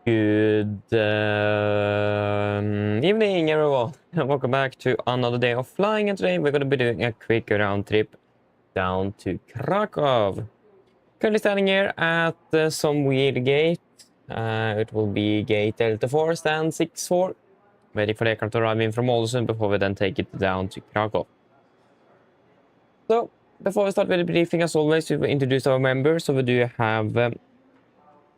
Good evening, everyone, and welcome back to another day of flying. And today we're going to be doing a quick round trip down to Krakow. Currently standing here at some weird gate. It will be gate L4 stand 64. Waiting for the aircraft to arrive in from Ålesund before we then take it down to Krakow. So, before we start with the briefing, as always, we will introduce our members. So we do have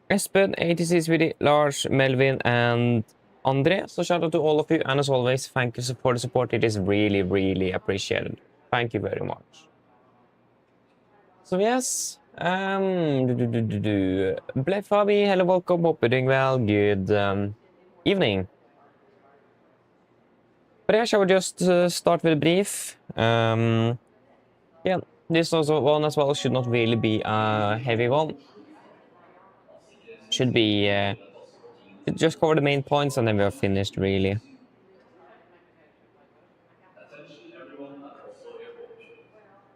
Espen, ATC Swede, Lars, Melvin, and Andre. So shout out to all of you, and as always, thank you for the support. It is really, really appreciated. Thank you very much. So yes, Blef Fabi, hello, welcome, hope you're doing well. Good evening. But yeah, shall we just start with a brief? Yeah, this also one as well should not really be a heavy one. Should be just cover the main points and then we are finished, really. Attention everyone at Oslo Airport.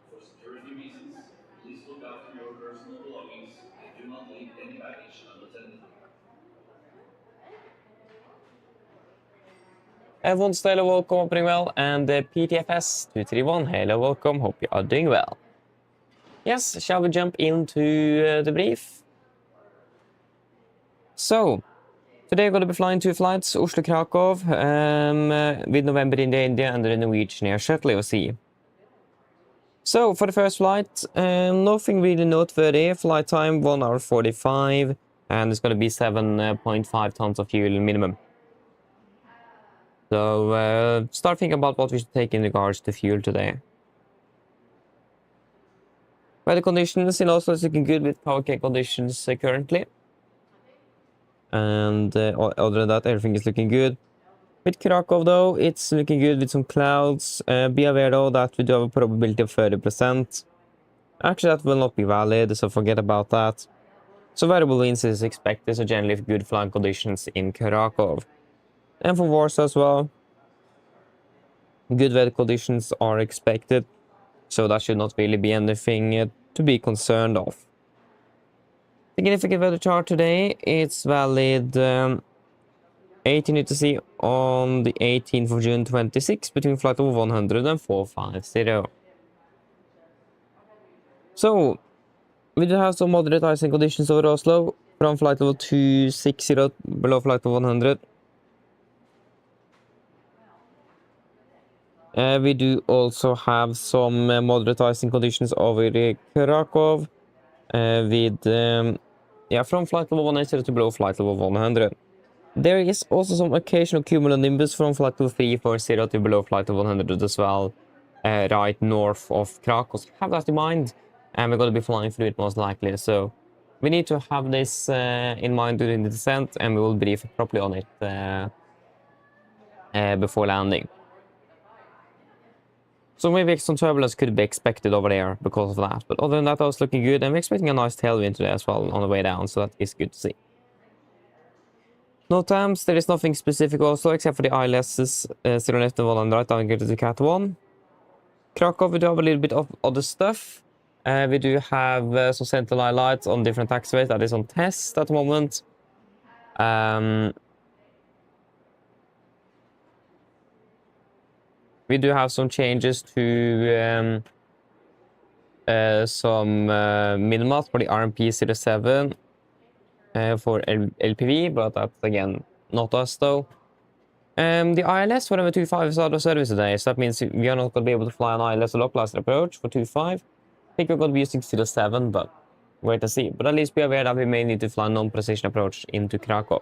For security reasons, please look after your personal belongings and do not leave any baggage unattended. Everyone's hello, welcome, hope you're doing well, and PTFS231, hello, welcome, hope you are doing well. Yes, shall we jump into the brief? So, today we're going to be flying 2 flights, Oslo-Krakow, with November in India and the Norwegian Air Shuttle OC. So, for the first flight, nothing really noteworthy. Flight time 1 hour 45, and it's going to be 7.5 tons of fuel minimum. So, start thinking about what we should take in regards to fuel today. Weather conditions in Oslo is looking good with power conditions currently. And other than that, everything is looking good. With Krakow, though, it's looking good with some clouds. Be aware, though, that we do have a probability of 30%. Actually, that will not be valid, so forget about that. So variable winds is expected, so generally good flying conditions in Krakow. And for Warsaw as well, good weather conditions are expected, so that should not really be anything to be concerned of. Significant weather chart today, it's valid 18 UTC on the 18th of June 26 between flight level 100 and 450. So, we do have some moderate icing conditions over Oslo from flight level 260 below flight level 100. We do also have some moderate icing conditions over Krakow with from flight level 180 to below flight level 100. There is also some occasional cumulonimbus from flight level 340 to below flight level 100 as well, right north of Krakow. So have that in mind, and we're going to be flying through it most likely. So we need to have this in mind during the descent, and we will brief properly on it before landing. So maybe some turbulence could be expected over there because of that. But other than that, I was looking good, and we're expecting a nice tailwind today as well on the way down, so that is good to see. No times, there is nothing specific also, except for the ILS's 0 left and 1 on right, navigated to Cat 1. Krakow, we do have a little bit of other stuff. We do have some central eye lights on different taxiways that is on test at the moment. We do have some changes to some minimas for the RMP07 for LPV, but that's again not us though. The ILS for number 25 is out of service today, so that means we are not going to be able to fly an ILS localized approach for 25. I think we're going to be using 07, but wait to see. But at least be aware that we may need to fly a non-precision approach into Krakow.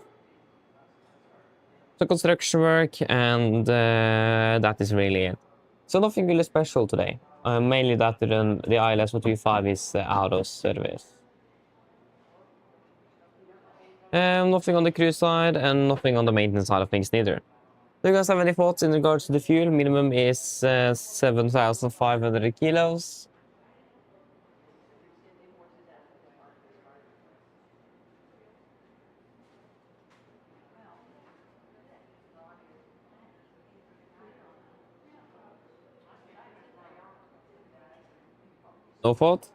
So construction work, and that is really it. So nothing really special today. Mainly that the ILS for 25 is out of service. Nothing on the cruise side, and nothing on the maintenance side of things neither. Do you guys have any thoughts in regards to the fuel? Minimum is 7,500 kilos. No thought?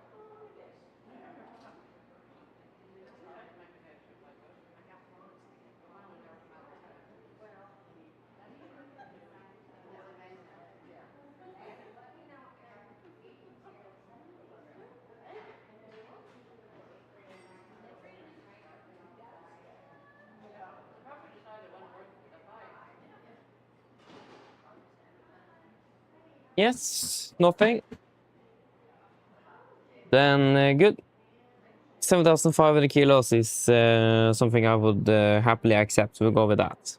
Yes, nothing. Then good. 7,500 kilos is something I would happily accept, so we'll go with that.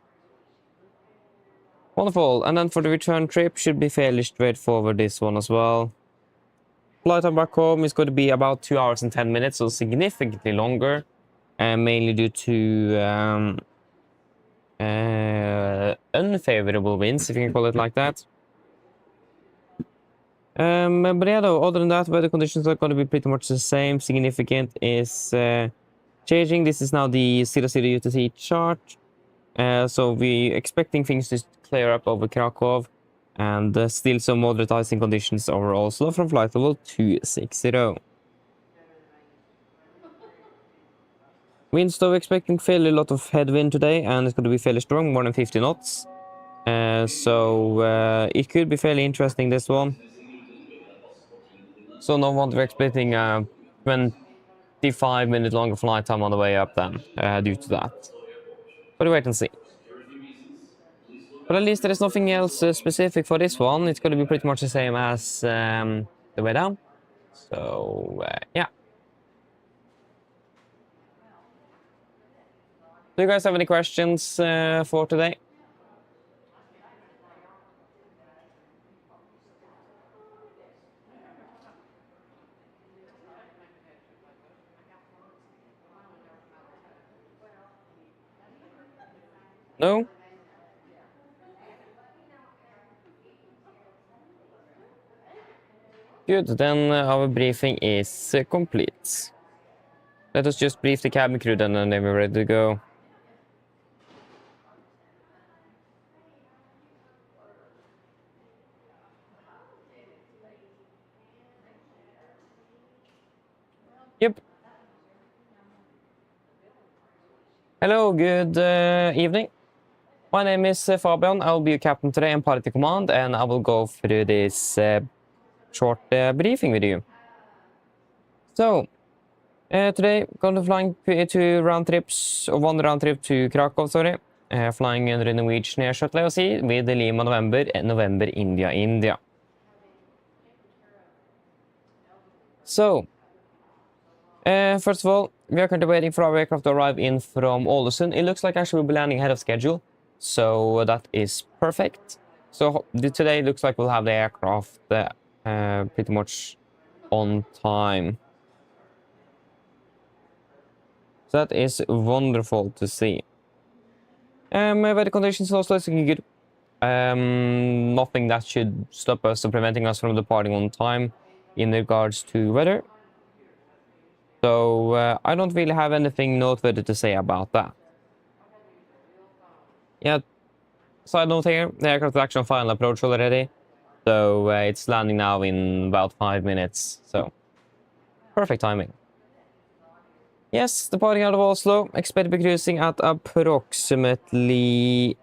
Wonderful. And then for the return trip, should be fairly straightforward, this one as well. Flight time back home is going to be about 2 hours and 10 minutes, so significantly longer. Mainly due to unfavorable winds, if you can call it like that. But yeah, though, other than that, weather conditions are going to be pretty much the same. Significant is changing. This is now the 00 UTC chart. So we're expecting things to clear up over Krakow, and still some moderate icing conditions over Oslo from flight level 260. Winds, though, expecting fairly lot of headwind today, and it's going to be fairly strong, more than 50 knots. So it could be fairly interesting, this one. So no wonder we're expecting a 25-minute longer flight time on the way up then, due to that. But wait and see. But at least there is nothing else specific for this one. It's going to be pretty much the same as the way down. So, yeah. Do you guys have any questions for today? No? Good, then our briefing is complete. Let us just brief the cabin crew then, and then we're ready to go. Yep. Hello, good evening. My name is Fabian. I will be your captain today and pilot the command, and I will go through this short briefing with you. So, today, going to flying two round trips, or one round trip to Krakow, sorry. Flying under the Norwegian Air Shuttle AOC with the Lima November, November, India, India. So, first of all, we are currently waiting for our aircraft to arrive in from Ålesund. It looks like actually we'll be landing ahead of schedule, so that is perfect. So today looks like we'll have the aircraft pretty much on time. So that is wonderful to see. Weather conditions also looking good. Nothing that should stop us or preventing us from departing on time in regards to weather. So I don't really have anything noteworthy to say about that. Yeah, side note here, the aircraft is actually on final approach already. So it's landing now in about 5 minutes. So perfect timing. Yes, departing out of Oslo, expect to be cruising at approximately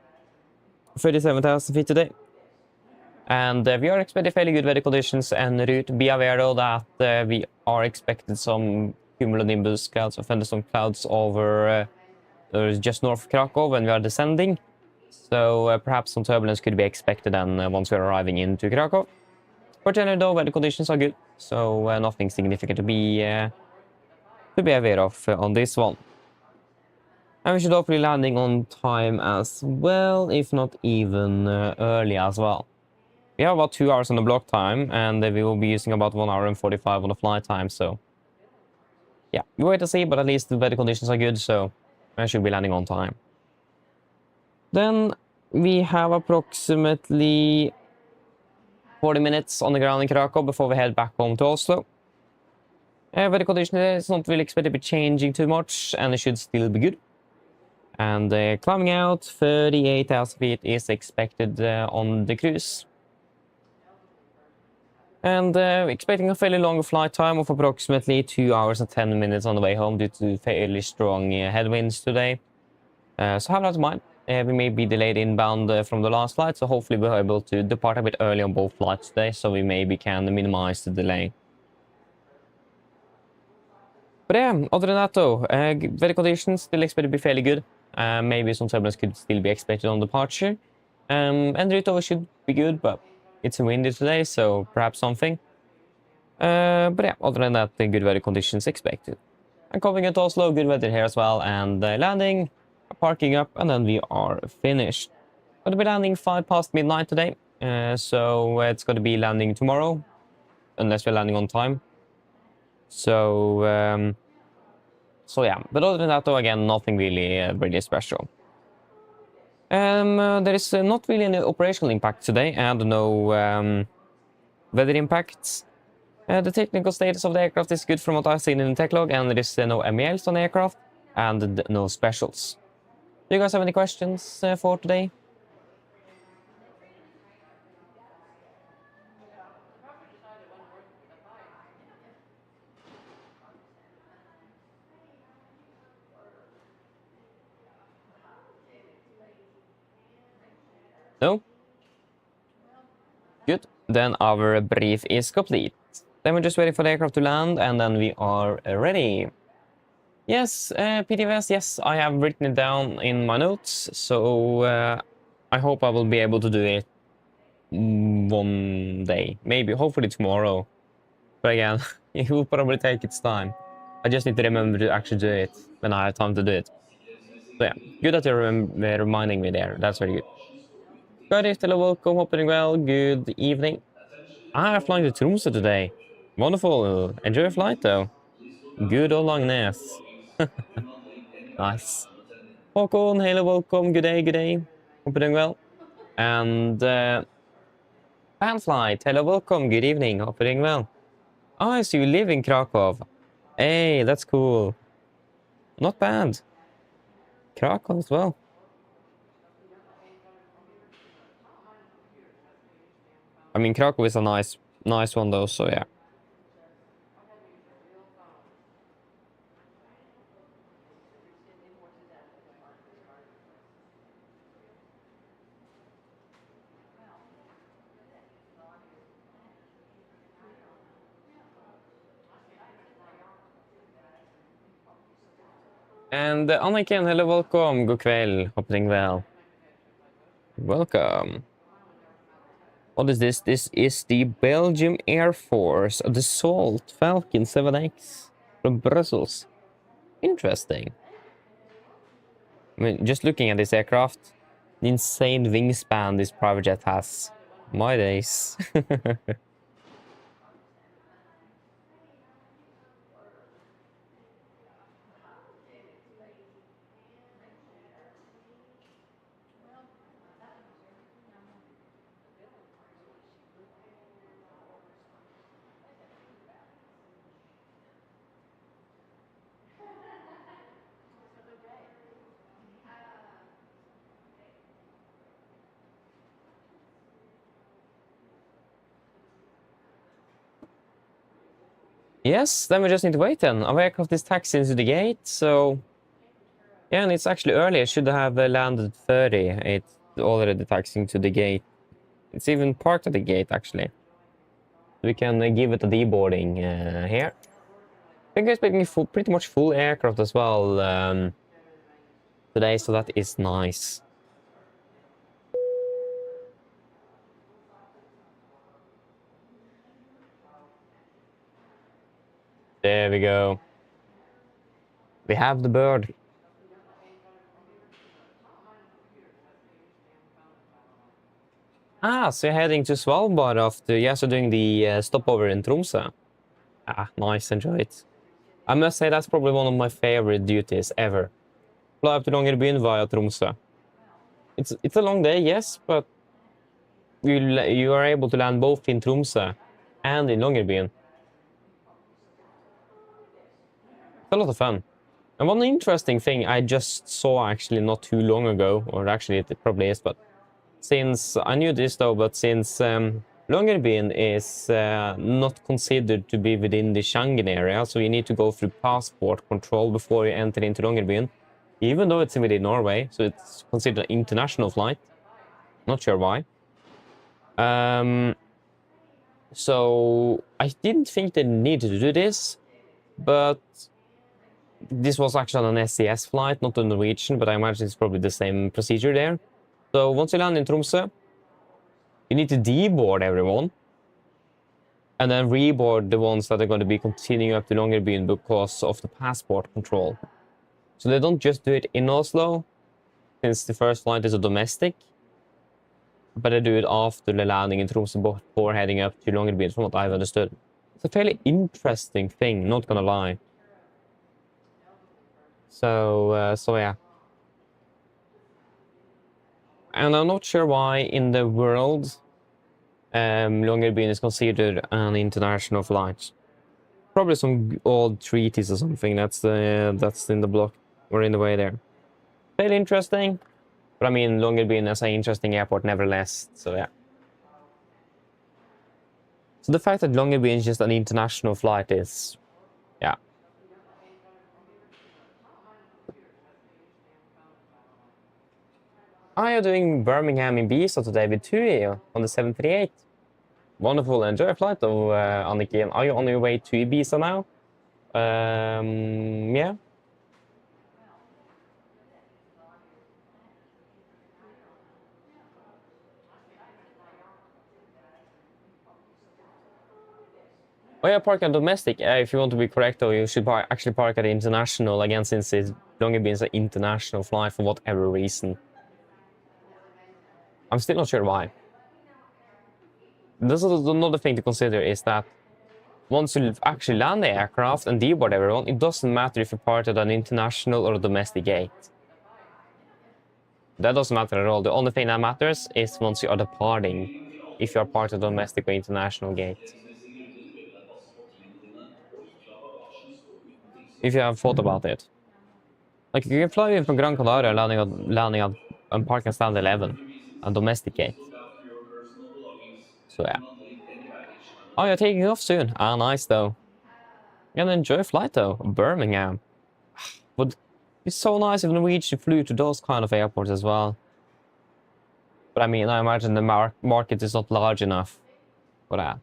37,000 feet today. And we are expecting fairly good weather conditions en route. Be aware though that we are expecting some cumulonimbus clouds or thunderstorm clouds over just north of Krakow when we are descending. So perhaps some turbulence could be expected then once we're arriving into Krakow. But generally though, weather conditions are good, so nothing significant to be aware of on this one. And we should hopefully landing on time as well, if not even early as well. We have about 2 hours on the block time, and we will be using about 1 hour and 45 on the flight time, so yeah, we wait to see, but at least the weather conditions are good, so I should be landing on time. Then we have approximately 40 minutes on the ground in Krakow before we head back home to Oslo. Weather conditions is not really expected to be changing too much, and it should still be good. And climbing out, 38,000 feet is expected on the cruise. And expecting a fairly long flight time of approximately 2 hours and 10 minutes on the way home due to fairly strong headwinds today. So have that in mind. We may be delayed inbound from the last flight, so hopefully we're able to depart a bit early on both flights today, so we maybe can minimize the delay. But yeah, other than that though, weather conditions still expected to be fairly good. Maybe some turbulence could still be expected on departure. And route over should be good, but It's windy today, so perhaps something. But yeah, other than that, the good weather conditions expected. I'm coming into Oslo, good weather here as well, and landing, parking up, and then we are finished. Going to be landing 5 past midnight today, so it's going to be landing tomorrow, unless we're landing on time. So yeah, but other than that, though, again, nothing really special. There is not really any operational impact today, and no weather impacts. The technical status of the aircraft is good from what I've seen in the tech log, and there is no MELs on the aircraft, and no specials. Do you guys have any questions for today? No? Good. Then our brief is complete. Then we're just waiting for the aircraft to land, and then we are ready. Yes, PTVS, yes, I have written it down in my notes, so I hope I will be able to do it one day. Maybe, hopefully tomorrow. But again, it will probably take its time. I just need to remember to actually do it when I have time to do it. So yeah, good that you're reminding me there. That's very good. Good evening, welcome, hoping well. Good evening. I'm flying to Tromsø today. Wonderful. Enjoy your flight though. Good old Longness. Nice. Håkon, hello, welcome. Good day, good day. Hope you're doing well. And fan flight, hello, welcome. Good evening. Hope you're doing well. Oh, so you live in Krakow. Hey, that's cool. Not bad. Krakow as well. I mean, Krakow is a nice one though, so yeah. And Anniken, hello, welcome. God kväll. Hoping well. Welcome. What is this? This is the Belgium Air Force, the Dassault Falcon 7X from Brussels. Interesting. I mean, just looking at this aircraft, the insane wingspan this private jet has. My days. Yes, then we just need to wait then. Our aircraft is taxiing to the gate, so... Yeah, and it's actually early. I should have landed 30. It's already taxiing to the gate. It's even parked at the gate, actually. We can give it a deboarding here. I think we're expecting pretty much full aircraft as well today, so that is nice. There we go. We have the bird. Ah, so you're heading to Svalbard after, yeah, so doing the stopover in Tromsø. Ah, nice, enjoy it. I must say that's probably one of my favorite duties ever. Fly up to Longyearbyen via Tromsø. It's a long day, yes, but you are able to land both in Tromsø and in Longyearbyen. It's a lot of fun. And one interesting thing I just saw actually not too long ago, or actually it probably is, but since I knew this though, but since Longyearbyen is not considered to be within the Schengen area, so you need to go through passport control before you enter into Longyearbyen, even though it's within Norway, so it's considered an international flight. Not sure why. So I didn't think they needed to do this, but this was actually an SES flight, not a Norwegian, but I imagine it's probably the same procedure there. So once you land in Tromsø, You need to deboard everyone. And then reboard the ones that are going to be continuing up to Longyearbyen because of the passport control. So they don't just do it in Oslo, since the first flight is a domestic. But they do it after the landing in Tromsø before heading up to Longyearbyen, from what I've understood. It's a fairly interesting thing, not gonna lie. So yeah. And I'm not sure why in the world Longyearbyen is considered an international flight. Probably some old treaties or something that's in the block or in the way there. Fairly interesting. But I mean, Longyearbyen is an interesting airport nevertheless, so yeah. So the fact that Longyearbyen is just an international flight is, yeah. You're doing Birmingham in BISA today with TUI on the 738. Wonderful, enjoy a flight though, Anniken. Are you on your way to Ibiza now? Yeah. Oh yeah, park at domestic. If you want to be correct though, you should actually park at international again, since it's Longyearbyen is an international flight for whatever reason. I'm still not sure why. This is another thing to consider is that once you actually land the aircraft and deboard everyone, it doesn't matter if you park at an international or a domestic gate. That doesn't matter at all. The only thing that matters is once you are departing, if you are part of the domestic or international gate. If you have thought about it. Like, you can fly in from Gran Canaria landing at and park at stand 11, a domestic gate. So yeah. Oh, you're taking off soon. Ah, nice though. You can enjoy a flight though. Birmingham. Would be so nice if Norwegian flew to those kind of airports as well. But I mean, I imagine the market is not large enough for that.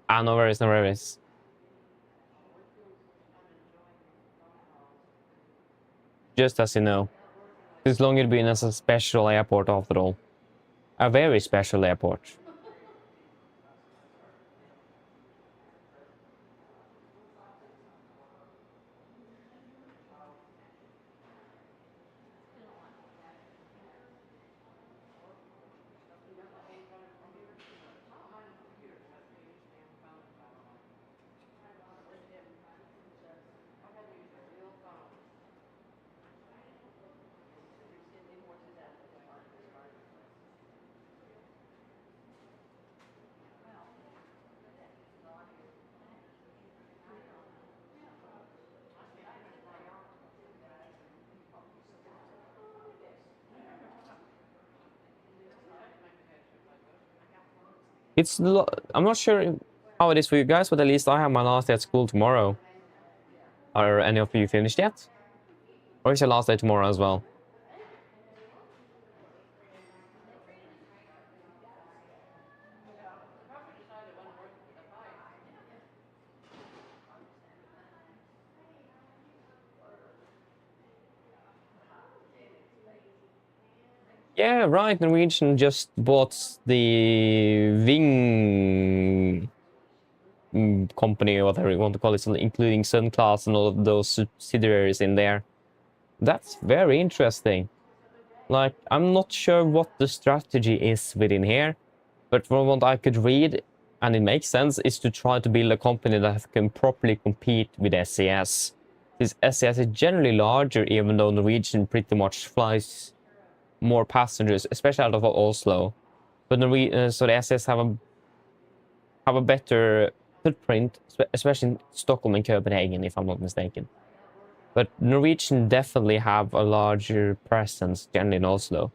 Ah, no worries, no worries. Just as you know, this Longyearbyen is a special airport after all. A very special airport. I'm not sure how it is for you guys, but at least I have my last day at school tomorrow. Are any of you finished yet? Or is your last day tomorrow as well? Yeah, right. Norwegian just bought the Wing company, or whatever you want to call it, including Sunclass and all of those subsidiaries in there. That's very interesting. Like, I'm not sure what the strategy is within here, but from what I could read, and it makes sense, is to try to build a company that can properly compete with SAS. This SAS is generally larger, even though Norwegian pretty much flies more passengers, especially out of Oslo. But so the SAS have a better footprint, especially in Stockholm and Copenhagen, if I'm not mistaken. But Norwegian definitely have a larger presence generally in Oslo.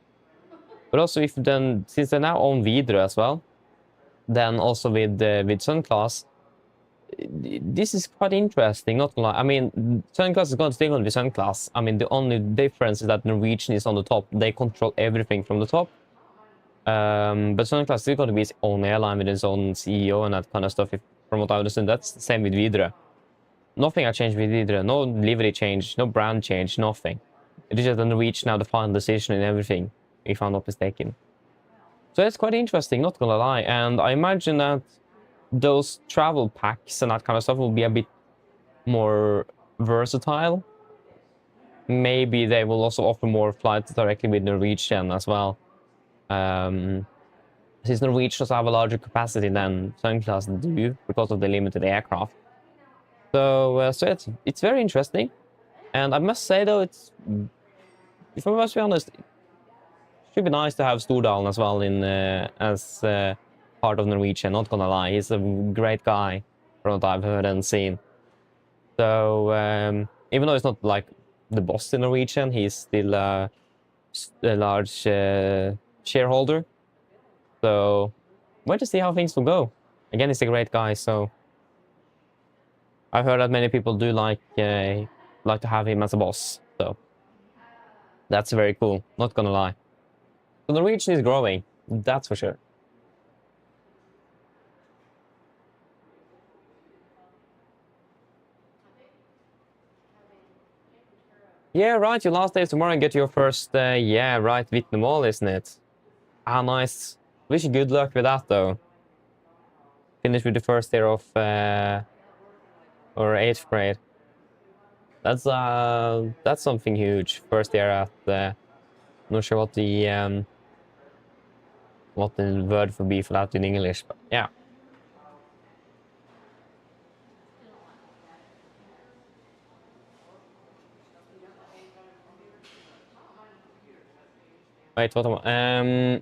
But also, if then, since they now own Widerøe as well, then also with Sunclass, this is quite interesting. Not gonna lie. I mean, Sunclass is still going to be Sunclass. I mean, the only difference is that Norwegian is on the top. They control everything from the top. But Sunclass is still going to be its own airline with its own CEO and that kind of stuff. From what I understand, that's the same with Widerøe. Nothing has changed with Widerøe. No livery change, no brand change, nothing. It is just the Norwegian now the final decision in everything, if I'm not mistaken. So it's quite interesting, not gonna lie. And I imagine that those travel packs and that kind of stuff will be a bit more versatile. Maybe they will also offer more flights directly with Norwegian as well. Since Norwegian also have a larger capacity than Sunclass do because of the limited aircraft. So, it's very interesting. And I must say though, if I must be honest, it should be nice to have Stordalen as well in as part of Norwegian. Not gonna lie, he's a great guy from what I've heard and seen. So even though he's not like the boss in Norwegian, he's still a large shareholder. So wait to see how things will go. Again, he's a great guy, so I've heard that many people do like to have him as a boss. So that's very cool. Not gonna lie. So Norwegian is growing, that's for sure. Yeah, right. Your last day is tomorrow and get your first, yeah, right, Vitnemål, isn't it? Ah, nice. Wish you good luck with that, though. Finish with the first year of, or 8th grade. That's something huge. First year at, not sure what the word would be for that in English, but yeah. Wait, what am I?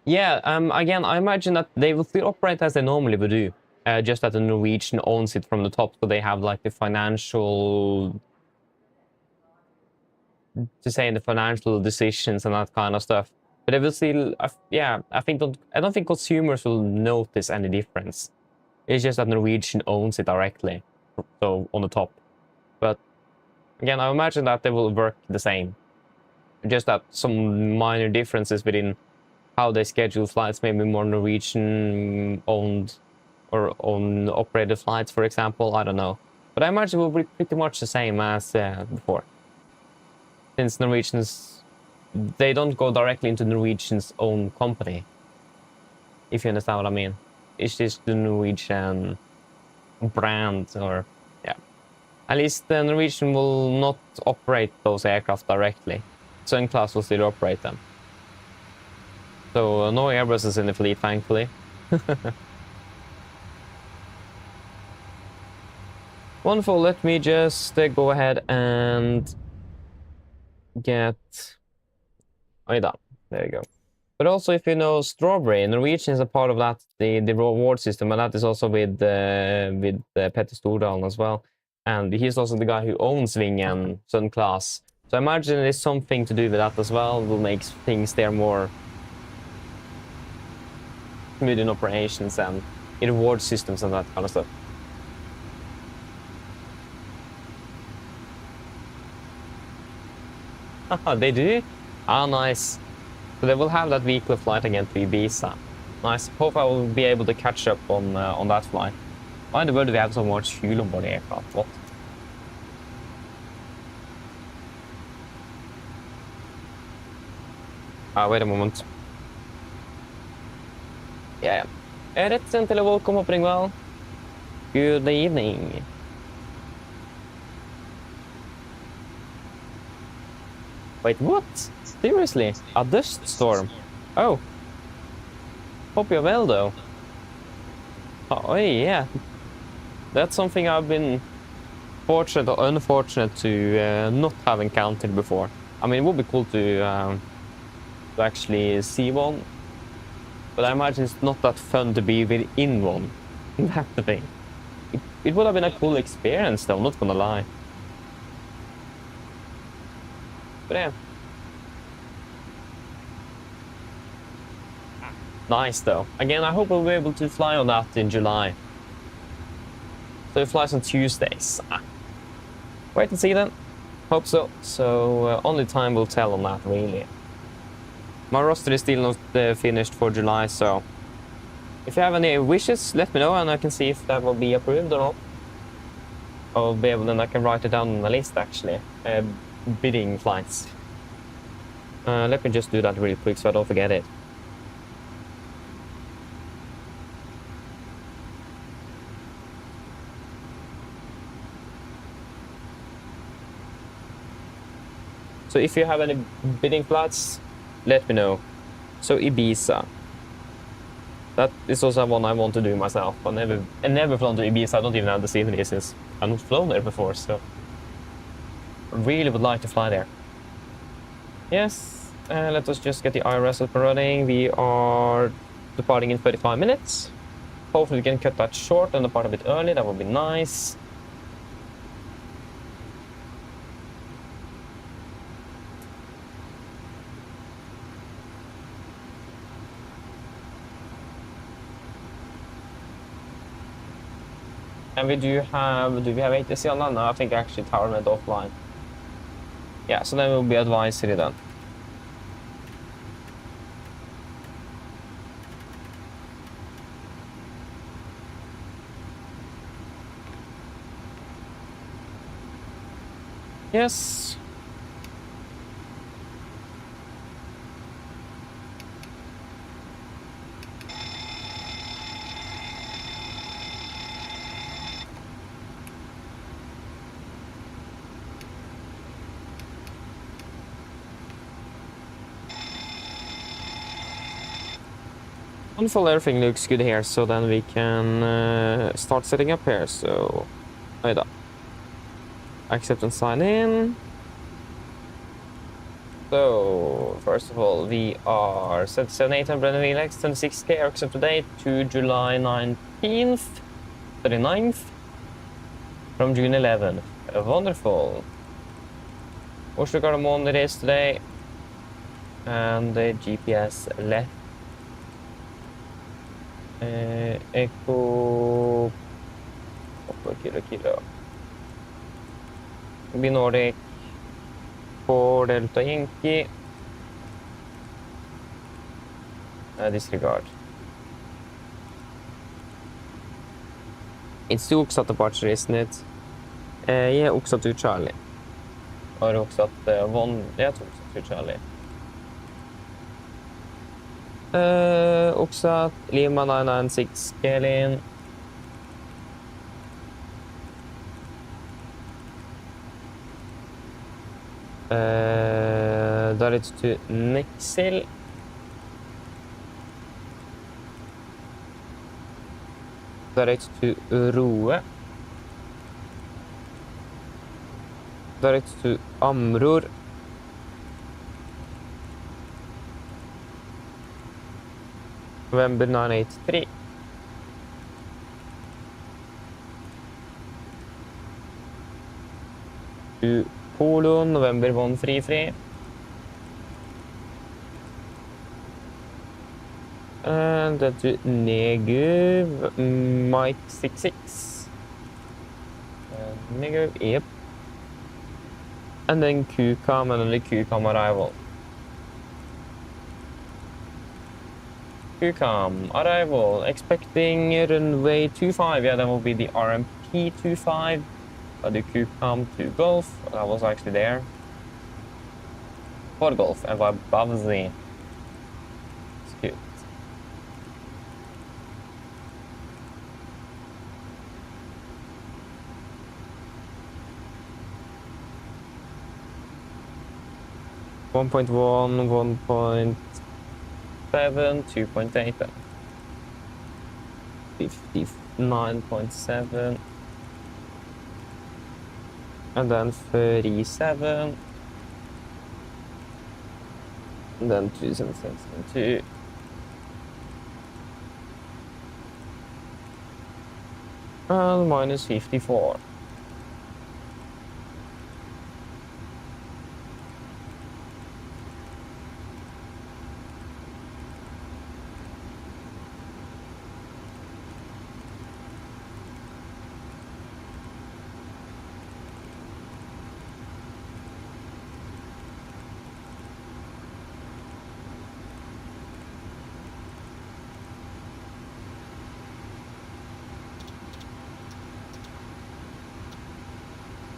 Yeah, again, I imagine that they will still operate as they normally would do. Just that the Norwegian owns it from the top, so they have like the financial, to say, the financial decisions and that kind of stuff. But they will still, yeah, I don't think consumers will notice any difference. It's just that Norwegian owns it directly, so on the top. But again, I imagine that they will work the same. Just that some minor differences within how they schedule flights, maybe more Norwegian owned or own operated flights, for example. I don't know. But I imagine it will be pretty much the same as before. Since Norwegians, they don't go directly into Norwegian's own company. If you understand what I mean. It's just the Norwegian brand, or yeah. At least the Norwegian will not operate those aircraft directly. Sunclass will still operate them. So no Airbuses in the fleet, thankfully. Wonderful. Let me just go ahead and get... Oh, you're done. There you go. But also, if you know Strawberry, Norwegian is a part of that, the reward system, and that is also with Petter Stordalen as well. And he's also the guy who owns Ving and Sunclass. So I imagine it is something to do with that as well. Will make things there more smooth in operations and in reward systems and that kind of stuff. Haha, they do? Ah, nice. So they will have that weekly flight again to Ibiza. Nice. Hope I will be able to catch up on that flight. Why in the world do we have so much fuel on board the aircraft? What? Wait a moment. Yeah. Rett sent til welcome oppring vel. Good evening. Wait, what? Seriously? A dust storm? Oh. Hope you're well, though. Oh, yeah. That's something I've been fortunate or unfortunate to not have encountered before. I mean, it would be cool to actually see one. But I imagine it's not that fun to be within one. That's the thing. It would have been a cool experience, though, not gonna lie. But yeah. Nice, though. Again, I hope we'll be able to fly on that in July. So it flies on Tuesdays. Wait and see then. Hope so. So only time will tell on that, really. My roster is still not finished for July, so if you have any wishes, let me know and I can see if that will be approved or not. I'll be able, then I can write it down on the list actually. Bidding flights. Let me just do that really quick so I don't forget it. So if you have any bidding flights, let me know. So Ibiza. That is also one I want to do myself. I never flown to Ibiza. I don't even have the scenery since I've not flown there before, so I really would like to fly there. Yes, let us just get the IRS up and running. We are departing in 35 minutes. Hopefully we can cut that short and depart a bit early. That would be nice. And do we have ATC on that? No, I think actually tower went offline. Yeah, so then we'll be advisory then. Yes. Wonderful, everything looks good here, so then we can start setting up here. So, accept and sign in. So, first of all, we are set 7800 Navigraph 26K ARCs up to date to July 19th, 39th, from June 11th. Wonderful. Oslo Gardermoen it is today, and the GPS left. Echo kilo. Be Nordic for Delta Yankee. Disregard. It's the Oxat departure, isn't it? Yeah, Oxat to Charlie. Or Oxat one. Yeah, Oxat to Charlie. Oxat Lima 996 Kelin. Direct to Nexil. Direct to Roe. Direct to Amror. November 983. To Polo, November 133. And then to Negative, Mike 66. Negative, yep. And then QCOM and only QCOM arrival. QCOM arrival, expecting runway 25. Yeah, that will be the RMP 25. The QCOM to Golf. That was actually there. For Golf and by Babzi. It's cute. One 1.7, 2.8, 59.7, and then 37, and then 2772, and minus 54.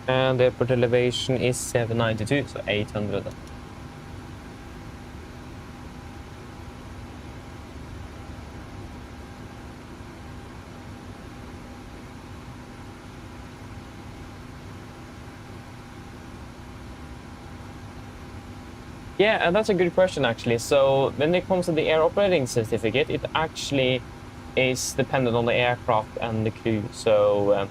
And the airport elevation is 792, so 800. Yeah, and that's a good question actually. So when it comes to the air operating certificate, it actually is dependent on the aircraft and the crew. So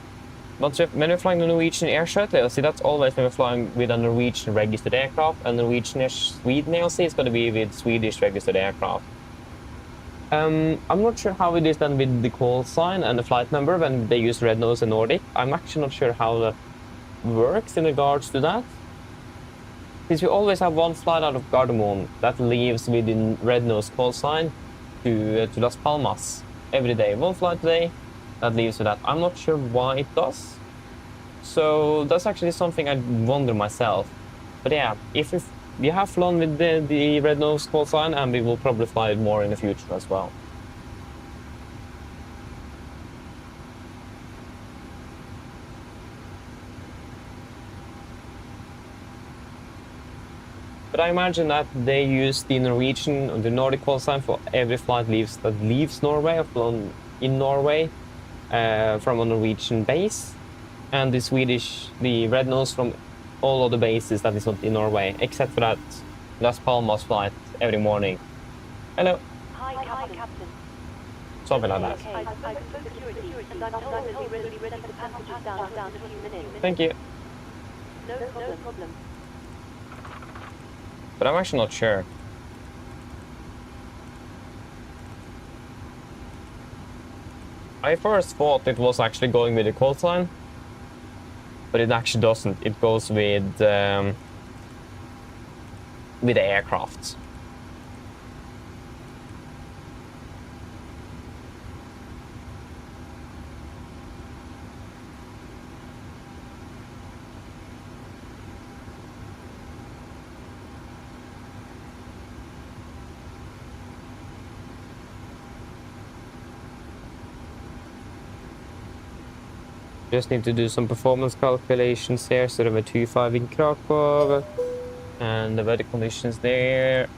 when you're flying the Norwegian air shuttle, see that's always when we're flying with a Norwegian registered aircraft, and Norwegian Air Sweden ALC is going to be with Swedish registered aircraft. I'm not sure how it is done with the call sign and the flight number when they use Red Nose and Nordic. I'm actually not sure how that works in regards to that. Since we always have one flight out of Gardermoen that leaves within Red Nose call sign to Las Palmas every day. One flight a day that leaves with that. I'm not sure why it does. So that's actually something I wonder myself. But yeah, if we have flown with the Red Nose call sign, and we will probably fly it more in the future as well. But I imagine that they use the Norwegian or the Nordic call sign for every flight that leaves Norway or flown in Norway from a Norwegian base, and the Red Nose from all other bases that is not in Norway, except for that Las Palmas flight every morning. Hello. Hi, Captain. Something like that. Okay. I spoke to security, and I'm told that we will be ready for passengers down in a few minutes. Thank you. No problem. But I'm actually not sure. I first thought it was actually going with the call sign, but it actually doesn't. It goes with the aircraft. Just need to do some performance calculations here. So there 2.5 in Krakow, and the weather conditions there.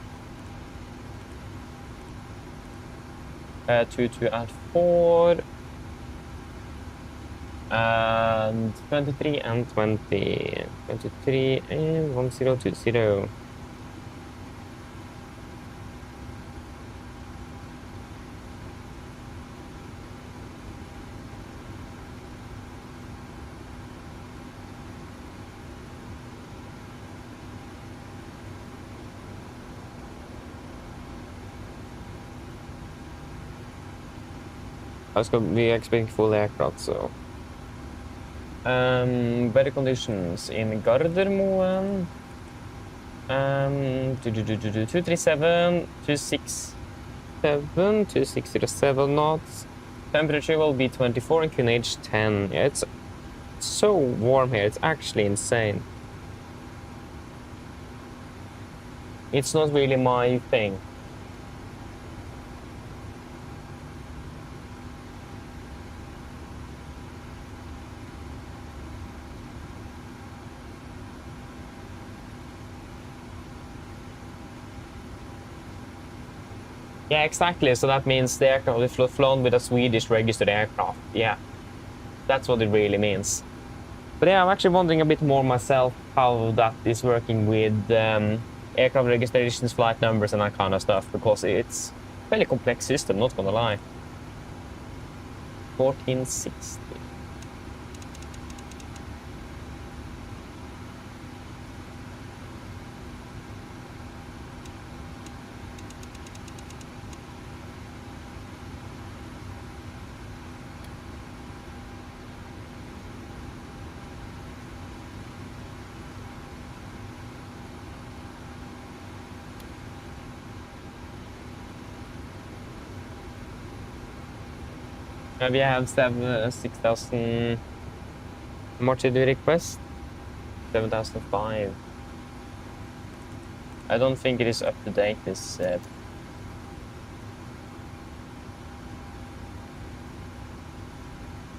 22 at 4, and 23 and 20. 23 and 1020. I was going to be expecting full aircraft, so. Weather conditions in Gardermoen. 237, 267, 2607 knots. Temperature will be 24 and QNH 10. Yeah, it's so warm here, it's actually insane. It's not really my thing. Yeah, exactly. So that means the aircraft is flown with a Swedish registered aircraft. Yeah, that's what it really means. But yeah, I'm actually wondering a bit more myself how that is working with aircraft registrations, flight numbers, and that kind of stuff, because it's a fairly complex system, not gonna lie. 1460. We have 6,000. How much did we request? 7,005. I don't think it is up to date, this.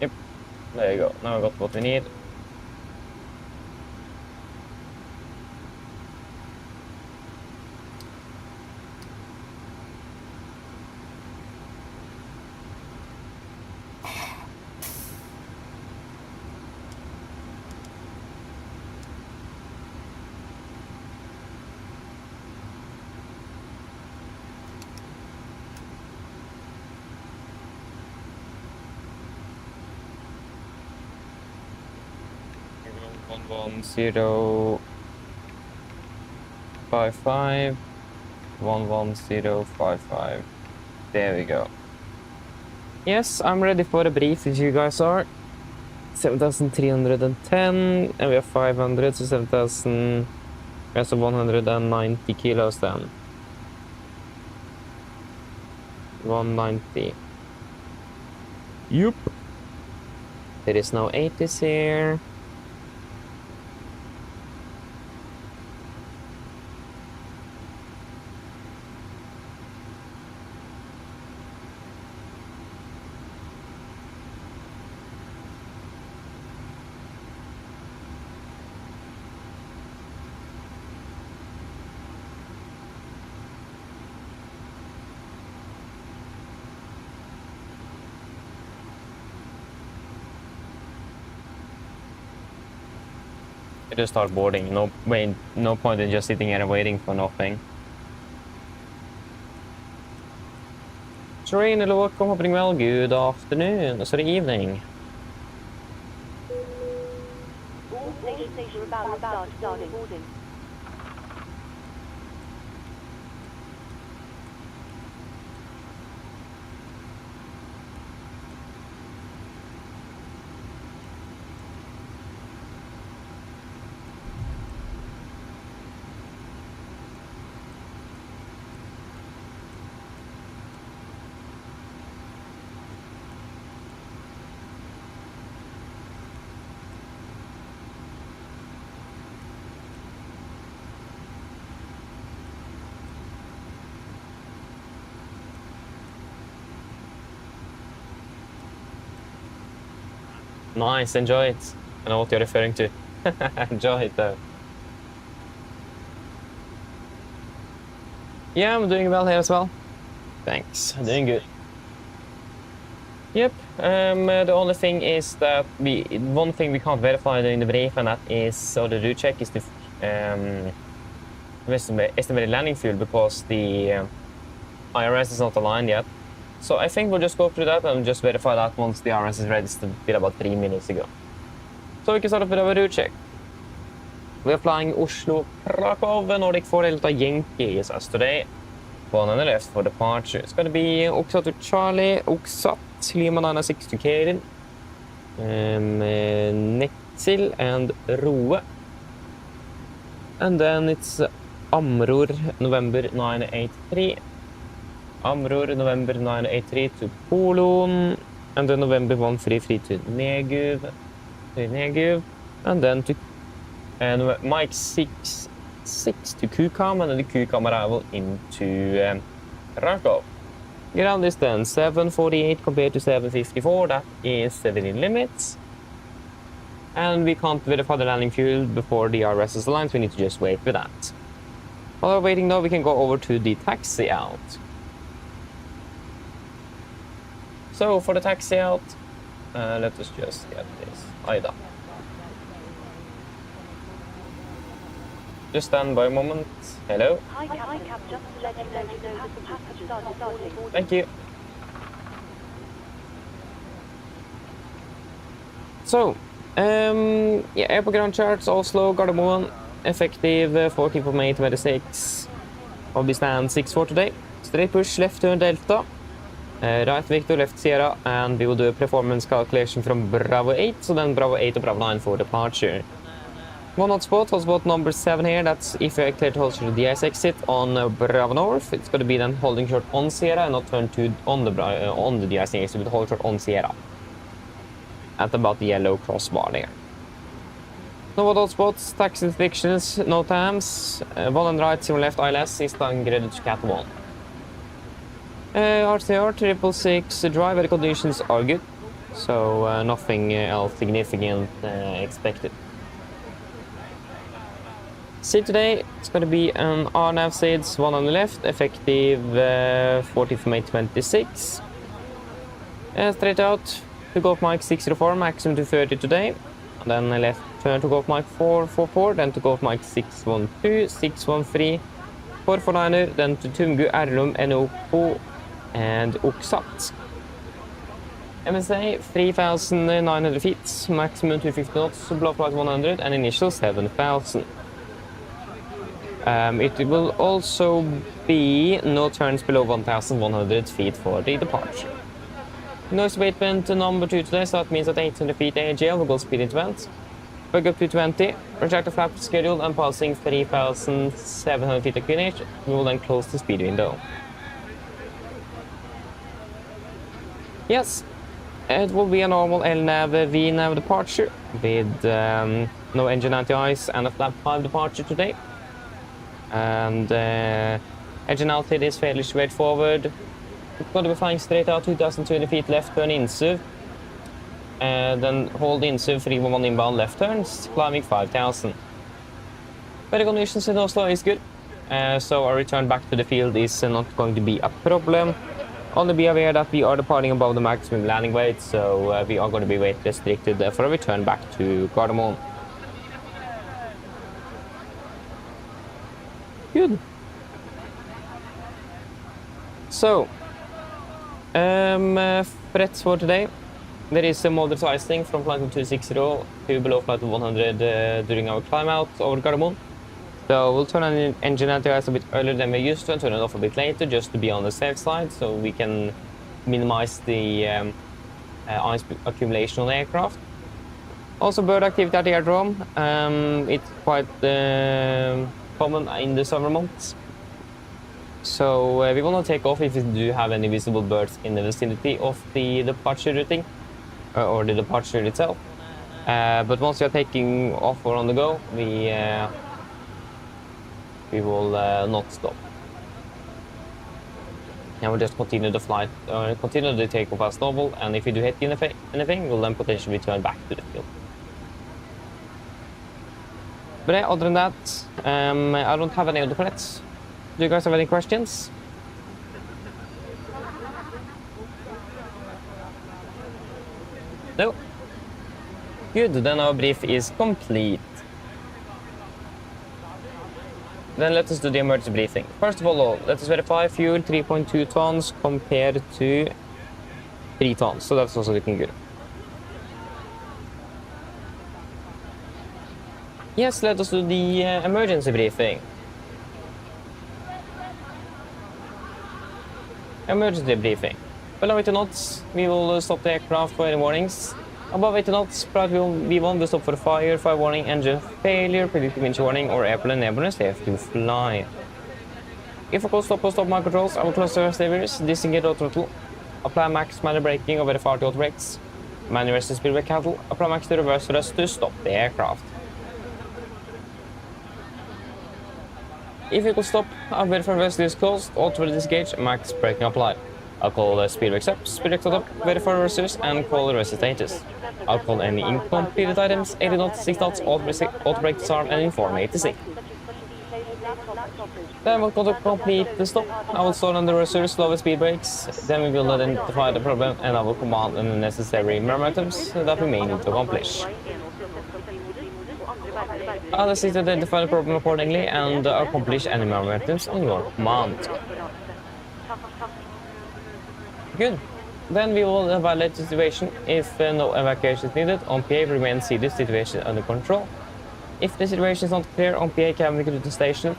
Yep, there you go. Now I got what we need. 11055. 11055. There we go. Yes, I'm ready for the brief if you guys are. 7,310 and we have 500, so 7,000. That's 190 kilos then. 190. Yup. There is no 80s here. Just start boarding. No point in just sitting here and waiting for nothing. Terrain, hello, welcome, hoping well. Good afternoon. Sorry, evening. All stations are about to start boarding. Nice, enjoy it. I know what you're referring to. Enjoy it though. Yeah, I'm doing well here as well. Thanks, I'm doing good. Yep, the only thing is that one thing we can't verify during the brief, and that is, so the route check is the estimated landing fuel, because the IRS is not aligned yet. So I think we'll just go through that and just verify that once the RS is registered about 3 minutes ago. So we can start off with our route check. We are flying Oslo Krakow, Nordic 4 Delta Yankee ESS today. 1 on the left for departure. It's going to be Oxat to Charlie, Oxat, Lima 96 to Karin, Netsil and Roe. And then it's Amror, November 983. Amror, November 983 to Polon, and then November 133 to Neguv, and then to Mike 66 to Kukam, and then the Kukam arrival into Krakow. Ground distance 748 compared to 754, that is within limits. And we can't verify the landing fuel before the RS is aligned, so we need to just wait for that. While we're waiting though, we can go over to the taxi out. So for the taxi out, let us just get this Ida. Just stand by a moment. Hello. Hi, Cap. Just to let you know the passengers started boarding. Thank you. So, yeah, airport ground charts, Oslo, Gardermoen, effective 14th of May 26. I'll be stand 6 for today. Straight push, left turn Delta. Right Victor, left Sierra, and we will do a performance calculation from Bravo 8, so then Bravo 8 to Bravo 9 for departure. One hotspot number 7 here, that's if you're clear to hold short the IS exit on Bravo North. It's going to be then holding short on Sierra and not turn to on the DIC exit, but hold short on Sierra. At about the yellow crossbar there. No other hotspots, taxi restrictions, no times. One and right, 0 left, ILS, is then graded to Cat 1. RCR 666 driver conditions are good, so nothing else significant expected. See today, it's going to be an RNAV SIDS 1 on the left, effective 14th May 26. Straight out to Golf Mike 604, maximum 230 today. And then left turn to Golf Mike 444, then to Golf Mike 612, 613, 449er, then to Tumgu Erlum NOK and Oksat. MSA 3,900 feet, maximum 250 knots, blow flight 100, and initial 7,000. It will also be no turns below 1,100 feet for the departure. Noise abatement number 2 today, so that means that 800 feet AGL will go speed into vent. Bug up to 20, projector flap scheduled and passing 3,700 feet of QNH, we will then close the speed window. Yes, it will be a normal LNAV VNAV departure with no engine anti-ice and a flap 5 departure today. And engine outlet is fairly straightforward. We're going to be flying straight out 2,200 feet left turn INSUV. Then hold INSUV 311 inbound left turns, climbing 5,000. Weather conditions in Oslo is good, so our return back to the field is not going to be a problem. Only be aware that we are departing above the maximum landing weight, so we are going to be weight restricted for a return back to Gardermoen. Good. So, threats for today. There is a moderate icing from flight 260 to below flight 100 during our climb out over Gardermoen. So we'll turn on the engine anti-ice a bit earlier than we used to and turn it off a bit later just to be on the safe side so we can minimize the ice accumulation on the aircraft. Also bird activity at the aerodrome. It's quite common in the summer months. So we will not take off if we do have any visible birds in the vicinity of the departure routing or the departure itself. But once we are taking off or on the go, we will not stop. And we'll just continue the flight, continue the takeoff as normal, and if we do hit anything, we'll then potentially return back to the field. But other than that, I don't have any other threats. Do you guys have any questions? No? Good, then our brief is complete. Then let us do the emergency briefing. First of all, let us verify fuel 3.2 tons compared to 3 tons, so that's also looking good. Yes, let us do the emergency briefing. Emergency briefing. Below 80 knots, we will stop the aircraft for any warnings. Above 80 knots, flight V1 will stop for fire warning, engine failure, predictive winch warning, or airplane airborne safe to fly. If a call stop or stop my controls, I will close the receivers, disengage the throttle, apply max manual braking over the far auto brakes, manual rest speed brake handle, apply max to reverse thrust to stop the aircraft. If you could stop, I'll verify reverse is closed, auto disengage, max braking applied. I'll call the speed brakes up, speed brakes up, verify reversers, and call the rest status. I'll call any incompleted items, 80 knots, 6 knots, auto brake disarm, and inform ATC. Then we'll go to complete the stop. I will start on the reverse, slower speed brakes. Then we will identify the problem, and I will command the necessary mirror items that we may need to accomplish. I'll assist to identify the problem accordingly and accomplish any mirror items on your command. Good. Then we will evaluate the situation. If no evacuation is needed, on PA remain see the situation under control. If the situation is not clear, on PA can we go to the stations.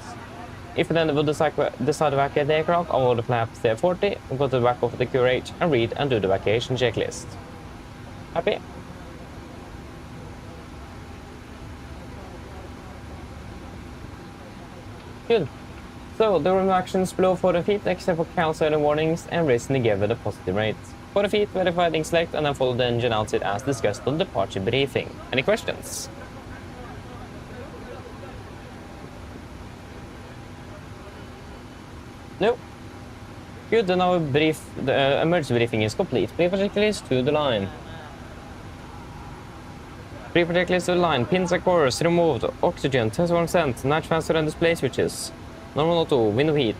If then we decide to evacuate the aircraft, I will flap stay 40, go to the back of the QRH and read and do the evacuation checklist. Happy? Good. So, the room actions below 40 feet except for cancel warnings and raising the gear with a positive rate. 40 feet, verify the select and then follow the engine outside as discussed on departure briefing. Any questions? No? Good, then our the emergency briefing is complete. Brief checklist to the line. Brief checklist to the line. Pins and cores removed. Oxygen, test one sent. Night transfer and display switches. Normal auto, window heat,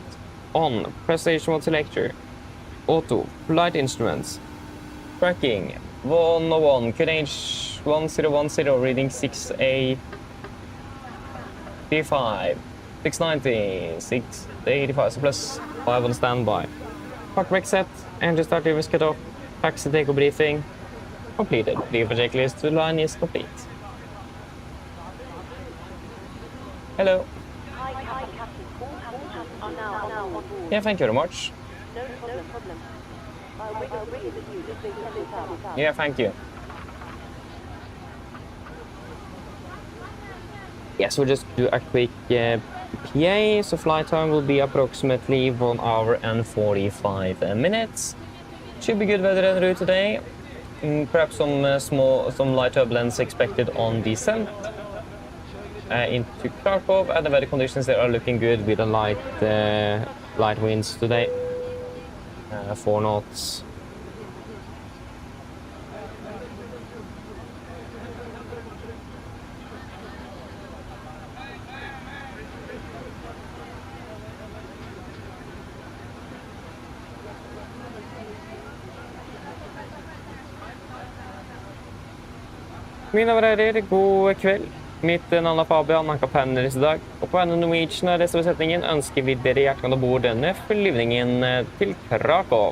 on, press station mode selector, auto, flight instruments, tracking, 101, QNH 1010, reading 6A, P5, 690, 685, so plus 5 on standby. Park brake set, engine start reverse cut off, Taxi take briefing completed. Brief checklist to line is complete. Hello. Hi, Captain. All passengers are now on board. Yeah, thank you very much. No problem. I'll ring with you if they send it up. Yeah, thank you. Yes, we'll just do a quick PA. So flight time will be approximately 1 hour and 45 minutes. Should be good weather en route today. Perhaps some light turbulence expected on descent into Krakow, and the weather conditions there are looking good with a light winds today. 4 knots. Mine damer og herrer, god kveld. Mitt navn er Fabian, han Perfermance i dag. Og på Oslo Norwegian og resten av besetningen ønsker vi dere hjertelig om bord denne flyvningen til Krakow.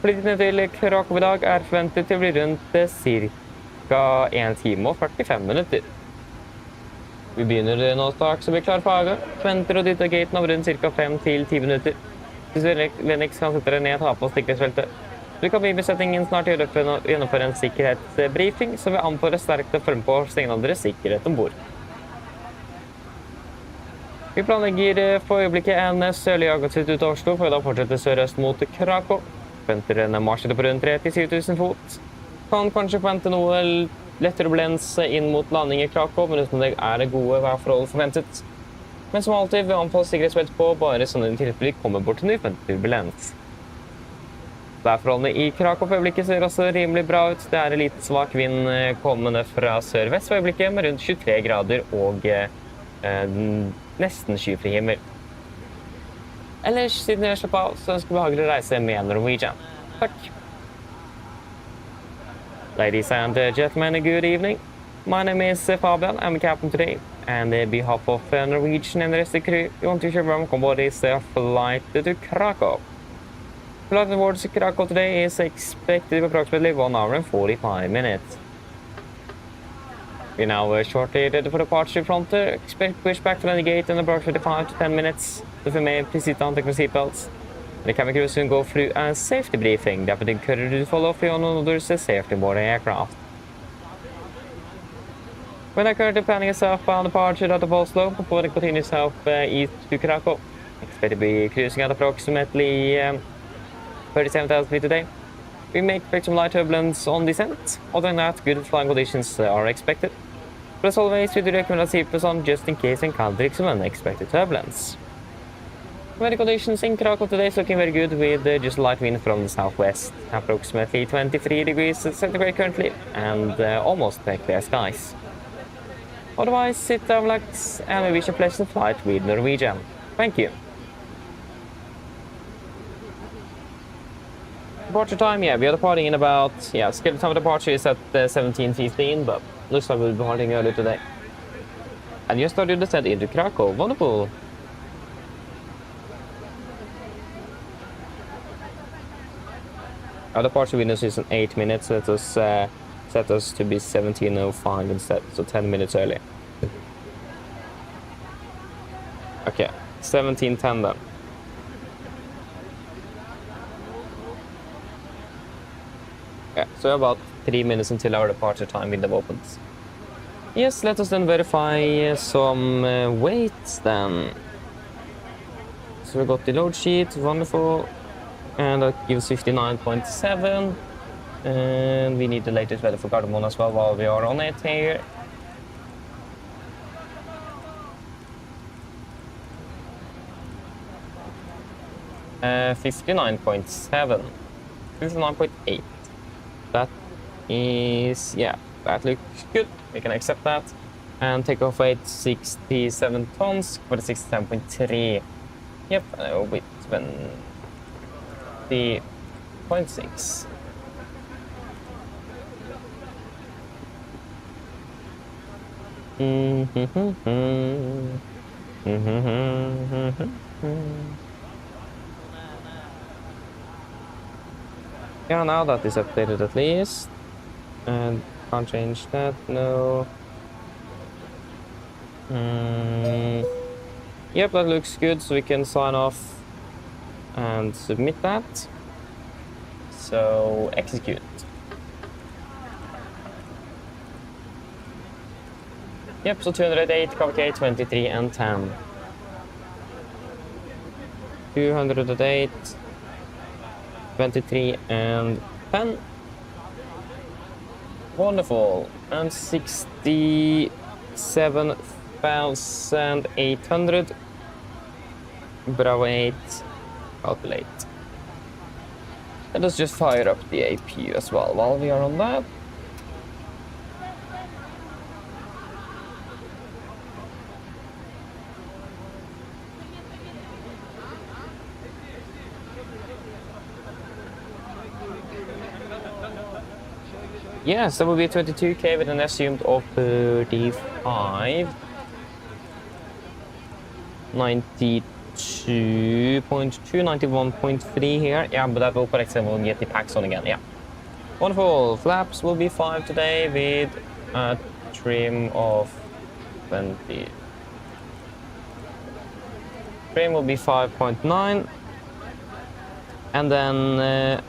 Flytiden til Krakow i dag er forventet til å bli rundt ca. 1 time og 45 minutter. Vi begynner nå straks å bli klar for avgang. Venter og dytter gaten om rundt ca. 5 til 10 minutter. Hvis dere vennligst kan sette dere ned, ta på sikkerhetsfeltet. Du kan besetningen snart gjennomføre en sikkerhetsbriefing, så vi anfører sterkt å følge på signalerets sikkerhet ombord. Vi planlegger for øyeblikket en sørlig avgangstid ut av Oslo, for å da fortsette sørøst mot Krakow. Venter en marsjtid på rundt 37 000 fot. Kan kanskje forvente noe lett turbulens inn mot landing i Krakow, men uten det er det gode værforhold forventet. Men som alltid vil anbefale sikkerhetsfelt på, bare sånne tilfeller kommer bort til uventet turbulens. Værforholdene i Krakow for øyeblikket ser også rimelig bra ut. Det er litt svak vind kommende fra sør-vest for øyeblikket, med rundt 23 grader og nesten skyfri himmel. Ellers, siden jeg slapp av, så ønsker vi behagelig reise med Norwegian. Takk. Ladies and gentlemen, good evening. My name is Fabian. I'm the captain today. And on behalf of Norwegian and the rest of the crew, we want to share welcome aboard this flight to Krakow. Flight towards Krakow today is expected to be approximately 1 hour and 45 minutes. We're now shortly ready for departure from the expect push back to the gate in approximately 5 to 10 minutes. So if you may please sit down, take your seatbelts. The cabin crew soon go through a safety briefing that would encourage you to follow for your others safety aboard the aircraft. When I currently planning a southbound departure out of Oslo before it continues south east to Krakow. Expect to be cruising at approximately 37,000 feet today. We may expect some light turbulence on descent. Other than that, good flying conditions are expected. But as always, we do recommend a seatbelt on just in case encountering some unexpected turbulence. Weather conditions in Krakow today is looking very good with just light wind from the southwest. Approximately 23 degrees centigrade currently and almost clear skies. Otherwise, sit down, relax, and we wish a pleasant flight with Norwegian. Thank you. Departure time, yeah, we are departing in about, scheduled time of departure is at 17:15, but looks like we'll be departing early today. And you started the descent into Krakow, wonderful. Our departure window is in 8 minutes, so set us to be 17:05 instead, so 10 minutes early. Okay, 17:10 then. Yeah, so about 3 minutes until our departure time window opens. Yes, let us then verify some weights then. So we got the load sheet, wonderful, and that gives 59.7. And we need the latest weather for Gardermoen as well while we are on it here. Uh, 59.7. 59.8. That is, yeah, that looks good. We can accept that. And takeoff weight 67 tons, for the 67.3. Yep, with 20.6. Yeah, now that is updated at least. And can't change that, no. Yep, that looks good, so we can sign off and submit that. So, execute. Yep, so 208, cover K, 23 and 10. 208, 23 and 10. Wonderful. And 67,800. Bravo 8. Calculate. Let us just fire up the APU as well while we are on that. Yes, that will be 22k with an assumed of 35. 92.2, 91.3 here. Yeah, but that will correct and we'll get the packs on again, yeah. Wonderful. Flaps will be 5 today with a trim of 20. Trim will be 5.9. And then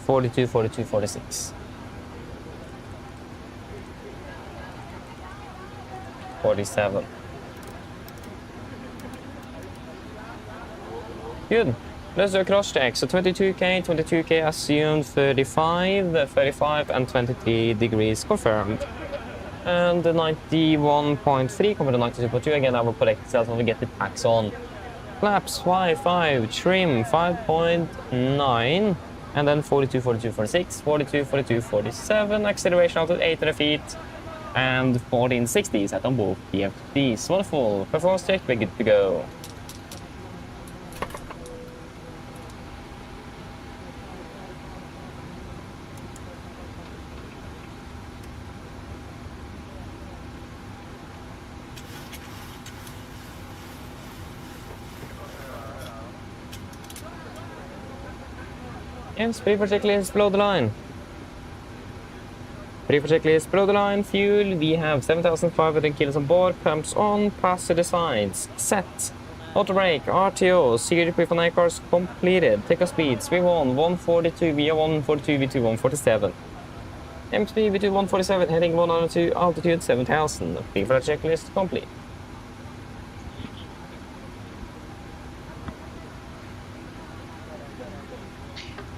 42, 42, 46. 47. Good. Let's do a cross check. So 22k, 22k assumed, 35, 35 and 23 degrees confirmed. And the 91.3 compared to 92.2. Again, I will correct itself when we get the tax on. Flaps 5, trim 5.9. And then 42, 42, 46, 42, 42, 47. Acceleration out at 800 feet. And 1460 set on both PFDs. Wonderful. Performance check, we're good to go. And speed for checklist below the line. Speed for checklist below the line. Fuel, we have 7,500 kilos on board. Pumps on, passenger sides. Set. Auto brake, RTO, security proof on cars completed. Take off speeds, V1, 142, via 142, V2, 147. MSP, V2, 147, heading 102, altitude 7,000. Speed for the checklist complete.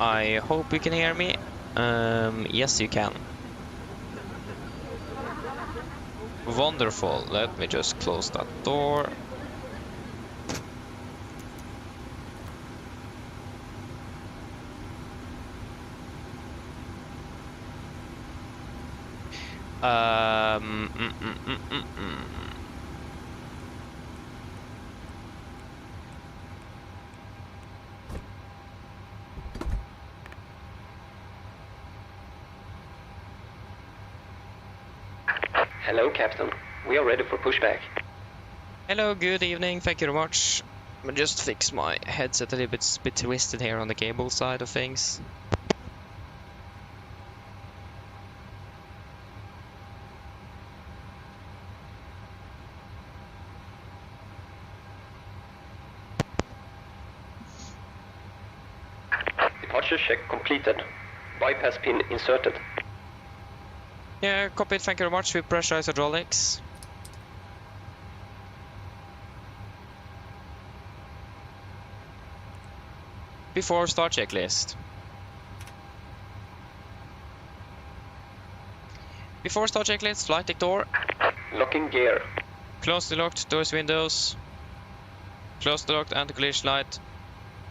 I hope you can hear me. Yes, you can. Wonderful. Let me just close that door. Hello, Captain. We are ready for pushback. Hello, good evening. Thank you very much. I'm gonna just fix my headset a little bit twisted here on the cable side of things. Departure check completed. Bypass pin inserted. Yeah, copied. Thank you very much. We pressurize hydraulics. Before start checklist. Before start checklist, flight deck door. Locking gear. Close the locked doors, windows. Close the locked anti-collision light.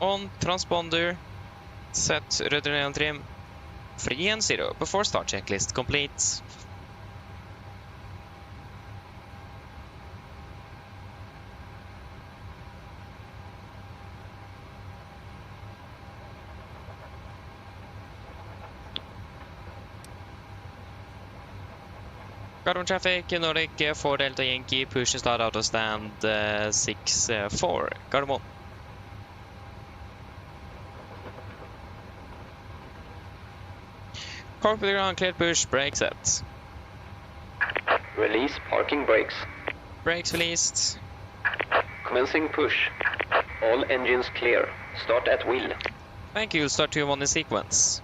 On transponder. Set rudder and trim. 3 and 0. Before start checklist complete. Garden traffic, Nordic 4 Delta Yankee, push and start out of stand 6-4. Garden 1. Cockpit ground, clear push, brake set. Release parking brakes. Brakes released. Commencing push. All engines clear. Start at wheel. Thank you, start 2-1 in sequence.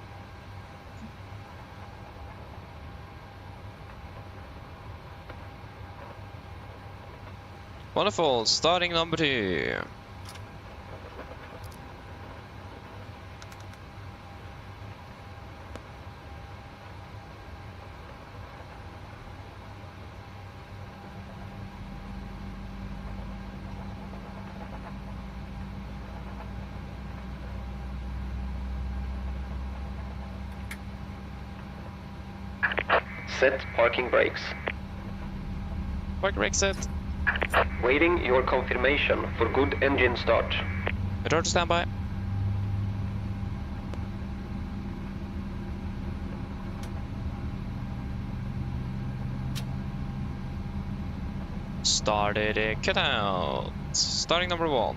Wonderful, starting number 2. Set parking brakes. Park brake set. Waiting your confirmation for good engine start. Roger, standby. Started a cutout. Starting number 1.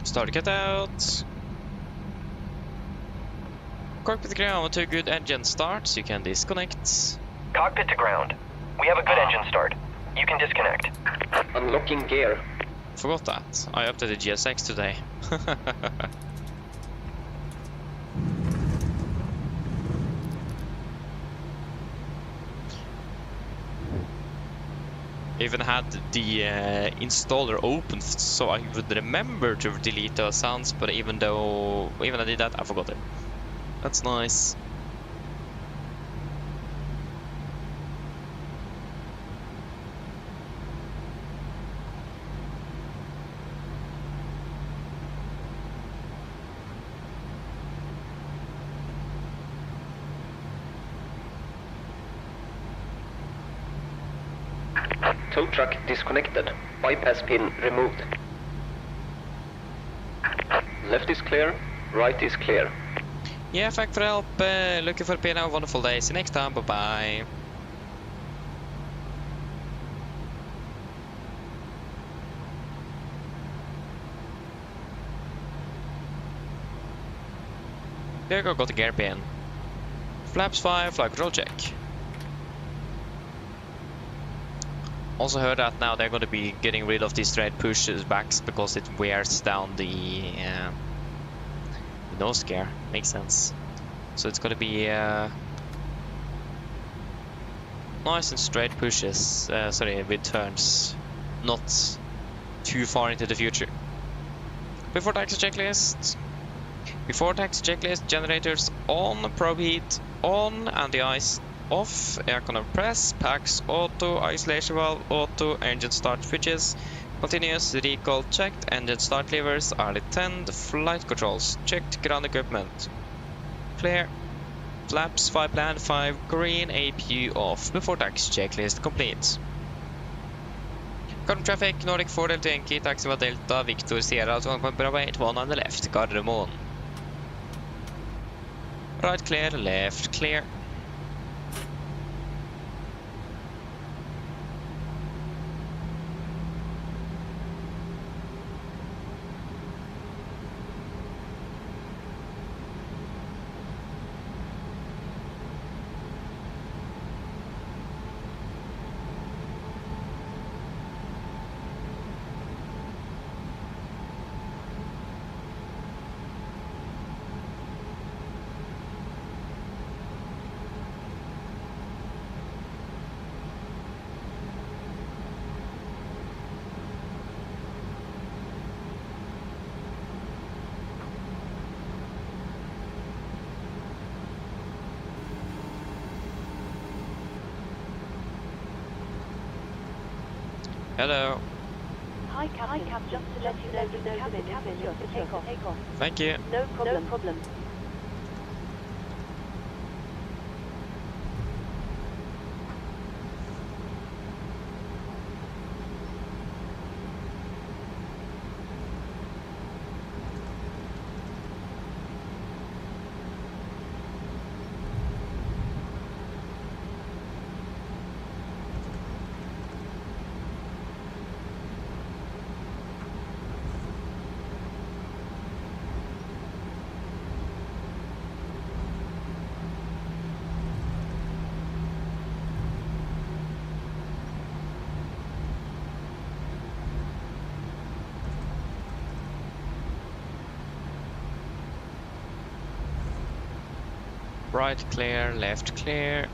Start cutout. Cockpit ground, 2 good engine starts, you can disconnect. Cockpit to ground. We have a good engine start. You can disconnect. Unlocking gear. Forgot that. I updated GSX today. Even had the installer open so I would remember to delete those sounds, but even I did that, I forgot it. That's nice. Tow truck disconnected. Bypass pin removed. Left is clear. Right is clear. Yeah, thank for help. Looking for a have a wonderful day. See you next time. Bye bye. There you go, got the gear pin. Flaps 5, flight control check. Also heard that now they're going to be getting rid of these straight pushes backs because it wears down the nose gear. Makes sense. So it's going to be nice and straight pushes. Sorry, with turns, not too far into the future. Before taxi checklist. Before taxi checklist, generators on, probe heat on, and the ice off, aircon press, packs auto, isolation valve auto, engine start switches, continuous, recall checked, engine start levers are lit 10, flight controls checked, ground equipment clear, flaps 5 plan 5 green, APU off, before taxi checklist complete. Current traffic, Nordic 4 Delta Yankee, taxi Delta, Victor Sierra, 1.8, 1 on the left, Gardermoen. Right clear, left clear. Hello. Hi, Captain. Just to let you know that the cabin is secure for takeoff. Thank you. No problem. Right clear, left clear.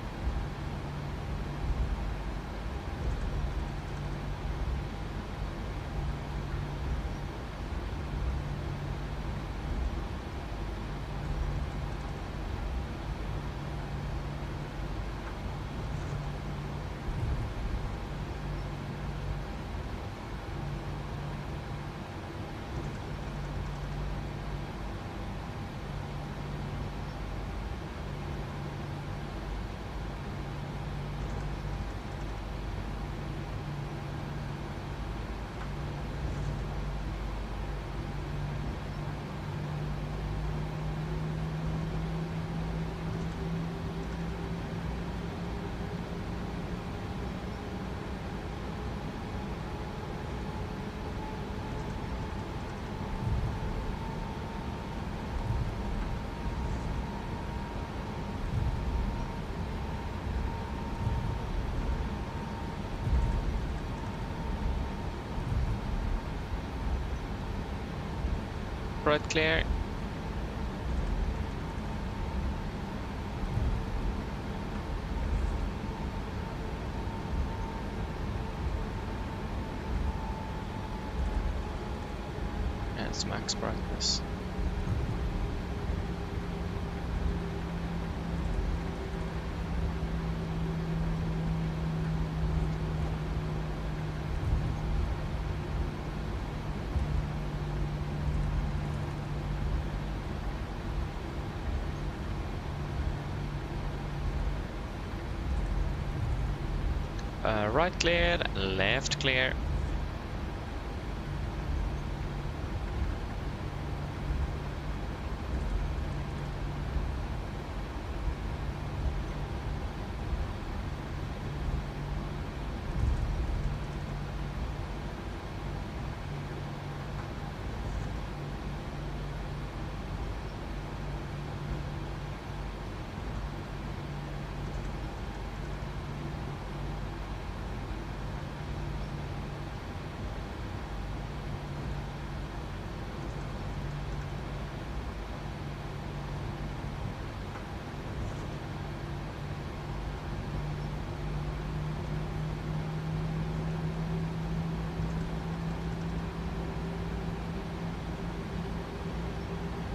Right clear. And it's max brightness. Right clear, left clear.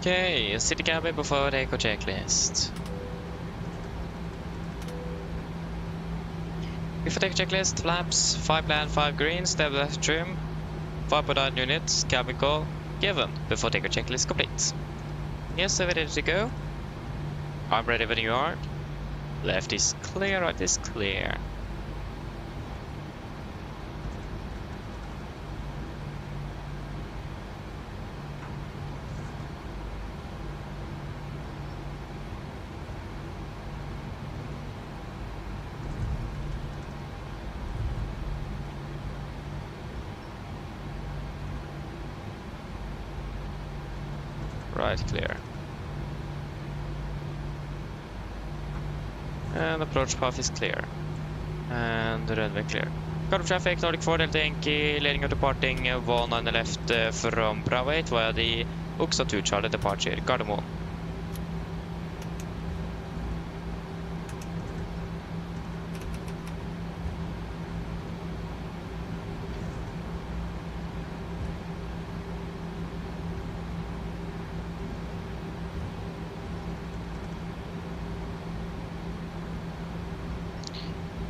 Okay, city cabin before the eco checklist. Before the checklist, flaps, 5 land, 5 green, step left trim, 5.9 units, cabin call, given before the eco checklist complete. Yes, we're ready to go. I'm ready when you are. Left is clear, right is clear. Right clear. And approach path is clear. And runway clear. Cut off traffic, Nordic 4 Delta Yankee, leading of departing 1 on the left from Bravo 8 via the Uxa 2 Charlie departure, Gardermoen.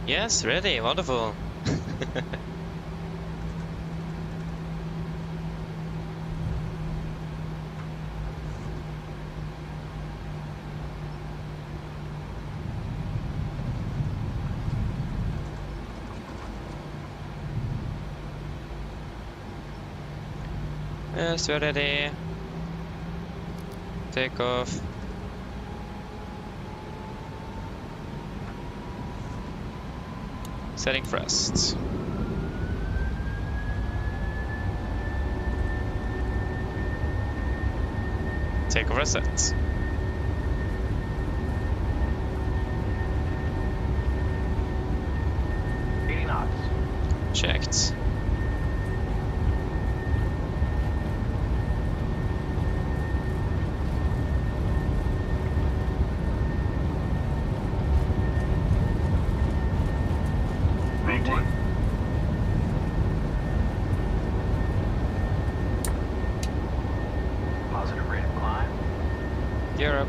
Yes, ready, wonderful. Yes, we're ready. Take off. Setting thrust. Take off set. Checked. Positive rate of climb. Gear up.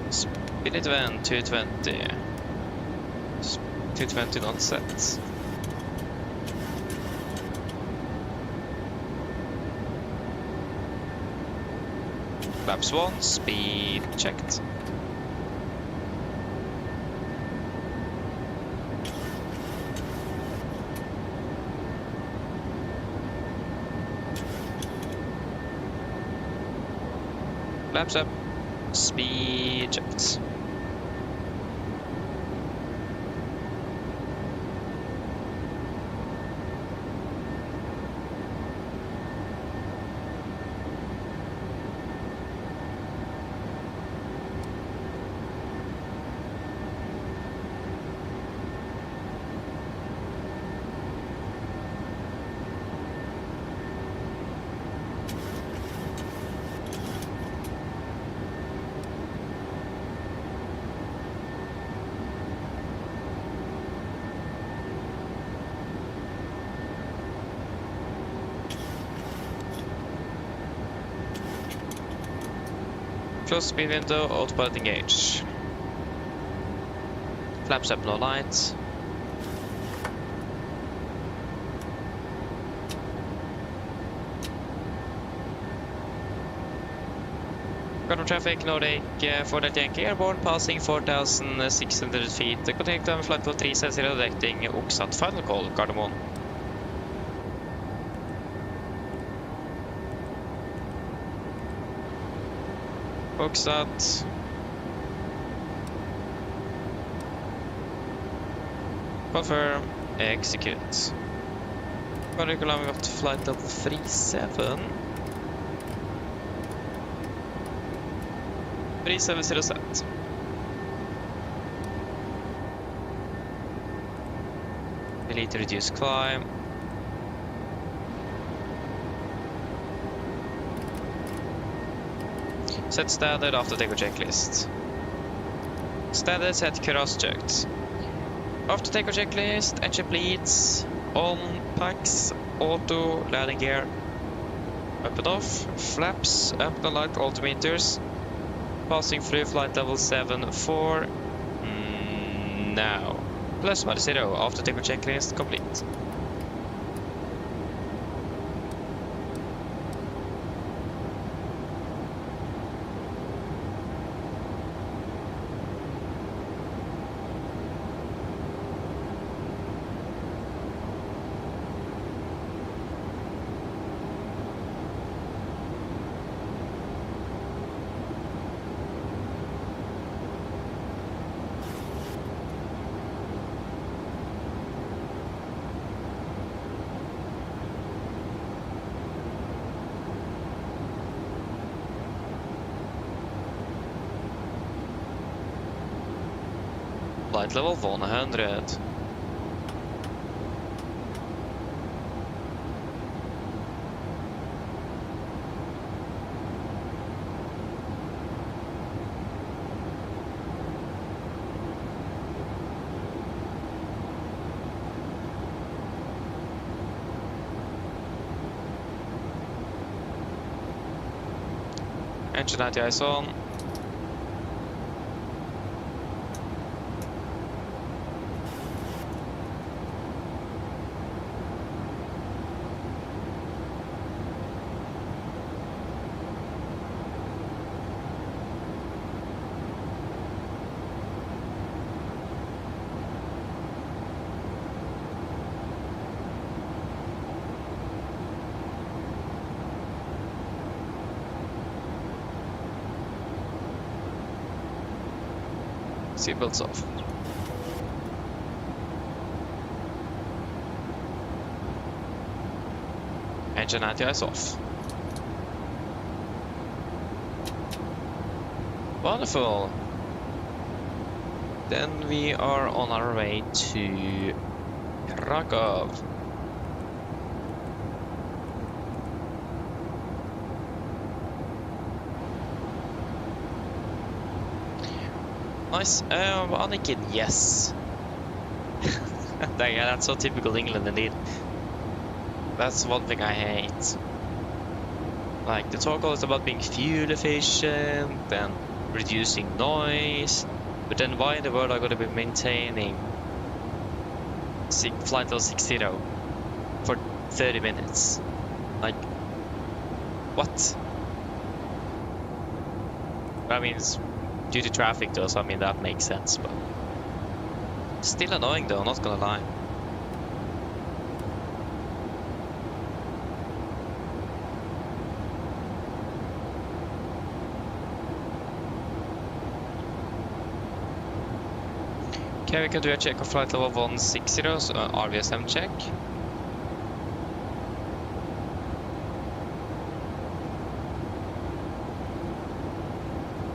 Spin it vent 220. 220 not set. Flaps 1, speed checked. Flaps up, speed checked. Close speed window, autopilot engage. Flaps up, no lights. Got traffic, Nordic 4 Yankee airborne, passing 4,600 feet. Connect on flight level 3, says directing Oxat final call, Gardermoen. Oxat. Confirm, execute. Curriculum got flight level 37. 370 set. Delete reduce climb. Set standard after takeoff checklist. Standard set cross-checked. After takeoff checklist, engine bleeds, on, packs, auto, landing gear. Up and off, flaps, up and light altimeters. Passing through flight level 7-4. Now. Plus minus 0 after takeoff checklist complete. Flight level 100. Engine anti-ice on. Seatbelts off. Engine anti-ice off. Wonderful. Then we are on our way to Krakow. Nice. Anakin, yes. Dang, yeah, that's so typical England indeed. That's one thing I hate. Like, the talk always about being fuel efficient and reducing noise, but then why in the world are I going to be maintaining flight level 60 for 30 minutes? Like, what? I mean, it's due to traffic though, so I mean that makes sense, but still annoying though, not gonna lie. Okay, we can do a check of flight level 160, so RVSM check.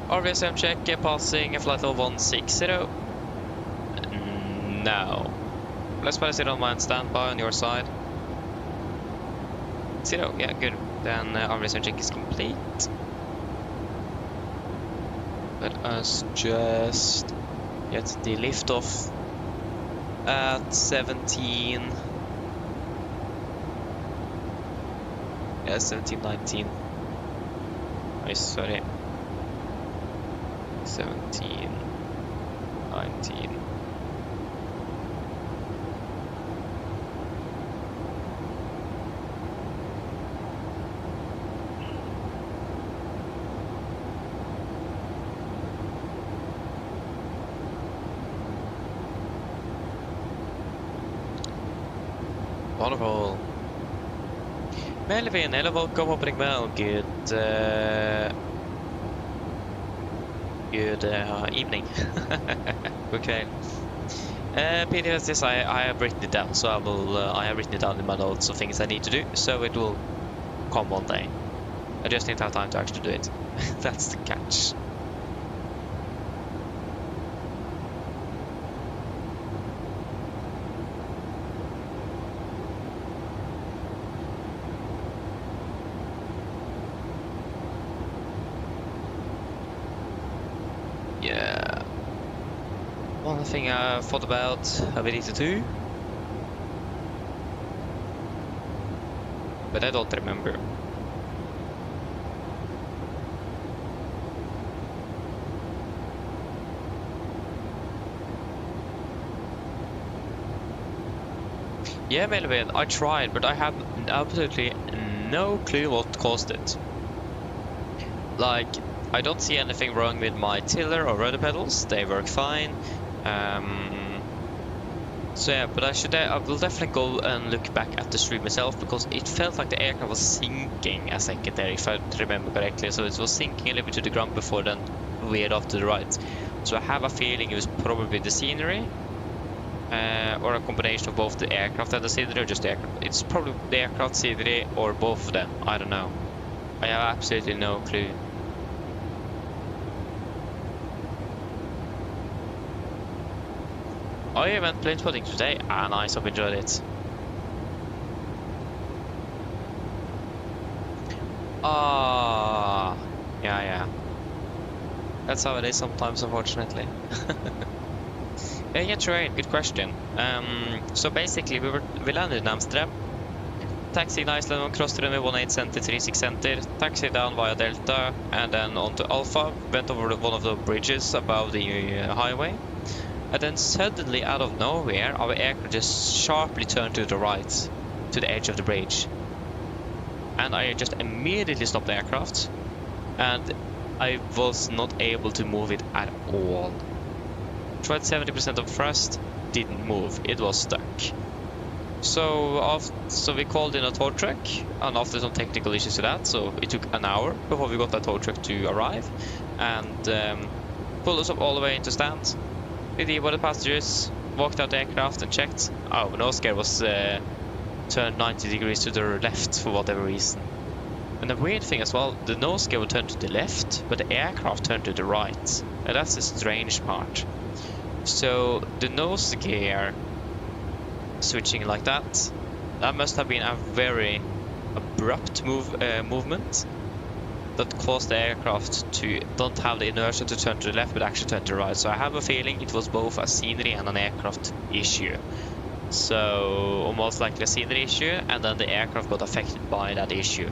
RVSM check, passing a flight level 160. No. Let's place it on my standby on your side. 0, yeah, good. Then RVSM check is complete. Let us just get the lift off at 17. Yeah, 17:19. Nice, sorry. 17:19. Wonderful. Melvin, hello, welcome opening mail. Good evening. Okay. PDS, yes, I have written it down, so I have written it down in my notes of things I need to do, so it will come one day. I just need to have time to actually do it. That's the catch. Yeah. One thing I thought about ability to do, but I don't remember. Yeah, Melvin, I tried, but I have absolutely no clue what caused it. Like, I don't see anything wrong with my tiller or rudder pedals, they work fine. So yeah, but I will definitely go and look back at the stream myself, because it felt like the aircraft was sinking a second there, if I remember correctly. So it was sinking a little bit to the ground before then veered off to the right. So I have a feeling it was probably the scenery, or a combination of both the aircraft and the scenery, or just the aircraft. It's probably the aircraft, scenery, or both of them. I don't know. I have absolutely no clue. I went plane spotting today, and I so enjoyed it. Yeah. That's how it is sometimes, unfortunately. Yeah, terrain, good question. So basically, we landed in Amsterdam, taxied Iceland, crossed the runway 18 center, 36 center, taxied down via Delta, and then onto Alpha, went over one of the bridges above the highway. And then suddenly, out of nowhere, our aircraft just sharply turned to the right, to the edge of the bridge. And I just immediately stopped the aircraft, and I was not able to move it at all. Tried 70% of thrust, didn't move, it was stuck. So we called in a tow truck, and after some technical issues with that, so it took an hour before we got that tow truck to arrive, and pulled us up all the way into stand. Did he, the passengers walked out the aircraft and checked. Oh, nose gear was turned 90 degrees to the left for whatever reason. And the weird thing as well, the nose gear will turn to the left, but the aircraft turned to the right. And that's the strange part. So the nose gear switching like that, that must have been a very abrupt movement that caused the aircraft to don't have the inertia to turn to the left but actually turn to the right. So I have a feeling it was both a scenery and an aircraft issue. So almost like a scenery issue, and then the aircraft got affected by that issue.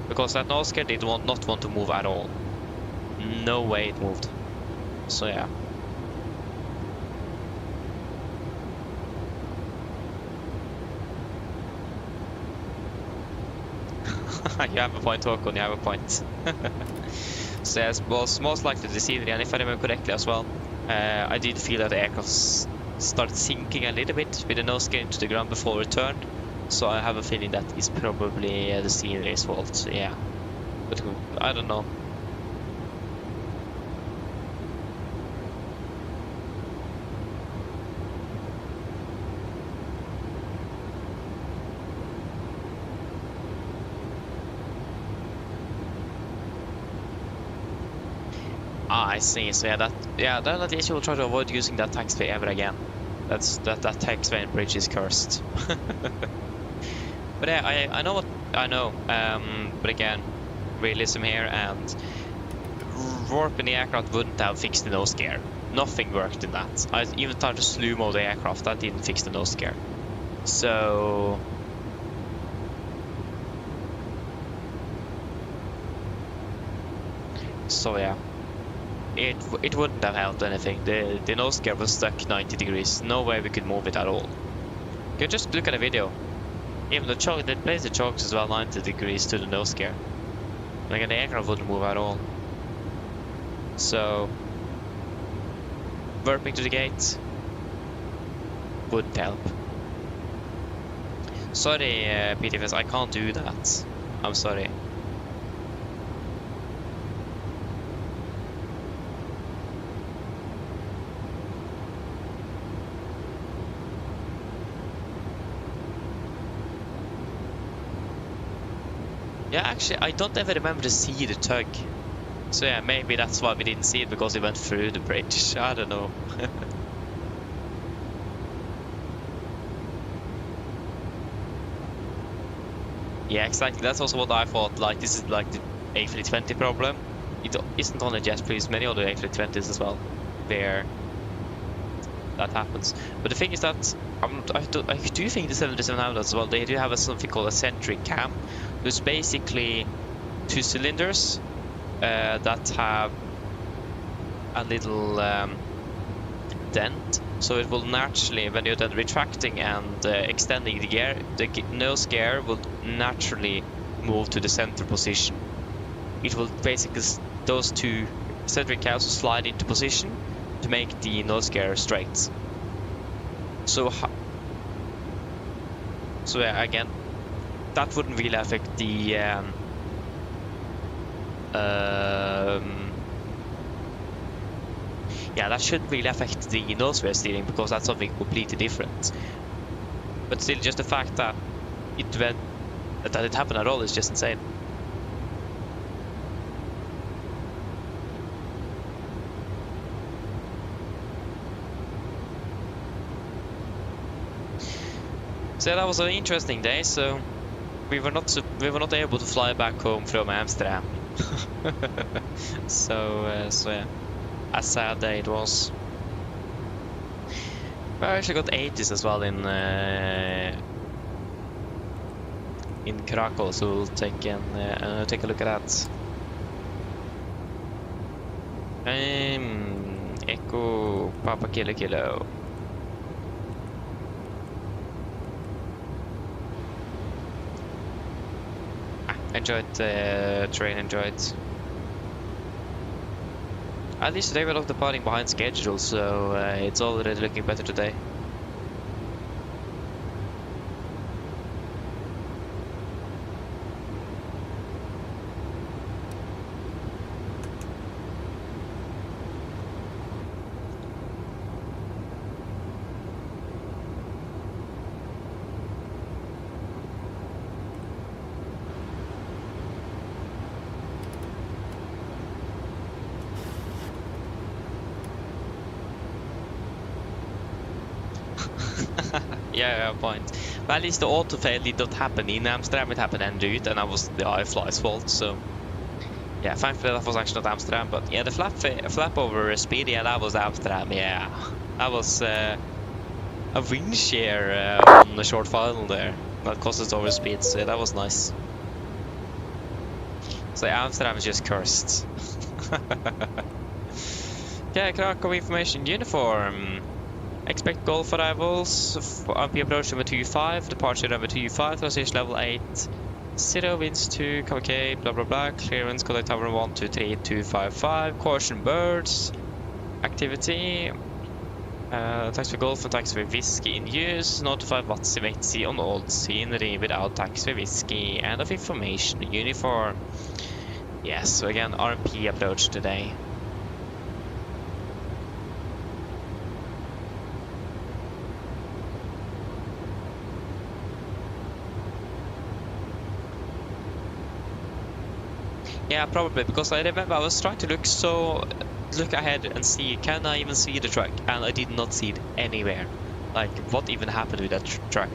Because that nose gear did not want to move at all. No way it moved. So yeah. You have a point, Håkon, you have a point. So yes, was most likely the scenery, and if I remember correctly as well, I did feel that the aircraft started sinking a little bit with the nose gear into the ground before it turned. So I have a feeling that is probably the scenery's fault, so yeah. But I don't know. I see. So yeah, then at least you will try to avoid using that taxiway ever again. That taxiway and bridge is cursed. But yeah, I know what I know. But again, realism here, and warping the aircraft wouldn't have fixed the nose gear. Nothing worked in that. I even tried to slow-mo the aircraft. That didn't fix the nose gear. So yeah. It wouldn't have helped anything. The nose gear was stuck 90 degrees. No way we could move it at all. You can just look at the video. Even the choke, they placed the chokes as well 90 degrees to the nose gear. Like the aircraft wouldn't move at all. So warping to the gate wouldn't help. Sorry, PTFS, I can't do that. I'm sorry. Yeah, actually, I don't ever remember to see the tug. So yeah, maybe that's why we didn't see it, because it went through the bridge. I don't know. Yeah, exactly. That's also what I thought. Like, this is like the A320 problem. It isn't only jet fuel, many other A320s as well, where that happens. But the thing is that I do think the 737 as well, they do have something called a centric cam. There's basically two cylinders that have a little dent, so it will naturally, when you're then retracting and extending the gear, the nose gear will naturally move to the center position. It will basically, those two centric cams will slide into position to make the nose gear straight. So yeah, again, that wouldn't really affect the yeah, that shouldn't really affect the nose gear steering, because that's something completely different. But still, just the fact that it happened at all is just insane. So that was an interesting day. So we were not able to fly back home from Amsterdam. So yeah, a sad day it was. I actually got 80s as well in Krakow, so we'll take a look at that. Echo Papa Kilo. Enjoyed the train, enjoyed. At least today we're not departing behind schedule, so it's already looking better today. Yeah, point. But at least the auto fail did not happen in Amsterdam, it happened en route, and that was the IFLY's fault, so... Yeah, thankfully that was actually not Amsterdam, but yeah, the flap over speed, yeah, that was Amsterdam, yeah. That was a wind shear on the short final there. That caused us over speed, so yeah, that was nice. So yeah, Amsterdam is just cursed. Okay, Krakow information uniform. Expect Golf arrivals, RP approach number 25, departure number 25, transition level 8, 0 winds 2, KVK, blah blah blah, clearance, contact tower 1, 2, 3, 2, 5, 5, caution birds, activity, taxi for Golf and taxi for Whiskey in use, notify Vatsi on old scenery without taxi for Whiskey, end of information, uniform. Yes, so again, RP approach today. Yeah, probably, because I remember I was trying to look ahead and see, can I even see the truck? And I did not see it anywhere. Like, what even happened with that truck?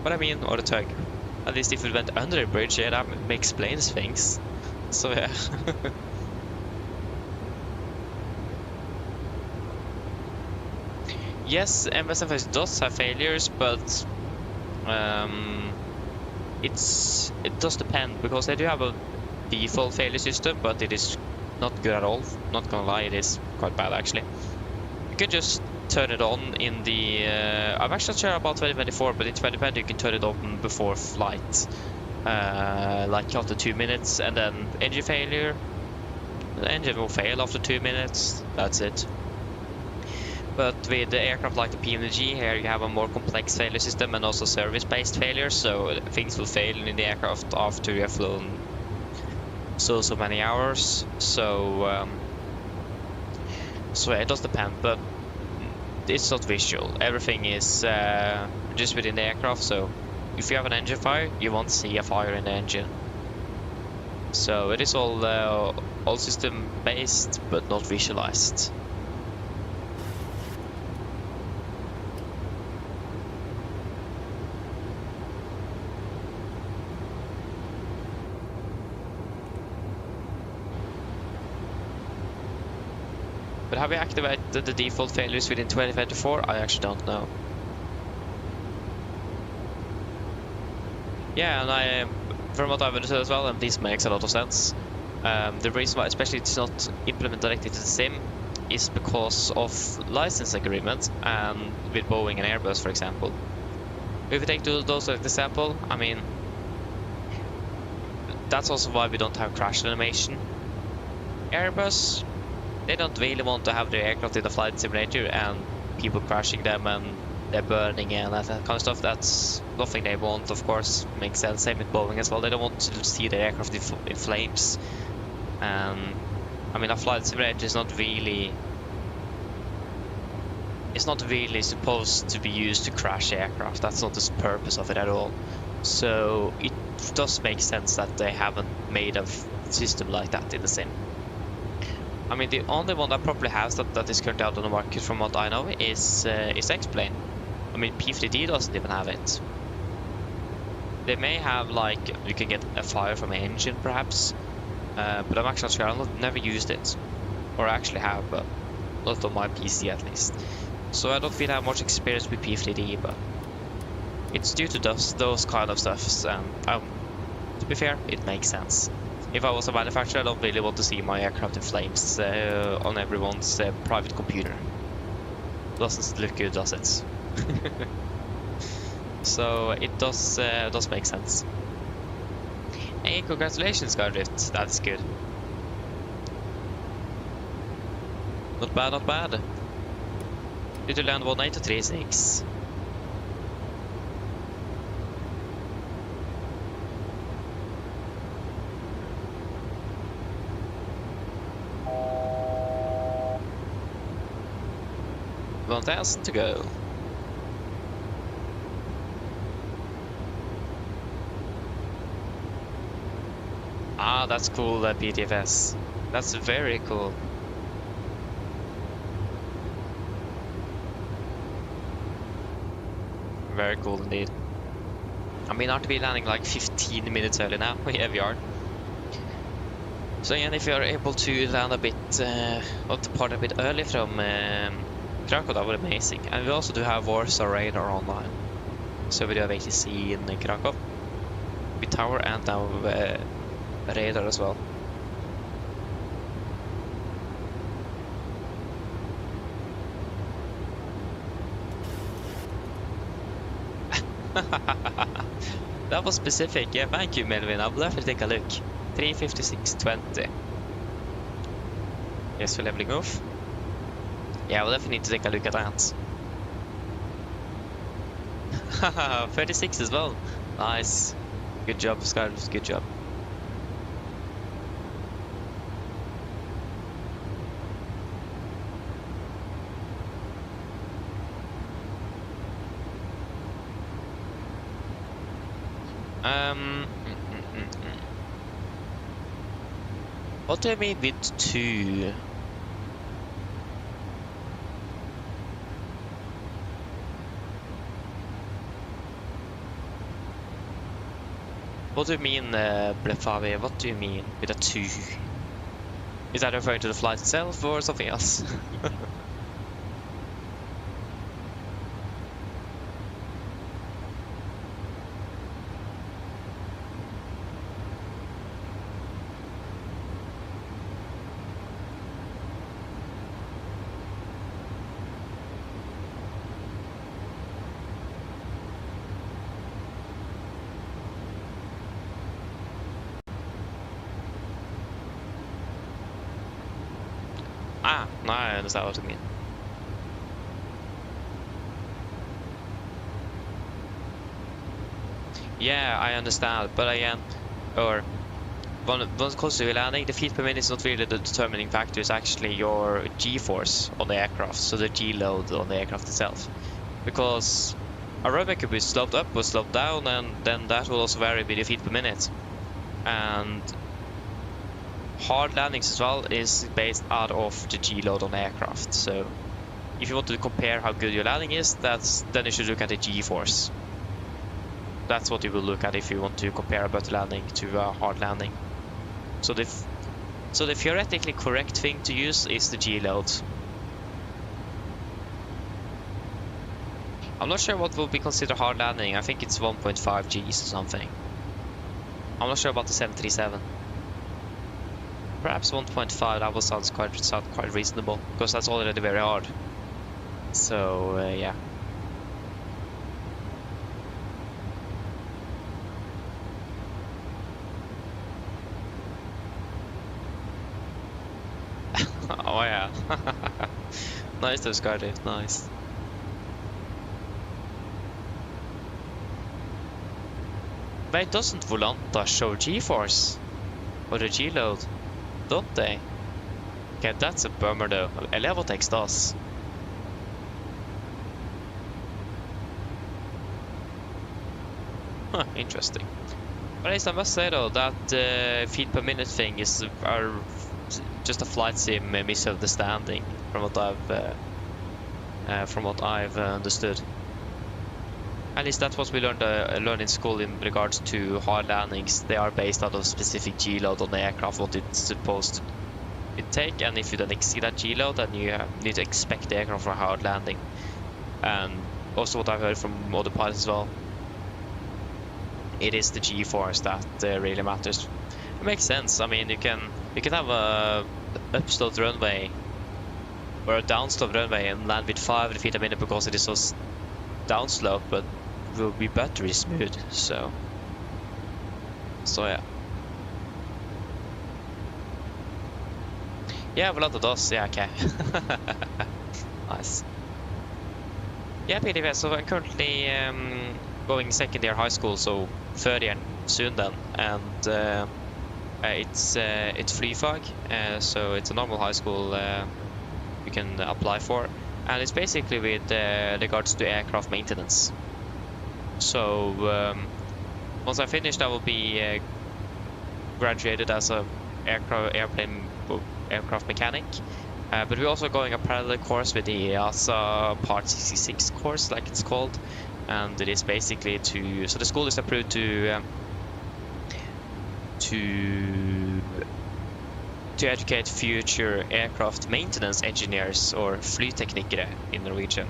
What I mean, or the tug. At least if it went under a bridge, yeah, that explains things. So yeah. Yes, MSFS does have failures, but it does depend, because they do have a default failure system, but it is not good at all. Not gonna lie, it is quite bad actually. You can just turn it on in the I'm actually not sure about 2024, but in 2020 you can turn it on before flight, like after 2 minutes, and then engine failure, the engine will fail after 2 minutes, that's it. But with the aircraft like the PMDG here, you have a more complex failure system and also service-based failures, so things will fail in the aircraft after you have flown so many hours. So it does depend, but it's not visual. Everything is just within the aircraft, so if you have an engine fire, you won't see a fire in the engine. So it is all system based, but not visualized. But have we activated the default failures within 2024? I actually don't know. Yeah, and from what I've understood as well, and this makes a lot of sense. The reason why, especially it's not implemented directly to the sim, is because of license agreement, and with Boeing and Airbus, for example. If we take those as an example, I mean, that's also why we don't have crash animation. Airbus, they don't really want to have their aircraft in the flight simulator and people crashing them and they're burning and that kind of stuff. That's nothing they want, of course. Makes sense. Same with Boeing as well. They don't want to see their aircraft in flames. I mean, a flight simulator is not really... It's not really supposed to be used to crash aircraft. That's not the purpose of it at all. So it does make sense that they haven't made a system like that in the sim. I mean, the only one that probably has that is currently out on the market, from what I know, is X-Plane. I mean, P3D doesn't even have it. They may have, like, you can get a fire from an engine, perhaps. But I'm actually not sure. I've never used it. Or I actually have, but not on my PC at least. So I don't really have much experience with P3D, but it's due to those kind of stuff. To be fair, it makes sense. If I was a manufacturer, I don't really want to see my aircraft in flames on everyone's private computer. Doesn't look good, does it? So it does make sense. Hey, congratulations, Skyrift. That's good. Not bad, not bad. Did you land 1836? $1,000 to go. Ah, that's cool, that BTFS. That's very cool. Very cool indeed. I mean, aren't we landing like 15 minutes early now? Yeah, we are. So again, if you are able to land a bit, or depart a bit early from Krakow, that would be amazing. And we also do have Warsaw radar online. So we do have ATC in Krakow, with tower and now radar as well. That was specific. Yeah, thank you, Melvin. I'll definitely take a look. 356.20. Yes, we're leveling off. Yeah, we'll definitely need to take a look at that. 36 as well. Nice. Good job, Skyros. Good job. What do I mean with 2? What do you mean, Blefavi? What do you mean with a 2? Is that referring to the flight itself or something else? Ah, now I understand what you mean. Yeah, I understand, but again, or when it comes to landing, the feet per minute is not really the determining factor. It's actually your G-force on the aircraft, so the G-load on the aircraft itself. Because a runway could be sloped up or sloped down, and then that will also vary with the feet per minute. And hard landings as well is based out of the G-load on the aircraft. So if you want to compare how good your landing is, then you should look at the G-force. That's what you will look at if you want to compare a butt landing to a hard landing. So the theoretically correct thing to use is the G-load. I'm not sure what will be considered hard landing. I think it's 1.5 Gs or something. I'm not sure about the 737. Perhaps 1.5, that will sound quite reasonable, because that's already very hard. So, yeah. Oh yeah. Nice though, Skydive, nice. Wait, doesn't Volanta show G-force? Or the G-load? Don't they? Okay, that's a bummer though. Elevatex does. Huh, interesting. But at least I must say though that feet per minute thing is just a flight sim misunderstanding from what I've understood. At least that's what we learned in school in regards to hard landings. They are based out of specific G-load on the aircraft, what it's supposed to take, and if you don't exceed that G-load, then you need to expect the aircraft for a hard landing. And also what I've heard from other pilots as well, it is the G-force that really matters. It makes sense. I mean, you can have a upslope runway or a downslope runway and land with 500 feet a minute because it is so downslope, but it will be battery smooth. So yeah. Yeah, Volanta does. Yeah, okay. Nice. Yeah, PDV. So I'm currently going second year high school, so third year soon then, and it's FSIPanel, so it's a normal high school you can apply for, and it's basically with regards to aircraft maintenance. So once I finish, I will be graduated as a aircraft mechanic. But we're also going a parallel course with the EASA Part 66 course, like it's called, and it is basically so the school is approved to educate future aircraft maintenance engineers, or flyteknikere in Norwegian.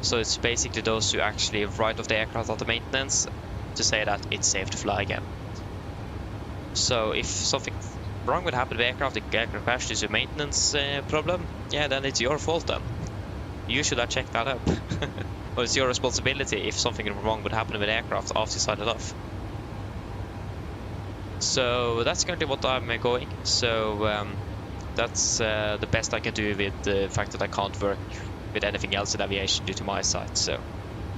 So it's basically those who actually write off the aircraft after maintenance to say that it's safe to fly again. So if something wrong would happen with the aircraft crash due to a maintenance problem, yeah, then it's your fault then. You should have checked that up. Or it's your responsibility if something wrong would happen with the aircraft after you signed it off. So that's currently what I'm going. So that's the best I can do with the fact that I can't work with anything else in aviation due to my site. So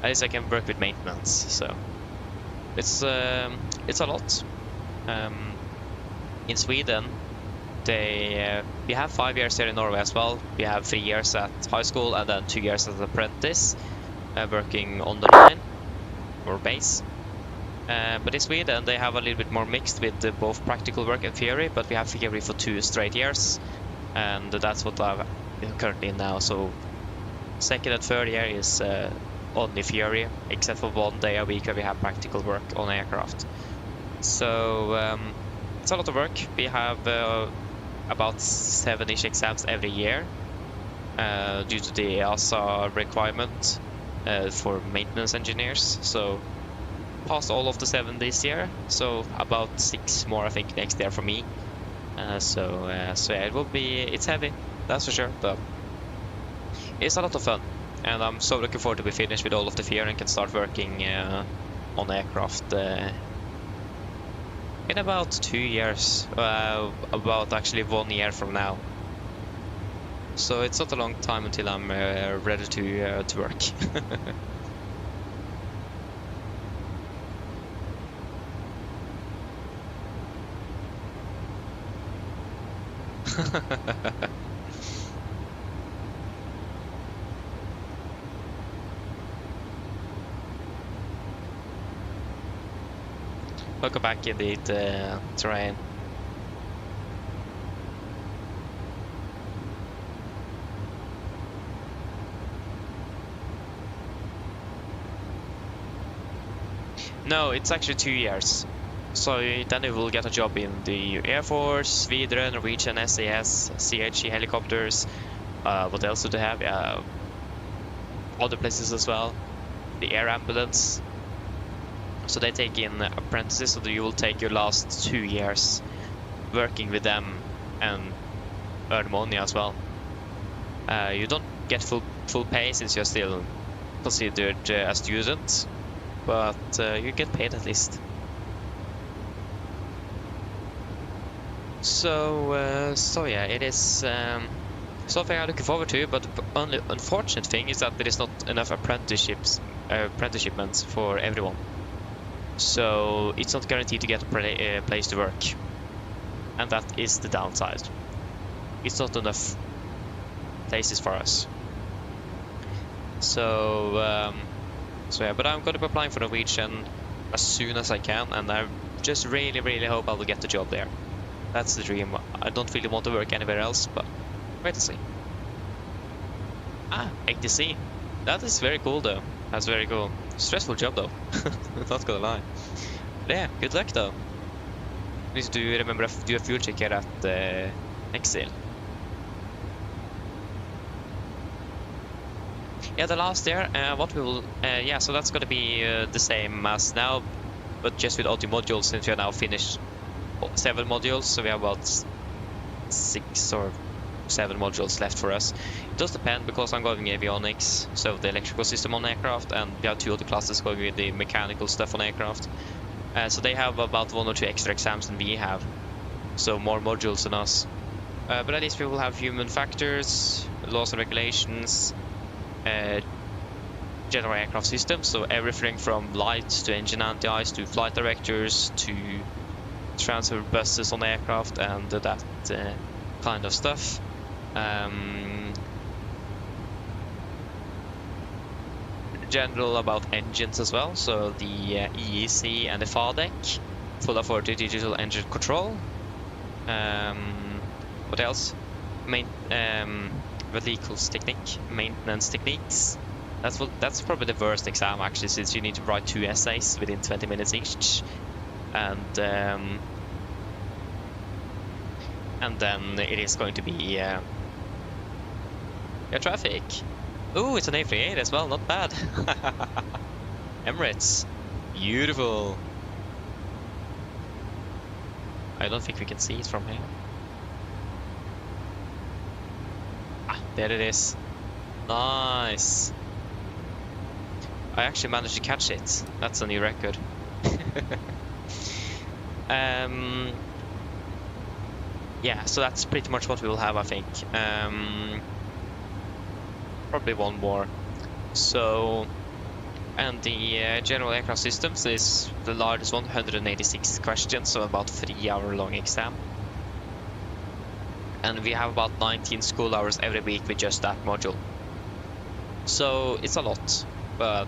at least I can work with maintenance. So it's a lot. In Sweden, we have 5 years here in Norway as well. We have 3 years at high school and then 2 years as an apprentice, working on the line or base. But in Sweden, they have a little bit more mixed with both practical work and theory, but we have theory for 2 straight years, and that's what I'm currently in now. So second and third year is only theory, except for 1 day a week where we have practical work on aircraft. So it's a lot of work. We have about 7-ish exams every year due to the EASA requirement for maintenance engineers. So passed all of the 7 this year, so about 6 more I think next year for me. So yeah, it's heavy, that's for sure, but it's a lot of fun, and I'm so looking forward to be finished with all of the theory and can start working on aircraft in about 2 years, about actually 1 year from now. So it's not a long time until I'm ready to work. Welcome back indeed, terrain. No, it's actually 2 years. So then you will get a job in the Air Force, Videre, Norwegian, SAS, CHE helicopters. What else do they have? Other places as well. The air ambulance. So they take in apprentices, so you will take your last 2 years working with them and earn money as well. You don't get full pay since you're still considered a student, but you get paid at least. So yeah, it is something I'm looking forward to, but the only unfortunate thing is that there is not enough apprenticeships for everyone. So it's not guaranteed to get a place to work, and that is the downside. It's not enough places for us. So yeah, but I'm going to be applying for Norwegian as soon as I can, and I just really hope I will get the job there. That's the dream. I don't really want to work anywhere else, but wait to see. ATC. That is very cool though. That's very cool. Stressful job though. Not gonna lie. Yeah, good luck though. Need to remember to do a fuel check here at Exil. Yeah, the last year, what we will, yeah, so that's gonna be the same as now, but just with all the modules, since we are now finished 7 modules, so we have about 6 or 7 modules left for us. It does depend, because I'm going avionics, so the electrical system on aircraft, and we have 2 other classes going with the mechanical stuff on aircraft. So they have about 1 or 2 extra exams than we have, so more modules than us. But at least we will have human factors, laws and regulations, general aircraft systems, so everything from lights to engine anti-ice to flight directors to transfer buses on aircraft and that kind of stuff. General about engines as well, so the EEC and the FADEC, full authority digital engine control. What else? Vehicles technique, maintenance techniques, That's probably the worst exam actually, since you need to write 2 essays within 20 minutes each, and then it is going to be traffic. Ooh, it's an AFLY as well, not bad. Emirates, beautiful. I don't think we can see it from here. Ah, there it is. Nice. I actually managed to catch it. That's a new record. Yeah, so that's pretty much what we will have, I think. Probably one more. So, and the general aircraft systems is the largest one, 186 questions, so about 3-hour-long exam. And we have about 19 school hours every week with just that module. So it's a lot, but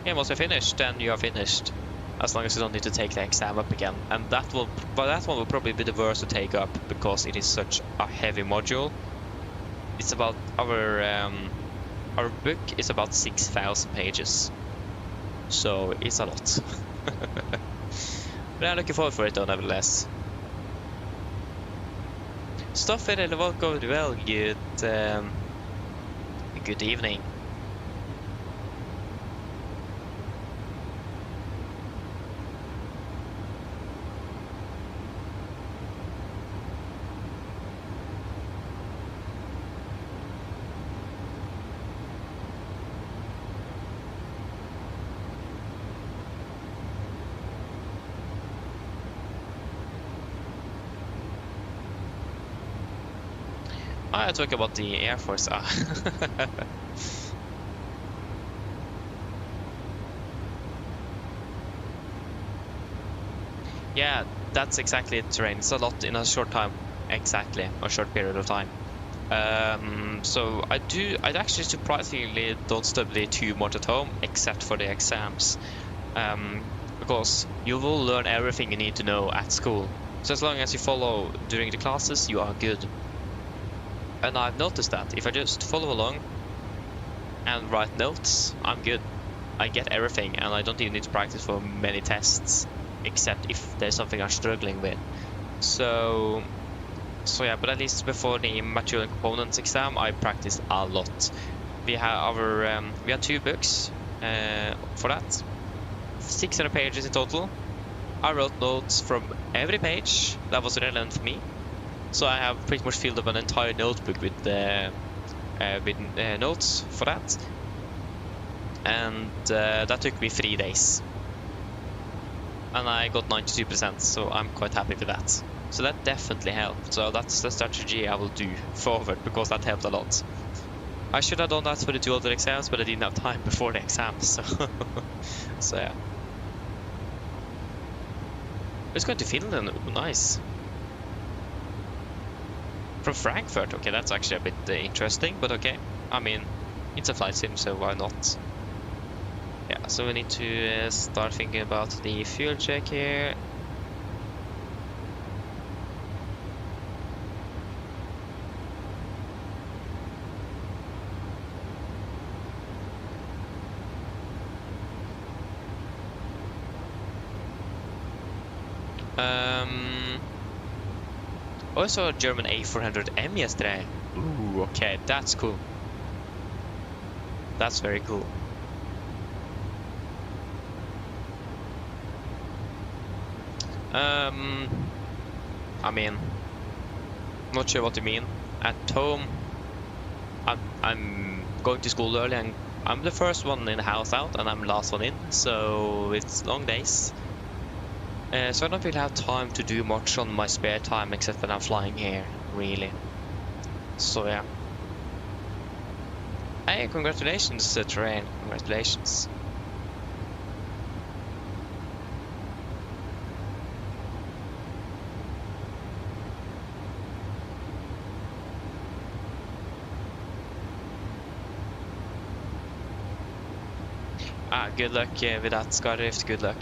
yeah, once you're finished, then you are finished. As long as you don't need to take the exam up again. And that one will probably be the worst to take up, because it is such a heavy module. It's about our book is about 6,000 pages, so it's a lot. But I'm looking forward for it though, nevertheless. Stuff it won't go well. Good evening. I talk about the Air Force. Yeah, that's exactly the terrain. It's a lot in a short time. Exactly, a short period of time. So I actually surprisingly don't study too much at home, except for the exams. Because you will learn everything you need to know at school. So as long as you follow during the classes, you are good. And I've noticed that if I just follow along and write notes, I'm good. I get everything, and I don't even need to practice for many tests, except if there's something I'm struggling with. So yeah, but at least before the material and components exam, I practiced a lot. We have 2 books for that, 600 pages in total. I wrote notes from every page that was relevant for me. So I have pretty much filled up an entire notebook with notes for that, and that took me 3 days, and I got 92%, so I'm quite happy with that. So that definitely helped. So that's the strategy I will do forward, because that helped a lot. I should have done that for the 2 other exams, but I didn't have time before the exams, so yeah. Let's go to Finland. Ooh, nice. From Frankfurt, okay, that's actually a bit interesting, but okay. I mean, it's a flight sim, so why not? Yeah, so we need to start thinking about the fuel check here. I saw a German A400M yesterday. Ooh, okay, that's cool. That's very cool. I mean, not sure what you mean. At home, I'm going to school early, and I'm the first one in the house out, and I'm the last one in, so it's long days. So I don't really have time to do much on my spare time, except when I'm flying here, really. So yeah. Hey, congratulations, Terrain. Congratulations. Good luck with that, Skyrift. Good luck.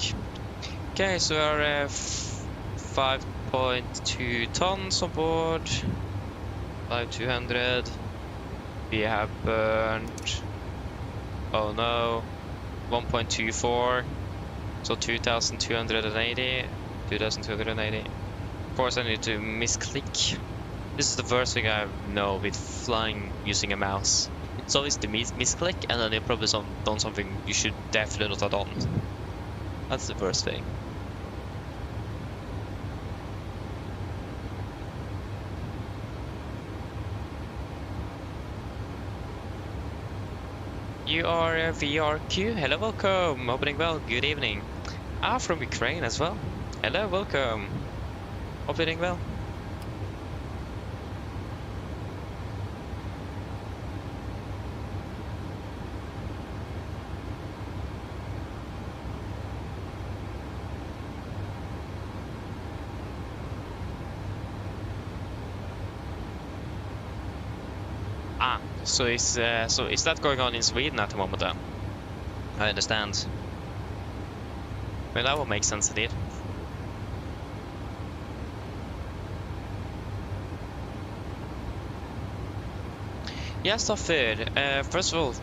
Okay, so we're 5.2 tons on board. 5200. We have burned, oh no, 1.24, so 2,280, 2,280. Of course I need to misclick. This is the first thing I know with flying using a mouse. It's always the misclick, and then you've probably done something you should definitely not have done. That's the first thing. You are a VRQ. Hello, welcome. Opening well. Good evening. Ah, from Ukraine as well. Hello, welcome. Opening well. Ah, so is that going on in Sweden at the moment then? I understand. Well, that will make sense indeed. Yes, Stoffer, first of all,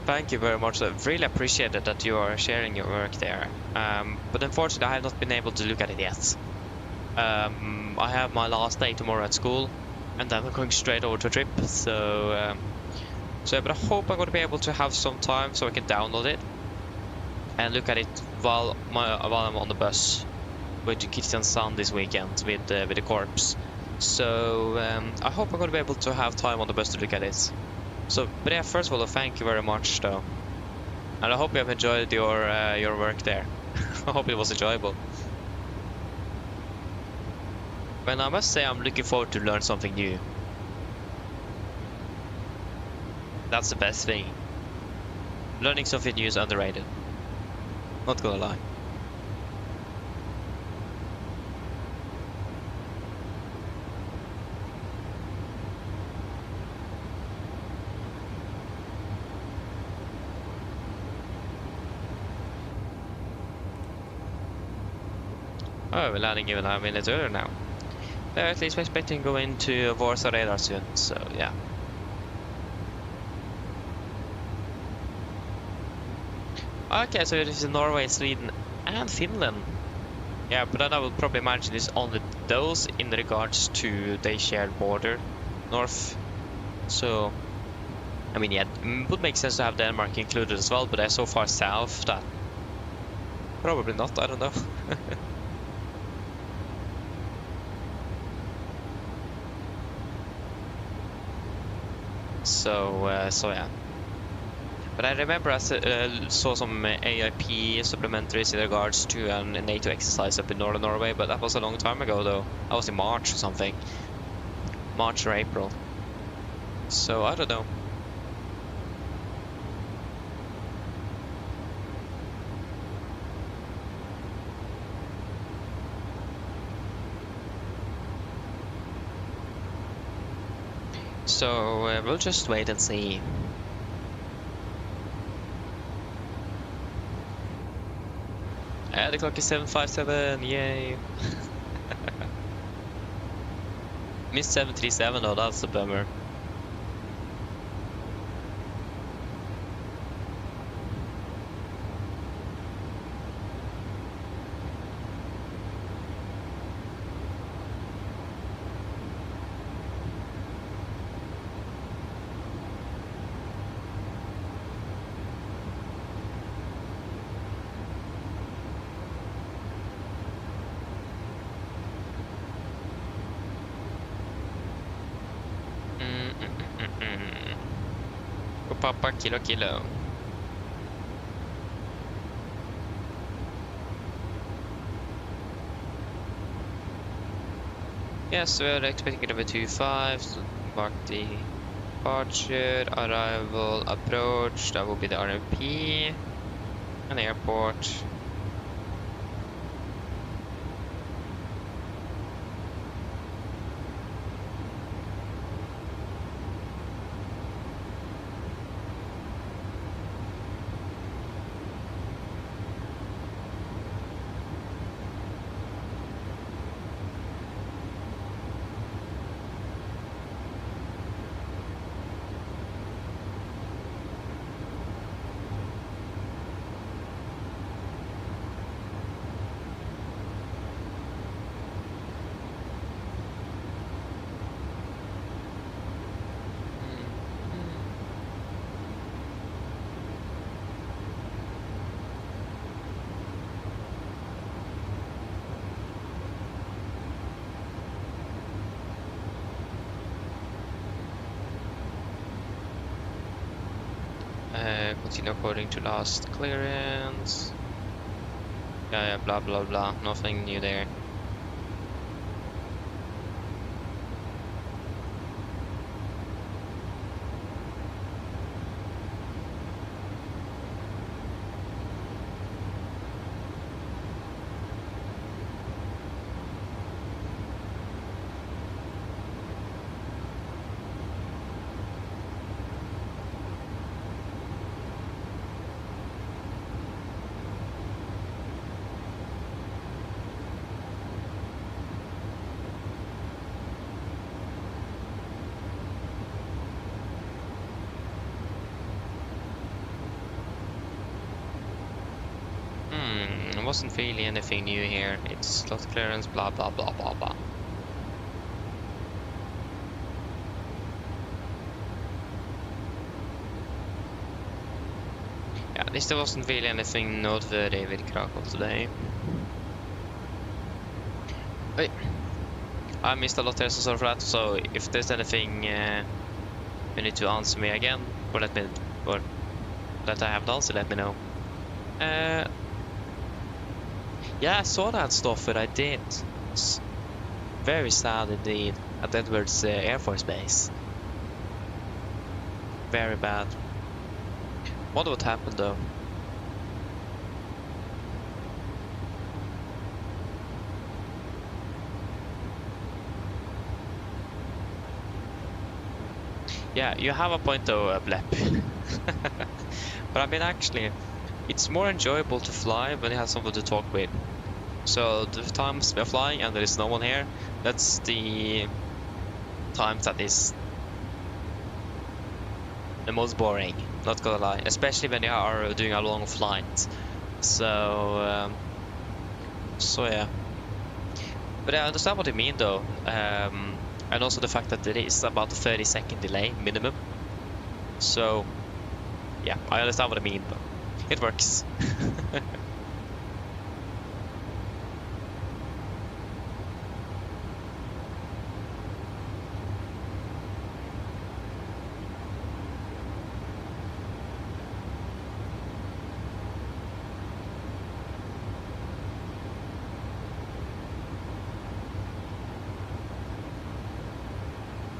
thank you very much. I really appreciate it that you are sharing your work there. But unfortunately, I have not been able to look at it yet. I have my last day tomorrow at school, and then I'm going straight over to a trip. So but I hope I'm going to be able to have some time so I can download it and look at it while I'm on the bus with Kristiansand this weekend with the corps. So I hope I'm going to be able to have time on the bus to look at it. So, but yeah, first of all, thank you very much, though, and I hope you have enjoyed your work there. I hope it was enjoyable. Well, I must say I'm looking forward to learn something new. That's the best thing. Learning something new is underrated. Not gonna lie. Oh, we're landing even 9 minutes earlier now. At least we're expecting to go into Warsaw radar soon, so yeah. Okay, so this is Norway, Sweden, and Finland. Yeah, but then I will probably imagine it's only those in regards to they shared border north. So, I mean, yeah, it would make sense to have Denmark included as well, but they're so far south that probably not, I don't know. So yeah. But I remember I saw some AIP supplementaries in regards to a NATO exercise up in northern Norway, but that was a long time ago though. That was in March or something. March or April. So I don't know. So we'll just wait and see. The clock is 7:57, yay! Missed 737 though, that's a bummer. Papa kilo. Yes, we're expecting number 25. So mark the departure, arrival, approach. That will be the RMP and airport. Continue according to last clearance. Yeah, blah blah blah. Nothing new there. Wasn't really anything new here. It's slot clearance, blah blah blah blah blah. Yeah, at least there wasn't really anything noteworthy with Krakow today. Wait, I missed a lot there, so sorry for that. So if there's anything you need to answer me again, or let me, or that I haven't answered, let me know. Yeah, I saw that stuff, but I did. It's very sad indeed at Edwards Air Force Base. Very bad. Wonder what happened though. Yeah, you have a point though, Blep. But I mean, actually, it's more enjoyable to fly when you have someone to talk with. So the times we're flying and there is no one here, that's the times that is the most boring, not gonna lie. Especially when you are doing a long flight. So yeah. But I understand what you mean though. And also the fact that there is about a 30-second delay minimum. So yeah, I understand what I mean, but it works.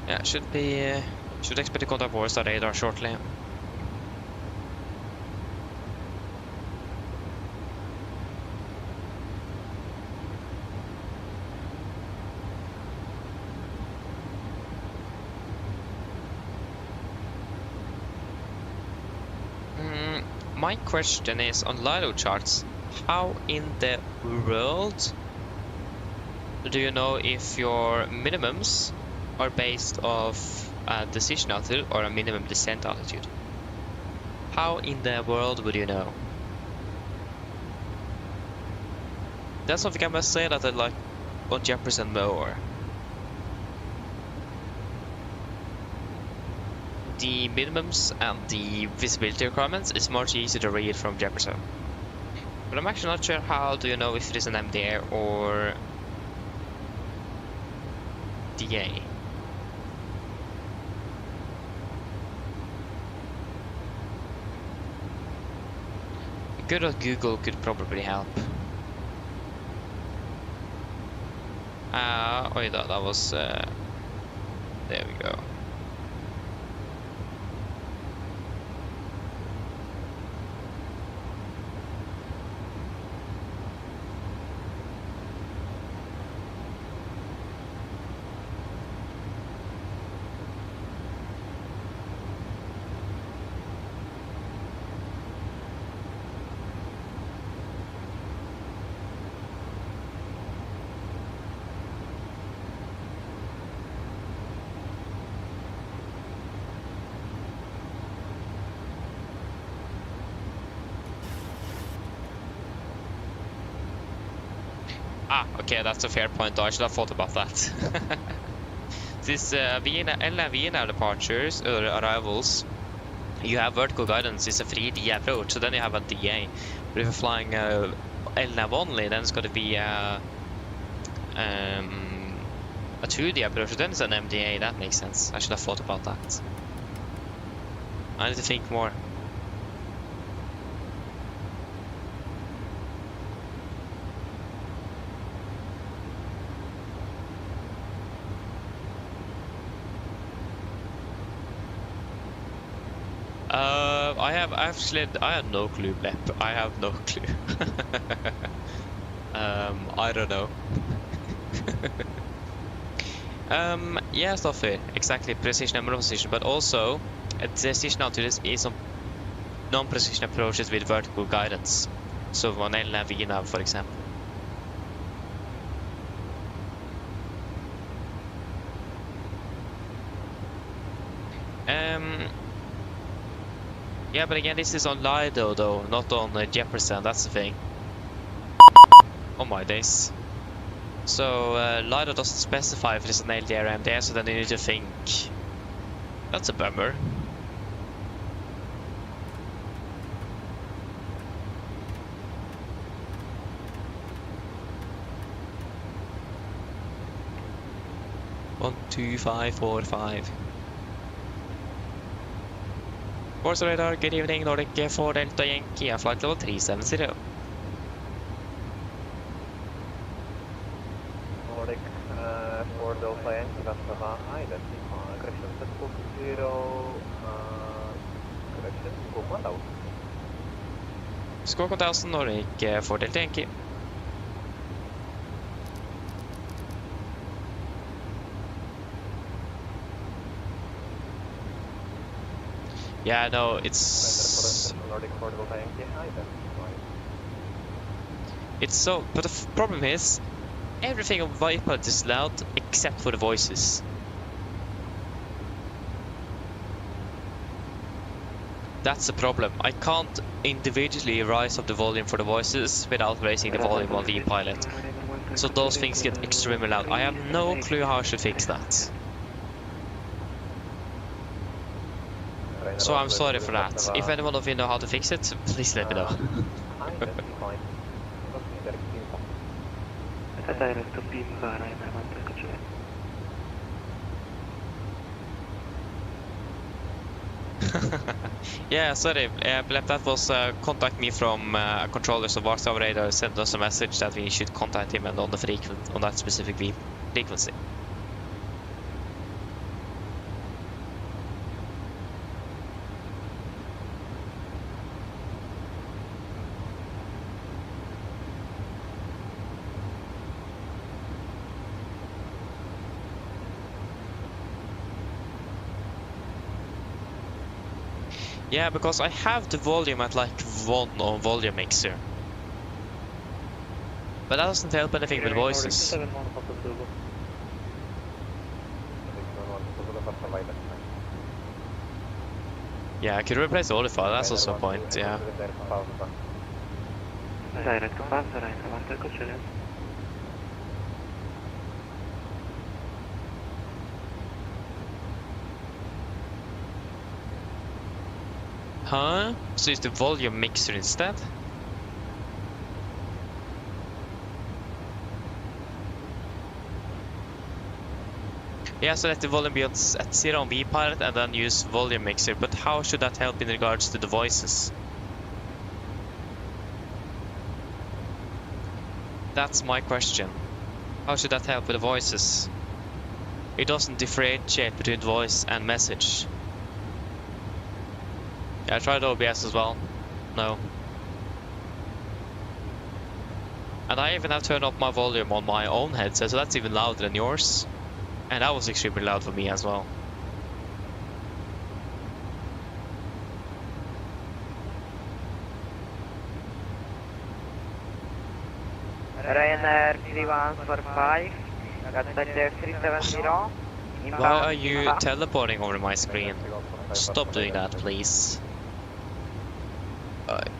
Yeah, should expect to contact Boris on radar shortly. My question is on Lido charts, how in the world do you know if your minimums are based off a decision altitude or a minimum descent altitude? How in the world would you know? That's something I must say that I like on Jefferson more. The minimums and the visibility requirements is much easier to read from Jefferson. But I'm actually not sure how do you know if it is an MDA or DA. Good old Google could probably help. Oh, that was there we go. Okay, that's a fair point though. I should have thought about that. This Vienna departures or arrivals, you have vertical guidance. It's a 3D approach, so then you have a DA. But if you're flying LNAV only, then it's got to be a 2D approach. Then it's an MDA. That makes sense. I should have thought about that. I need to think more. I have no clue, Blep. I have no clue. I don't know. Yeah, Stoffer, exactly, precision and non-precision, but also a decision out to this is some non-precision approaches with vertical guidance. So on LNAV, VNAV, for example. Yeah, but again, this is on Lido though, not on Jefferson, that's the thing. Oh my days. So Lido doesn't specify if it's an LDR or MDR, so then you need to think. That's a bummer. One, 2, 5, 4, 5. Boris radar, good evening, Nordic 4 Delta Yankee, flight level 370. Nordic 4 Delta Yankee, Vassava, identify, correction, set 0, correction, go 1000. Score 1000, Nordic 4 Delta Yankee. Yeah, no, it's... Nordic 4 Delta Yankee, identify. It's so... But the problem is, everything on Vipod is loud except for the voices. That's the problem. I can't individually rise up the volume for the voices without raising the volume on the pilot. So those things get extremely loud. I have no clue how I should fix that. So I'm sorry for that. If anyone of you know how to fix it, please let me know. Yeah, sorry, that was contact me from controllers of Warsaw Radar sent us a message that we should contact him and on the on that specific frequency. Yeah, because I have the volume at like 1 on volume mixer. But that doesn't help anything with voices. Yeah, I could replace all the file, that's also a point, yeah. Huh? So use the volume mixer instead? Yeah, so let the volume be at 0 on vPilot and then use volume mixer, but how should that help in regards to the voices? That's my question. How should that help with the voices? It doesn't differentiate between voice and message. Yeah, I tried OBS as well. No. And I even have turned up my volume on my own headset, so that's even louder than yours. And that was extremely loud for me as well. Ryanair 3145, got 370. Why are you teleporting over my screen? Stop doing that, please. Okay.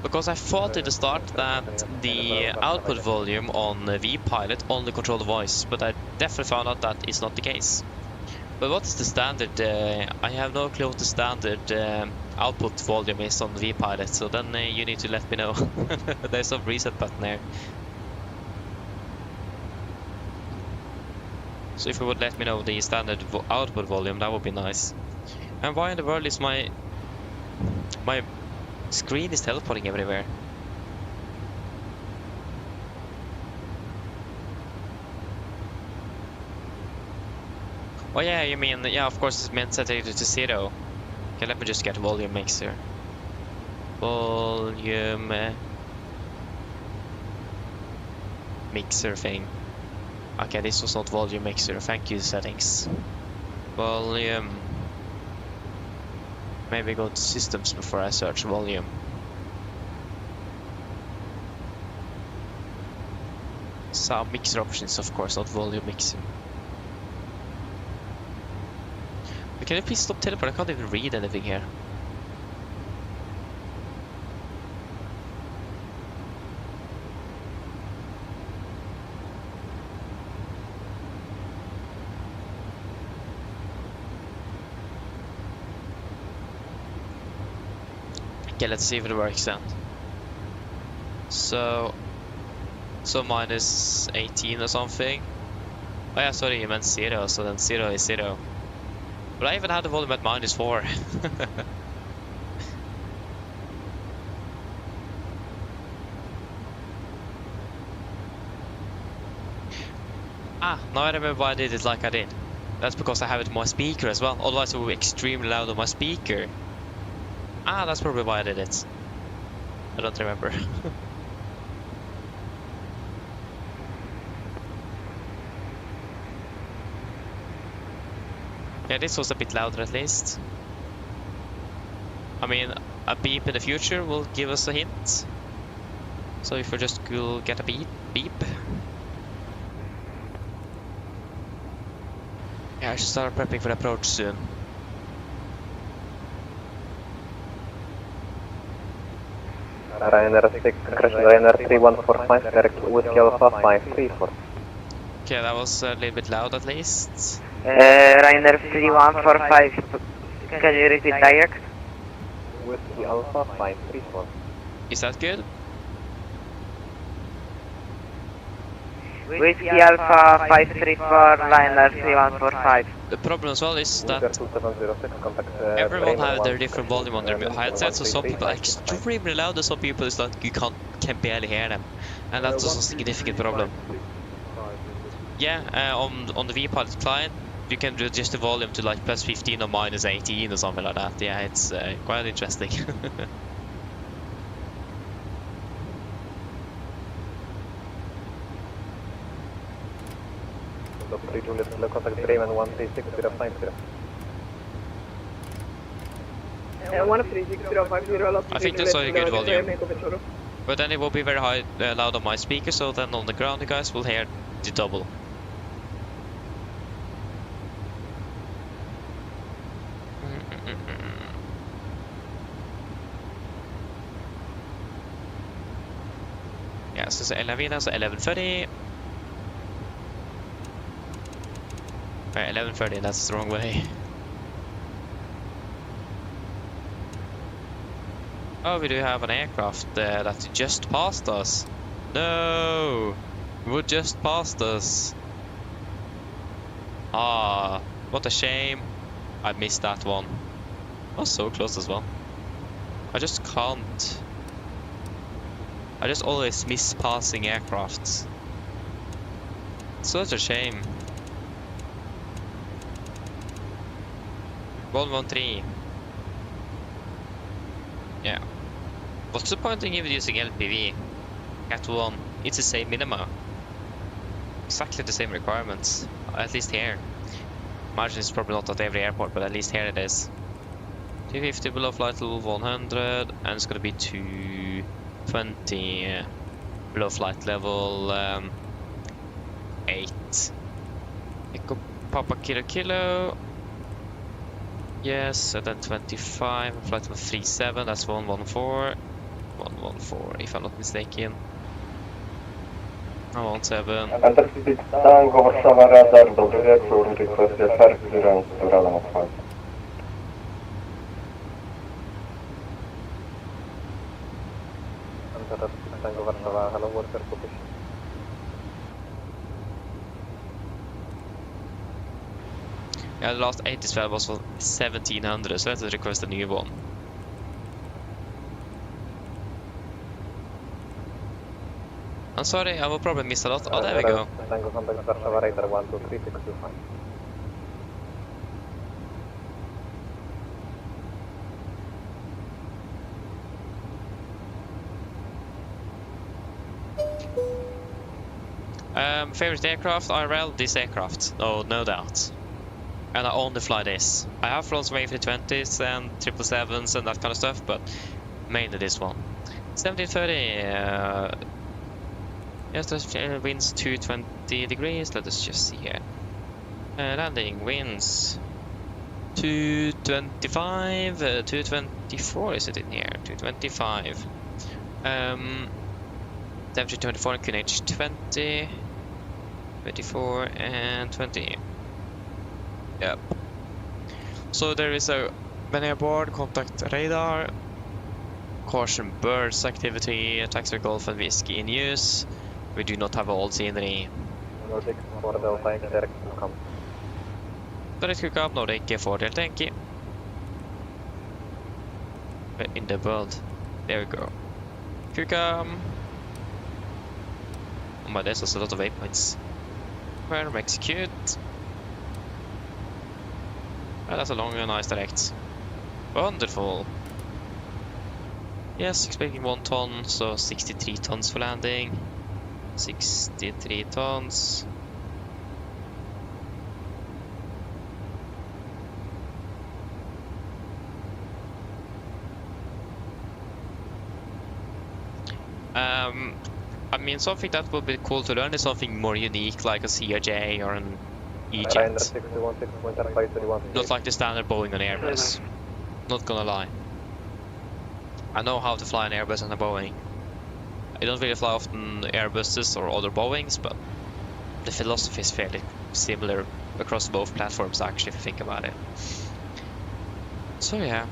Because I thought at the start that the output volume on vPilot only controlled the voice, but I definitely found out that is not the case. But what is the standard? I have no clue what the standard output volume is on vPilot, so then you need to let me know. There's a reset button there. So if you would let me know the standard output volume, that would be nice. And why in the world is my screen is teleporting everywhere? Oh yeah, you mean, yeah, of course it's meant set it to 0. Okay, let me just get volume mixer. Volume mixer thing. Okay, this was not volume mixer. Thank you, settings. Volume. Maybe go to systems before I search volume. Sound mixer options, of course, not volume mixer. But can you please stop teleporting? I can't even read anything here. Okay, let's see if it works then. So minus 18 or something. Oh yeah, sorry, you meant 0, so then 0 is 0. But I even had the volume at minus 4. Ah, now I remember why I did it like I did. That's because I have it on my speaker as well. Otherwise it would be extremely loud on my speaker. Ah, that's probably why I did it. I don't remember. Yeah, this was a bit louder at least. I mean, a beep in the future will give us a hint. So if we just go get a beep. Yeah, I should start prepping for the approach soon. Ryanair 6, crash Ryanair 3145, direct Whiskey Alpha 534. Okay, that was a little bit loud at least. Ryanair 3145, can you repeat direct? Whiskey Alpha 534. Is that good? Whiskey Alpha 534, Ryanair 3145. The problem as well is that 2706, contact everyone have their different volume on their headsets, so some people are extremely loud and some people is like you can barely hear them, and that's also a significant problem. Yeah, on the vPilot client you can adjust the volume to like plus 15 or minus 18 or something like that. Yeah, it's quite interesting. Contact Bremen 136050. 136050. I think that's a good volume. But then it will be very high, loud on my speaker, so then on the ground you guys will hear the double. Yeah, so Elavina, so 11:30. 11:30, that's the wrong way. Oh, we do have an aircraft that just passed us. No! It just passed us. Ah, what a shame. I missed that one. I was so close as well. I just can't. I just always miss passing aircrafts. Such a shame. 113. Yeah. What's the point in even using LPV? Cat 1. It's the same minima. Exactly the same requirements. At least here. Imagine it's probably not at every airport, but at least here it is. 250 below flight level 100, and it's gonna be 220 below flight level 8. Echo Papa Kilo. Yes, and then 25, flight level 37, that's 114. 114, if I'm not mistaken. 117. Antarctic Tango, Warszawa Radar, dobry wieczór, request Perfermance, radar na flight. Antarctic Tango, Warszawa, hello, water position. Yeah, the last 80 was for 1700, so let's request a new one. I'm sorry, I will probably miss a lot. Oh, there we go. Tango contact Warszawa Radar 12365. Favorite aircraft? IRL, this aircraft. Oh, no doubt. And I only fly this. I have flown some A320s and 777s and that kind of stuff, but mainly this one. 1730. Yes, the winds 220 degrees. Let us just see here. Landing winds 225, 224 is it in here? 225. Temperature 24 and QNH 20, 24 and 20. Yep. So there is a many aboard, contact radar, caution birds activity, taxi golf and whiskey in use. We do not have all scenery. Nordic fordel, direct come. Direct Krakow, Nordic fordel, thank you. In the world. There we go. Krakow. Oh my, there's also a lot of waypoints. Confirm, execute. Oh, that's a long and nice direct. Wonderful. Yes, expecting 1 ton, so 63 tons for landing. 63 tons. I mean, something that would be cool to learn is something more unique, like a CRJ or an E-jet. Not like the standard Boeing and Airbus. Not gonna lie. I know how to fly an Airbus and a Boeing. I don't really fly often Airbuses or other Boeings, but the philosophy is fairly similar across both platforms, actually, if you think about it. So yeah.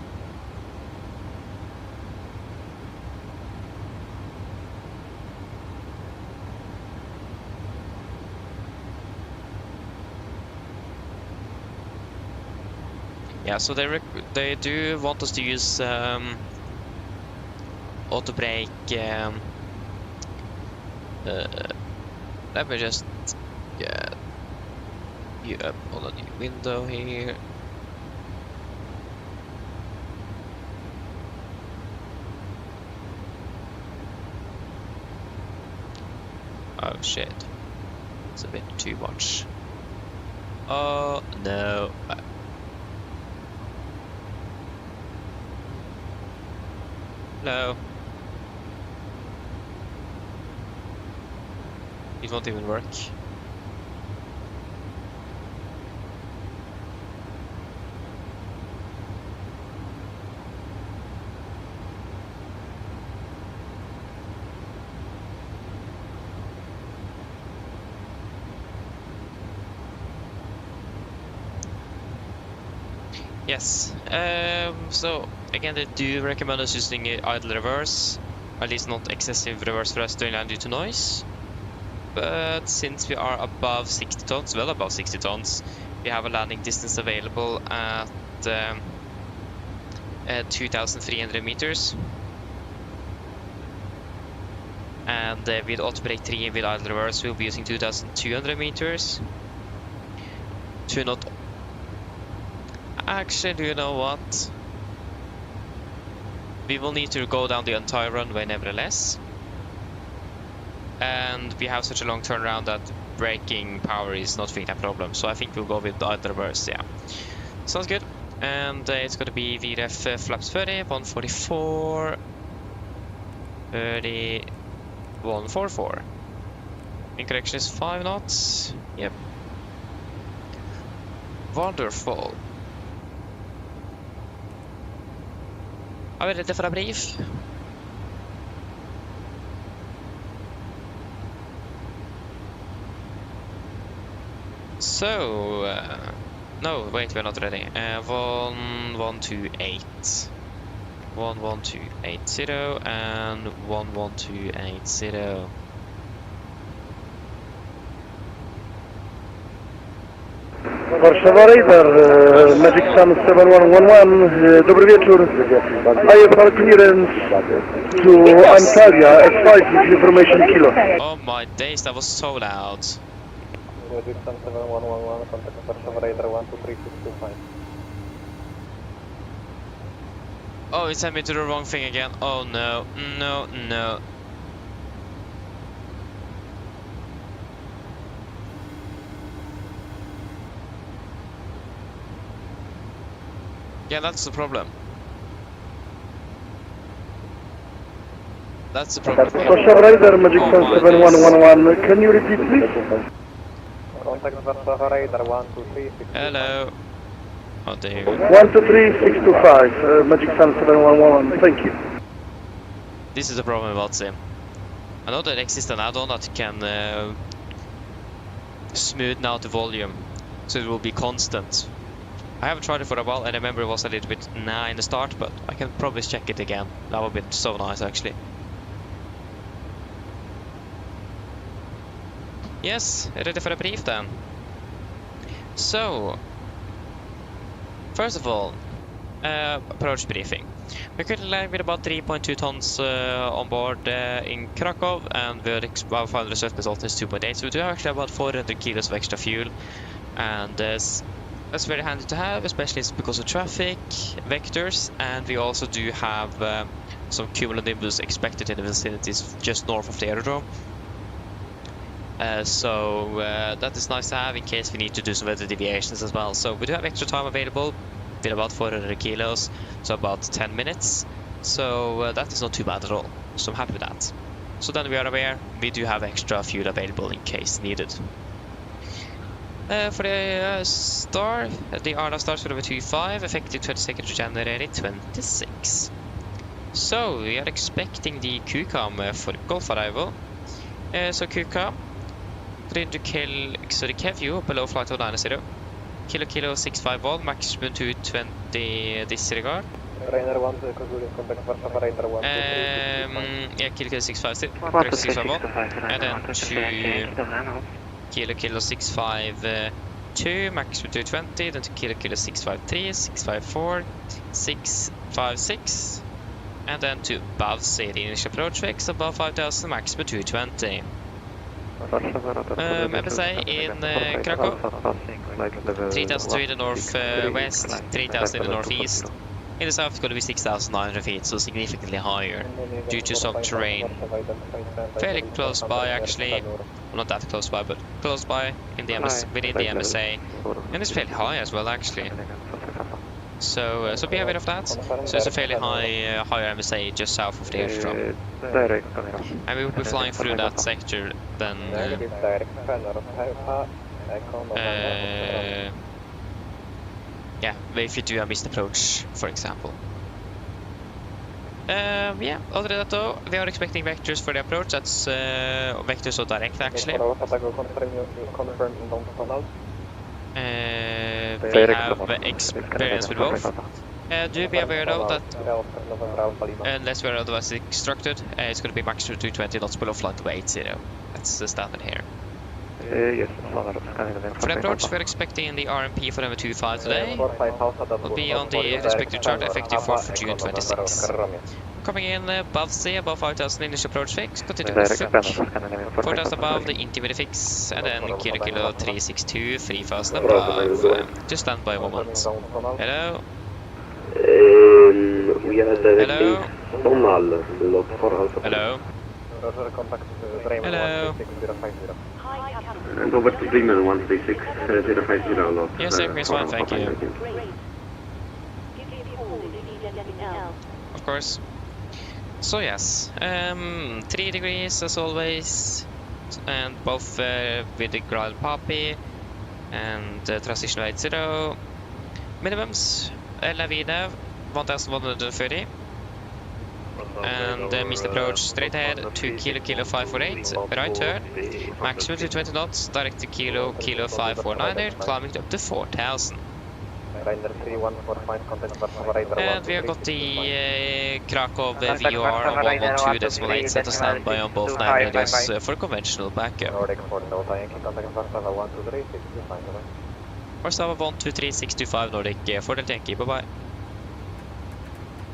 Yeah, so they do want us to use auto brake. Let me just get you up on a new window here. Oh shit, it's a bit too much. Oh no. Hello. It won't even work. Yes. So again, they do recommend us using idle reverse, at least not excessive reverse thrust land due to noise. But since we are above 60 tons, well above 60 tons, we have a landing distance available at 2,300 meters. And with auto brake 3 and with idle reverse, we'll be using 2,200 meters. To not... Actually, do you know what? We will need to go down the entire runway nevertheless. And we have such a long turnaround that braking power is not really a problem. So I think we'll go with the idle reverse, yeah. Sounds good. And it's going to be VREF flaps 30, 144, 30, 144. In correction is 5 knots. Yep. Wonderful. Are vi ready for a brief? So, no, wait, we're not ready. 11280. 11280 and 11280. Warszawa Radar, Magic Sun 7111, dobry wieczór. IFLY clearance to Antalya at 5 with information kilo. Oh my days, that was so loud. Magic Sun 7111, contact Warszawa Radar 123625. Oh, it sent me to the wrong thing again. Oh no, no, no. Yeah, that's the problem. That's the problem. Warszawa Radar, Magic Sun 7111, can you repeat please? Contact Warszawa Radar 123625. Hello. Oh, there you go. 123625, Magic Sun 7111, thank you. This is the problem about Sim. I know that there exists an add-on that can smoothen out the volume, so it will be constant. I haven't tried it for a while, and I remember it was a little bit nah in the start, but I can probably check it again. That would be so nice, actually. Yes, ready for a brief then. So, first of all, approach briefing. We're currently landing with about 3.2 tons on board in Krakow, and we're about 500 surface is 2.8, so we do actually about 400 kilos of extra fuel, and that's very handy to have, especially because of traffic vectors, and we also do have some cumulonimbus expected in the vicinities just north of the aerodrome. So that is nice to have in case we need to do some weather deviations as well. So we do have extra time available with about 400 kilos, so about 10 minutes. So that is not too bad at all. So I'm happy with that. So then we are aware we do have extra fuel available in case needed. For the star, the Addons starts with over 2.5, effective 22nd of January 26. So we are expecting the QCAM for Golf arrival. So QCAM, to kill, so the KVU below flight of 90, kilo 65 maximum 220 disregard. Rainer 1, contact Warszawa Radar 1. Yeah, kilo 65 still, 65 and then to kilo 652, maximum 220, then to kilo 653, 654, 656, and then to above the initial approach vex above 5000, maximum 220. MSA in Krakow, 3002 in the northwest, 3000 in the northeast. In the south it's going to be 6,900 feet, so significantly higher due to some terrain. Fairly close by actually, well, not that close by, but close by in the within the MSA, and it's fairly high as well actually. So be aware of that. So it's a fairly higher MSA just south of the aerodrome, and we will be flying through that sector then. Yeah, if you do a missed approach, for example. Yeah, other than that though, we are expecting vectors for the approach. That's vectors or direct actually. We have experience with both. Do be aware though that unless we're otherwise instructed, it's going to be maximum 220 knots below flight weight 80. That's the standard here. Yes, for the approach, we're expecting the RMP for number 25 today. Will be on the respective chart effective 4th of June 26. Coming in above sea, above 5000 initial approach fix, continue to foot. 4000 above the intimate fix, and then kilo 362, 3000 above. Just stand by a moment. Hello? Hello? Hello? Hello? And over to Bremen 136 050 lot. Yes, everything's fine, thank you. Of course. So yes, 3 degrees as always, and both with the ground poppy and transition rate 0. Minimums, LAV 1130. And missed approach straight ahead, 2 kilo 548, right turn, maximum to 20 knots, direct to kilo 549, climbing up to 4000. And we have got the Krakow VUR on 112.8 set to standby on both nav radios for conventional backup. Warsaw 123625 Nordic, fordel til Yankee, bye bye.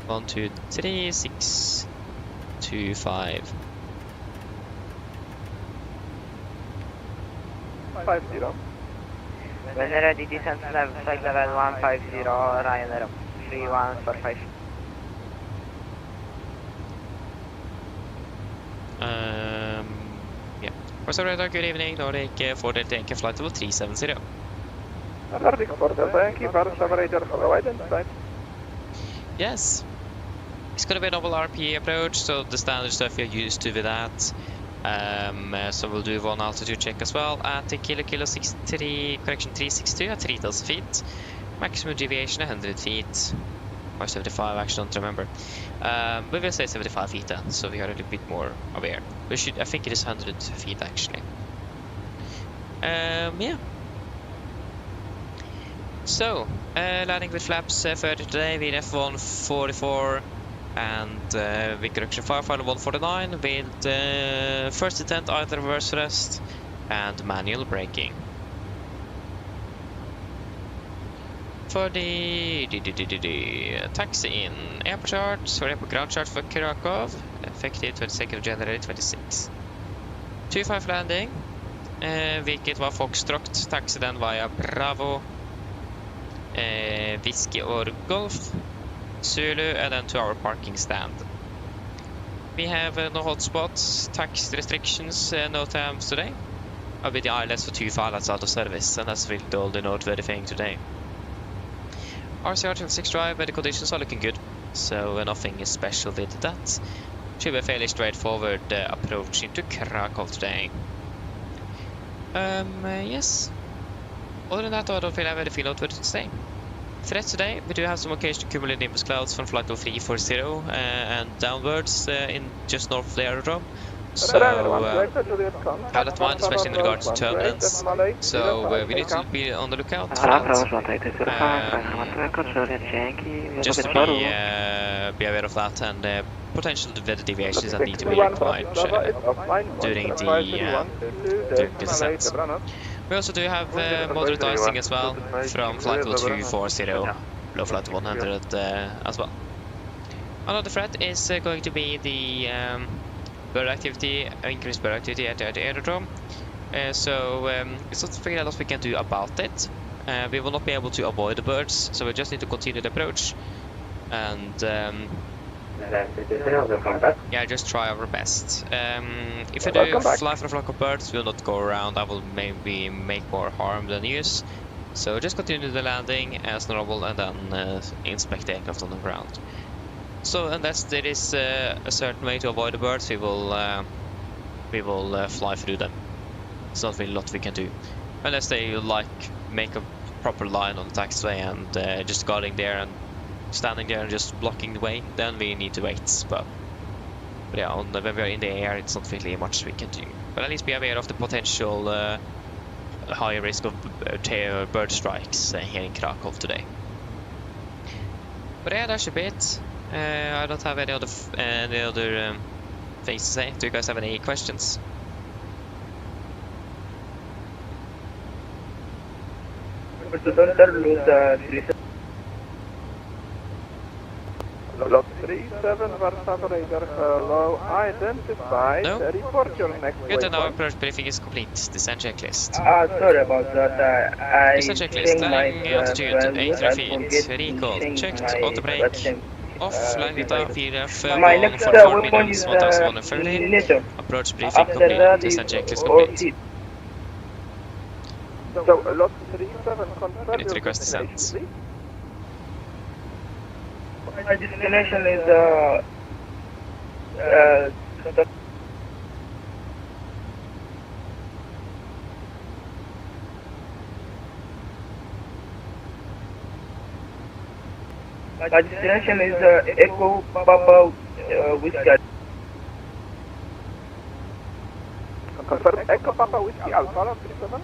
123625. 50. When ready, descent flight level 150, Ryanair 3145. Yeah. Warsaw Radar, good evening, Nordic, fordel til Yankee, flight level 370. Nordic Fordel, thank you. Oslo Norwegian PMDG. Yes. It's going to be a novel RPE approach, so the standard stuff you're used to with that. So we'll do one altitude check as well at the kilo 63, correction 362 at 3000 feet. Maximum deviation 100 feet. Or 75, actually, don't remember. We will say 75 feet then, so we are a little bit more aware. We should, I think it is 100 feet actually. Yeah. So, landing with flaps 30 today, VNF 144 and with correction firefighter 149 with first intent either reverse thrust and manual braking. For the taxi in airport charge or airport ground charge for Krakow, effective 22nd of January 26. 25 landing, vilket var Foxtrot, taxi then via Bravo. Whiskey or Golf, Zulu, and then to our parking stand. We have no hotspots, tax restrictions, no times today. I'll be the ILS for 2 pilots out of service, and that's really the only noteworthy thing today. RCR 6 drive, but the conditions are looking good, so nothing is special with that. Should be a fairly straightforward approach into Krakow today. Yes. Other than that, I don't feel I have anything noteworthy to say. Threats today, we do have some occasional cumulative nimbus clouds from flight level 340 and downwards in just north of the aerodrome. So have that mind, especially in regards to turbulence. So we need to be on the lookout for that. Just to be aware of that and potential weather deviations that need to be applied during the descent. We also do have moderate icing as well from flight level 240, low flight 100 as well. Another threat is going to be the bird activity, increased bird activity at the aerodrome. So it's not figured out what we can do about it. We will not be able to avoid the birds, so we just need to continue the approach and yeah, just try our best. If I do fly for a flock of birds, we'll not go around. I will maybe make more harm than use. So just continue the landing as normal and then inspect the aircraft on the ground. So unless there is a certain way to avoid the birds, we will fly through them. There's not really a lot we can do. Unless they make a proper line on the taxiway and just guarding there and standing there and just blocking the way, then we need to wait. But yeah, when we are in the air, it's not really much we can do. But at least be aware of the potential higher risk of bird strikes here in Krakow today. But yeah, that should be it. I don't have any other things to say. Do you guys have any questions? Lot 37, Warsaw Radar, hello, identified, No? report your next Good to know, waypoint. approach briefing is complete. Descent checklist. Sorry about that. I Descent checklist, landing altitude 83 feet, recall, checked, auto brake, off, landing time, VRF, My next 144 weapon meters, is 1130, NATO. approach briefing After complete, that descent is checklist complete. So, lot 37, confirm I need to your request destination, descent. please. My destination is my destination is Echo Papa Whiskey. Confirm Echo Papa Whiskey Alpha, lot 37.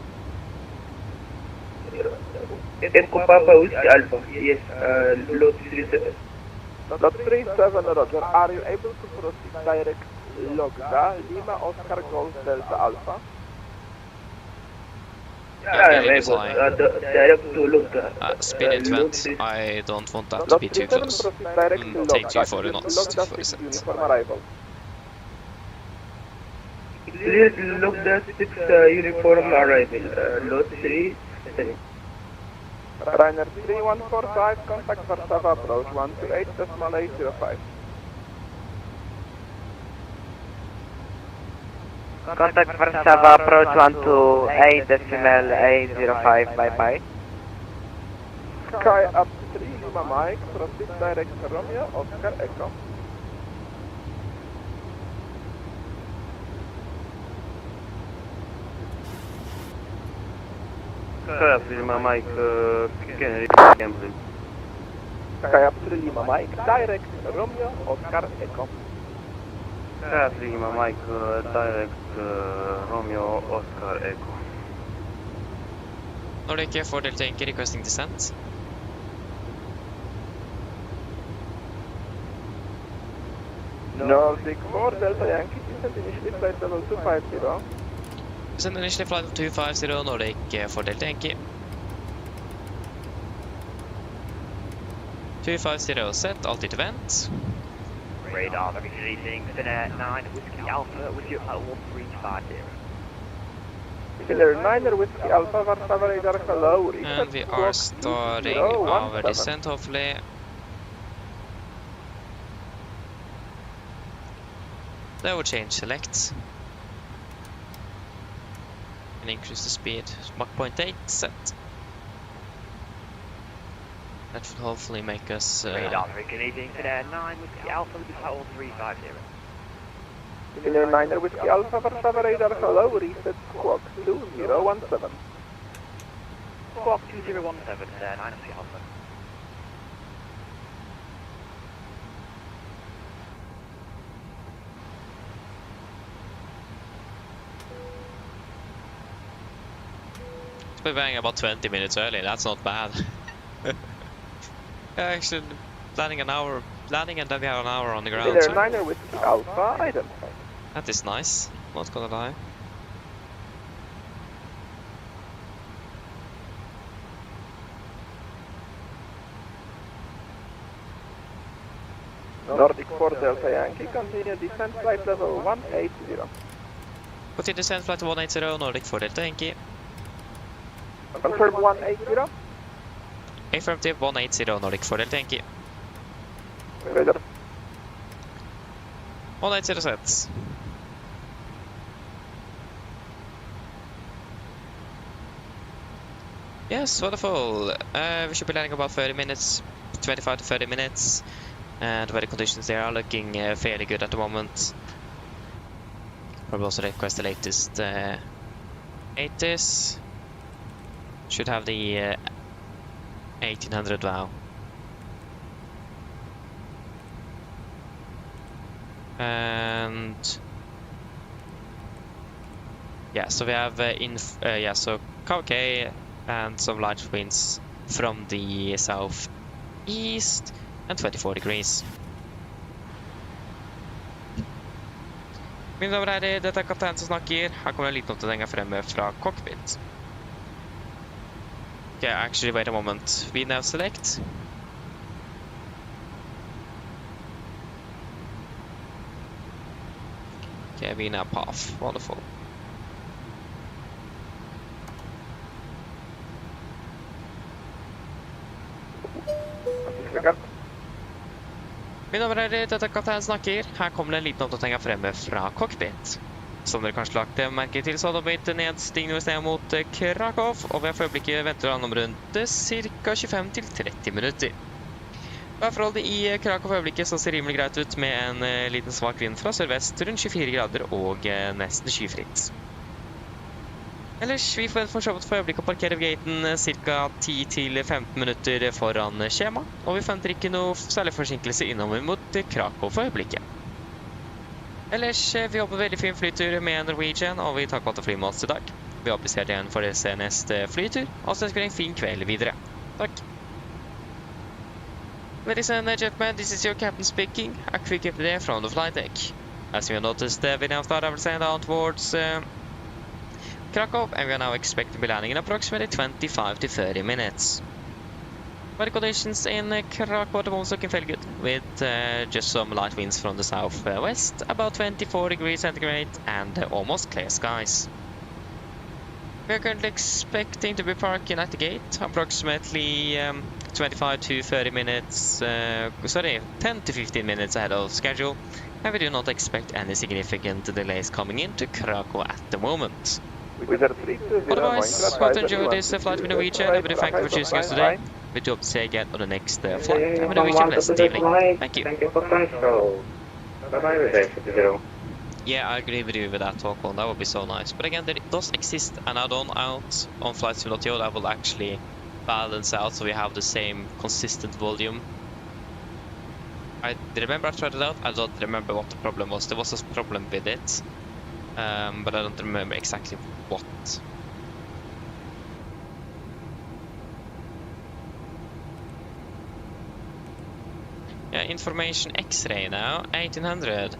Echo Papa Whiskey Alpha, yes, low 37. Lot 37, Roger. Are you able to proceed direct Logda, Lima Oscar Golf Delta Alpha? I'm able. Direct to load. Spin it vent. I don't want that to be too close. Take 2 for the knots for a set. Uniform arrival. Please look the 6 uniform arrival. Load 3. Ryanair 3145, contact Warszawa approach 128.805. Contact Warszawa approach 128.805, bye bye. Sky up 3 Lima Mike, proceed direct to Romeo, Oscar Echo. Sky up 3 Lima Mike, gambling. Sky up 3 Lima Mike, direct Romeo, Oscar Echo. Sky up 3 Lima Mike, direct Romeo, Oscar Echo. Nordic 4 Delta Yankee requesting descent. Nordic 4 Delta Yankee, descent initially flight level 250. Descend initially flight 250, Nordic 4 Delta Yankee. 250 set, altitude vent. Radar, receiving Finnair 9 Whiskey Alpha with you at 1350. Finnair 9 Whiskey Alpha, Warszawa radar hello. And we are starting our descent hopefully. Level change select. And increase the speed. Mach 0.8 set. That should hopefully make us... Radar, receiving Finnair 9 Whiskey Alpha with you at 1350. Finnair 9 Whiskey Alpha, Warszawa radar hello, reset squawk 2017. Squawk 2017, Finnair 9 Whiskey Alpha. We're bang about 20 minutes early, that's not bad. Actually, landing and then we have an hour on the ground. Finnair So 9 Whiskey Alpha, identify. that is nice, not gonna lie. Nordic 4 Delta Yankee, continue descent flight level 180. Continue descent flight 180, Nordic 4 Delta Yankee. Confirm 180. Affirmative 180, Nordic 4 Delta Yankee. Radar. 180 sets. Yes, wonderful. We should be landing about 30 minutes, 25 to 30 minutes. And the weather conditions there are looking fairly good at the moment. Probably also request the latest 80s. Should have the 1800 wow. And yeah, so we have so KK and some large winds from the southeast and 24 degrees. Mine damer og herrer, dette er kapteinen som snakker. Her kommer en liten oppdatering fremme fra cockpit. Okay, actually wait a moment. We now select. Okay, we now path. Wonderful. Mine damer og herrer, dette er kapteinen snakker. Her kommer det en liten oppdatering fremme fra cockpit. Som dere kanskje lagt merke til, så hadde det blitt nedstigende ved stedet mot Krakow, og ved for øyeblikket venter han om rundt ca. 25-30 minutter. Værforholdet i Krakow for øyeblikket så ser rimelig greit ut med en liten svak vind fra sørvest, rundt 24 grader og nesten skyfritt. Ellers, vi forventer for øyeblikket å parkere ved gaten ca. 10-15 minutter foran skjema, og vi forventer ikke noe særlig forsinkelse innover mot Krakow for øyeblikket. Ellers, vi håper veldig fin flytur med Norwegian, og vi takker alt for flymål i dag. Vi håper vi ser igjen for å se neste flytur, og så ønsker vi en fin kveld videre. Takk. Ladies and gentlemen, this is your captain speaking. A quick update from the flight deck. As you noticed, we now start our descent down towards Krakow, and we are now expected to be landing in approximately 25 to 30 minutes. Weather conditions in Krakow at the moment looking fairly good, with just some light winds from the southwest, about 24 degrees centigrade, and almost clear skies. We are currently expecting to be parking at the gate approximately 25 to 30 minutes, 10 to 15 minutes ahead of schedule, and we do not expect any significant delays coming into Krakow at the moment. Otherwise, hope to enjoy this flight with Norwegian, and we thank you for choosing us today. We do hope to see you again on the next flight, and we wish you a blessed evening. Thank you. Thank you for control. Bye-bye with Day Yeah, I agree with you with that talk on. That would be so nice. But again, there does exist an add-on out on FSIPanel that will actually balance out so we have the same consistent volume. I remember I tried it out. I don't remember what the problem was. There was a problem with it, but I don't remember exactly what. Yeah, information X-ray now, 1800.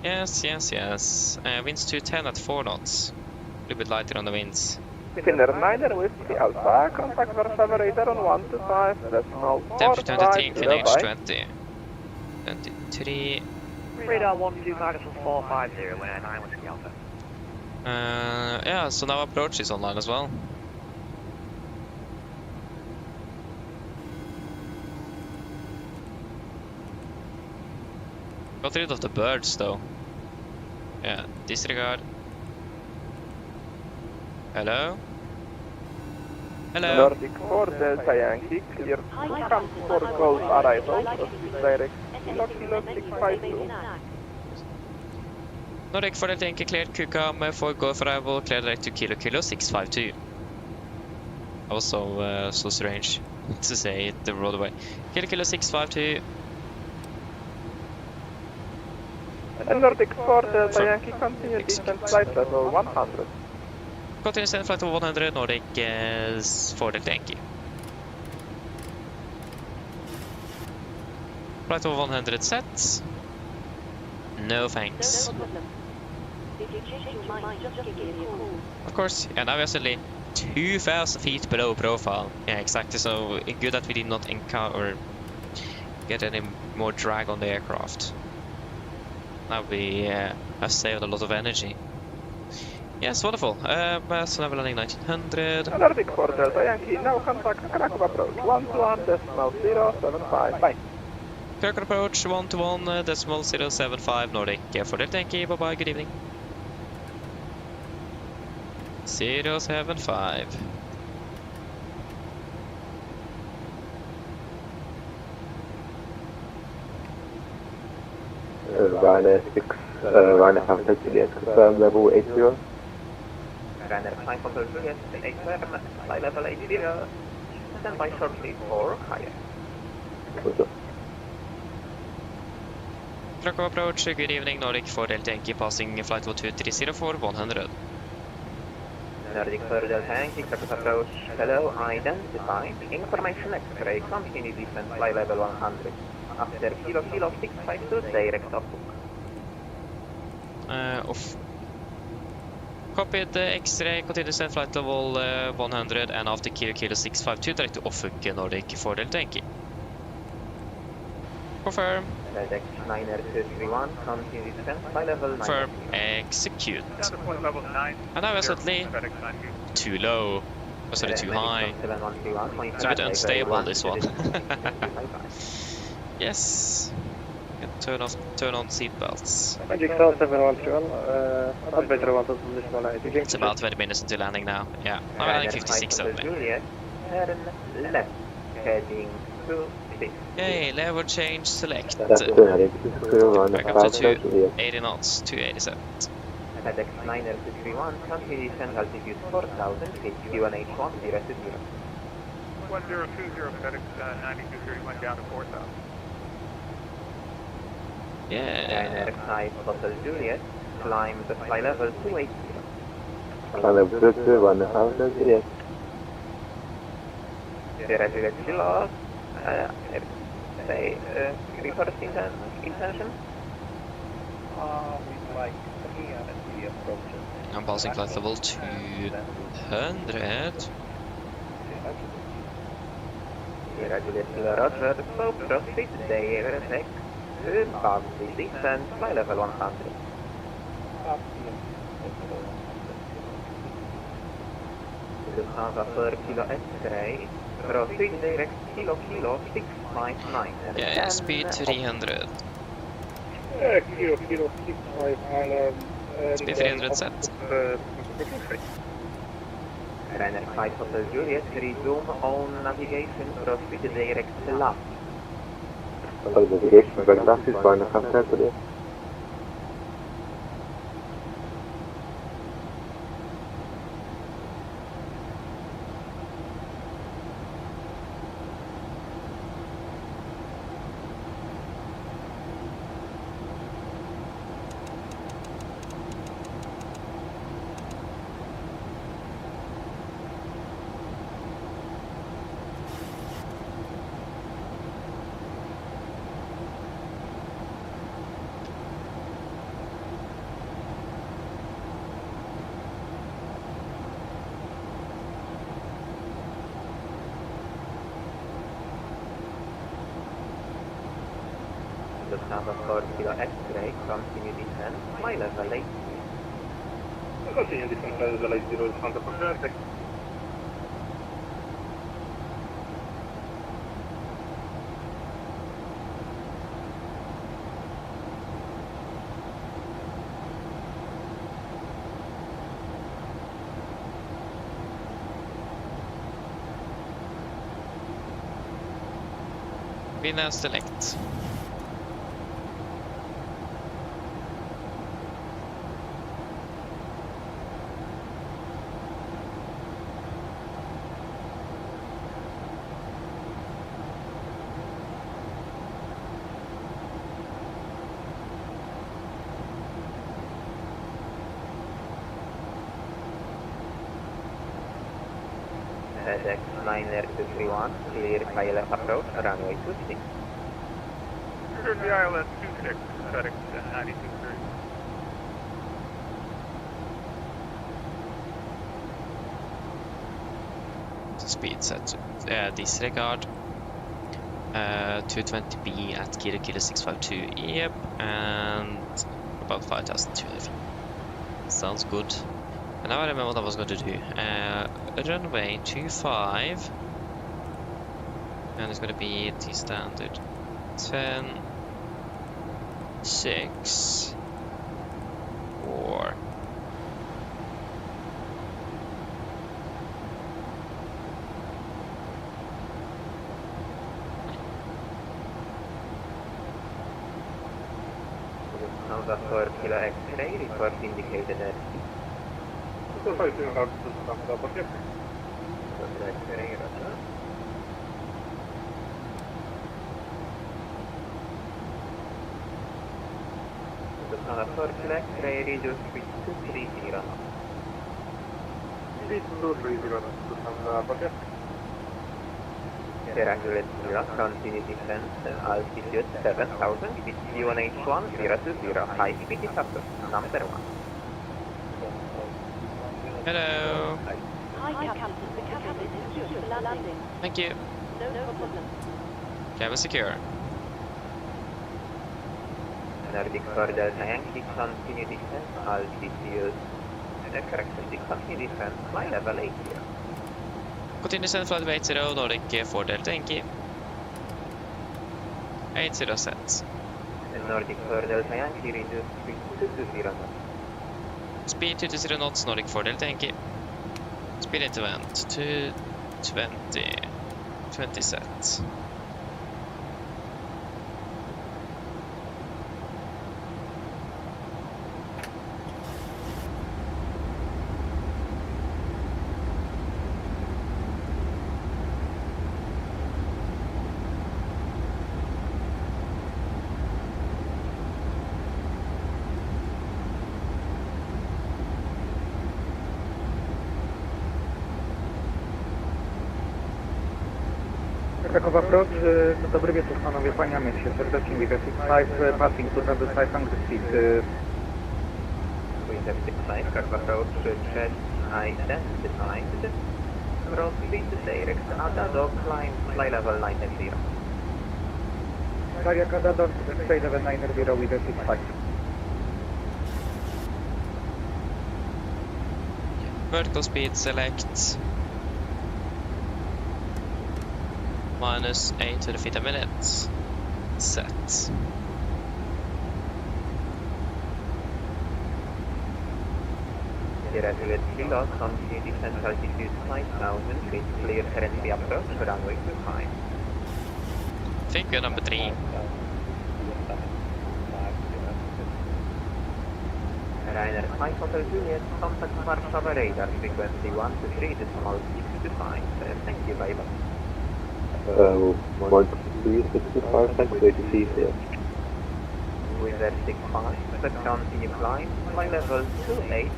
Yes. Winds 210 at 4 knots. A little bit lighter on the winds. Finner 9 Whiskey Alpha, contact Warsaw Radar on 125, decimal 4, Temperature 23, inclination 20. 23. Radar 12 Maximum 450, when 9 Whiskey Alpha. Yeah, so now approach is online as well. Got rid of the birds though. Yeah, disregard. Hello? Hello? Nordic 4 Delta Yankee, clear come for Golf arrival, direct Kilo 652. Nordic 4 Delta Yankee cleared QCOM for Golf arrival, cleared direct to Kilo 652. That was so strange to say it the road away. Kilo 652. And Nordic 4 Delta Yankee, continue descent flight level 100. Continue descent flight level 100, Nordic 4 Delta Yankee. Flight level 100 set. No thanks. Of course, yeah, now we're suddenly 2,000 feet below profile. Yeah, exactly, so good that we did not encounter or get any more drag on the aircraft. Now we have saved a lot of energy. Yes, wonderful. So now we're landing 1900. Nordic 4 Delta Yankee, now contact Krakow approach 121.075. Bye. Krakow approach 121.075 Nordic 4 Delta Yankee. Bye bye, good evening. 075. Ryanair 6, Ryanair have Juliet, confirm level 80. Ryanair 5 Hotel Juliet, 87, flight level 80, stand by shortly for higher. Krakow approach, good evening, Nordic 4 Delta Yankee passing flight level 2304 for 100. Nordic 4 Delta Yankee, Krakow approach, hello, identified, information X-ray, continue descent, flight level 100. After Kilo 652, direct off. Off. Copied X-ray, continue descent flight level 100, and after Kilo 652, direct to off-hook Nordic 4 Delta Yankee. Confirm. Dex 9R231, continue descent, flight level 9. Confirm. Execute. And now we're suddenly too low. Or sorry, too high. It's a bit unstable, this one. Yes. Turn on seatbelts. Magic Star 731, Elevator wanted positional light. It's about 20 minutes until landing now. Yeah, I'm landing 56 only. Juliet, turn left, heading to 6. Yay, level change select. Back up to 280 knots, 287. FedEx 9R231, continue descent altitude 4,000 feet, Q&H 1020. 1020, FedEx 9231 down to 4,000. Yeah. Ryanair 5 Hotel Juliet, climb the flight level 280. Climb level 221, Hotel Juliet. Juliet Kilo, say, reverse intention. With like 300 approaches. I'm passing flight level 200. Roger, so proceed direct to bounty descent, fly level 100. Lufthansa for Kilo X-ray, proceed direct Kilo 659. Yeah, speed 300. Kilo 659. Speed 300 set. Runner 5 Hotel Juliet, resume on navigation, proceed direct to left. Navigation, back left is fine, I can't cancel it. Lufthansa for Kilo X-ray, continue descent, fly level 8. Continue descent, fly level 80, Lufthansa for Kilo X-ray. Vinna select. FedEx 9R231, clear ILS approach, runway 26. Clear the ILS 26, FedEx 9230. Speed set to disregard. 220B at Kilo 652, yep, and about 5,200 feet. Sounds good. And now I remember what I was going to do. Runway 25, and it's going to be the standard 10, 6, 4. Lufthansa for Kilo X-ray, report indicated at So far, it's allowed to Lufthansa for Kilo X-ray, roger. Lufthansa for Kilo X-ray, reduce speed to 30 knots. Speed 230, Lufthansa for Kilo. Accurate Zero, continue descent, altitude 7,000, speed V1H1, 020, high speed is up to number 1. Hello. Hi, Captain. The cabin is secure for landing. Thank you. No problem. Cabin secure. Nordic for Delta Yankee, continue descent, altitude, correction, continue descent, fly level 80. Continue send flight 80, Nordic for Delta Yankee. 80 set. Nordic for Delta Yankee, reduce speed to 20 knots. Speed 220 knots, Nordic for Delta Yankee. Speed intervent to 20 set. Krakow approach, dobry wieczór panowie, kłaniamy się serdecznie, with 65, passing to travel 500 feet. With F65, Krakow approach, check identified. Road speed direct Addons, climb fly level 90. Cardiac Addons, stay level 90 with 65. Vertical speed select. Minus 8 feet a minute. Set. Irregular kilo, continue descent altitude 5,000 feet, clear currently approach, runway 25. Figure number 3. Ryanair 5 Hotel Juliet, contact Warszawa radar, frequency 123, decimal 625. Thank you, bye bye. 165, thanks, great to see you here. With F65, but continue climb, fly level 280.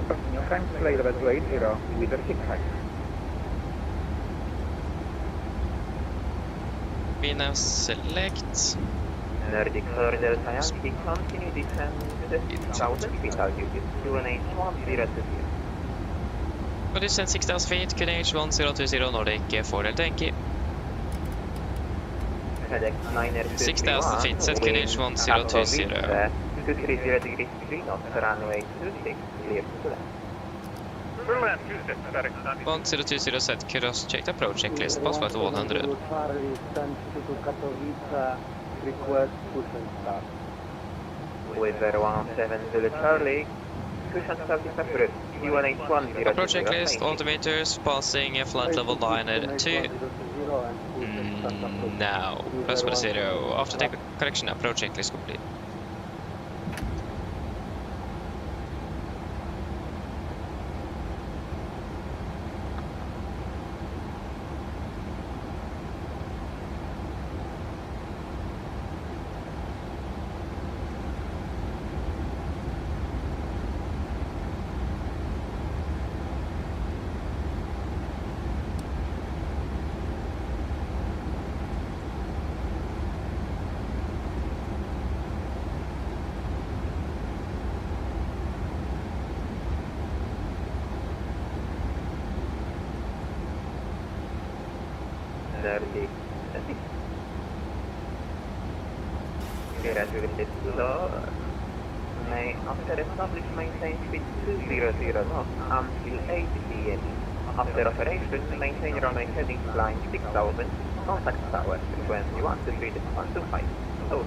Continue climb, fly level 280 with 65. We now select. Nordic 4 Delta Yankee, continue descent 6,000 feet altitude, QNH 1020. For descent 6,000 feet, QNH 1020 Nordic 4 Delta Yankee. FedEx 9 6,000 feet, set QNH 1020. 230 degrees 3 knots, runway 26, clear to land. Berlin 26, FedEx 1020 set, cross checked approach checklist, pass flight 100. Charlie, send to Katowice, request push and start. With 170 Charlie, push and start is approved. QNH 1020. Approach checklist, altimeters, passing flight level 902. Now, press for the 0. After take correction, approach checklist complete. Nordic 6. Irregular slow. May after establish maintain speed 200 knots until 8 p.m. After operation, maintain runway heading climb 6,000, contact tower, frequency 123.125. Oh.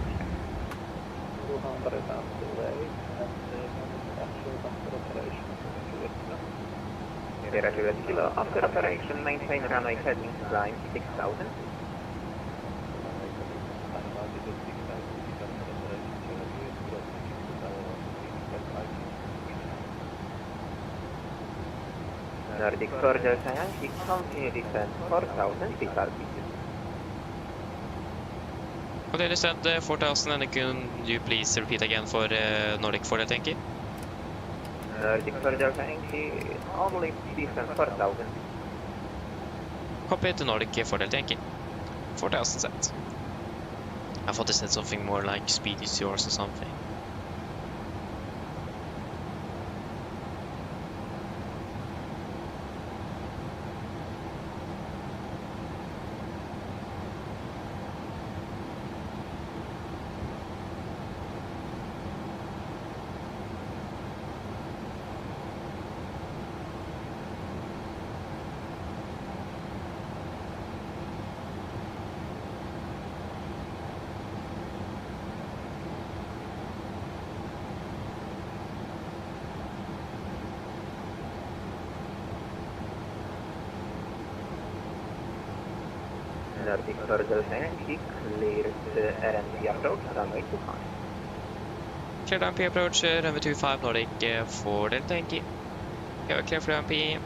200 until 8, and action after operation. Irregular kilo, after operation, maintain runway heading climb 6,000. Nordic 4 Delta Yankee, continue descent 4,000 feet altitude. Okay, descent 4,000, and can you please repeat again for Nordic 4 Delta Yankee? Nordic 4 Delta Yankee, only descent 4,000. Copy to Nordic 4 Delta Yankee. 4,000 set. I thought they said something more like speed is yours or something. Nordic 4 Delta Yankee, cleared RMP approach, runway 25. Clear RMP approach, runway 25, Nordic 4 Delta Yankee. Okay, clear for RMP.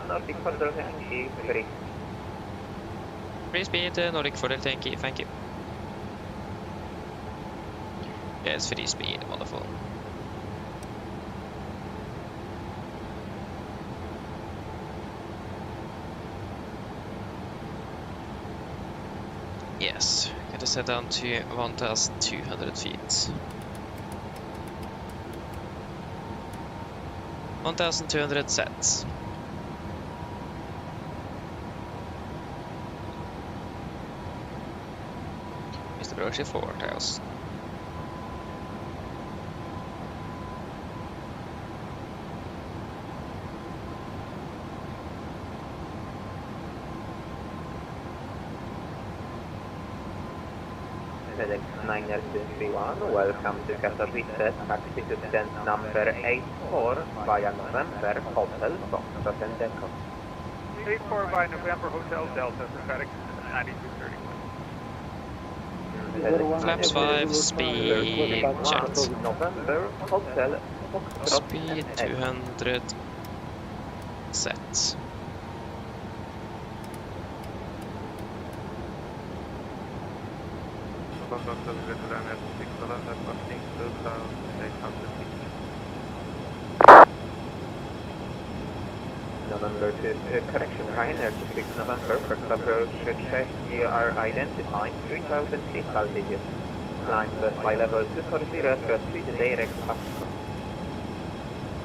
Nordic Fordel Yankee 3. Free speed, Nordic Fordel Yankee, thank you. Yes, free speed, wonderful. Yes, got to set down to 1,200 feet. 1,200 sets. Mr. Broshi 4,000. FedEx 90231, welcome to Katowice, taxi to stand number 84 via November, Hotel Foxtrot and Deco. 84 by November Hotel Delta for FedEx 9231. Flaps 5, speed checked. November Hotel Foxtrot Speed and 200 sets. November to correction, Ryanair to 6 November, first approach check, you are identified 3000 feet altitude. Climb by level 240, proceed direct up.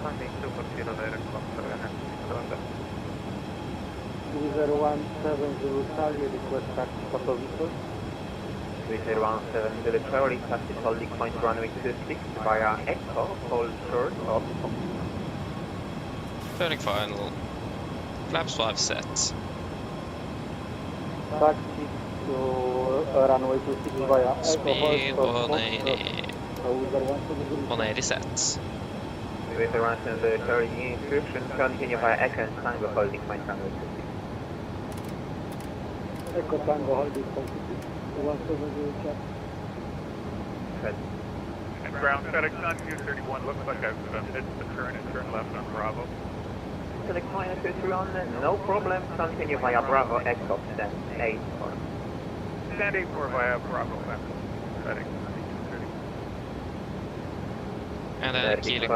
Climbing 240 direct up to November. 2017 Charlie, request taxi Katowice. 3017 Charlie, taxi holding point runway 26 via Echo, hold short of. Turning final. Flaps 5 sets. Taxi to runway 26 via Echo, Speed hold 180. 180 sets. 3017 Charlie, instruction, continue via Echo and Tango holding point runway 26. Echo Tango holding point 26. 170 check. And ground FedEx 9231 looks like I've hit the turn and turn left on Bravo. Select minus 231, no problem, continue via Bravo, Echo, stand 84. Stand 84 via Bravo, Echo, FedEx 9230. And then Kilo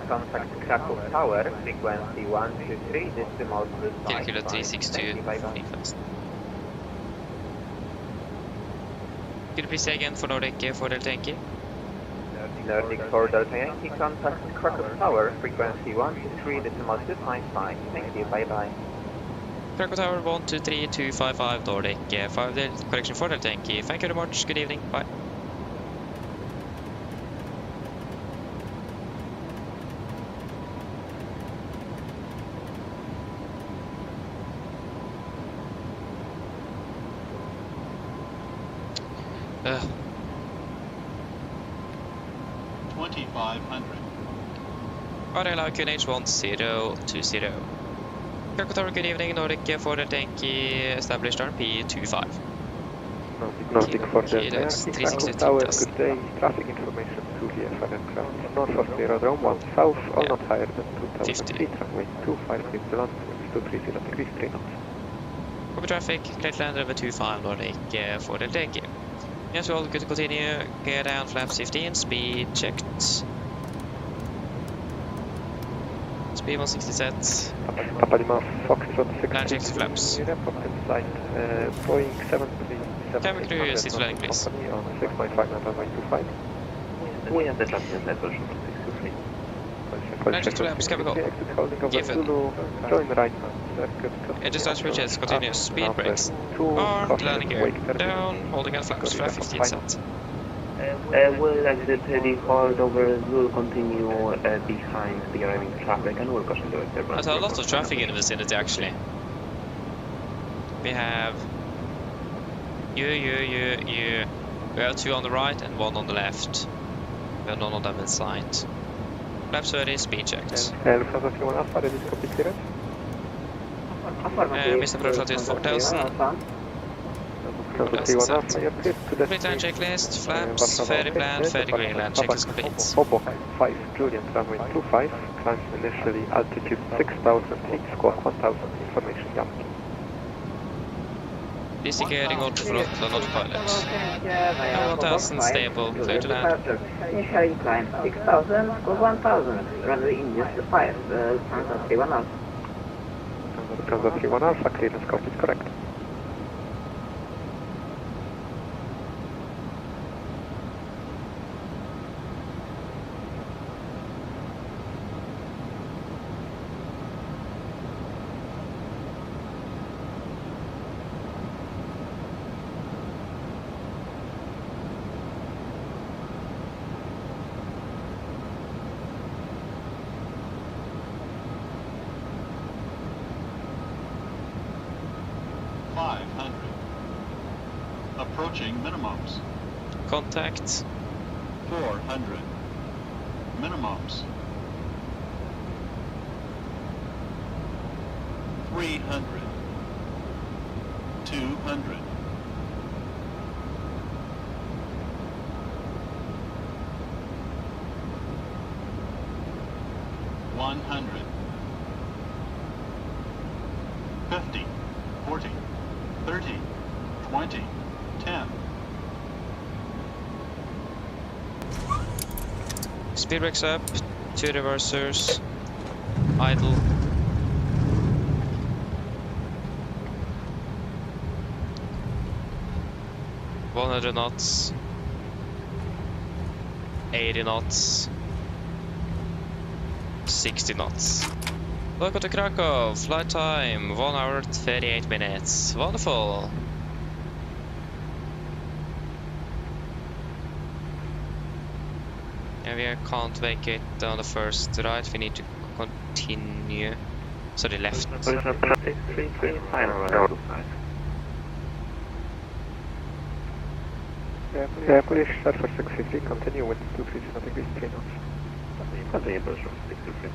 Contact Krakow Tower, frequency 123, decimal Kilo 362. Could you please say again for Nordic Fordel Yankee? Nordic Fordel Yankee, contact Krakow Tower, frequency 123, decimal 255. Thank you, bye bye. Krakow Tower 123.255 Nordic 5 correction Fordel Yankee. Thank you very much. Good evening. Bye. Ugh. 2500. RLI QNH 1020. Krakow Tower, good evening. Nordic Fordel Yankee established RP 25. Nordic Fordel Yankee, Krakow 362. Tower, good day. Traffic information to VFR ground. North of the aerodrome, 1 south, all not higher than 2000 feet. Runway 25, clear to land, 230 degrees, 3 knots. Copy traffic, clear to land over 25 Nordic Fordel Yankee. Yes, we're all good to continue. Gear down, flaps 15, speed checked. Speed 160 sets. Papa Lima, Foxtrot 6. Land checks flaps. Report inside Boeing 737. Cabin crew, sit landing please. Company on 6.5 and runway 25. We understand the level 623. Land checks flaps, cabin call. Exit holding over Given. Zulu, join right now. Circuit. Engine starts bridges, continuous. Speed brakes. Armed, landing gear. Down, holding out flaps, flap 15 sets. We'll exit the holdover, we'll continue behind the arriving traffic and we'll caution the There's a lot of traffic in the vicinity actually. We have you. We have 2 on the right and 1 on the left. We have none of them in sight. Flaps 30, speed checked. Lufthansa 1 Alpha, ready to copy clearance? Mr. Brosh, 4000. 3-1 Alpha, you're clear to Complete land checklist, flaps, ferry plan, ferry green land checklist complete. Hobo 5, Julian, runway 25, climb initially altitude 6000 feet, squawk 1000, information Yankee. Disengaging autothrottle, not pilot. 1000 stable, clear to land. Initial climb 6000, squawk 1000, runway induced 5, Lufthansa 3-1 Alpha. Lufthansa 3-1 Alpha, clearance scope is correct. Approaching minimums. Contact. 400. Minimums. 300. 200. 100. 50. 40. 30. 20. 10. Speed brakes up, 2 reversers, idle. $100 knots, 80 knots, 60 knots. Welcome to Krakow, flight time 1 hour 38 minutes. Wonderful. And we can't make it on the first right, we need to continue. Sorry, left. Polish start for 650, continue with 230 degrees 3 knots. Continue push from 623.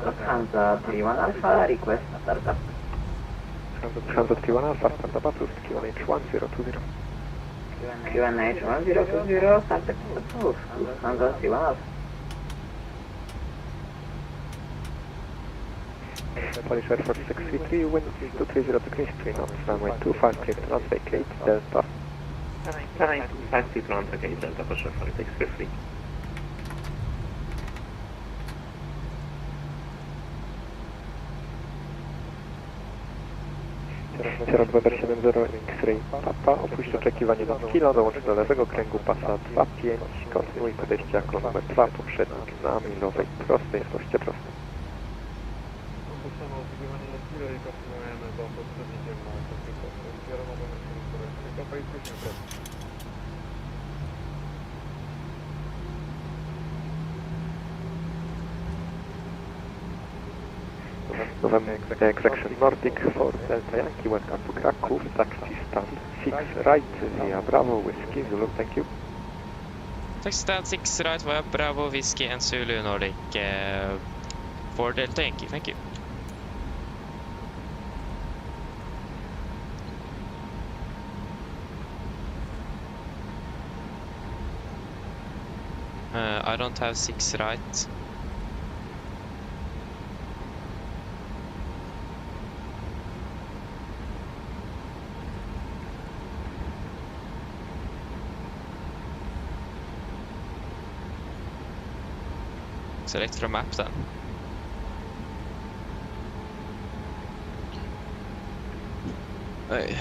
Lufthansa 3-1 Alpha, request startup. Lufthansa 3-1 Alpha, startup approved, QNH 1020. QNH 1020, startup approved, Lufthansa 3-1 Alpha. Polish Air Force 633, winds 230 degrees 3 knots, runway 25, clear to land, vacate, Delta. 925 feet round, vacate, Delta, push for 650. Sierra 270 X-Ray Papa, opuść oczekiwanie na kilo, dołącz do lewego kręgu pasa 25, kontynuuj podejście jako numer 2, poprzednik na milowej prostej, skoroście prostej. Opuszczamy oczekiwanie na kilo i kontynuujemy do poprzednikiem na prostej prostej. Sierra numer 4 Papa i spuścimy prostej. November correction Nordic for Delta Yankee, welcome to Krakow, taxi stand 6 right via Bravo Whiskey Zulu, thank you. Taxi stand 6 right via Bravo Whiskey and Zulu Nordic for Delta Yankee, thank you. I don't have 6 right. Select from map then. Hey.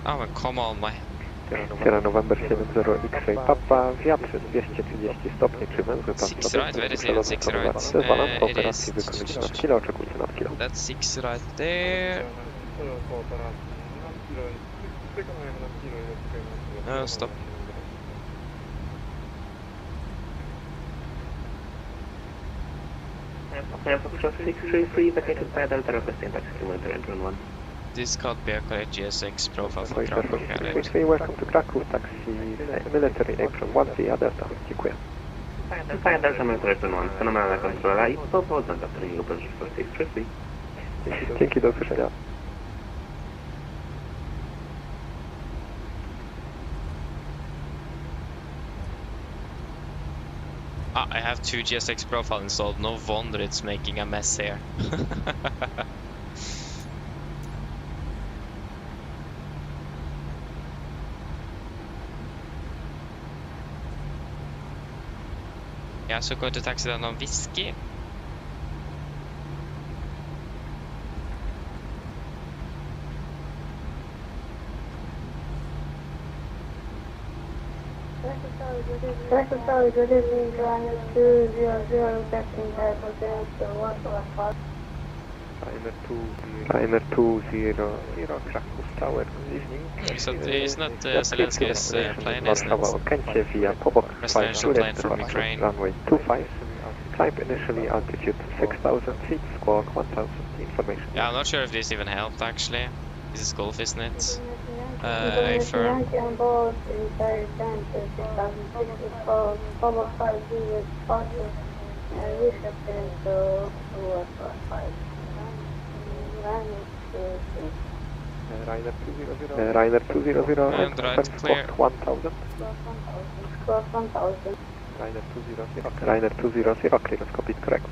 Oh, come on, my Sierra November 70 X-Ray Papa, wiatr 230 stopni, czy węzły pas Six right, where is it? Six right. Zezwalam po It operacji is. wykonać nad kilo, oczekujcie nad kilo. That's six right there. No, stop. Foxtrot 633 vacated by Delta requesting taxi kilometer at run 1. This can't be a correct GSX profile for Wait, Krakow. 633, welcome to Krakow, taxi military name from 1 via Delta. Dziękuję. Fire Delta military at run 1. Fenomenalna kontrola i powodzenia w treningu proszę 633. Dzięki, do usłyszenia. I have two GSX profile installed, no wonder it's making a mess here. Yeah, so going to taxi down on whiskey. Good evening, Joanna 200, taxing type hotel to 115. Liner 200, Kraków Tower, good evening. It's not Zelensky's plane, isn't it? Okęcie via Pobok Presidential plane from Ukraine. Runway 25, climb initially altitude 6,000 feet, squawk 1,000, information. Yeah, I'm not sure if this even helped actually. This is golf, isn't it? Firm. On board entire time to 2064, Pobok 5 is departure, reception to 115. Ryder 200, and right clear. 1,000. Squawk 1,000. Ryder 200, clear, copy correct.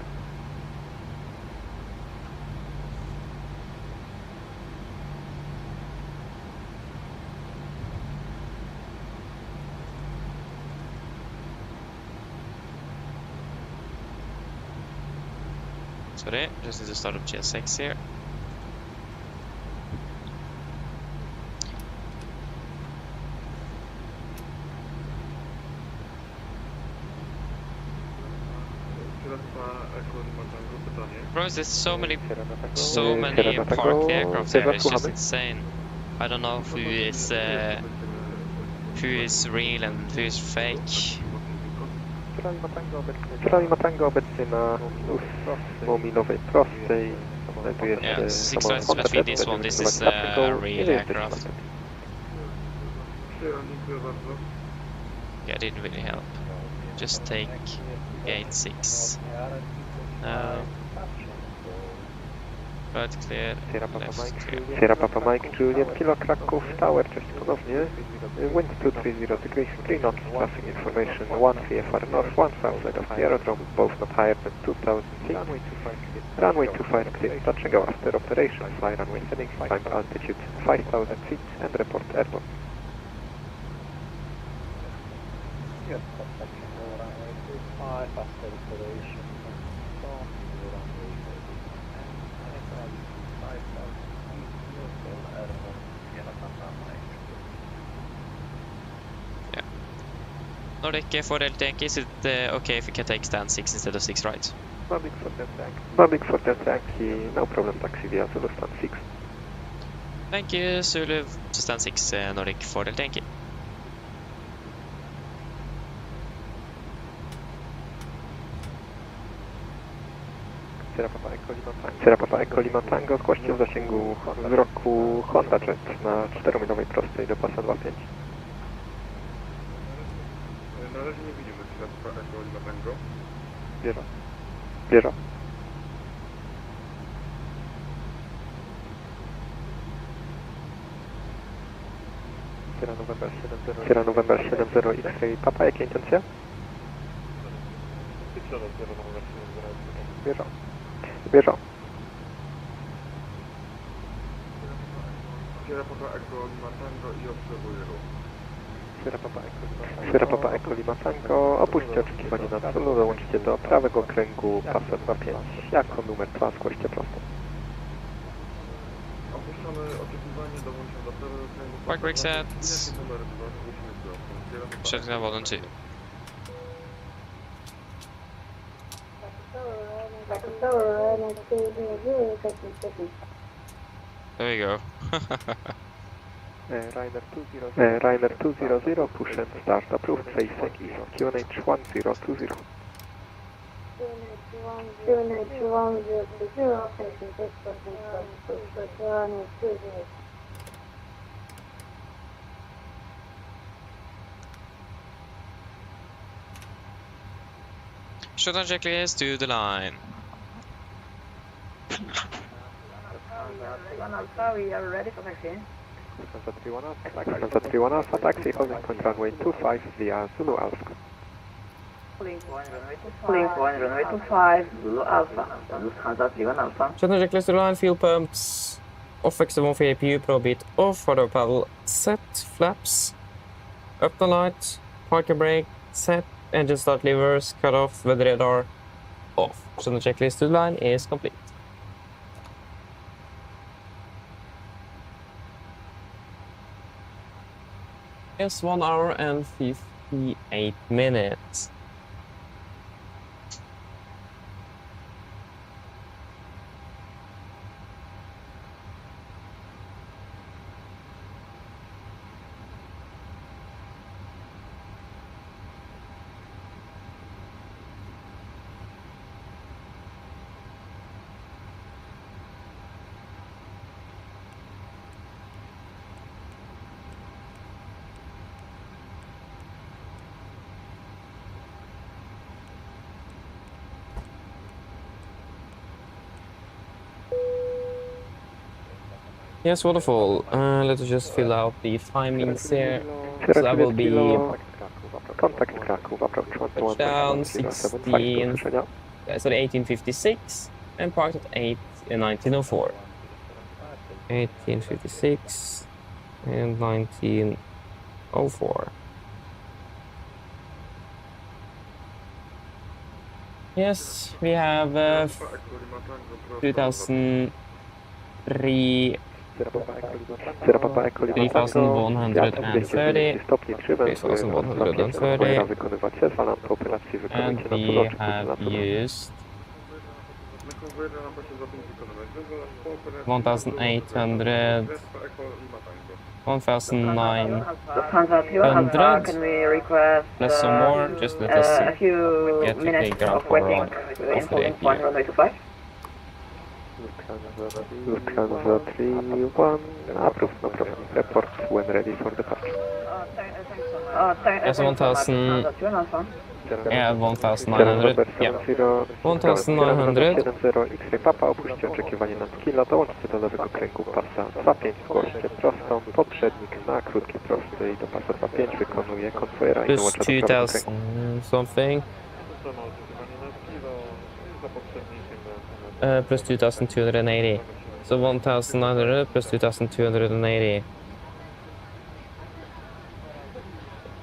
Sorry, just need to start up GSX here. Bro, there's so many parked aircraft there, it's just insane. I don't know who is real and who is fake. Sierra Tango obecnie na 8-milowej prostej. Znajduje się samochód between this one, this is a real aircraft. Yeah, it didn't really help. Just take gate 6. Right clear, left clear. Sierra Papa Mike, Juliet, Kilo Kraków Tower, cześć ponownie. Wind 230 degrees, 3 knots, traffic information, 1 VFR north, 1 south side of the aerodrome, both not higher than 2,000 feet. Runway 25 clear, touching go after operation, fly runway settings, climb altitude 5,000 feet, and report airborne. Yes, runway 25, after operation. Nordic fordel tank, is it okay if we can take stand 6 instead of 6 right? Public for that tank, no problem, taxi via Zulu stand 6. Thank you, Zulu to stand 6, Nordic fordel tank. Sierra Papa Echo Lima Tango, zgłoście w zasięgu wzroku Honda Jet na 4-milowej prostej do pasa 25. Na razie nie widzimy Sierra Papa Echo Lima Tango. Bierze. Sierra November 70 X-Ray Papa, jakie intencje? Bierze. Sierra Papa Echo Lima Tango i obserwuję ruch. Sierra Papa Echo Lima Tango, opuśćcie oczekiwanie na celu, dołączcie do prawego kręgu pasa 25. Jako numer 2 zgłoście prosto. Park brake set. Shutting down volume 2. There we go. Ryder 200, push and start approved, facing east, QNH 1020. Shutdown checklist to the line. Alpha, we are ready for taxi. Lufthansa 31 Alpha, taxi, holding point runway 25 via Zulu Alpha. Link 1, runway 25, Zulu Alpha, Lufthansa 31 Alpha. Shutdown checklist to the line, fuel pumps, off XM1 for APU, pro bit off, rudder paddle set, flaps, up the light, parking brake set, engine start levers, cut off, weather radar off. Shutdown checklist to the line is complete. Yes, 1 hour and 58 minutes. Yes, wonderful. Let us just fill out the timings here. So that will be Contact Krakow, approach touchdown 16, sorry, 1856 and parked at 1904. 1856 and 1904. Yes, we have 2003 3130, 3130, and we have used 1800, 1900, plus some more. Just let us get the ground cover on of the APU. Lufthansa 31, approved, no problem. Report when ready for departure. Yes, 1000, yeah, 1900, yeah, 1900. X-ray Papa, opuśćcie oczekiwanie nad kilo, dołączcie do lewego kręgu pasa 25, zgłoście prostą, poprzednik na krótkie prosty i do pasa 25 wykonuje konwojera i Plus dołącza do 2000 something. Plus 2280. So 1900 plus 2280.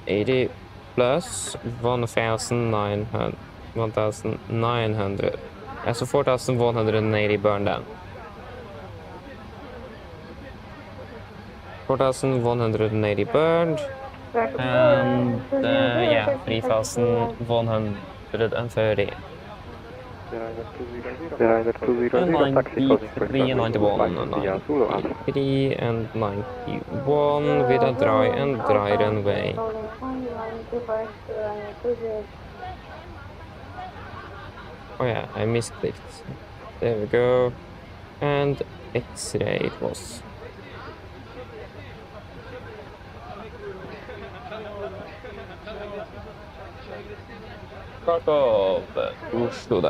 80 plus 1900. 1900. So 4180 burned down. 4180 burned. And yeah, 3130. Ryder 200, taxi holding point 93 and 91, 93 and 91 with a dry and dry runway. Oh yeah, I misclicked. There we go. And X-ray it was. Krakow, Oslo.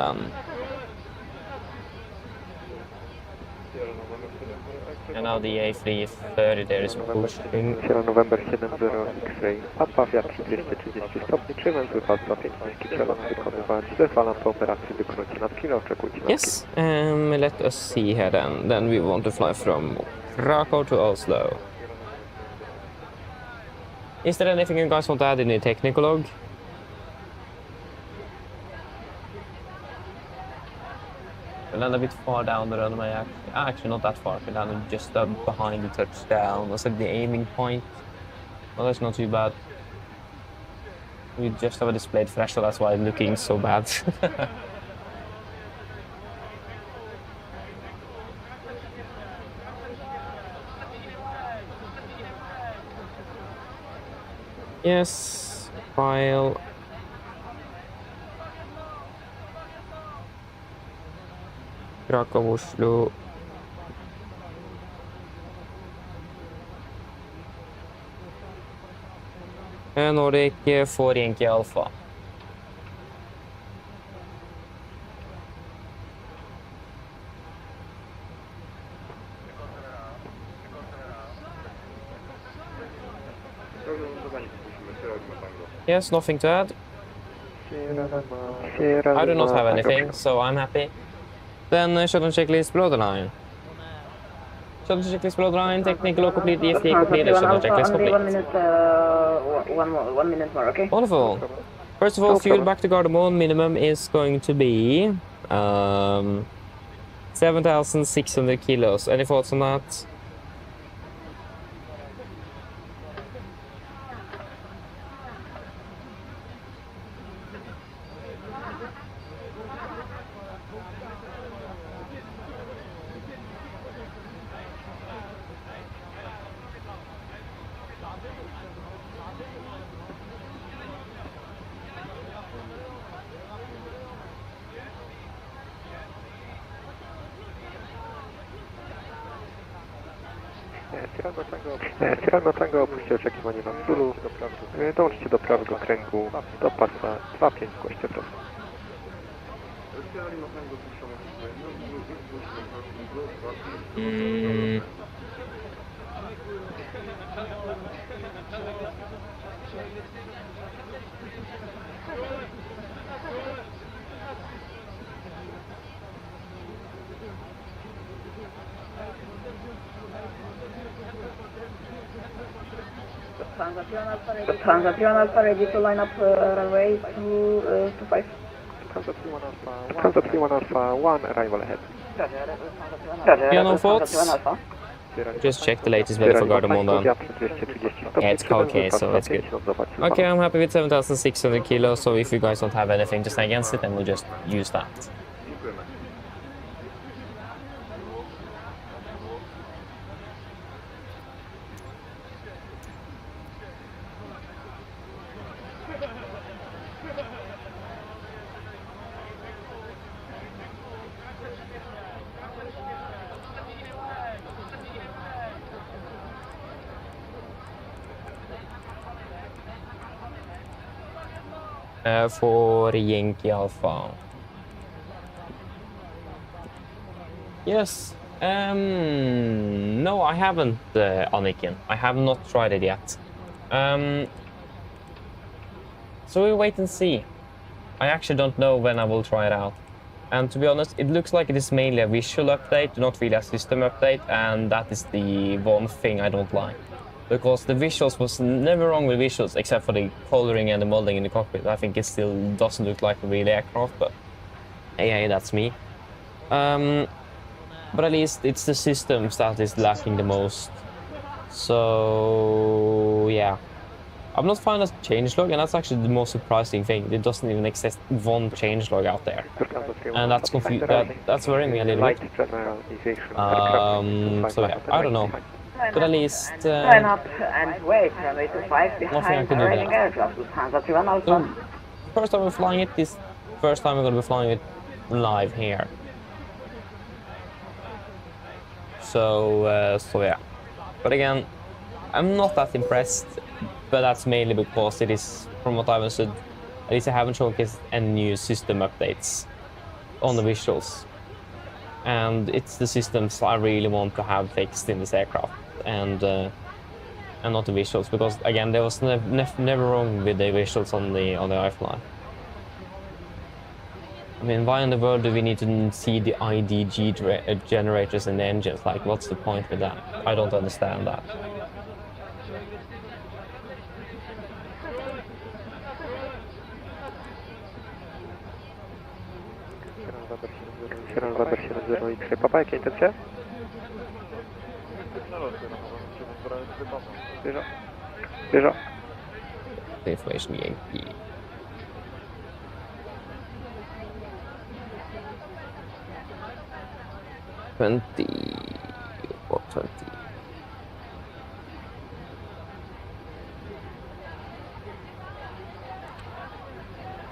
And now the IFLY 30 there is pushing. Sierra November 70 X-ray Papa, wiatr 230 stopni, trzymam wypad 5 niski przelot wykonywać, zezwalam po operacji wykonać nad kilo, oczekujcie na Yes, let us see here then. Then we want to fly from Krakow to Oslo. Is there anything you guys want to add in the technical log? We landed a bit far down the runway, actually not that far. We landed just behind the touchdown. Was like the aiming point. Well, that's not too bad. We just have a displayed threshold, that's why it's looking so bad. Yes, file. Krakow, Oslo. Nordic for Yankee Alpha. Yes, nothing to add. I do not have anything, so I'm happy. Then shuttle checklist below the line. Shuttle checklist below the line, technical complete, EFT complete, shuttle checklist complete. 1 minute more, okay? Wonderful. First of all, fuel back to Gardermoen minimum is going to be 7,600 kilos. Any thoughts on that? Sierra Tango opuści oczekiwanie na Zulu. Dążcie do prawego kręgu, do pasa 2-5 goście prosto. Transatlantic Alpha ready to line up runway 25. Transatlantic Alpha 1 arrival ahead. No thoughts? Just check the latest weather for Gardermoen then. Yeah, it's okay, so it's good. Okay, I'm happy with 7,600 kilos, so if you guys don't have anything to say against it, then we'll just use that. For Yankee Alpha. Yes. No, I haven't, Anniken. I have not tried it yet. So we'll wait and see. I actually don't know when I will try it out. And to be honest, it looks like it is mainly a visual update, not really a system update, and that is the one thing I don't like. Because the visuals was never wrong with visuals, except for the coloring and the molding in the cockpit. I think it still doesn't look like a real aircraft, but hey, that's me. But at least it's the systems that is lacking the most. So yeah, I've not found a changelog, and that's actually the most surprising thing. It doesn't even exist one changelog out there, and that's that's worrying me a little bit. So yeah, I don't know. But at least Line up and wait, runway 25 behind arriving aircraft with Transatlantic Alpha. So, first time we're flying it, this first time we're going to be flying it live here. So yeah. But again, I'm not that impressed, but that's mainly because it is, from what I've understood, at least I haven't showcased any new system updates on the visuals. And it's the systems I really want to have fixed in this aircraft, and not the visuals, because again, there was never wrong with the visuals on the IFLY. I mean, why in the world do we need to see the IDG generators in the engines? Like, what's the point with that? I don't understand that. Sierra November 70 i 3 Papa, jakie intencje? Bierze. Information Yankee. 20 or 20.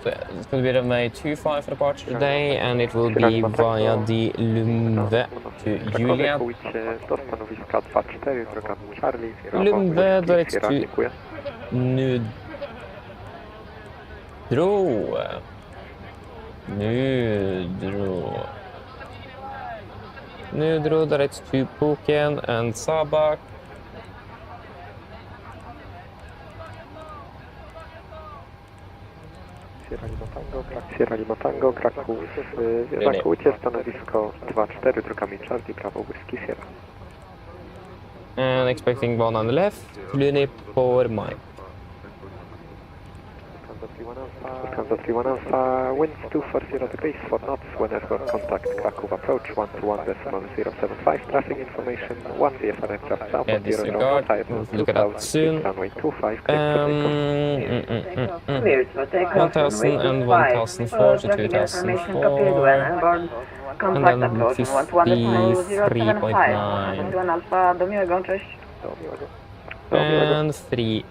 So it's going to be the May 25 for departure today, and it will be via the Lumve to Julia. Lumve direct to Nudro direct to Puken and Sabak. Sierra Lima Tango, Kraków, ewakuujcie stanowisko 2-4 drogami Charlie, prawo Whisky Sierra. And expecting one on the left, Luni for Mike. Lufthansa 31 Alpha, winds 240 degrees 4 knots, when airport contact Krakow approach 121.075, traffic information 1 VFR aircraft south of the aerodrome, look at that soon. 25, 1000 and 1004 to 2004, and then 53.9, and 3.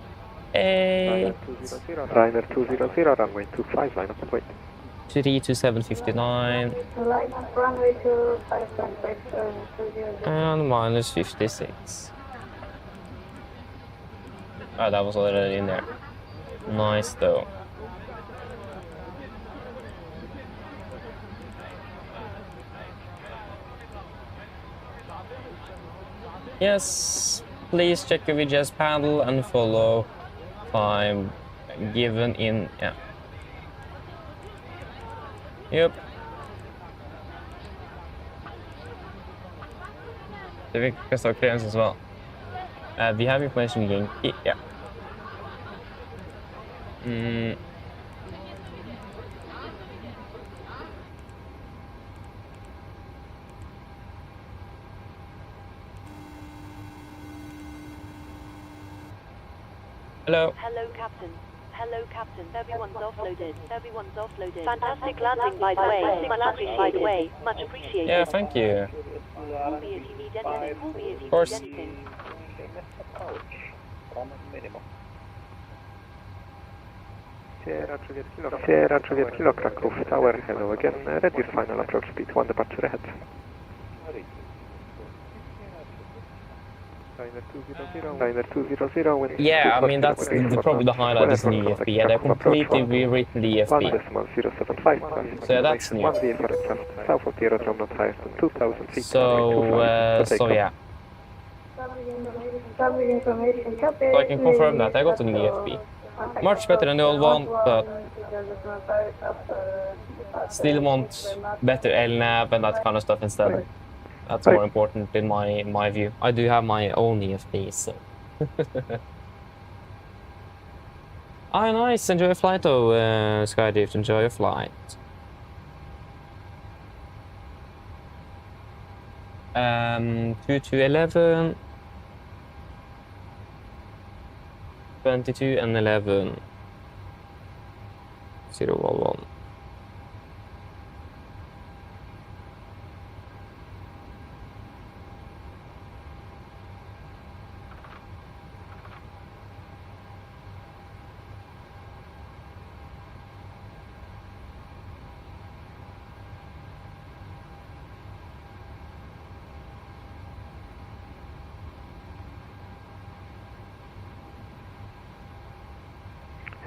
Ryder 200, runway 25, line up and wait. 32759 Runway 25, and minus 56. Oh, that was already in there. Nice though. Yes, please check your VGS panel and follow time given in, yeah. Yep. The request of clearance as well. We have information Yankee, yeah. Hello. Hello, Captain. Hello, Captain. Everyone's offloaded. Everyone's offloaded. Fantastic landing, by the way. Landing, by the way. Much appreciated. Yeah, thank you. Call me if you need anything. Call me if you Of course. need anything. Sierra Juliet Kilo, Kraków Tower, hello again, ready your final approach speed 1 departure ahead. Liner 200, wind Yeah, I mean that's probably the highlight is the EFB. Yeah, they completely rewritten the EFB. So yeah, that's new. So yeah. So I can confirm that I got a new EFB. Much better than the old one, but still want better LNAV and that kind of stuff instead. That's more important in my view. I do have my own EFB, so. Ah, nice. Enjoy your flight, though, Skydift. Enjoy your flight. 2 to 11. 22 and 11. 011.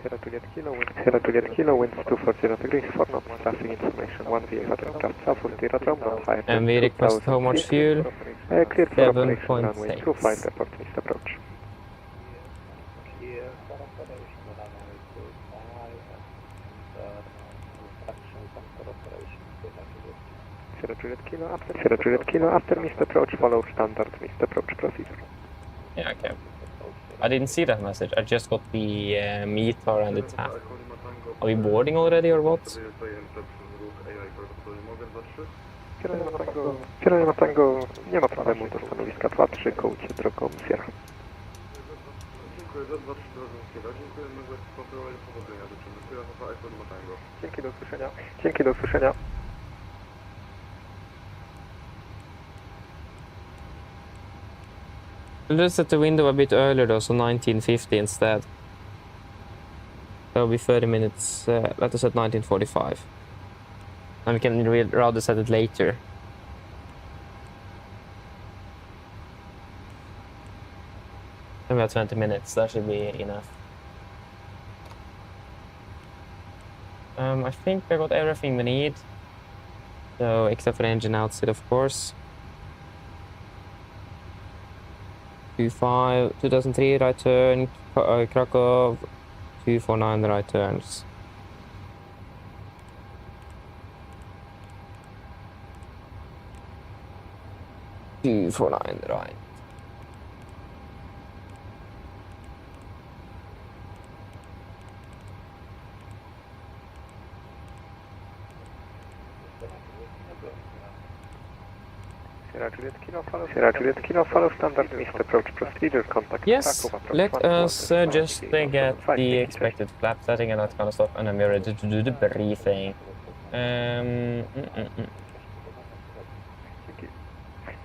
Sierra Juliet Kilo, winds 240 degrees, 4 knots, traffic information 1 VFR aircraft south of the aerodrome, not higher than And we request how much fuel? clear for operation, runway 25, report missed approach. Sierra Juliet Kilo, after missed approach, follow standard missed approach procedure. Yeah, okay. I didn't see that message. I just got the meter and the tap. Are we boarding already or what? Kierunek na tango, nie ma problemu do stanowiska 2-3, kołcie drogą Sierra. Dziękuję, za 2-3 Drożnickiego. Dziękujemy za kontrolę i powodzenia. Życzymy. Kierowca iPhone ma tango. Dzięki, do usłyszenia. Dzięki, do usłyszenia. Let's set the window a bit earlier though, so 1950 instead. That'll be 30 minutes, let us set 1945. And we can rather set it later. And we have 20 minutes, that should be enough. I think I got everything we need. So, except for the engine outside, of course. 2003 right turn, Krakow, 249 the right turns. The right. Sierra Juliet Kilo, follow standard missed approach procedure, contact Yes, Krakow, approach let 121, us just get the expected flap setting and that kind of stuff, and then we're ready to do the briefing.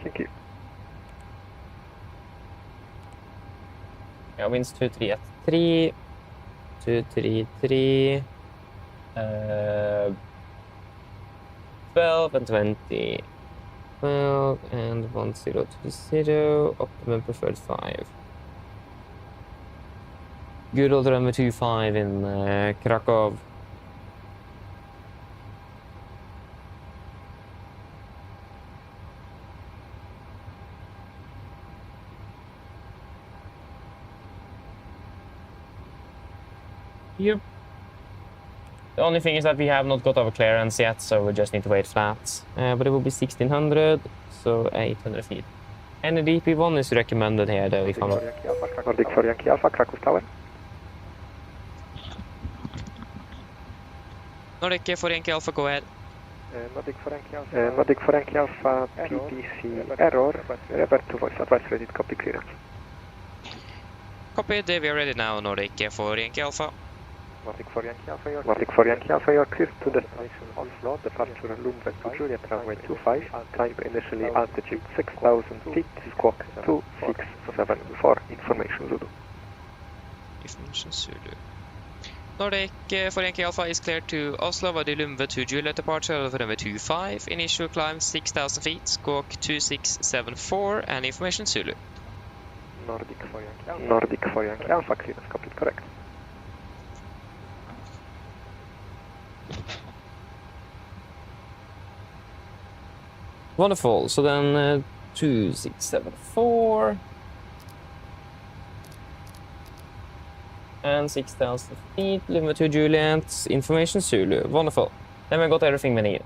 Thank you. Yeah, winds 2-3 at 3, 2-3-3, 12 and 20. 12 and 1020, optimum preferred 5. Good old runway 25 in Krakow. Yep. The only thing is that we have not got our clearance yet, so we just need to wait flat. But it will be 1600, so 800 feet. Any DP1 is recommended here though, if I'm not... Nordic for Yankee Alpha, Krakow Tower. Nordic for Yankee Alpha, go ahead. Nordic for Yankee Alpha, PPC error, revert to voice advice, ready to copy clearance. Copied, we are ready now, Nordic for Yankee Alpha. Nordic for Yankee Alpha, you're clear to destination Oslo, departure Lumber to Juliet runway 25, climb initially altitude 6,000 feet, squawk 2674, information Zulu. Information Zulu. Nordic for Yankee Alpha is cleared to Oslo, Vadi Lumber to Juliet departure of runway 25, initial climb 6,000 feet, squawk 2674, and information Zulu. Nordic for Yankee Alpha, clearance copied, correct. Wonderful, so then 2674 and 6,000 feet, limit to Juliet, information Zulu. Wonderful. Then we got everything we need.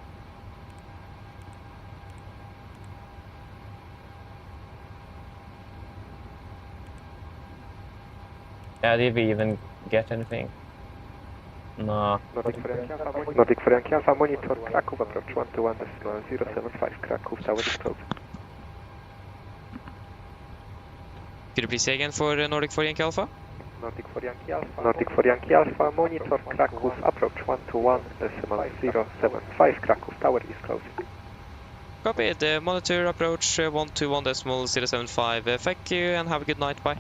Yeah, did we even get anything? No. Nordic for Yankee Alpha, monitor Krakow, approach 121.075, Krakow Tower is closed. Could you please say again for Nordic for Yankee Alpha? Nordic for Yankee Alpha, monitor Krakow, approach 121.075, Krakow Tower is closed. Copied, monitor approach 121.075, thank you and have a good night, bye.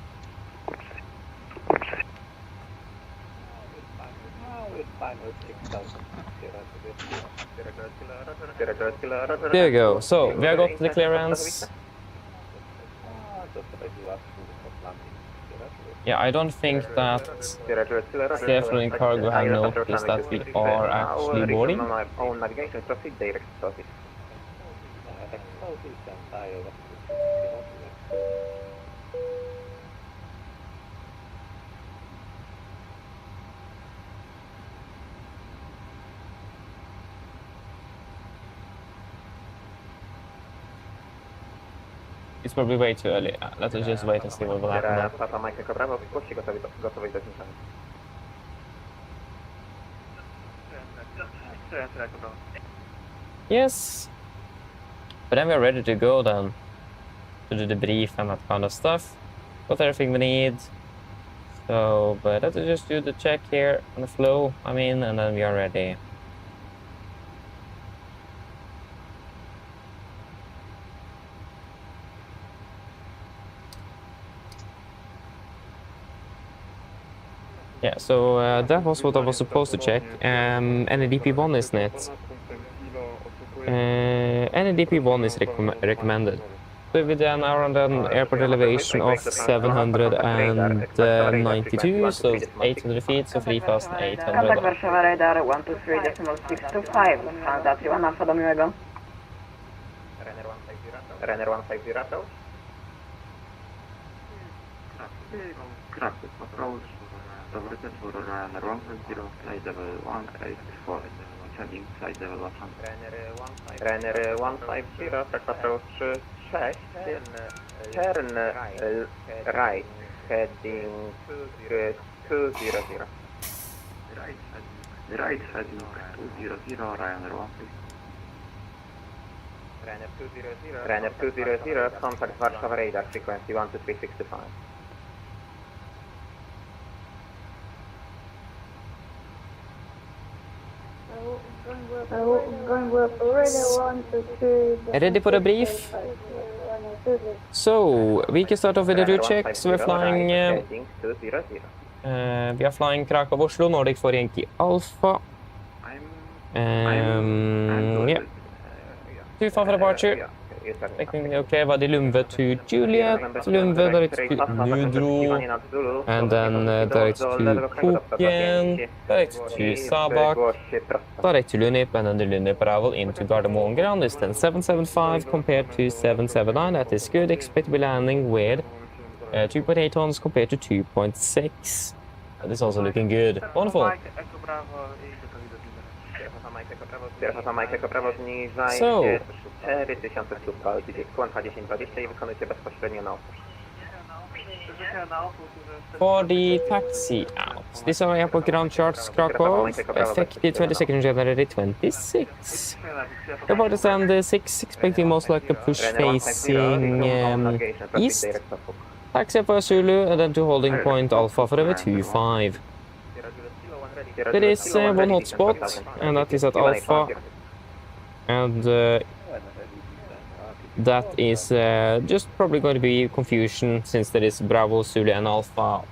There you go. So we have got the clearance. Yeah, I don't think that Stefan and Cargo have noticed that we are actually boarding. On navigation, proceed direct office. It's probably way too early. Let us just wait and see what will happen now. Papa Mike Bravo, puści gotowej do zniszczenia. Yes. But then we're ready to go then. To do the brief and that kind of stuff. Got everything we need. So, but let's just do the check here on the flow, I mean, and then we are ready. Yeah, so that was what I was supposed to check. NADP1, isn't it? NADP1 is recommended. So with an airport elevation of 792, so 800 feet, so 3,800. Kontakt Warszawa Radar 123.625. Lufthansa 31 Alfa do miłego. Runner 150 approach. Krakow approach. Dobry wieczór, runner 150, flight level 184, checking flight level 100. Runner 150, Krakow approach 6, turn right, heading 200. Right heading 200, runner 150. Runner 200, contact Warszawa Radar frequency 12365. Ready for a brief? So, we can start off with the route check. So we're flying... we are flying Krakow, Oslo Nordic for Yankee Alpha. Yeah. 25 for departure. Okay, Vadi Lumve to Juliet, Lumve direct to Nudro, and then direct to Koken, direct to Sabak, direct to Lunip, and then the Lunip arrival into Gardermoen. Ground distance 775 compared to 779, that is good. Expect to be landing with 2.8 tons compared to 2.6. That is also looking good. Wonderful. So, 4000 stóp LPG, kłącha 1020 i wykonujcie bezpośrednio na opusz. For the taxi out, this are airport ground charts Krakow, effective 22nd January 26. About to stand 6, expecting most likely push facing east. Taxi for Zulu and then to holding point Alpha for over 25. There is one hotspot, and that is at Alpha. And that is just probably going to be confusion since there is Bravo, Zulu and Alpha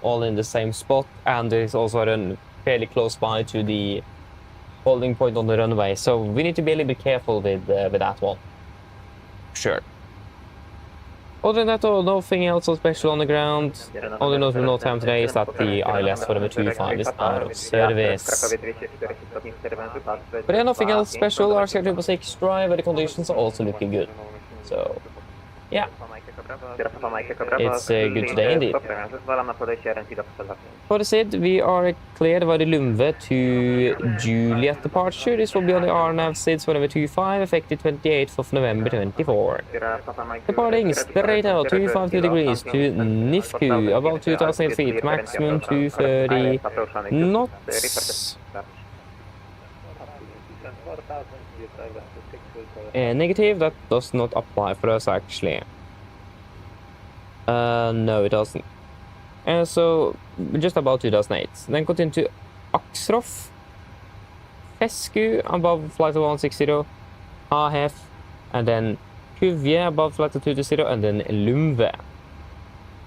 all in the same spot, and there is also a fairly close by to the holding point on the runway, so we need to be a little bit careful with that one. Sure. Other than that, nothing else so special on the ground. Only note we know time today is that the ILS for the 25 is out of service. But yeah, nothing else special. Our schedule 6 drive, but the conditions are also looking good. So, yeah. It's good today indeed. For the SID, we are cleared by the Lumve to Juliet departure. This will be on the RNAV SID for number 25, effective 28th of November 24. Departing straight out 252 degrees to Nifku, about 2,000 feet, maximum 230 knots. Negative, that does not apply for us actually. No, it doesn't. So, just about 2008. Then continue to Aksroff, Fesku above flight 160, AHF, and then Kuvje above flight 220, and then Lumve.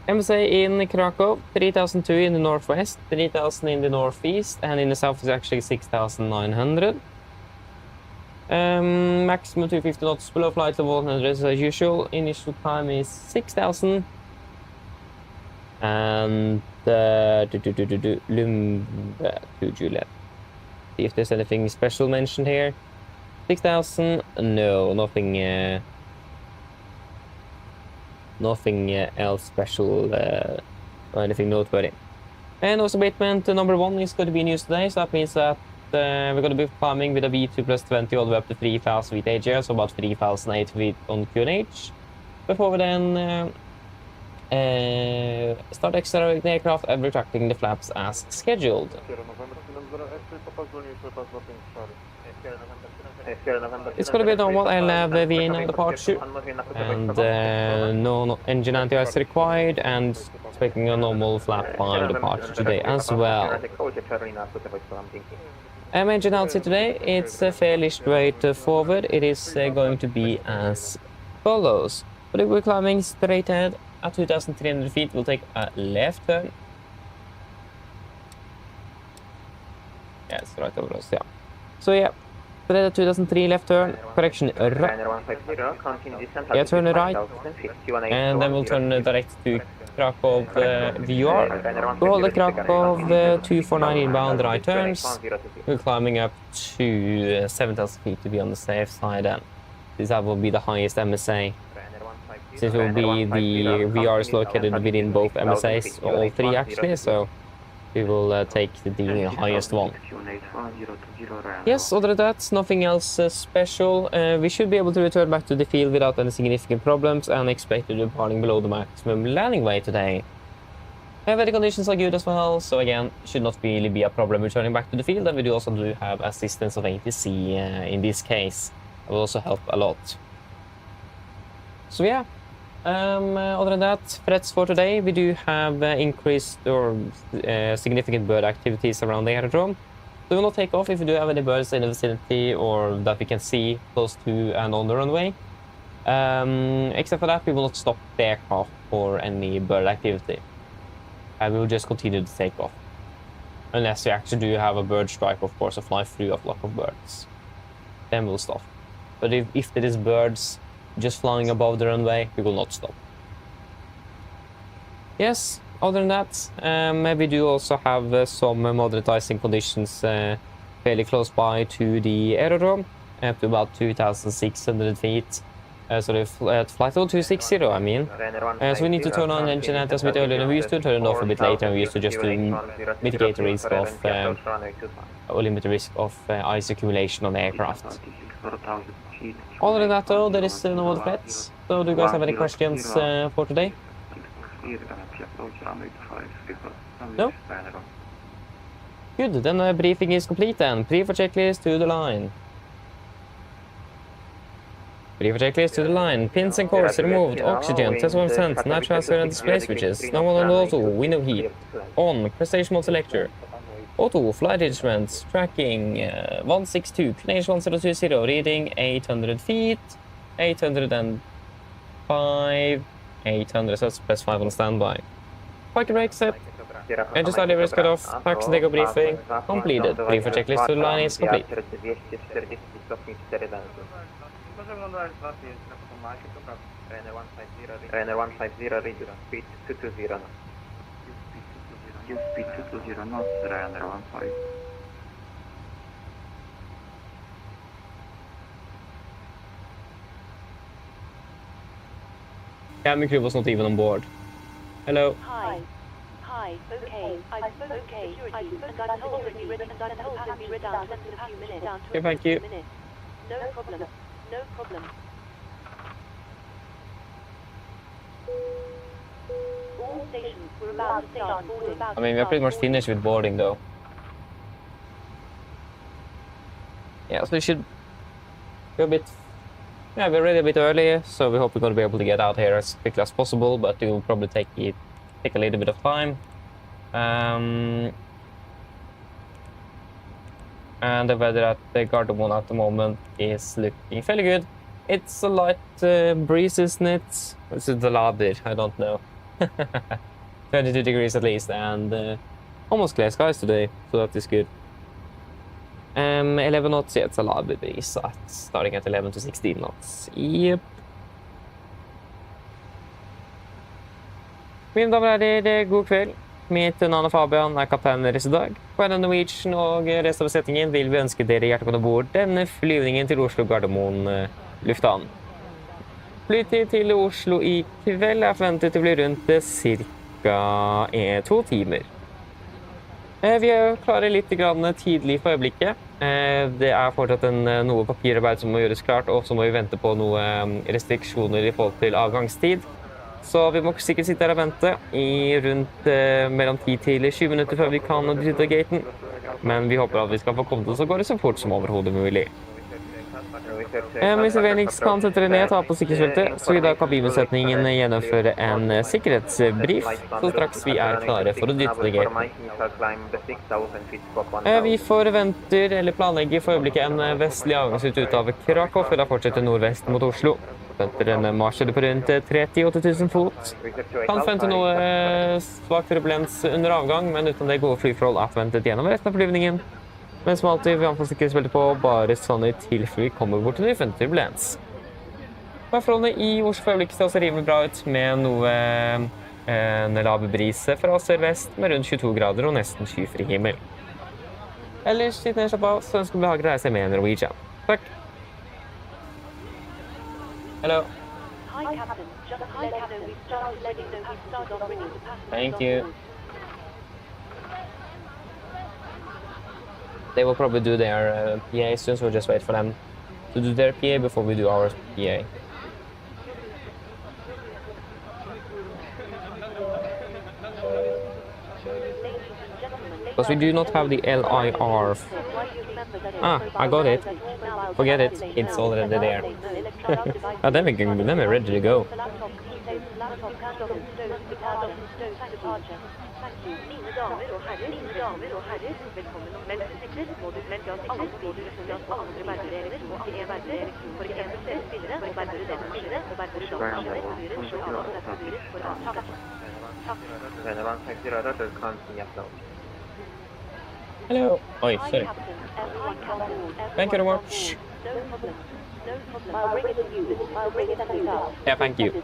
MSA in Krakow, 3002 in the northwest, 3000 in the northeast, and in the south is actually 6,900. Maximum 250 knots below flight level 100 as usual. Initial time is 6,000. And Lumve to Juliet. See if there's anything special mentioned here. 6,000. No, nothing. Nothing else special or anything noteworthy. And also abatement number 1 is going to be in use today, so that means that we're going to be farming with a V2 plus 20 all the way up to 3,000 feet AGR, so about 3,008 feet on QNH. Before we then start accelerating the aircraft and retracting the flaps as scheduled. It's going to be normal LAV VNO departure, and no engine anti-ice required, and expecting a normal flap 5 departure today as well. Engine outside today, it's fairly straightforward. It is going to be as follows. But if we're climbing straight ahead at 2,300 feet, we'll take a left turn. Yeah, it's right over us, yeah. So yeah, today at 2003 left turn, correction right. Yeah, turn right, and then we'll turn direct to Krakow VR. We'll hold the Krakow 249 inbound right turns. We're climbing up to 7,000 feet to be on the safe side, and this will be the highest MSA. Since it will be the VR is located within both MSAs, all three actually, so we will take the highest one. Yes, other than that, nothing else special. We should be able to return back to the field without any significant problems and expect to be departing below the maximum landing weight today. Weather conditions are good as well, so again, should not really be a problem returning back to the field, and we also do have assistance of ATC in this case. That will also help a lot. So yeah. Other than that, threats for today, we do have increased or significant bird activities around the aerodrome. So we will not take off if we do have any birds in the vicinity or that we can see close to and on the runway. Except for that, we will not stop the aircraft for any bird activity. And we will just continue to take off. Unless we actually do have a bird strike, of course, or fly through a flock of birds. Then we'll stop. But if there is birds just flying above the runway, we will not stop. Yes, other than that, we do also have some moderate icing conditions fairly close by to the aerodrome, up to about 2,600 feet. So the flight 260, I mean. So we need to turn on engine anti-ice a bit earlier than we used to, turn it off a bit later than we used to, just to mitigate the risk of, or limit the risk of ice accumulation on the aircraft. Other than that though, there is no other threats. So do you guys have any questions for today? No? Good, then the briefing is complete then. Pre-for checklist to the line. Pre-for checklist to the line. Pins and cords removed. Oxygen, test 1%. Natural transfer and display switches. No one on auto. Window heat. On. Prestation mode selector. Auto, flight instruments, tracking, 162, Canadian 1020, reading 800 feet, 805, 800, so let's press 5 on standby. Parking brake set, engine side lever is cut off, taxi take briefing, completed, brief for checklist to the line is complete. Ryanair 150, read speed 220. Use speed 220 knots, Ryanair 15. Cabin crew was not even on board. Hello. Hi. Hi. Okay. I spoke okay. I spoke and I told him you and I told him you were down to a few minutes. Okay, thank you. No problem. No problem. All stations were about to start boarding. I mean, we're pretty much finished with boarding though. Yeah, so we should go a bit. Yeah, we're ready a bit earlier, so we hope we're going to be able to get out here as quickly as possible, but it will probably take a little bit of time. And the weather at the Gardermoen at the moment is looking fairly good. It's a light breeze, isn't it? It's the lader, I don't know. 22 degrees at least, and almost clear skies today, so that is good. 11 knots, yeah, it's a lader breeze, starting at 11 to 16 knots. Yep. Mine damer og herrer, god kveld. Mitt navn er Fabian, er kaptein deres i dag. På AMD Norwegian og resten av besetningen vil vi ønske dere hjertelig bord denne flyvningen til Oslo Gardermoen lufthavn. Flytid til Oslo i kveld er forventet til å bli rundt cirka 2 timer. Vi er klare litt tidlig for øyeblikket. Det er fortsatt noe papirarbeid som må gjøres klart, og så må vi vente på noen restriksjoner i forhold til avgangstid. så vi må sikkert sitte her og vente i rundt mellom 10 til 20 minutter før vi kan bryte gaten. Men vi håper at vi skal få kommet oss og gå det så fort som overhodet mulig. Hvis Elevatex kan sette det ned, ta på sikkerhetsfeltet, så vil da kabinbesetningen gjennomføre en sikkerhetsbrief, så straks vi er klare for å dytte det gaten. Vi forventer, eller planlegger for øyeblikket, en vestlig avgangsrute ut av Krakow, før da fortsetter nordvest mot Oslo. Forventer en marsjede på rundt 38 000 fot. Kan forvente noe svak turbulens under avgang, men uten det gode flyforhold er forventet gjennom resten av flyvningen. Men som alltid, vi har fått sikkerhetsfeltet på bare sånn i tilfelle vi kommer bort til nødvendig turbulens. Forholdene i Oslo for øyeblikket ser også rimelig bra ut, med noe en lav brise fra sør-vest med rundt 22 grader og nesten skyfri himmel. Ellers, litt ned slapp av, så ønsker vi behagelig reise med Norwegian. Takk! Hello. Hi, Captain. Just to let you know, we've started letting know we've started on bringing the passengers. Thank you. They will probably do their PA soon, so we'll just wait for them to do their PA before we do our PA. Because we do not have the LIR. I got it. Forget it. It's already there. Then we're ready to go. Hello. Oi, sorry. Thank you very much. Yeah, thank you.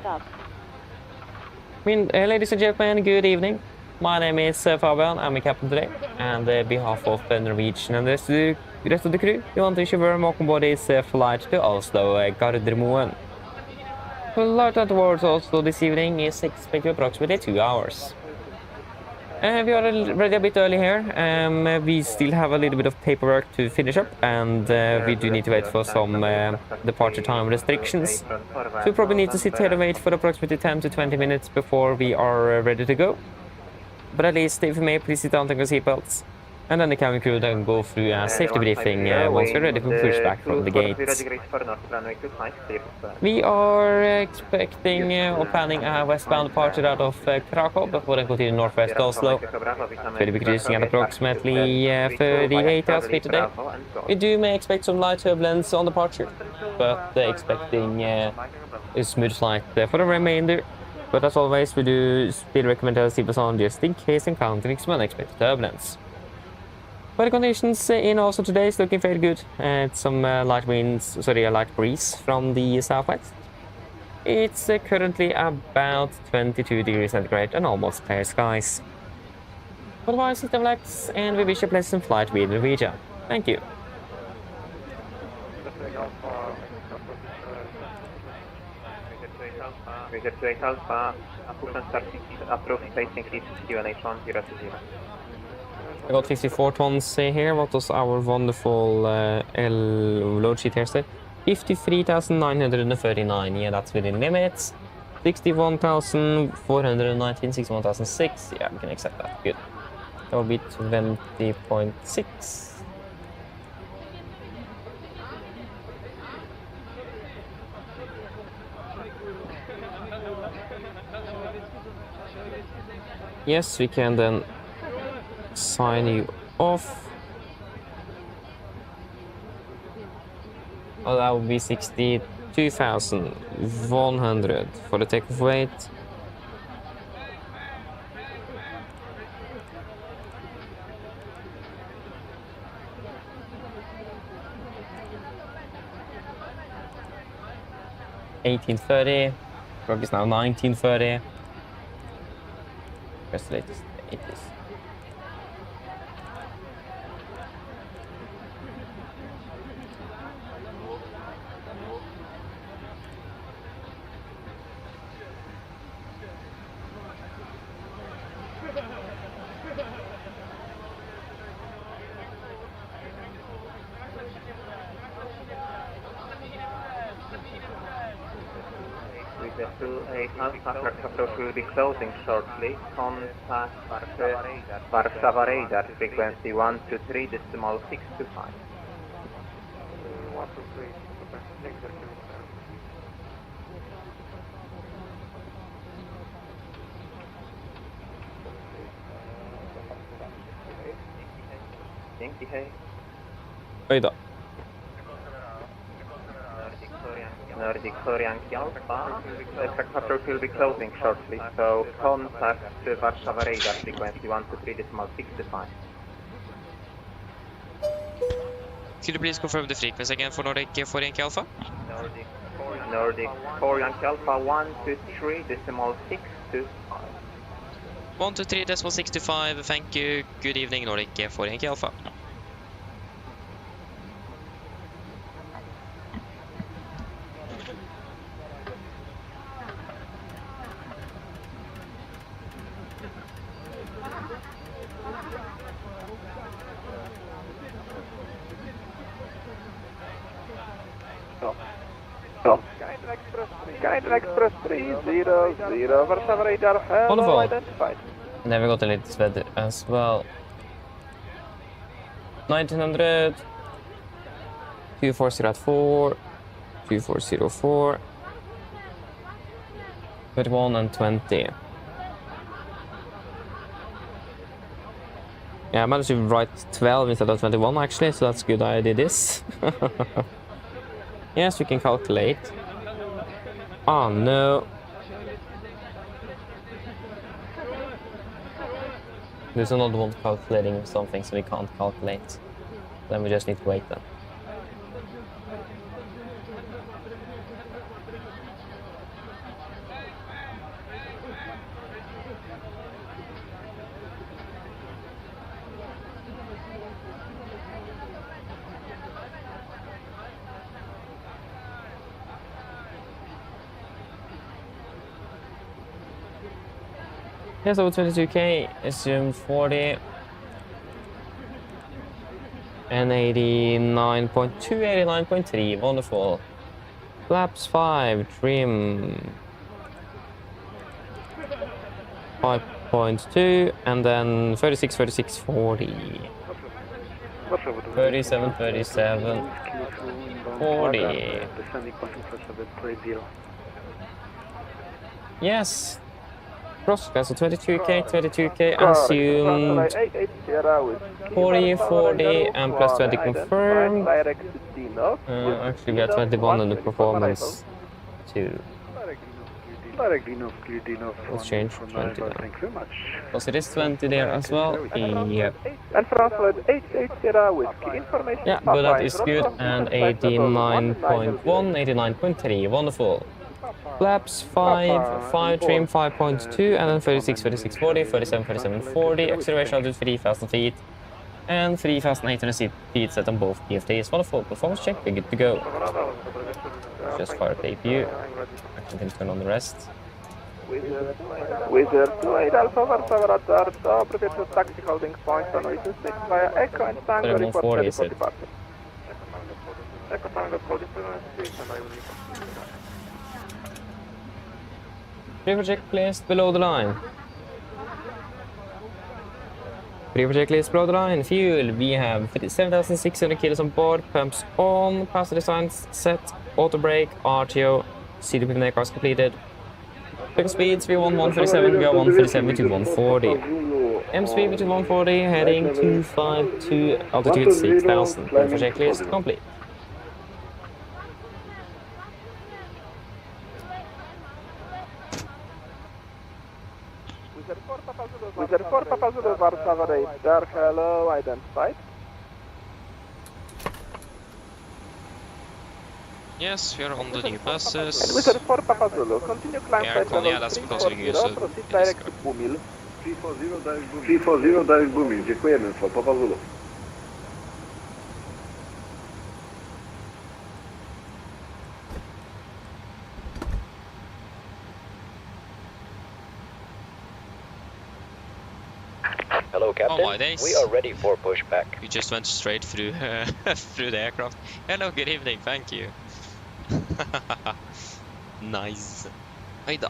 Ladies and gentlemen, good evening. My name is Fabian. I'm a captain today, and on behalf of Norwegian and the rest of the crew, we want to wish you very welcome aboard this flight to Oslo Gardermoen. Flight towards Oslo this evening is expected approximately 2 hours. We are already a bit early here. We still have a little bit of paperwork to finish up, and we do need to wait for some departure time restrictions. So we probably need to sit here and wait for approximately 10 to 20 minutes before we are ready to go. But at least, if you may, please sit down and take your seatbelts. And then the cabin crew then go through a safety briefing once we're ready for push back from the gate. We are expecting or planning a westbound departure out of Krakow before then continue northwest Oslo. We'll be cruising at approximately 38 hours speed today. We may expect some light turbulence on departure, but expecting a smooth flight for the remainder. But as always, we do still recommend a seatbelt on just in case encountering some unexpected turbulence. Weather conditions in Oslo today is looking fairly good. It's some light breeze from the southwest. It's currently about 22 degrees centigrade and almost clear skies. Otherwise, it's Elevatex, and we wish you a pleasant flight with Norwegian. Thank you. I got 54 tons here. What was our wonderful load sheet here say? 53,939. Yeah, that's within limits. 61,419, 61,006. Yeah, we can accept that. Good. That will be 20.6. Yes, we can then sign you off. Oh, that would be 62,100 for the takeoff weight. $18.30. Clock is now 19:30. Where's the latest? 80s. Alpha, approach will be closing shortly. Contact Warsaw radar frequency 123.625. 123, Yankee, hey. Oj då. Nordic Korean Alpha. Approach will be closing shortly, so contact Warsaw radar frequency 123.625. Could you please confirm the frequency again for Nordic 4 Yankee Alpha? Nordic Korean Alpha 123.625. 123.625, thank you. Good evening, Nordic 4 Yankee Alpha. Guided Express 300, Warsaw radar, hello, Wonderful. identified. And then we got a little sweater as well. 1900, 2404, 2404, 21 and 20. Yeah, I managed to write 12 instead of 21 actually, so that's good I did this. Yes, we can calculate. Oh no. There's another one calculating something, so we can't calculate. Then we just need to wait then. Yeah, so 22k, assume 40. And 89.2, 89.3, wonderful. Flaps 5, trim 5.2, and then 36, 36, 40. 37, 37, 40. Yes. Crosscar, so 22k, 22k, assumed 40, 40, and plus 20 confirmed. Actually, we have 21 on the performance too. Let's change 20 now. Because it is 20 there as well. Yep. And Francois 880 whiskey information. Yeah, but that is good. And 89.1, 89.3, wonderful. Flaps 5, 5 trim 5.2, and then 36, 36, 40, 37, 37, 40. Acceleration up to 3,000 feet. And 3,800 feet set on both PFTs. Wonderful. Performance check, we're good to go. Just fire the APU. Actually, can turn on the rest. Wizard 28 Alpha Warsaw radar, to prepare to taxi holding point on Norwegian 6 via Echo and Tango report ready for departure. Echo Tango code Pre-project placed below the line. Pre-project placed below the line. Fuel, we have 7,600 kilos on board. Pumps on. Passenger signs set. Auto brake. RTO. CDP in cars completed. Total speeds V1 137, VR 137 to 140. M speed between 140, heading 252, altitude 6,000. Pre-project list complete. Wizard 4 Papa Zulu Warsaw radar, hello, identified. Yes, we are on the new buses. Wizard 4 Papa Zulu, continue climb Yeah, flight cool, yeah, level that's because we use 340, proceed direct to Bumil. 340 direct Bumil, dziękujemy, Papa Zulu. Hello, Captain. Oh my days. We are ready for pushback. We just went straight through through the aircraft. Hello, good evening, thank you. Nice. Oj då.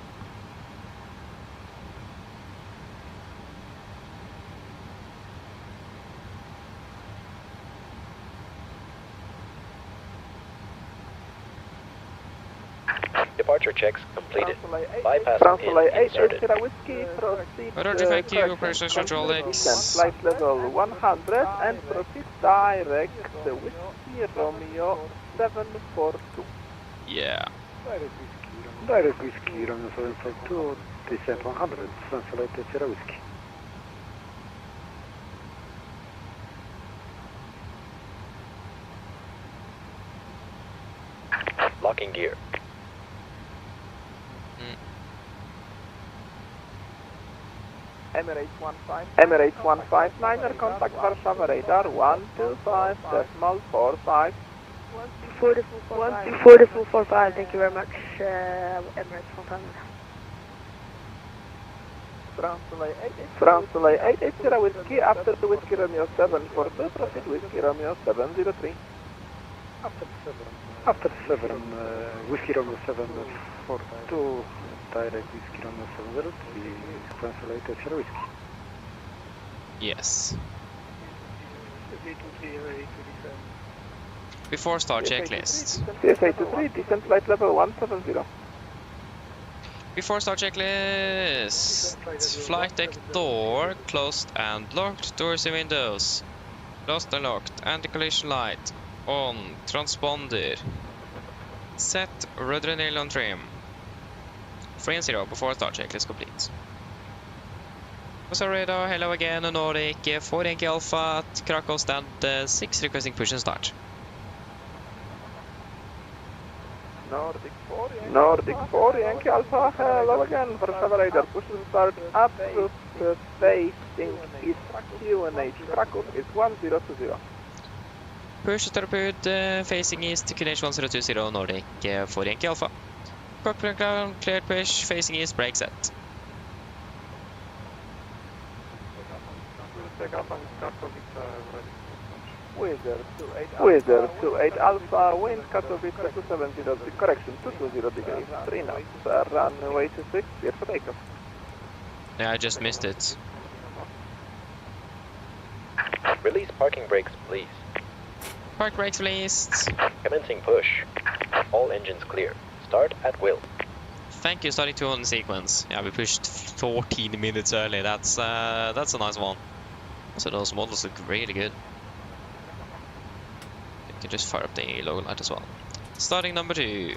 Departure checks completed. Bypass pin inserted. Roger, thank you. Operations Control X. Flight level 100 and proceed direct Whiskey Romeo 742. Yeah. Direct Whiskey Romeo 742, descent 100, translated Sierra Whiskey. Locking gear. Emirates 159er, contact Warszawa radar 125.45. 124.45, thank you very much, Emirates 159. France delay 880 Whiskey after the Whiskey Romeo 742, proceed Whiskey Romeo 703. After 7, Whiskey Romeo 742, direct Whiskey Romeo 703, translated Sierra Whiskey. Yes. Before start checklist. CSA23, descent flight level 170. Before start checklist. Flight deck door closed and locked. Doors and windows closed and locked. Anti-collision light on. Transponder set. Rudder and nylon trim. 3 and 0 before start checklist complete. Oslo radar, hello again, Nordic 4 Yankee Alpha at Krakow stand 6 requesting push and start. Nordic 4 Yankee Alpha, hello again, Warszawa radar, push and start up to facing east QNH, Krakow is 1020. Push torpedo facing east QNH 1020, Nordic 4 Yankee Alpha. Cockpit ground, cleared push, facing east, brake set. Wizard 28 Alpha, wind Katowice 270, correction 220 degrees, 3 knots, runway 26, clear for takeoff. Yeah, I just missed it. Release parking brakes, please. Park brakes released. Commencing push. All engines clear. Start at will. Thank you, starting 2 on sequence. Yeah, we pushed 14 minutes early. That's a nice one. So those models look really good. You can just fire up the logo light as well. Starting number 2.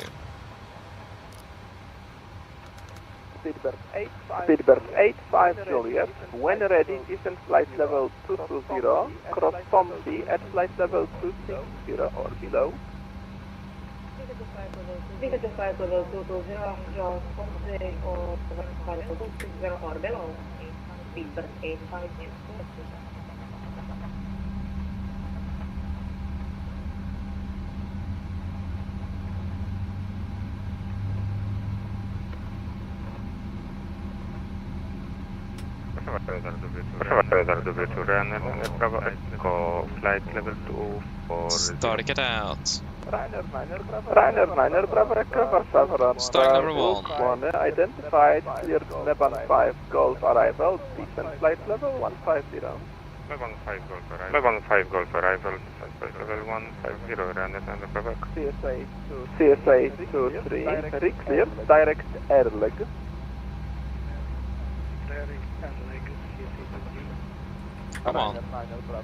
Speedbird 85 Juliet, when ready, descent flight level 220, cross Pomsey at flight level 260 or below. Negative 5 level 220, John Pomsey or flight level 260 or below. Speedbird 85 Juliet. Radar do wieczór, prawo Echo, flight level 2 for... Starting it out. Rainer, Bravo Echo, Warszawa, Start number 1. Identified, cleared Neban 5 Golf arrival, descent flight level 150. Level 5 Golf arrival, descent flight level 150, Rainer, Bravo Echo. CSA 23, recleared, direct air leg. Come on.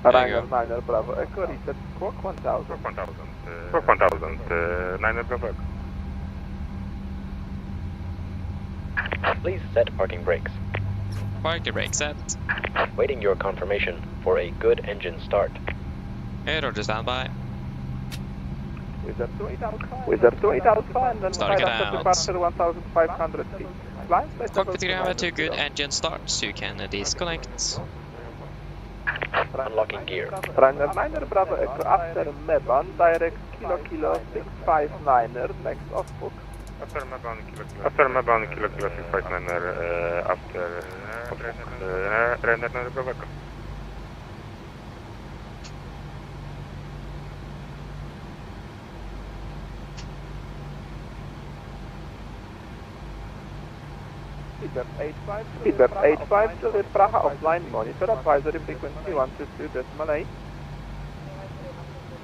Rainer, Bravo Echo, reset squawk 1000. Squawk 1000, Rainer, Bravo Echo. Please set parking brakes. Parking brake set. Waiting your confirmation for a good engine start. Hey, Roger, standby. Wizard 28 Alpha, and then Starting it out. departure 1500 feet. Cockpit grammar to good engine starts. You can disconnect. Unlocking gear. Rainer, Bravo Echo, after Meban, direct Kilo 659er, next off book. After Meban, Kilo 659er, after Rainer, Bravo Echo. Speedbird 85, Juliet Praha offline, monitor advisory frequency 122.8.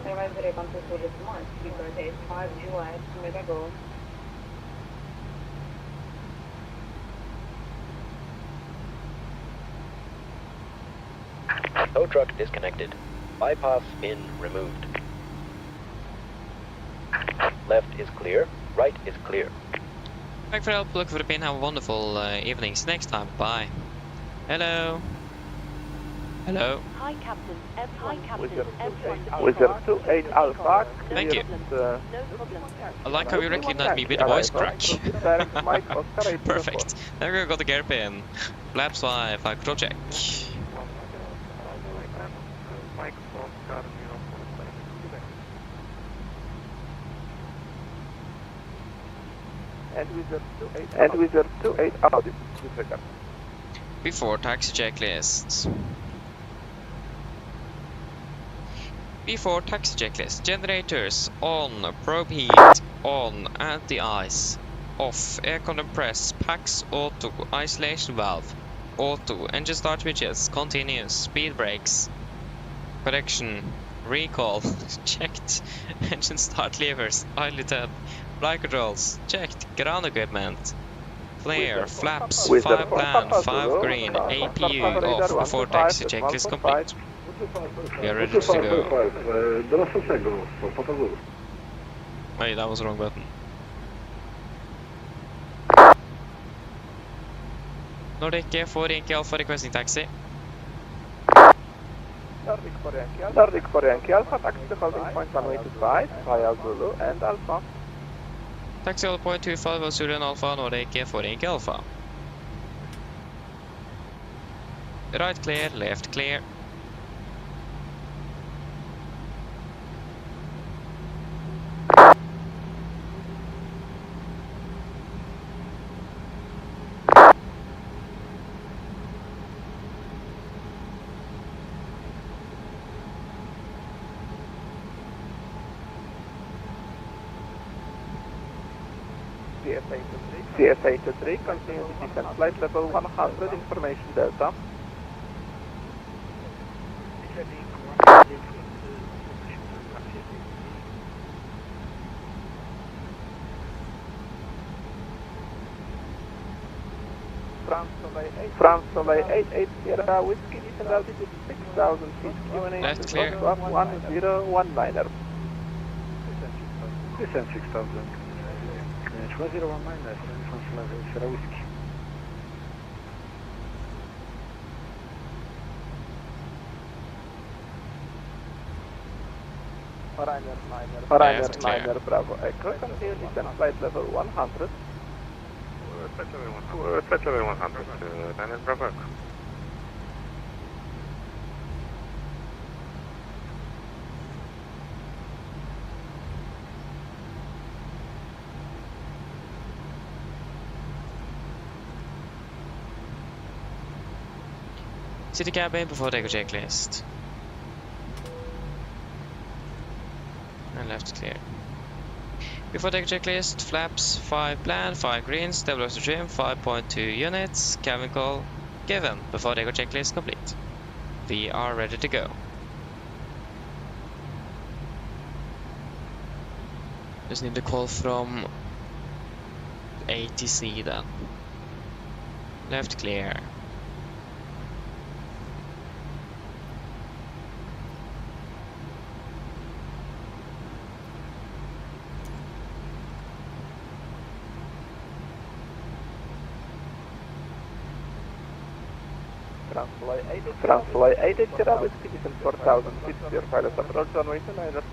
Advisory 122.1, Speedbird 85, Juliet, Omega Go. Tow truck disconnected. Bypass bin removed. Left is clear. Right is clear. Thank you for help. Look for the pin. Have a wonderful evening. See you next time. Bye. Hello. Hello. Hi, Captain. Hi, Captain. Wizard 28 Alpha. Thank you. No problem. I like how you recognize me with the voice crack. Perfect. Now we're gonna go to gear pin. Flaps 5, control check. And Wizard 28 Audi. Disregard. Before taxi checklist. Before taxi checklist. Generators on, probe heat on, anti-ice off, aircon and press, packs auto, isolation valve auto, engine start switches continuous, speed brakes, correction, recall checked, engine start levers idly 10, flight controls checked, ground equipment clear, flaps 5 plan, 5 green, APU off, before taxi checklist complete. We are ready to go. Wait, that was the wrong button. Nordic 4 Yankee Alpha requesting taxi. Nordic 4 Yankee Alpha, taxi to holding point 125, via Zulu and Alpha. Taxi all point 25 Zulu and Alpha, Nordic 4 Yankee Alpha. Right clear, left clear. CSA to 3, continue to descend flight level 100, information Delta. France Soleil 88 Sierra Whiskey, descend altitude 6,000 feet, QNH left clear. 1019er. Descend 6,000. 1019er, France Soleil Sierra Whiskey. Ryanair 9er Bravo Echo, continue descend flight level 100. Flight level 100, Ryanair Bravo Echo. City cabin before take a checklist. And left clear. Before take a checklist, flaps 5 plan, 5 green, stabilizer trim 5.2 units, cabin call given. Before take a checklist complete. We are ready to go. Just need a call from ATC then. Left clear. France Soleil 88 Sierra Whiskey, descend 4,000 feet, your pilot approach runway 29er.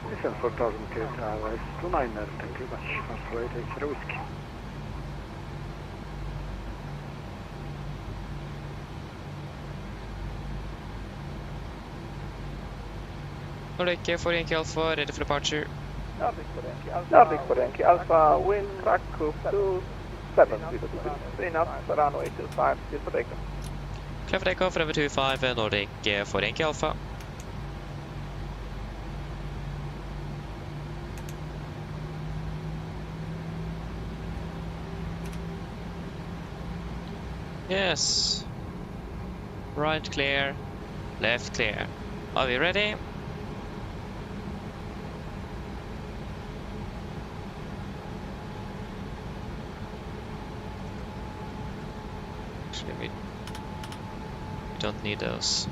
Descend 4,000 feet, runway 29er, thank you very much. France Soleil 88 Sierra Whiskey. Nordic 4 Yankee Alpha, ready for departure. Nordic 4 Yankee Alpha, wind, Krakow 270 degrees, 3 knots, runway 25, clear for takeoff. Clear for takeoff, runway 25, Nordic 4 Yankee Alpha. Yes. Right clear, left clear. Are we ready? Actually, we don't need those.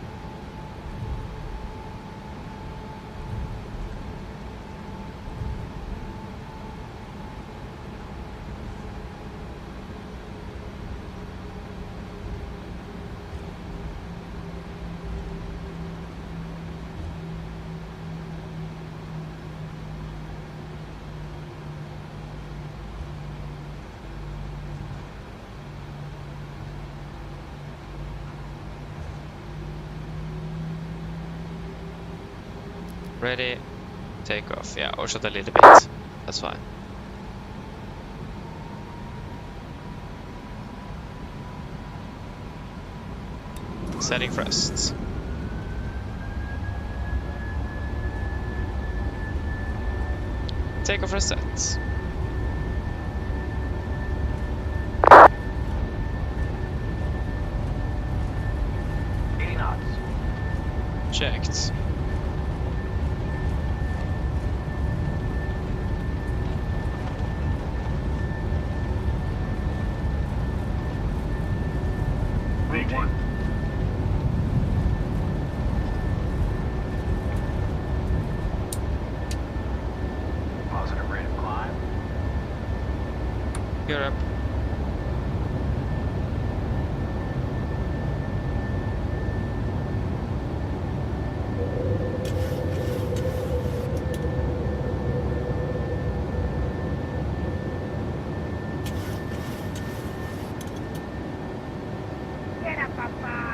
Ready, take off. Yeah, or shot a little bit. That's fine. Setting thrust. Take off reset. Checked. Positive rate of climb. You're up.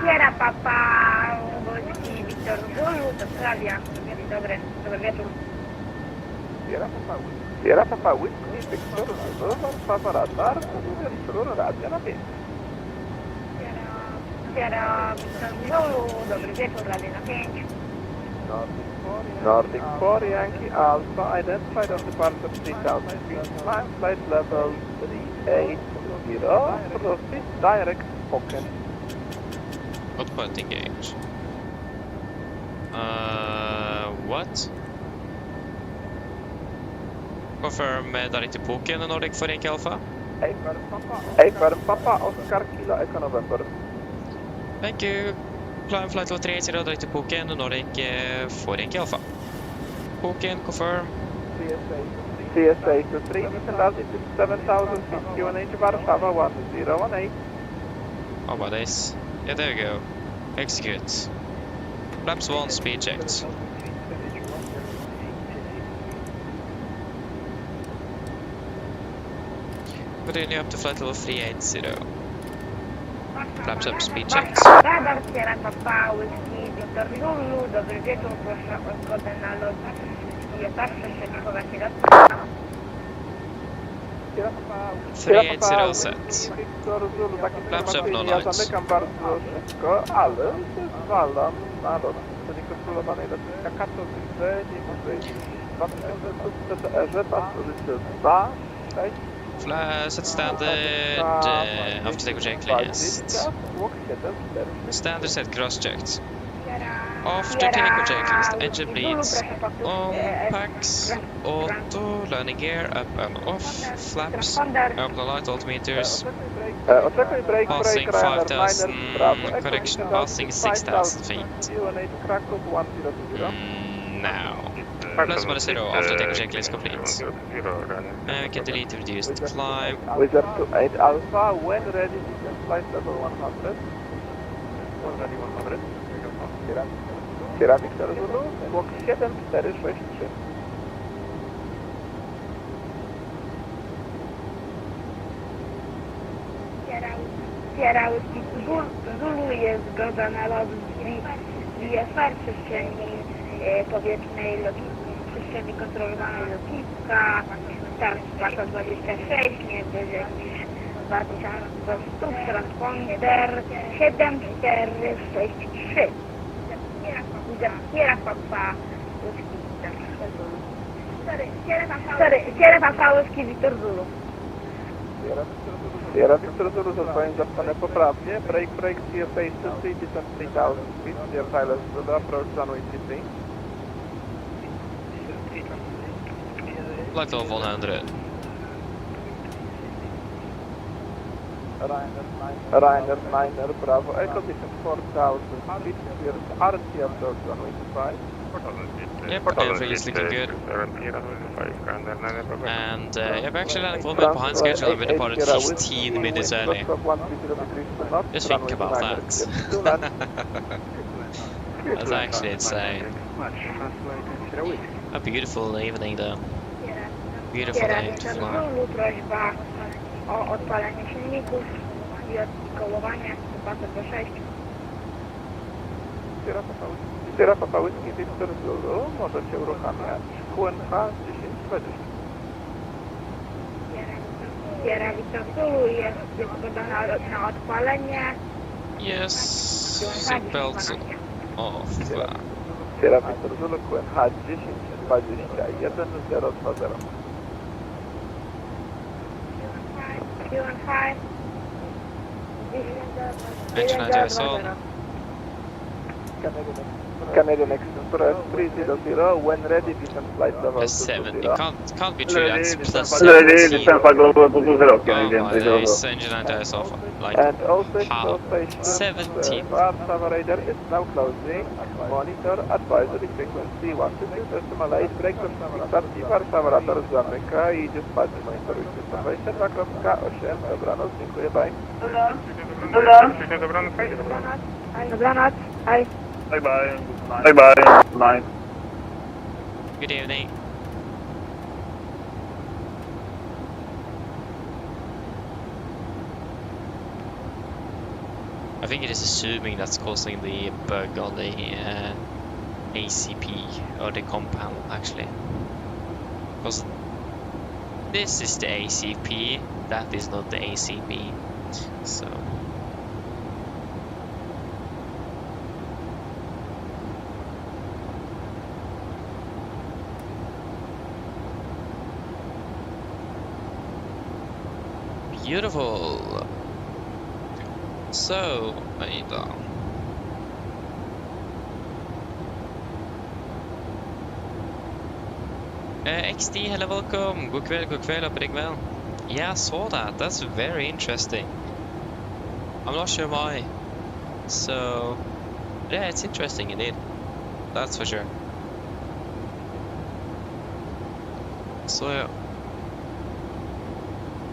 Sierra Papa, Boris, Wiktor Zulu, do Slavia. Dobry wieczór. Sierra Papa Whiskey, Victor, Papa Radar, Victor, Radio na 5. Sierra Wiktor Zulu, dobry wieczór, Radio na 5. Nordic 4, Yankee Alpha, identified on departure 3000 feet, climb flight level 380, proceed direct Pocket. Not point engage. What? Confirm direct to Poken and Nordic for Yankee Alpha. Affirm Papa, Oscar Kilo Echo November. Thank you. Climb flight level 380 direct to Poken and Nordic for Yankee Alpha. Poken, confirm. CSA to 3, descend altitude 7000 feet, QNH Warszawa 1018. How about this? Yeah, there we go. Execute. Flaps 1, speed checked. Continue up to flight level 380. Flaps up, speed checked. Radar Sierra Papa, Whiskey, Wiktor Zulu, dobry wieczór, proszę o zgodę na lot. I patrzę się, nie chowa się 380 set. Flaps up, no Ja lights. zamykam bardzo szybko, ale zwalam na lot. To niekontrolowanej lotniska Katowice, nie może iść 2000 CTR, pasożycie 2, 6. Set standard after take checklist. Standard set cross checked. After take checklist, engine bleeds. On packs, auto, landing gear, up and off, flaps, open the light altimeters. Passing 5,000, correction, passing 6,000 feet. Now. Plus minus 0 after take checklist complete. And can delete reduced climb. Wizard to 8 Alpha, when ready, descend flight level 100. When ready 100. Sierra Victor Zulu, squawk 7463. Sierra Whiskey Zulu jest zgoda na lot z VFR przestrzeni powietrznej przestrzeni kontrolowanej lotniska, start pasa 26, nie wyżej niż 2100, transponder 7463. Sierra Papa Whiskey Sierra Papa Whiskey Wiktor Zulu. Sierra Victor Zulu zostaje zatkane poprawnie. Break, CFA 23, descent 3000 feet, clear Tyler Zulu, approach runway 23. Flight level 100. Ryder 9er, Bravo, Echo, descent 4000 feet, clear RT approach runway 25. Yep, everything is looking good. And yeah, we're actually landing 1 minute behind schedule and we departed 15 minutes early. Just think about that. That's actually insane. A beautiful evening though. Beautiful day to fly. Prośba o odpalenie silników i odkołowanie 226. Sierra Papa Whiskey Victor Zulu, możecie uruchamiać QNH 1020. Sierra Victor Zulu jest gotowa na odpalenie. Yes, seatbelts off. Sierra Victor Zulu, QNH 1021 020. QN5. Engine IDS on. Canadian Express 300, when ready, descent flight level Plus 70. Can't be true, that's plus Ready, 17. descent flight level 20, Canadian Oh my days, engine IDS off. Like, and also how? station 17. Varsava radar is now closing. Monitor advisory frequency 152.8, break stacji Warszawa radar zamyka i idzie spać, monitorujcie 122.8, dobranoc, dziękuję, bye. Dobranoc. Bye. Bye bye. Bye bye. Bye. Good evening. I think it is assuming that's causing the bug on the ACP, or the compound actually. Because this is the ACP, that is not the ACP, so... Beautiful! So, Anita. XD, hello, welcome. God kväll, hoppas det gick väl. Yeah, I saw that. That's very interesting. I'm not sure why. So, yeah, it's interesting indeed. That's for sure. So, yeah.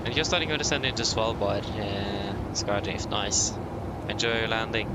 And you're starting to descend into Svalbard, Skydrift, nice. Enjoy your landing.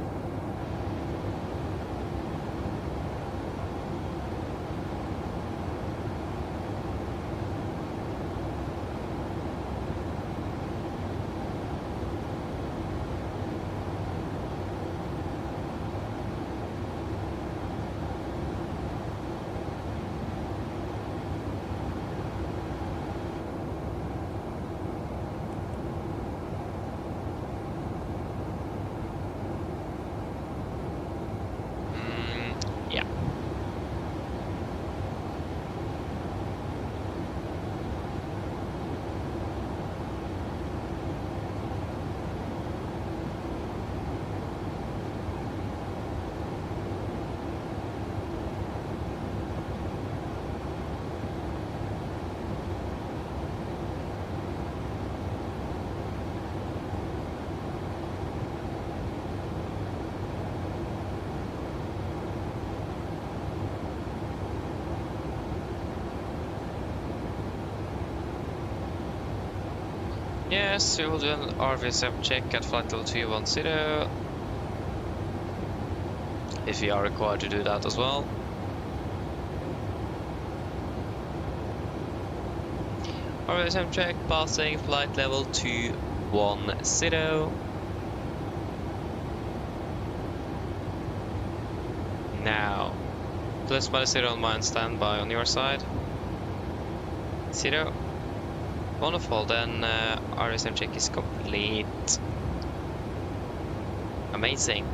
Yes, we will do an RVSM check at flight level 210. If we are required to do that as well. RVSM check, passing flight level 210. Now, plus minus 0 on mine, standby on your side. 0. Wonderful, then RSM check is complete. Amazing.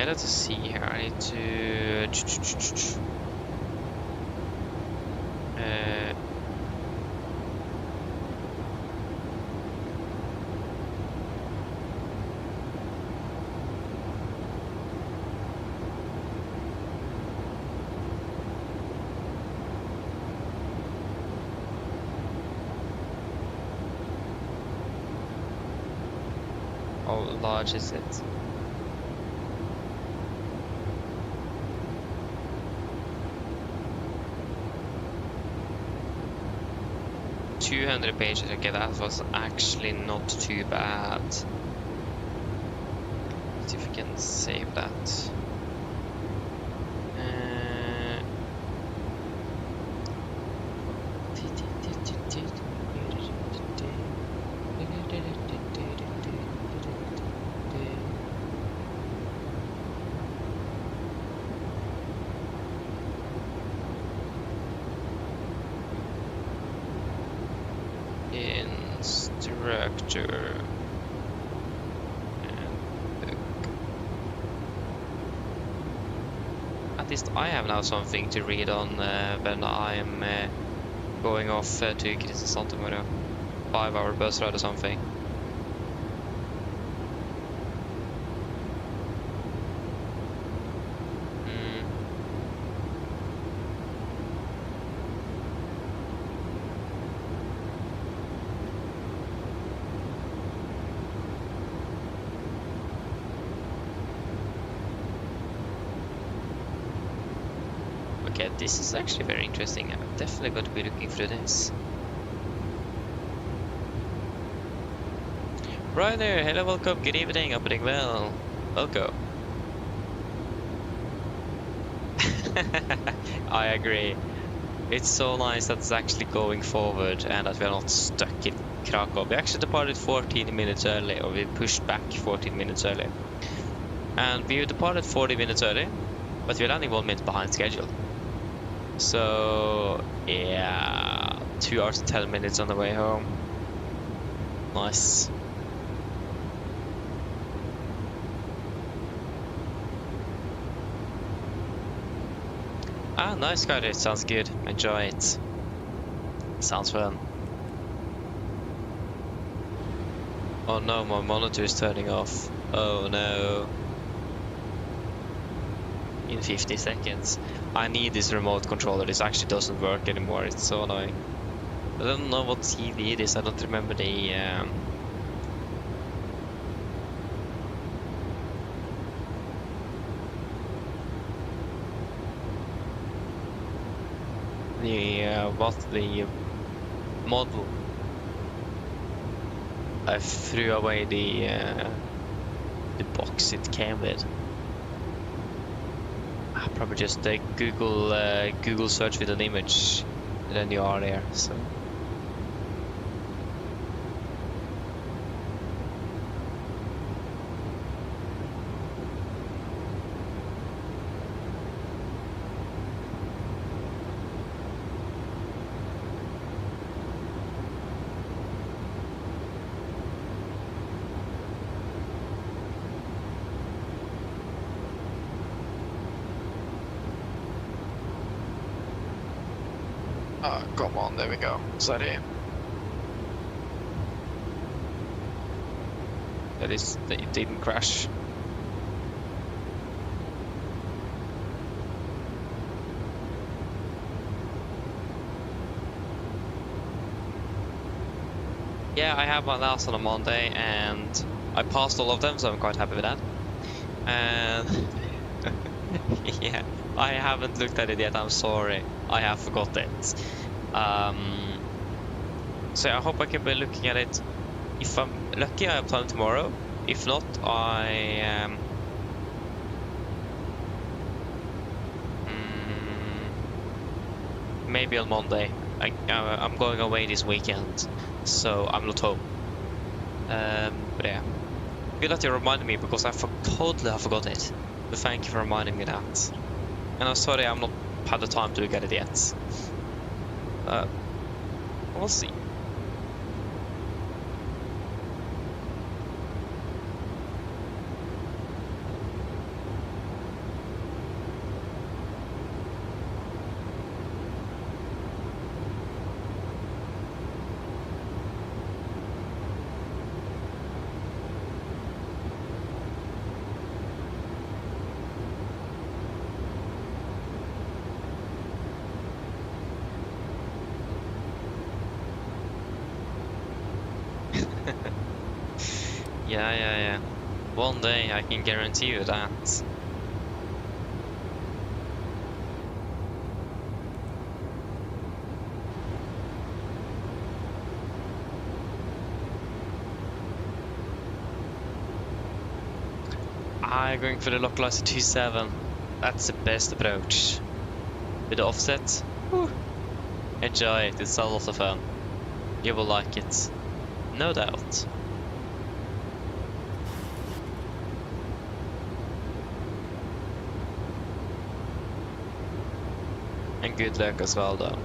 Okay, let's see here. I need to. How large is it? $200 pages. Okay, that was actually not too bad. Let's see if we can save that. Instructor. At least I have now something to read on when I'm going off to Kristiansand tomorrow. 5-hour bus ride or something. Okay, this is actually very interesting. I'm definitely going to be looking through this. Right there, hello, welcome, good evening, I'm doing well. Welcome. I agree. It's so nice that it's actually going forward and that we're not stuck in Krakow. We actually departed 14 minutes early, or we pushed back 14 minutes early. And we departed 40 minutes early, but we're landing 1 minute behind schedule. So, yeah, 2 hours and 10 minutes on the way home. Nice. Ah, nice car, it sounds good. Enjoy it. Sounds fun. Oh no, my monitor is turning off. Oh no. In 50 seconds. I need this remote controller. This actually doesn't work anymore. It's so annoying. I don't know what TV it is. I don't remember the model. I threw away the box it came with. Probably just Google search with an image, and then you are there. So. Come on, there we go. Sorry. That is, it didn't crash. Yeah, I have my last on a Monday and I passed all of them, so I'm quite happy with that. And yeah, I haven't looked at it yet, I'm sorry. I have forgot it. So I hope I can be looking at it. If I'm lucky, I have time tomorrow. If not, I maybe on Monday. I'm going away this weekend, so I'm not home. But yeah, good that you reminded me because I totally forgot it. But thank you for reminding me that. And I'm sorry I've not had the time to look at it yet. We'll see. Yeah. One day I can guarantee you that. I'm going for the localizer 2.7. That's the best approach. With the offset. Whew. Enjoy it, it's a lot of fun. You will like it. No doubt. And good luck as well though.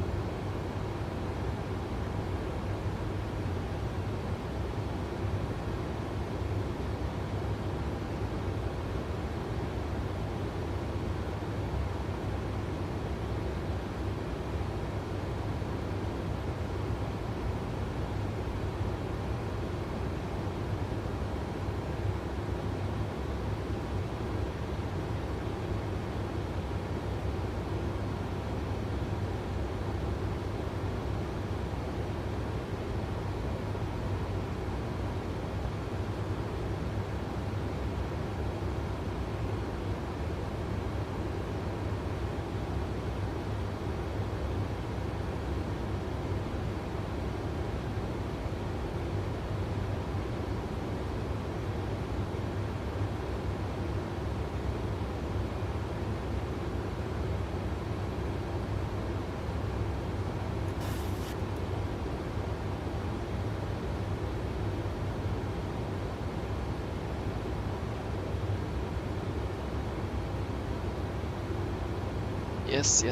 Yes.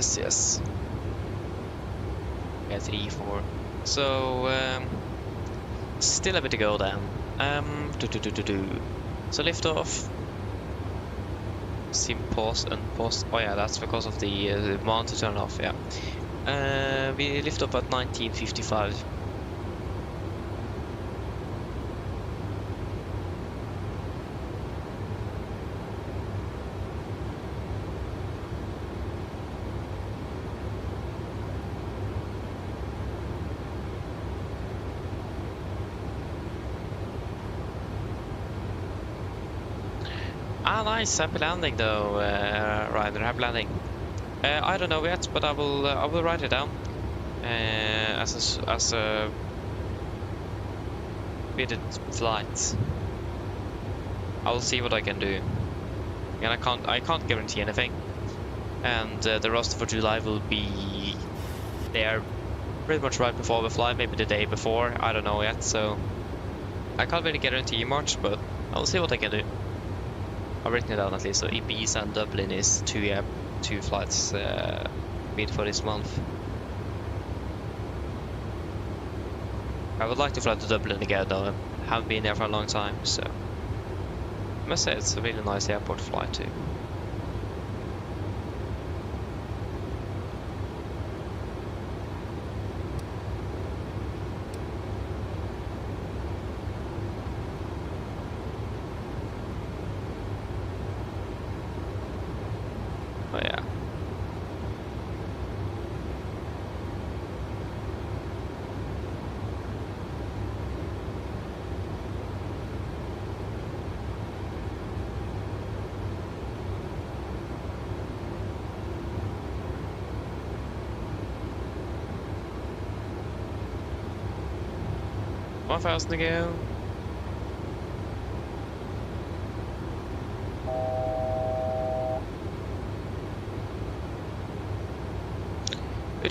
Yeah, 3, 4. So, still a bit to go then. So lift off. Sim pause and pause. Oh yeah, that's because of the monitor turn off, yeah. We lift off at 1955. Ah, nice, happy landing though, Ryder, happy landing. I don't know yet, but I will write it down as a fitted flight. I will see what I can do, and I can't guarantee anything. And the roster for July will be there pretty much right before we fly, maybe the day before. I don't know yet, so I can't really guarantee much, but I'll see what I can do. I've written it down at least. So Ibiza and Dublin is two flights made for this month. I would like to fly to Dublin again though. I haven't been there for a long time, so I must say it's a really nice airport to fly to. Oh yeah. One thousand to go.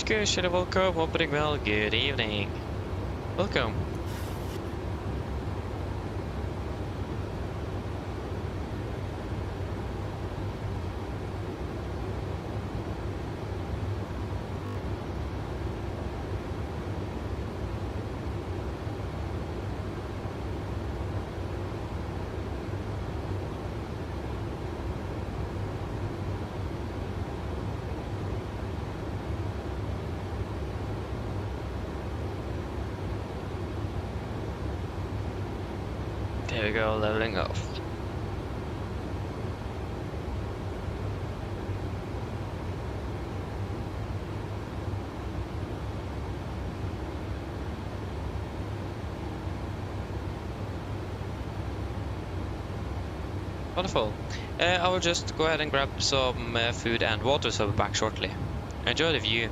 Good, should welcome, opening well, good evening. Welcome. There we go, leveling off. Wonderful. I will just go ahead and grab some food and water, so I'll be back shortly. Enjoy the view.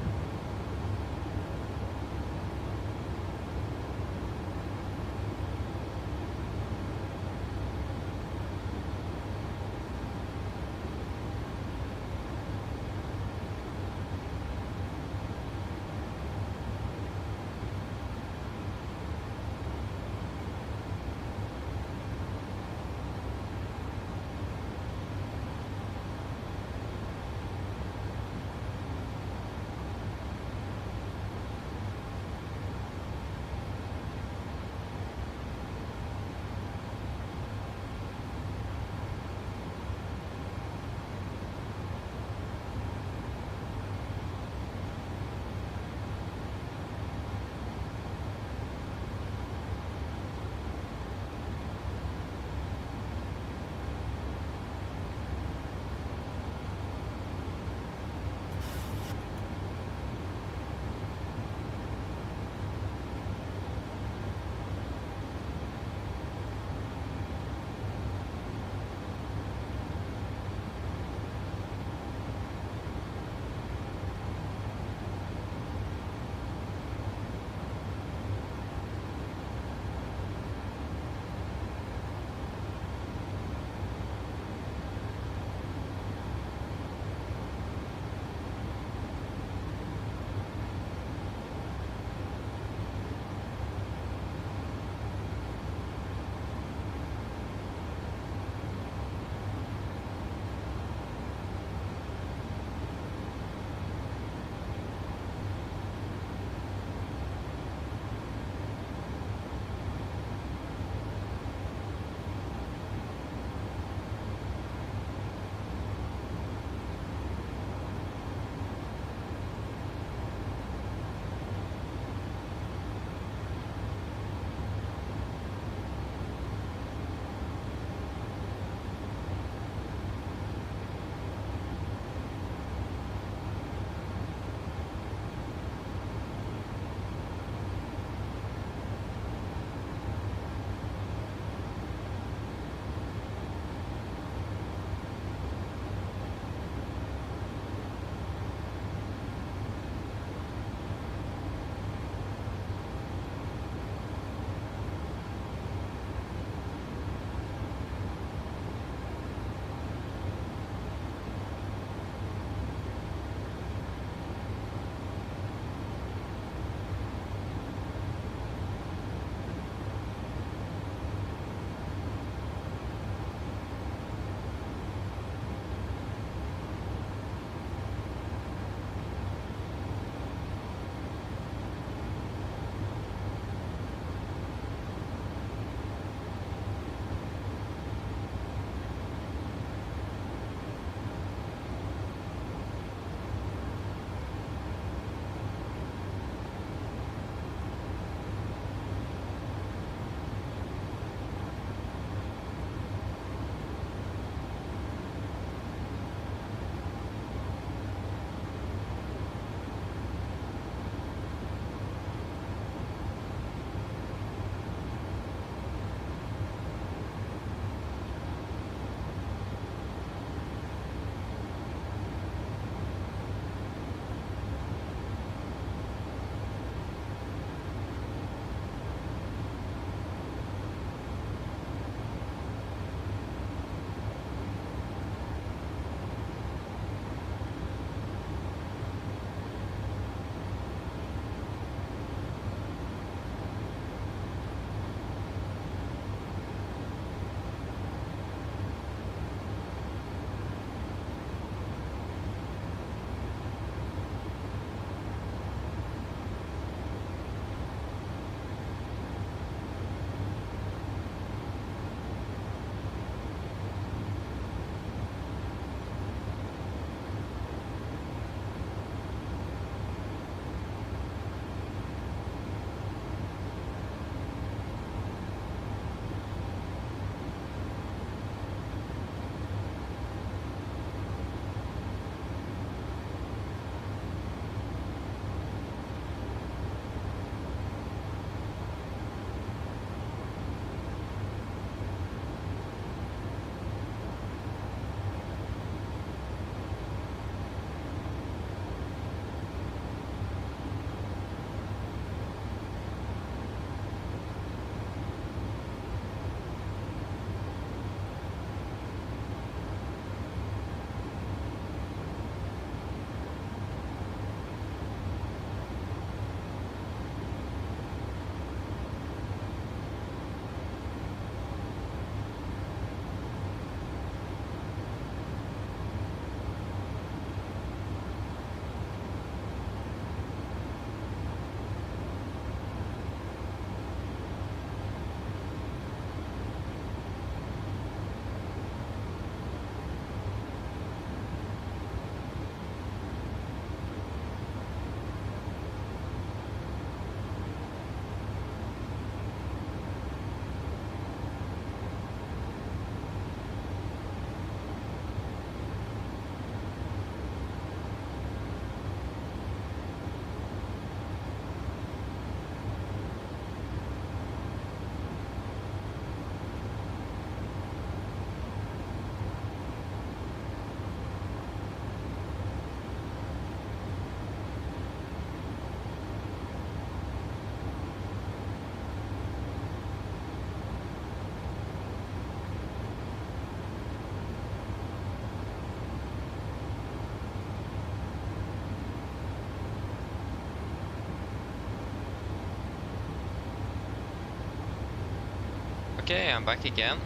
Okay, I'm back again.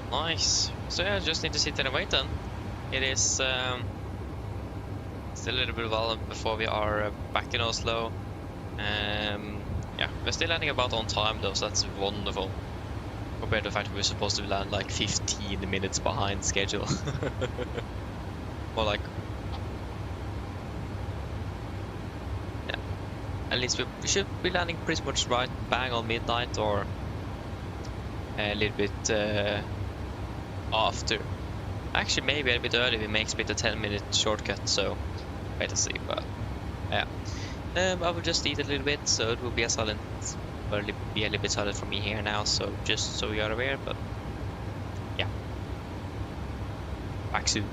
Nice. So yeah, I just need to sit there and wait then. It is still a little bit while before we are back in Oslo. Yeah, we're still landing about on time though, so that's wonderful. Compared to the fact that we're supposed to land like 15 minutes behind schedule. Or like... Yeah. At least we should be landing pretty much right bang on midnight or a little bit after. Actually, maybe a bit early we make split a 10-minute shortcut, so wait and see, but yeah. I will just eat a little bit, so it will be a silent, or be a little bit silent for me here now, so just so you are aware, but yeah. Back soon.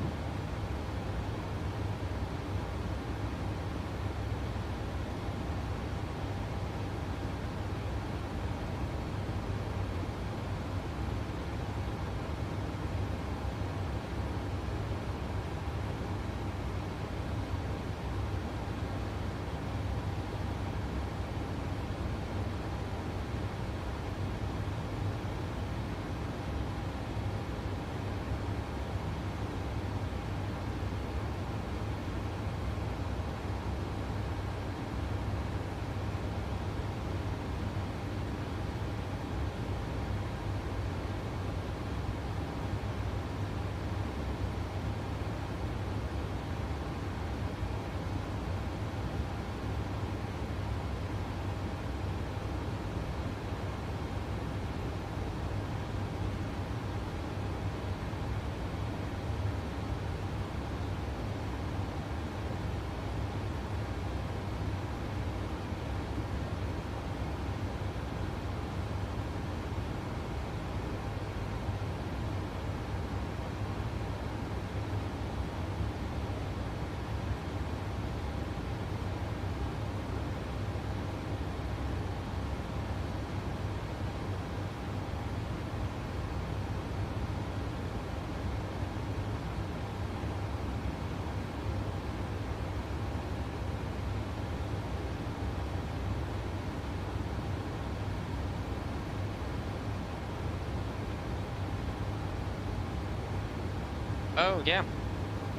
Oh yeah,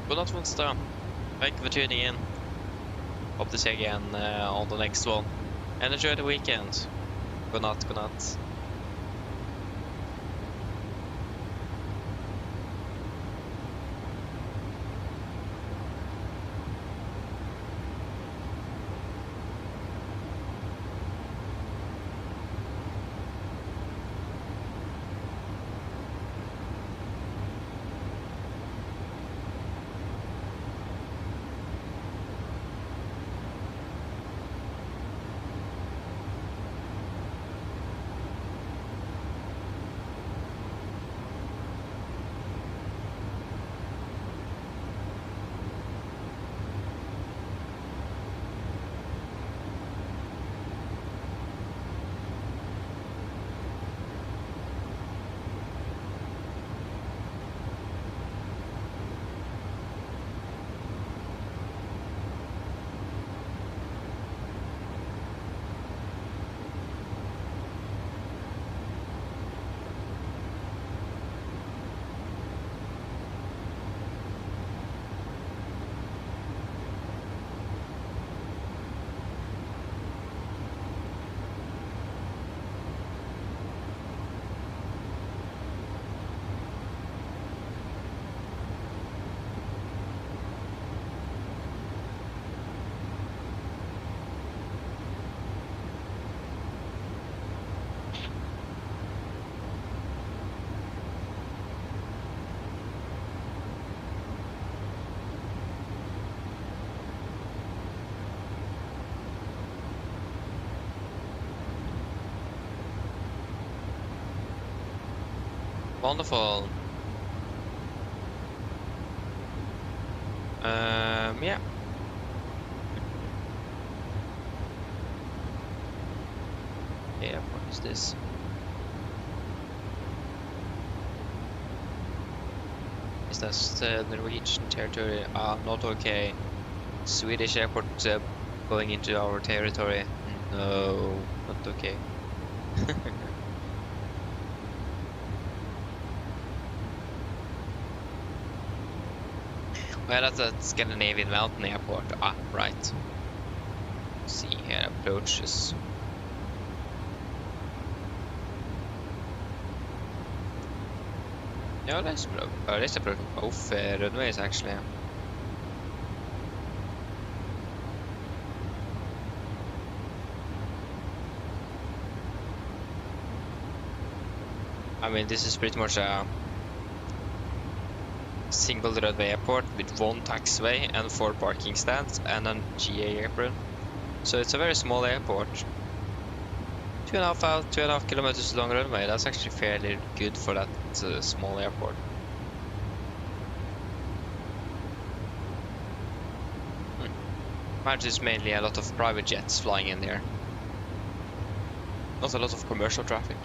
good night Monster. Thank you for tuning in. Hope to see you again on the next one. And enjoy the weekend. Good night, good night. Wonderful. Yeah. Yeah, what is this? Is that Norwegian territory? Ah, not okay. Swedish airport going into our territory. No, not okay. Well, that's a Scandinavian mountain airport. Ah, right. Let's see here, approaches. Yeah, let's approach both runways actually. I mean, this is pretty much a single runway airport with one taxiway and 4 parking stands and a GA apron. So it's a very small airport. 2.5 kilometers long runway. That's actually fairly good for that small airport. Imagine it's mainly a lot of private jets flying in there. Not a lot of commercial traffic.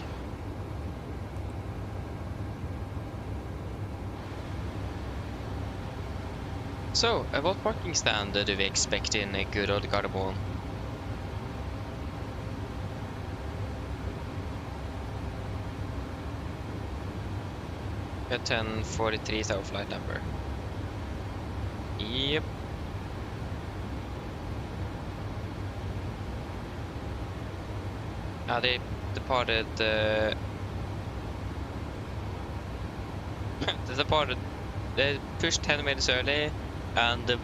So, what parking stand do we expect in a good old Gardermoen? A 1043 is our flight number. Yep. They departed. They departed. They pushed 10 minutes early and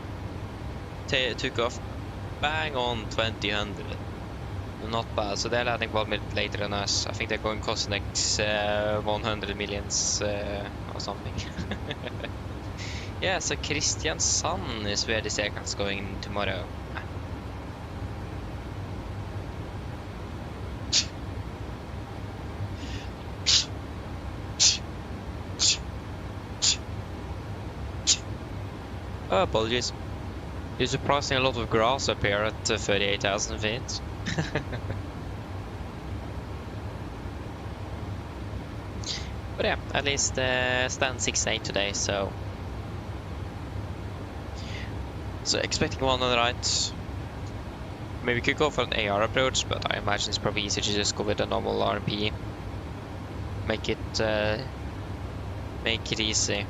took off bang on 2000. Not bad. So they're landing 1 minute later than us. I think they're going Cosnex 100 millions or something. Yeah, so Kristiansand is where this aircraft's going tomorrow. Oh, apologies. You're surprising a lot of grass up here at 38,000 feet. But yeah, at least stand 6-8 today, so expecting one on the right. Maybe we could go for an AR approach, but I imagine it's probably easier to just go with a normal RMP. Make it easy.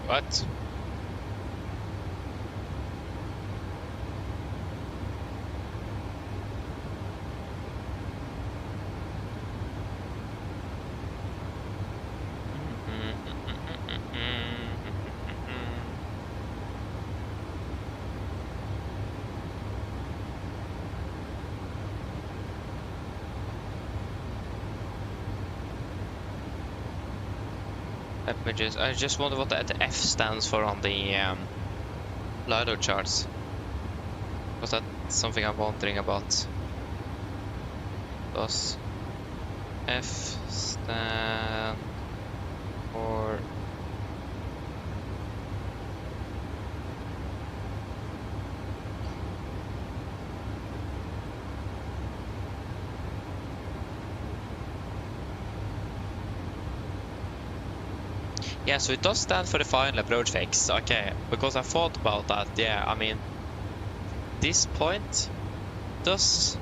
What? I just wonder what the F stands for on the LiDAR charts. Was that something I'm wondering about? Does F stand for yeah, so it does stand for the final approach fix. Okay, because I thought about that. Yeah, I mean, this point does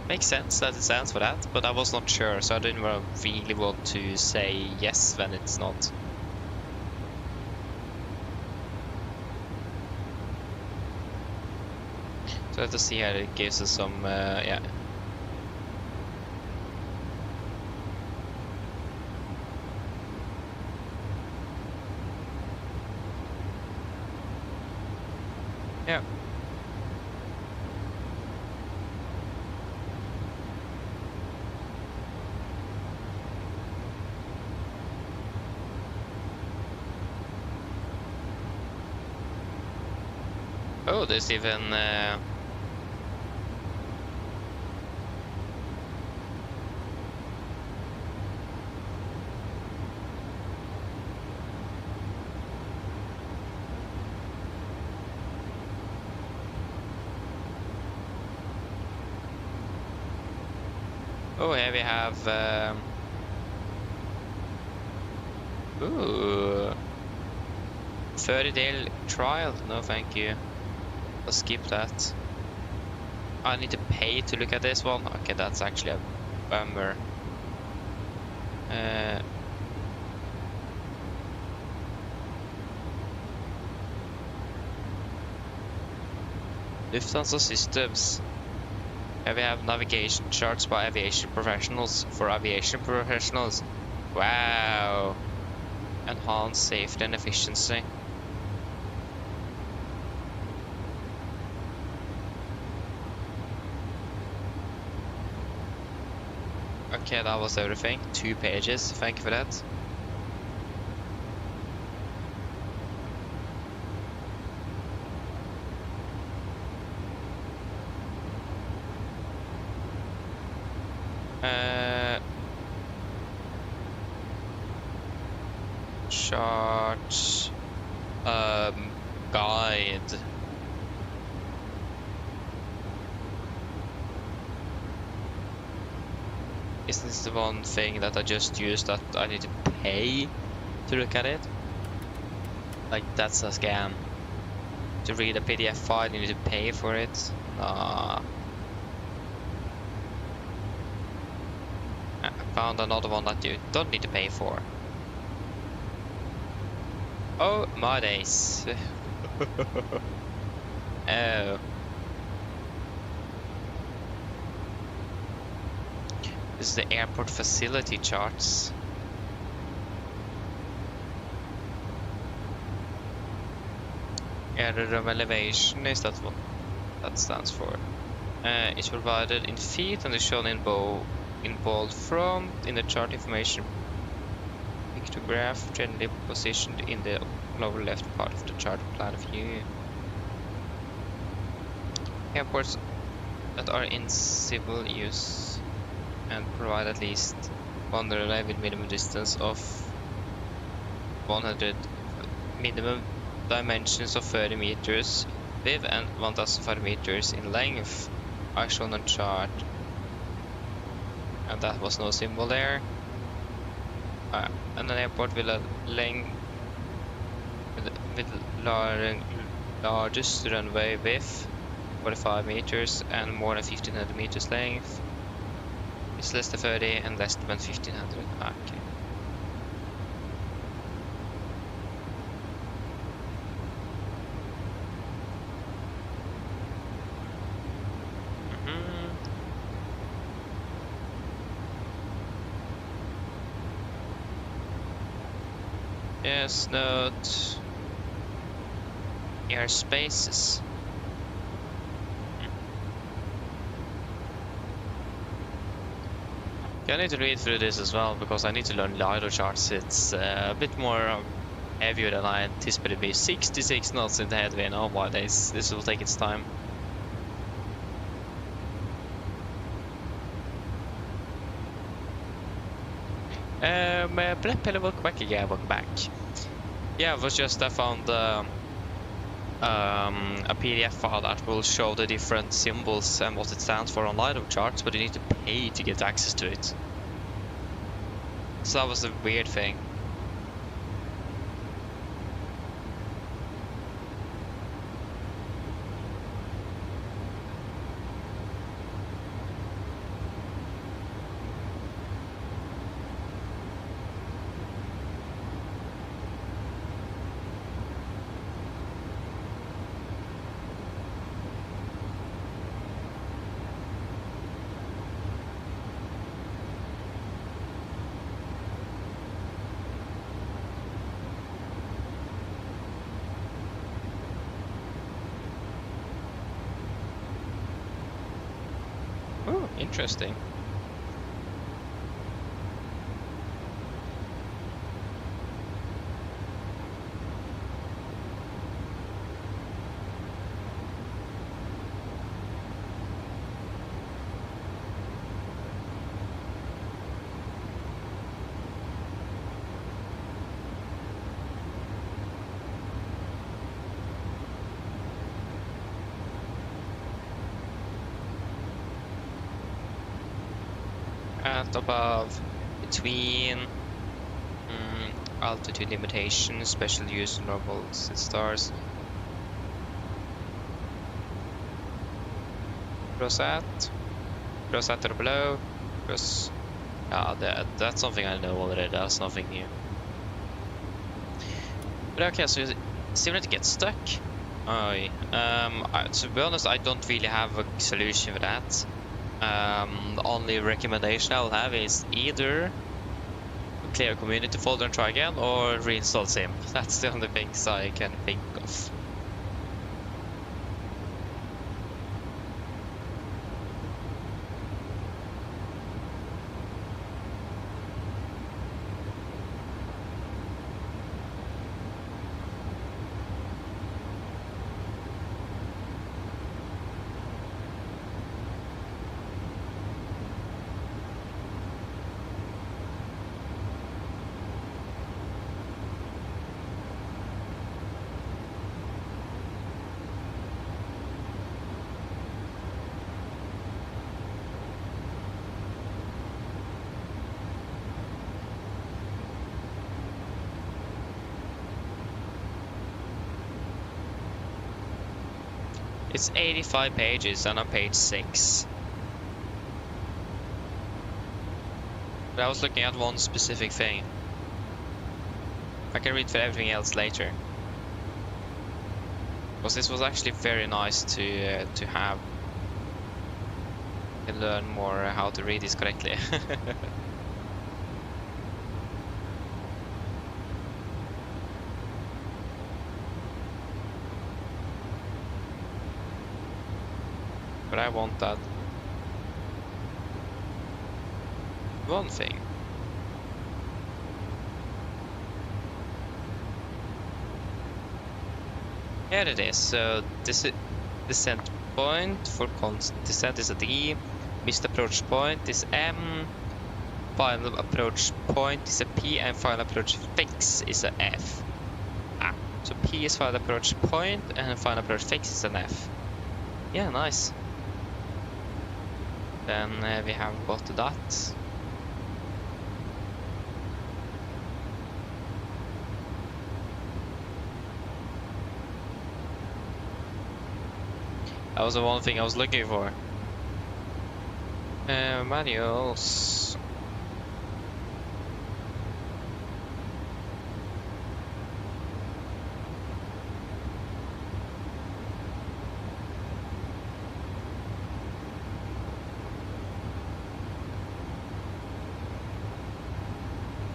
make sense that it stands for that, but I was not sure, so I didn't really want to say yes when it's not. So let's see here, it gives us some, yeah. Yeah. Oh, there's even 30-day trial. No, thank you. I'll skip that. I need to pay to look at this one. Okay, that's actually a bummer. Lufthansa Systems. Here we have navigation charts by aviation professionals for aviation professionals. Wow. Enhanced safety and efficiency. Okay, that was everything. 2 pages. Thank you for that. Chart guide. Isn't this the one thing that I just used that I need to pay to look at it? Like, that's a scam. To read a PDF file, you need to pay for it? Nah. I found another one that you don't need to pay for. Oh my days. Oh. This is the airport facility charts. Aerodrome elevation, is that what that stands for? It's provided in feet and is shown in bold front in the chart information. Pictograph generally positioned in the lower left part of the chart plan view. Airports that are in civil use and provide at least one runway with minimum distance of 100 minimum dimensions of 30 meters width and 1005 meters in length are shown on chart. And that was no symbol there. And an airport with a length with largest runway width 45 meters and more than 1500 meters length. It's less than 30 and less than 1500. Okay. Yes, note airspaces. Okay, I need to read through this as well because I need to learn LiDAR charts. It's a bit more heavier than I anticipated to be. 66 knots in the headwind. Oh my days, this will take its time. Welcome back. Yeah, it was just I found a PDF file that will show the different symbols and what it stands for on LiDAR charts, but you need to pay to get access to it. So that was a weird thing. Interesting. At above, between, altitude limitation, special use, normal stars. Cross at or below, cross. That's something I know already. That's nothing new. But okay, so similar to get stuck. To be honest, I don't really have a solution for that. The only recommendation I'll have is either clear a community folder and try again, or reinstall sim. That's the only things I can think of. It's 85 pages and I'm page 6. But I was looking at one specific thing. I can read for everything else later. Because this was actually very nice to have. And learn more how to read this correctly. But I want that one thing. Here it is. So this is descent point for constant descent is a D. Missed approach point is M. Final approach point is a P, and final approach fix is a F. So P is final approach point, and final approach fix is an F. Yeah, nice. Then we have got that. That was the one thing I was looking for. Manuals.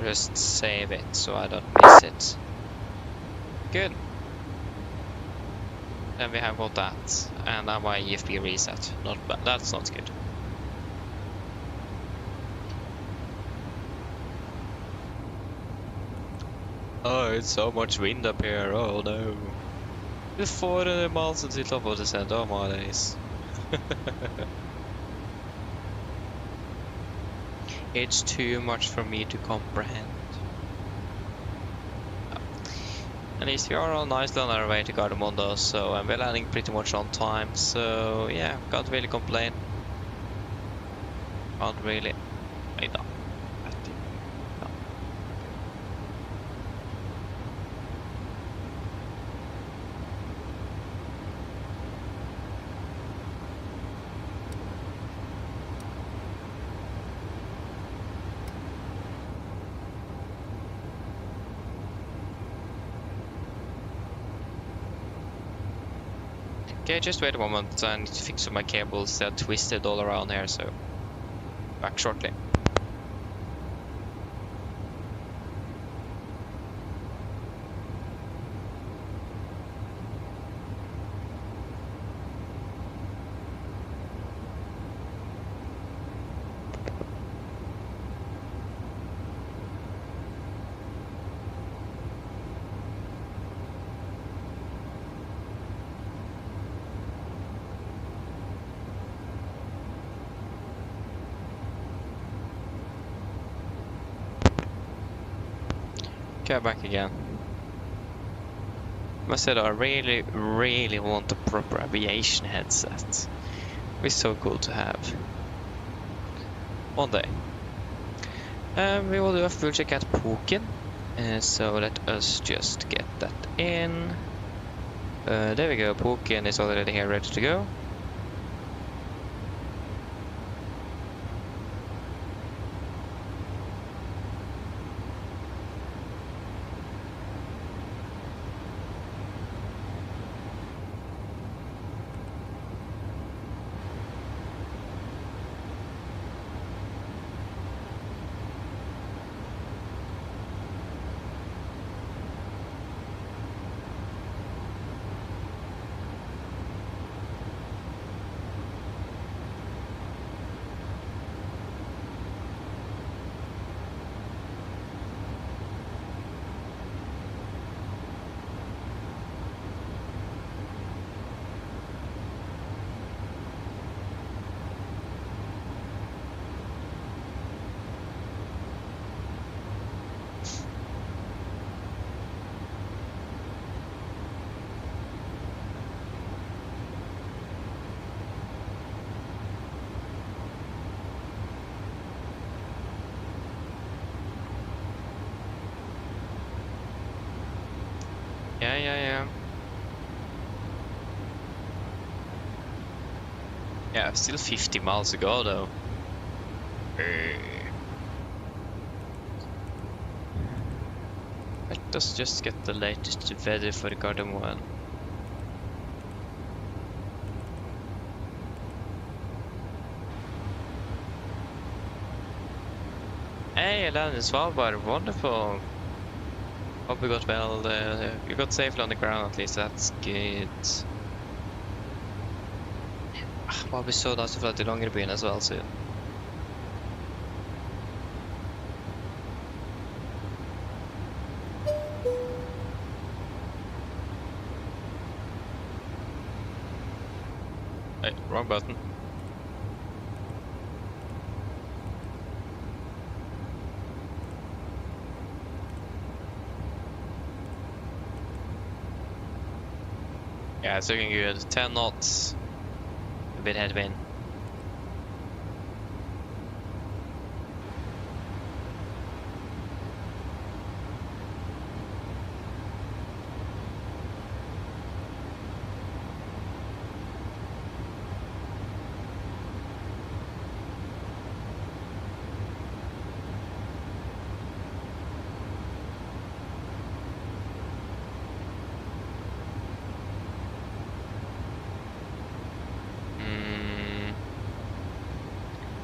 Just save it so I don't miss it. Good. Then we have got that, and now my EFP reset. Not bad. That's not good. Oh, it's so much wind up here. Oh no. The 400 miles until top of the descent. Oh my days. It's too much for me to comprehend. At least we are all nicely on our way to Gardermoen, so we're landing pretty much on time. So yeah, can't really complain. Can't really. Wait, no. Okay, just wait a moment. I need to fix up my cables. They're twisted all around here, so back shortly. Okay, back again. I said I really, really want a proper aviation headset. It'd be so cool to have. One day. We will do a full check at Puken. So let us just get that in. There we go, Puken is already here, ready to go. Yeah. Yeah, still 50 miles to go though. Let us just get the latest weather for the Garden one. Hey, I landed in Svalbard, wonderful. Hope you got well, you got safely on the ground at least, that's good. Well, we saw lots of fly to Longyearbyen as well soon. Hey, wrong button. Yeah, it's looking good. 10 knots. A bit headwind.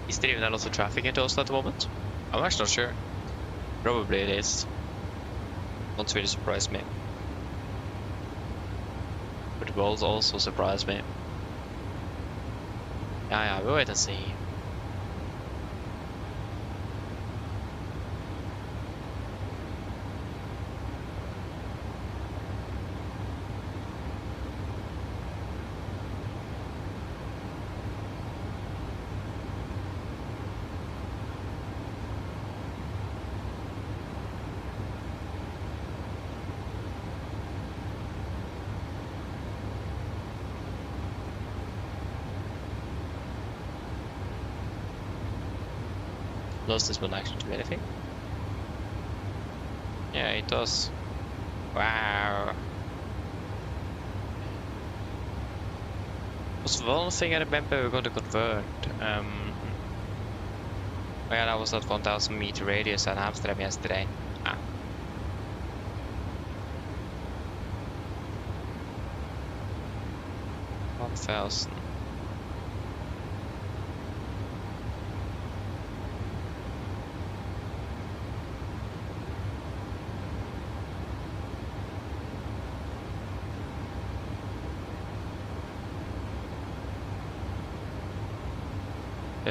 Is there even a lot of traffic into Oslo at the moment? I'm actually not sure. Probably it is. Won't really surprise me. But it will also surprise me. Yeah, we'll wait and see. Does this one actually do anything? Yeah, it does. Wow. Was one thing I remember we're going to convert. Oh yeah, that was that 1000 meter radius at Amsterdam yesterday. 1000.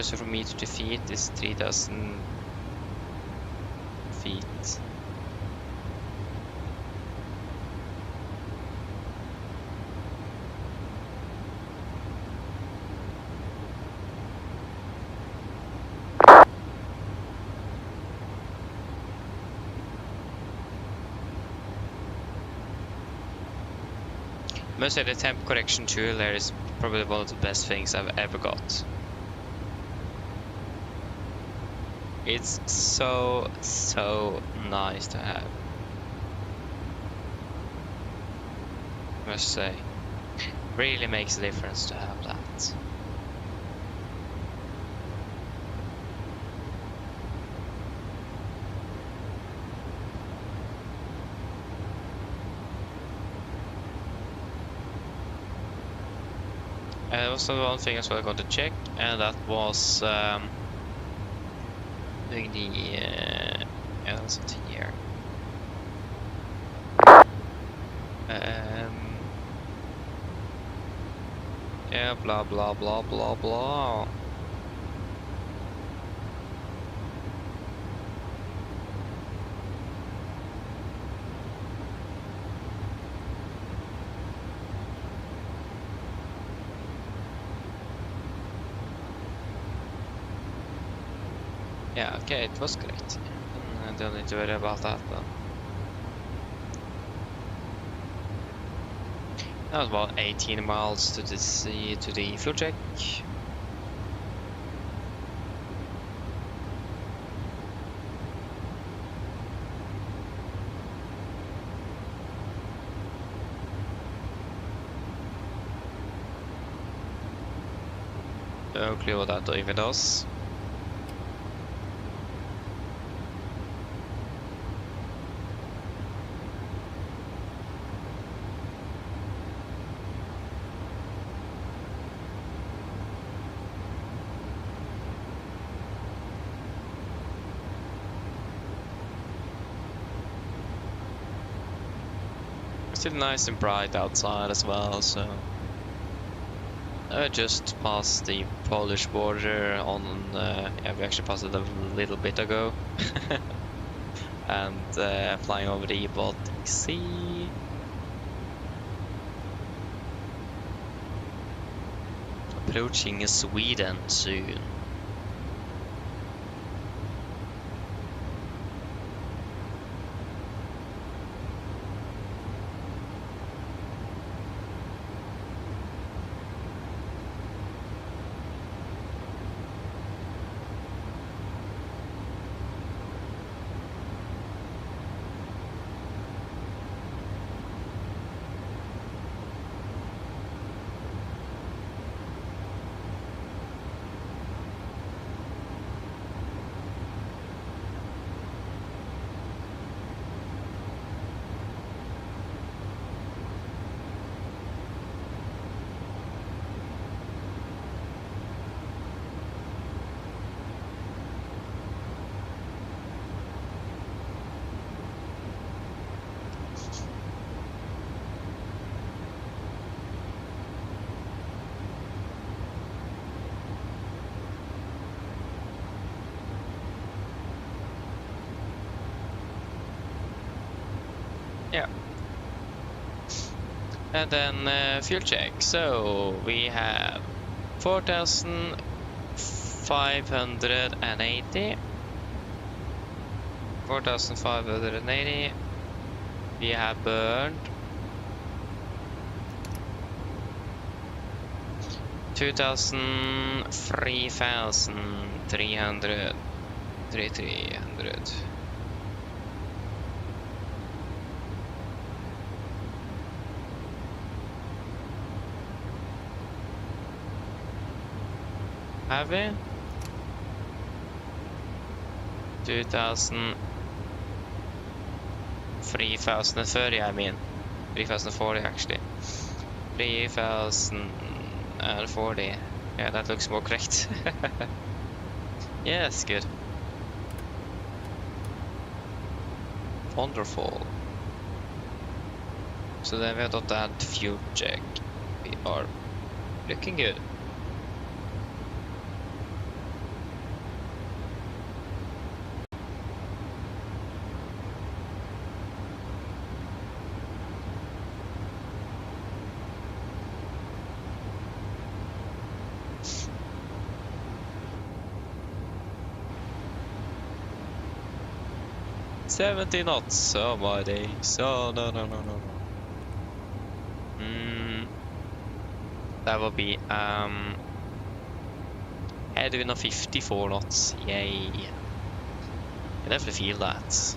So from meter to feet is 3000 feet. must say the temp correction tool there is probably one of the best things I've ever got. It's so nice to have. Must say, really makes a difference to have that. Also one thing as well I got to check, and that was doing the yeah, that's it here. Yeah, blah blah blah blah blah. Yeah, okay, it was great. I don't need to worry about that though. That was about 18 miles to the sea to the fuel check. No clue what that even does. Still nice and bright outside as well, so I just passed the Polish border on, yeah, we actually passed it a little bit ago, and flying over the Baltic Sea. Approaching Sweden soon. Yeah. And then fuel check. So we have 4,580. 4,580. We have burned 3,300. 3,300. Have we? 3,030, I mean. 3,040 actually. 3,040. Yeah, that looks more correct. Yeah, that's good. Wonderful. So then we have got that fuel check. We are looking good. $70 knots, oh my days, oh no. That will be headwind of 54 knots. Yay! I definitely feel that.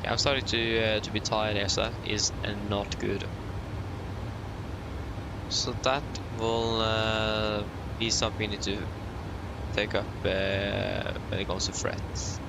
I'm starting to be tired here, so that is not good. So that will be something we need to take up when it comes to threats.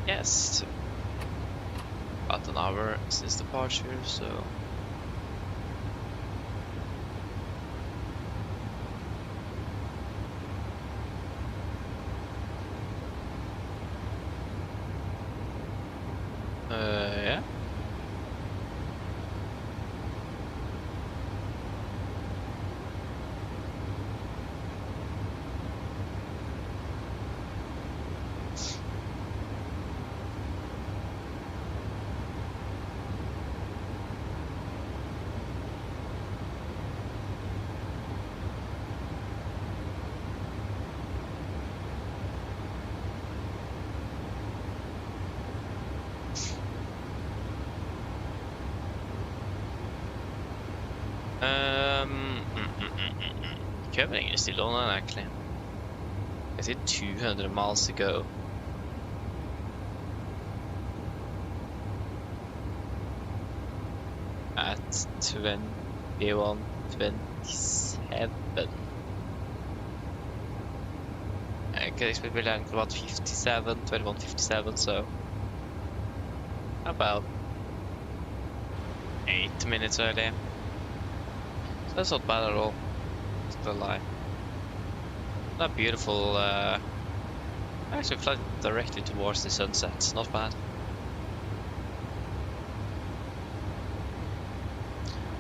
Yes, about an hour since departure, so yeah. Covering is still on actually. I see 200 miles to go. At 21:27. I could expect we're landing about 21:57, so about 8 minutes early. So that's not bad at all. Still alive. Not beautiful. Actually, fly directly towards the sunset. Not bad.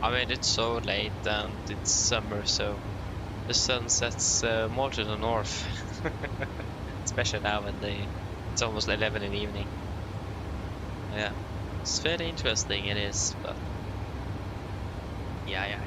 I mean, it's so late and it's summer, so the sun sets more to the north. Especially now when it's almost 11 in the evening. Yeah, it's very interesting. It is, but yeah.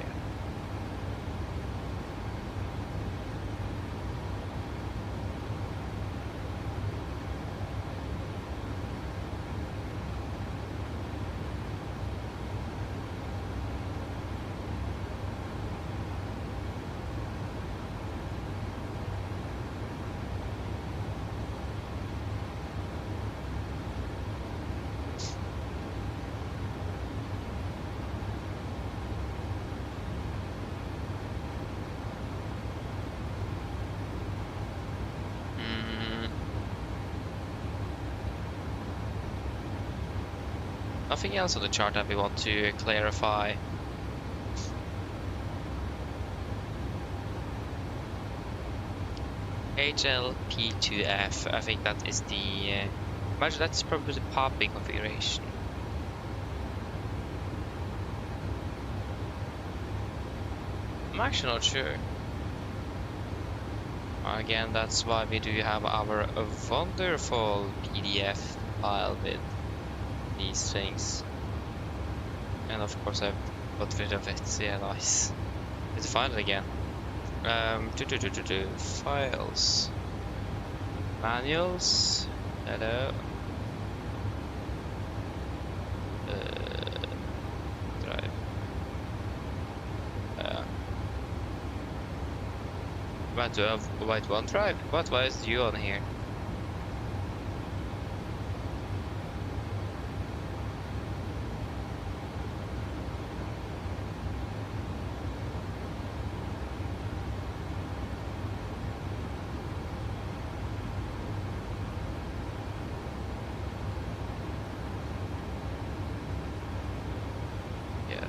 Nothing else on the chart that we want to clarify. HLP2F, I think that is the... imagine that's probably the popping configuration. I'm actually not sure. Again, that's why we do have our wonderful PDF file with these things. And of course I've got rid of it. Yeah, nice. Let's find it again. Files. Manuals. Hello. Drive. About to have white one drive? What? Why is you on here?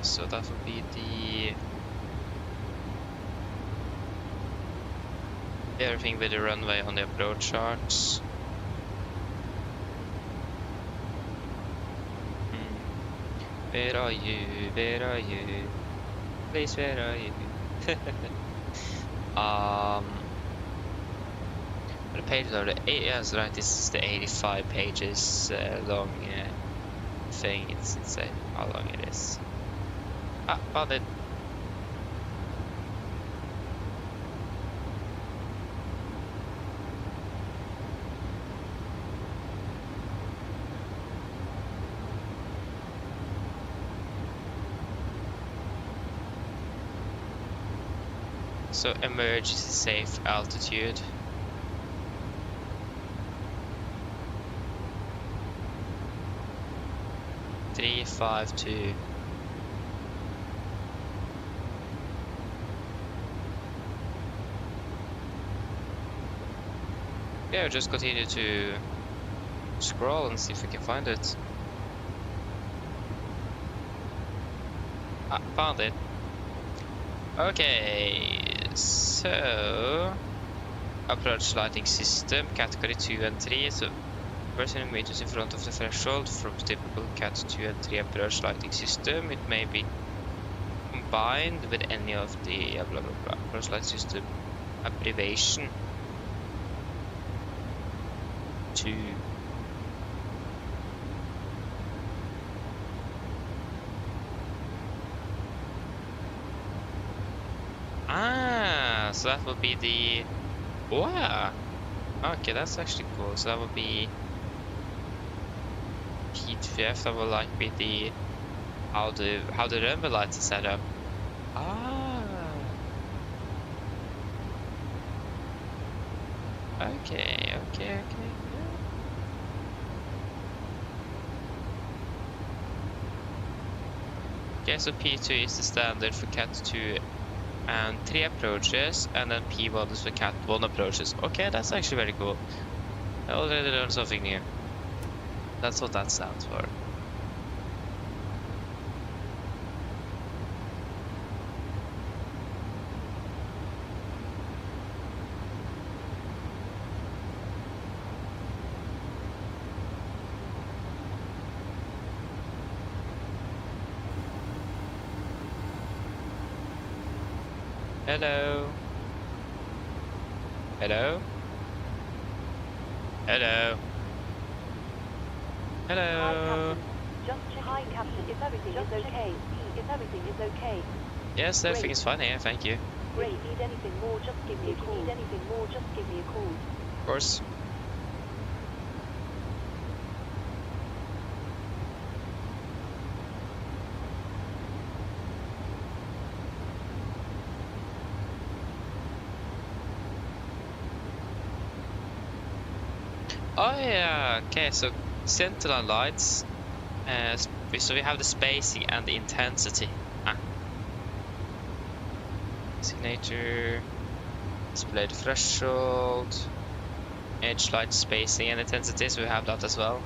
So that would be everything with the runway on the approach charts. Where are you? Where are you? Please, where are you? The pages are the yes, right. This is the 85 pages long thing. It's how long it is. Ah, found it. So emergency safe altitude. Three, 5, 2. Yeah, we'll just continue to scroll and see if we can find it. Ah, found it. Okay, so approach lighting system, category 2 and 3. So person meters in front of the threshold from typical cat 2 and 3 approach lighting system. It may be combined with any of the blah blah blah approach light system abbreviation. 2. Ah, so that would be the wow. Okay, that's actually cool. So that would be P2F. That would like be the how the runway lights are set up. Ah. Okay. Okay, so P2 is the standard for Cat 2 and 3 approaches, and then P1 is for Cat 1 approaches. Okay, that's actually very cool. I already learned something new. That's what that stands for. Hello. Hello. Hello. Hello. Just hi, Captain. If everything is okay. If everything is okay. Yes, everything is fine here. Thank you. Great. If you need anything more, just give me a call. If you need anything more, just give me a call. Of course. Oh yeah, okay, so sentinel lights, so we have the spacing and the intensity. Designator, display the threshold, edge light spacing and intensity, so we have that as well.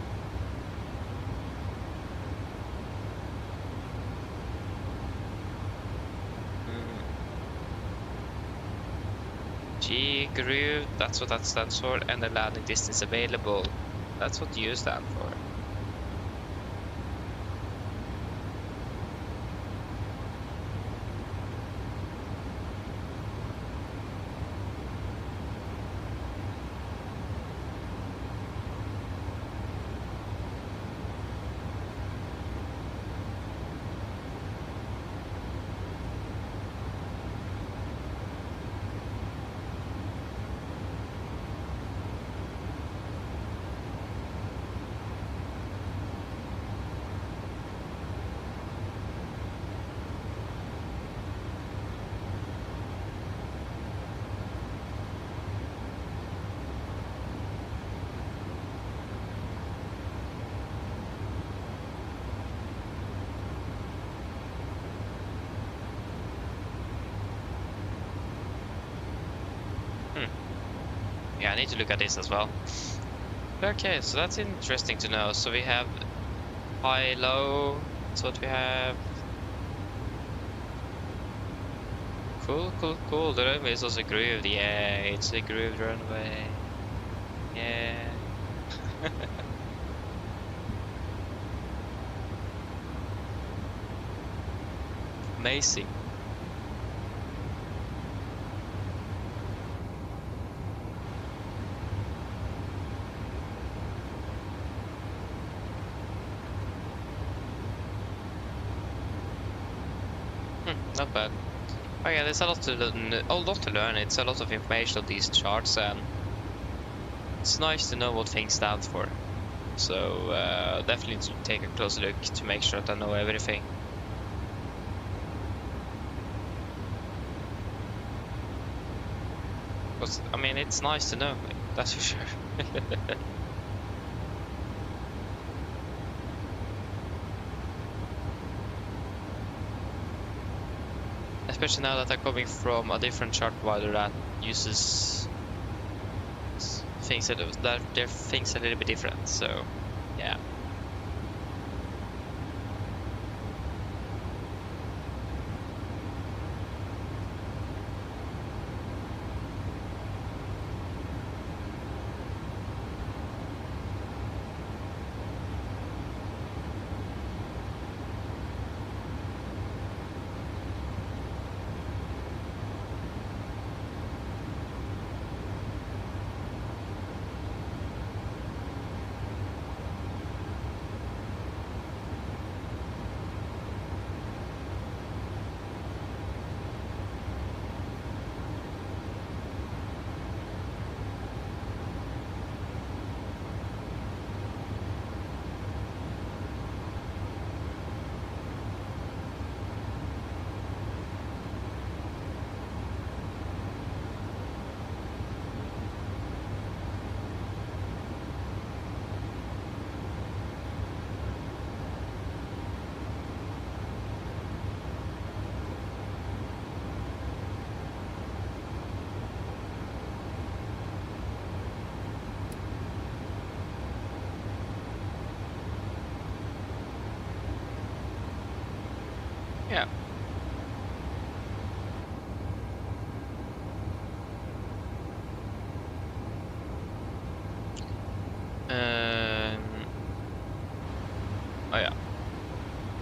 G groove, that's what that stands for, and the landing distance available. That's what you stand for. Yeah, I need to look at this as well. Okay, so that's interesting to know. So we have high, low, that's what we have. Cool, cool, cool. The runway is also grooved. Yeah, it's a grooved runway. Yeah. Amazing. Not bad. Oh yeah, there's a lot to learn. It's a lot of information on these charts, and it's nice to know what things stand for. So definitely need to take a closer look to make sure that I know everything. But I mean, it's nice to know. That's for sure. Especially now that I'm coming from a different chart provider that uses things that their things a little bit different. So, yeah. Yeah. Oh yeah.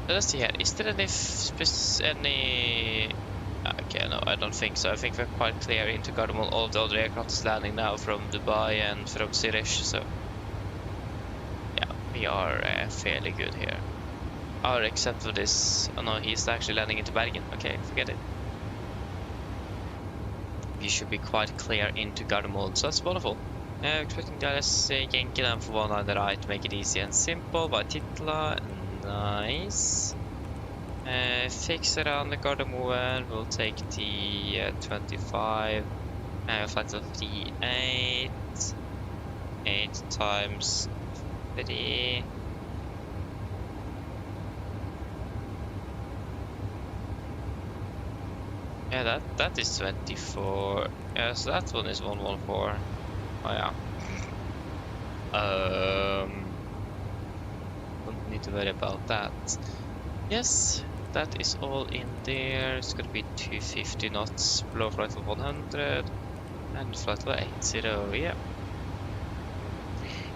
Let's see here. Is there any Okay, no, I don't think so. I think we're quite clear into Gardermoen. All of the other aircraft is landing now from Dubai and from Zurich, so yeah, we are fairly good here. Oh, except for this. Oh no, he's actually landing into Bergen. Okay, forget it. We should be quite clear into Gardermoen, so that's wonderful. Expecting the Yankee down for 1 on the right to make it easy and simple by Titla. Nice. Fix around the Gardermoen. We'll take the 25. Flight of 38. 8 times 3. Yeah, that is 24. Yeah, so that one is 114. Oh yeah. Don't need to worry about that. Yes, that is all in there. It's gonna be 250 knots below flight level 100 and flight level 80. Yeah.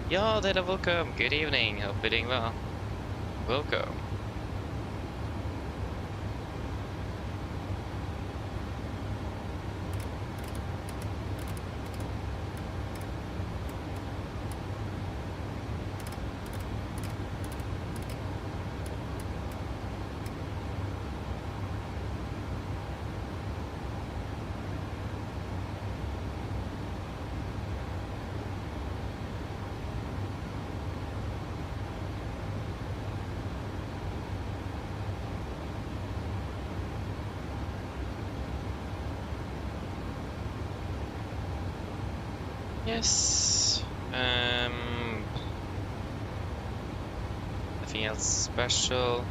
Ja, dere, welcome. Good evening. Hope you're doing well. Welcome. Yes. Nothing else special.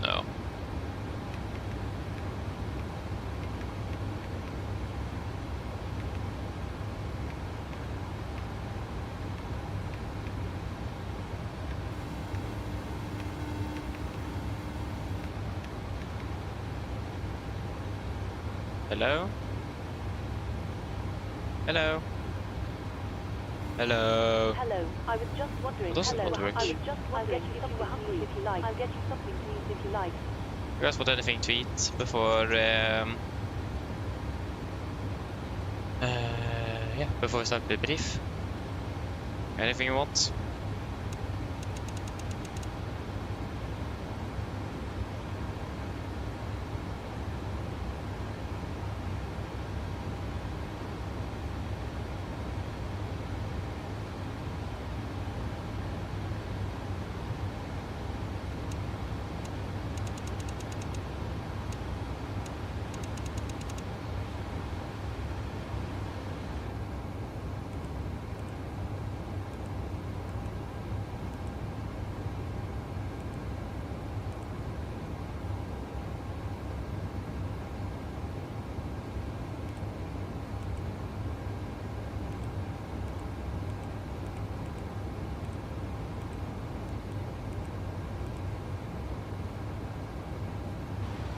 No. Hello? Hello? Hello? Hello, I was just wondering. Doesn't Hello, want to work. I was just wondering if you were hungry, if you like. I'll get you something to eat if you like. You guys want anything to eat before yeah, before we start the brief? Anything you want?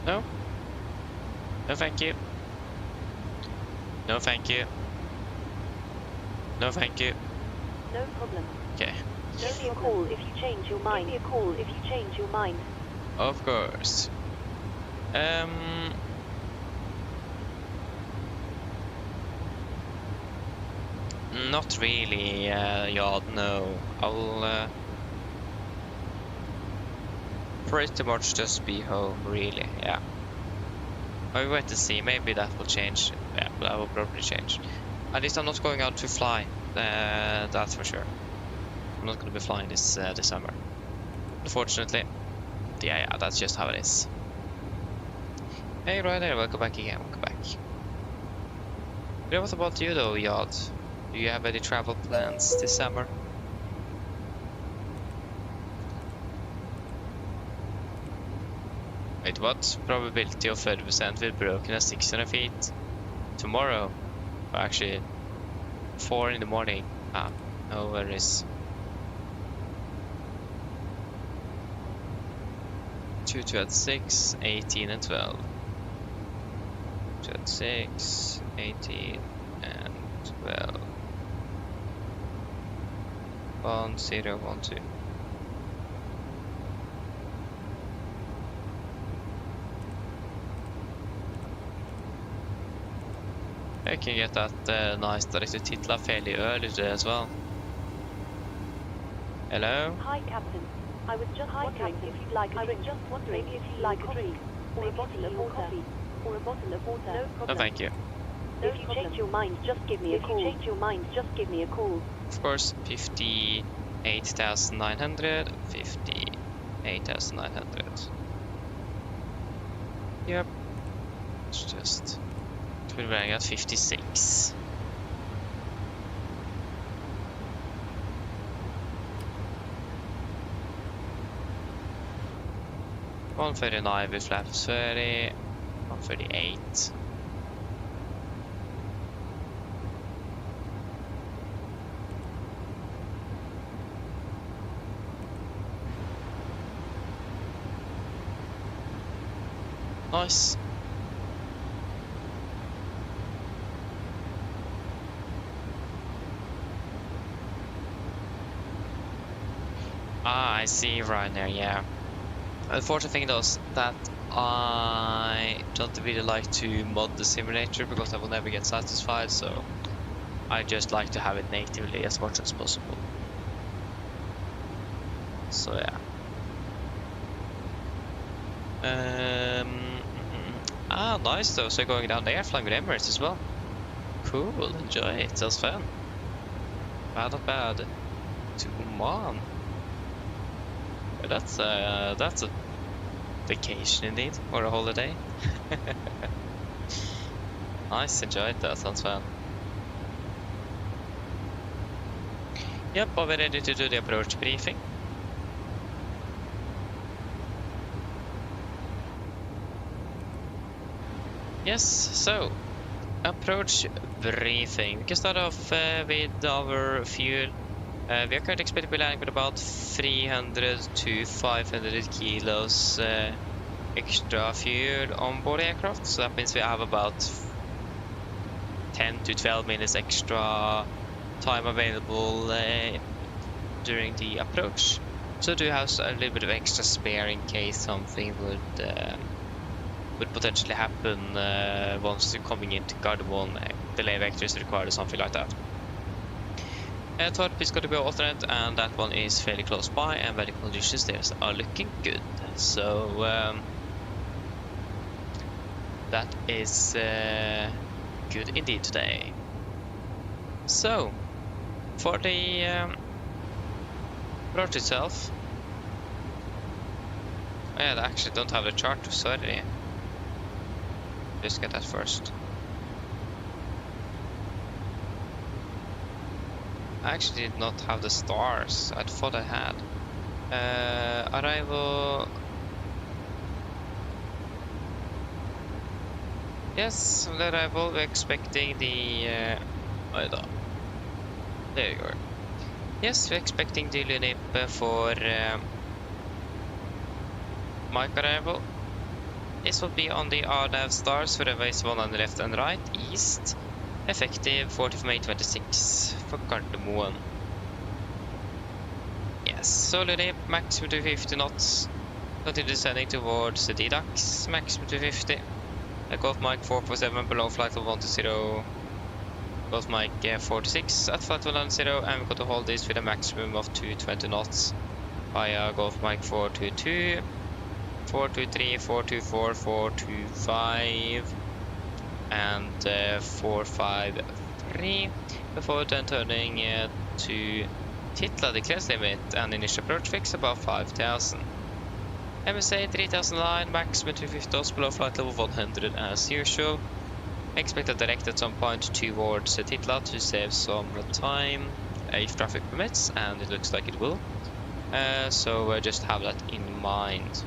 No? No, thank you. No, thank you. No, thank you. No problem. Okay. Give me a call if you change your mind. Give me a call if you change your mind. Of course. Not really, Yard, no. I'll pretty much just be home, really, yeah. I'll wait to see, maybe that will change. Yeah, that will probably change. At least I'm not going out to fly, that's for sure. I'm not going to be flying this summer, unfortunately. Yeah, that's just how it is. Hey, right there, welcome back again, welcome back. Yeah, what about you though, Yard? Do you have any travel plans this summer? Wait, what? Probability of 30% will broken at 600 feet tomorrow? Or actually, 4 in the morning. Ah, no worries. 2 at 6, 18 and 12. 2 at 6, 18 and 12. 1, 0, 1, 2. I can get that nice directed titlar fairly early today as well. Hello? Hi, Captain. I was just wondering if you'd like a drink. Just wondering if you'd like a drink, or a bottle of water, or a bottle of water. No problem. No, thank you. If you change your mind, just give me a call. If you change your mind, just give me a call. Of course, 58,900, 58,900. Yep. It's just... We're running at 56. $139 with flaps 30, 138. Nice. Ah, I see right now, yeah. Unfortunate thing though is that I don't really like to mod the simulator because I will never get satisfied, so I just like to have it natively as much as possible. So yeah. Ah, nice though, so going down there flying with Emirates as well. Cool, enjoy it, sounds fun. Bad, not bad. To Oman. That's a vacation indeed, or a holiday. Nice, enjoy it, that sounds fun. Yep, are we ready to do the approach briefing? Yes, so approach briefing. We can start off with our fuel. We are currently expected to be landing with about 300 to 500 kilos extra fuel on board the aircraft, so that means we have about 10 to 12 minutes extra time available during the approach. So do have a little bit of extra spare in case something would potentially happen once you're coming into Gardermoen, delay vector is required or something like that. Torp is going to be alternate, and that one is fairly close by, and weather conditions there are looking good. So that is good indeed today. So for the approach itself, I actually don't have the chart, sorry. Just get that first. I actually did not have the stars. I thought I had. Arrival. Yes, on the arrival we're expecting the there you go. Yes, we're expecting the Lunip for mic arrival. This will be on the RNAV stars for runways 1 on the left and right, east. Effective 40th of May 26 for Gardermoen. Yes, so Lunip, maximum to 50 knots. Continue descending towards the DDAX, maximum to 50. Golf Mike 447 below flight level 120. Golf Mike 46 at flight level 10, and we're going to hold this with a maximum of 220 knots via Golf Mike 422, 423, 424, 425. And 453 before then turning to Titla, the clearance limit, and initial approach fix above 5,000. MSA 3000 line, maximum 250 knots below flight level 100 as usual. Expect a direct at some point towards Titla to save some time if traffic permits, and it looks like it will. So just have that in mind.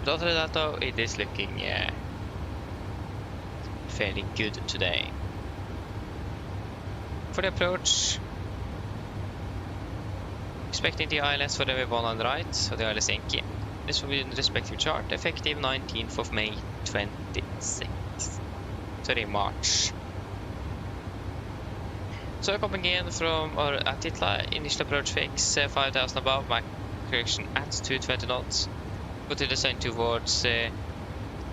But other than that though, it is looking fairly good today. For the approach, expecting the ILS for the V1 on the right, so the ILS Enki. This will be in the respective chart, effective 19th of May 26. Sorry, March. So coming in from or at Titla, initial approach fix 5,000 above, max correction at 220 knots. Go to descend towards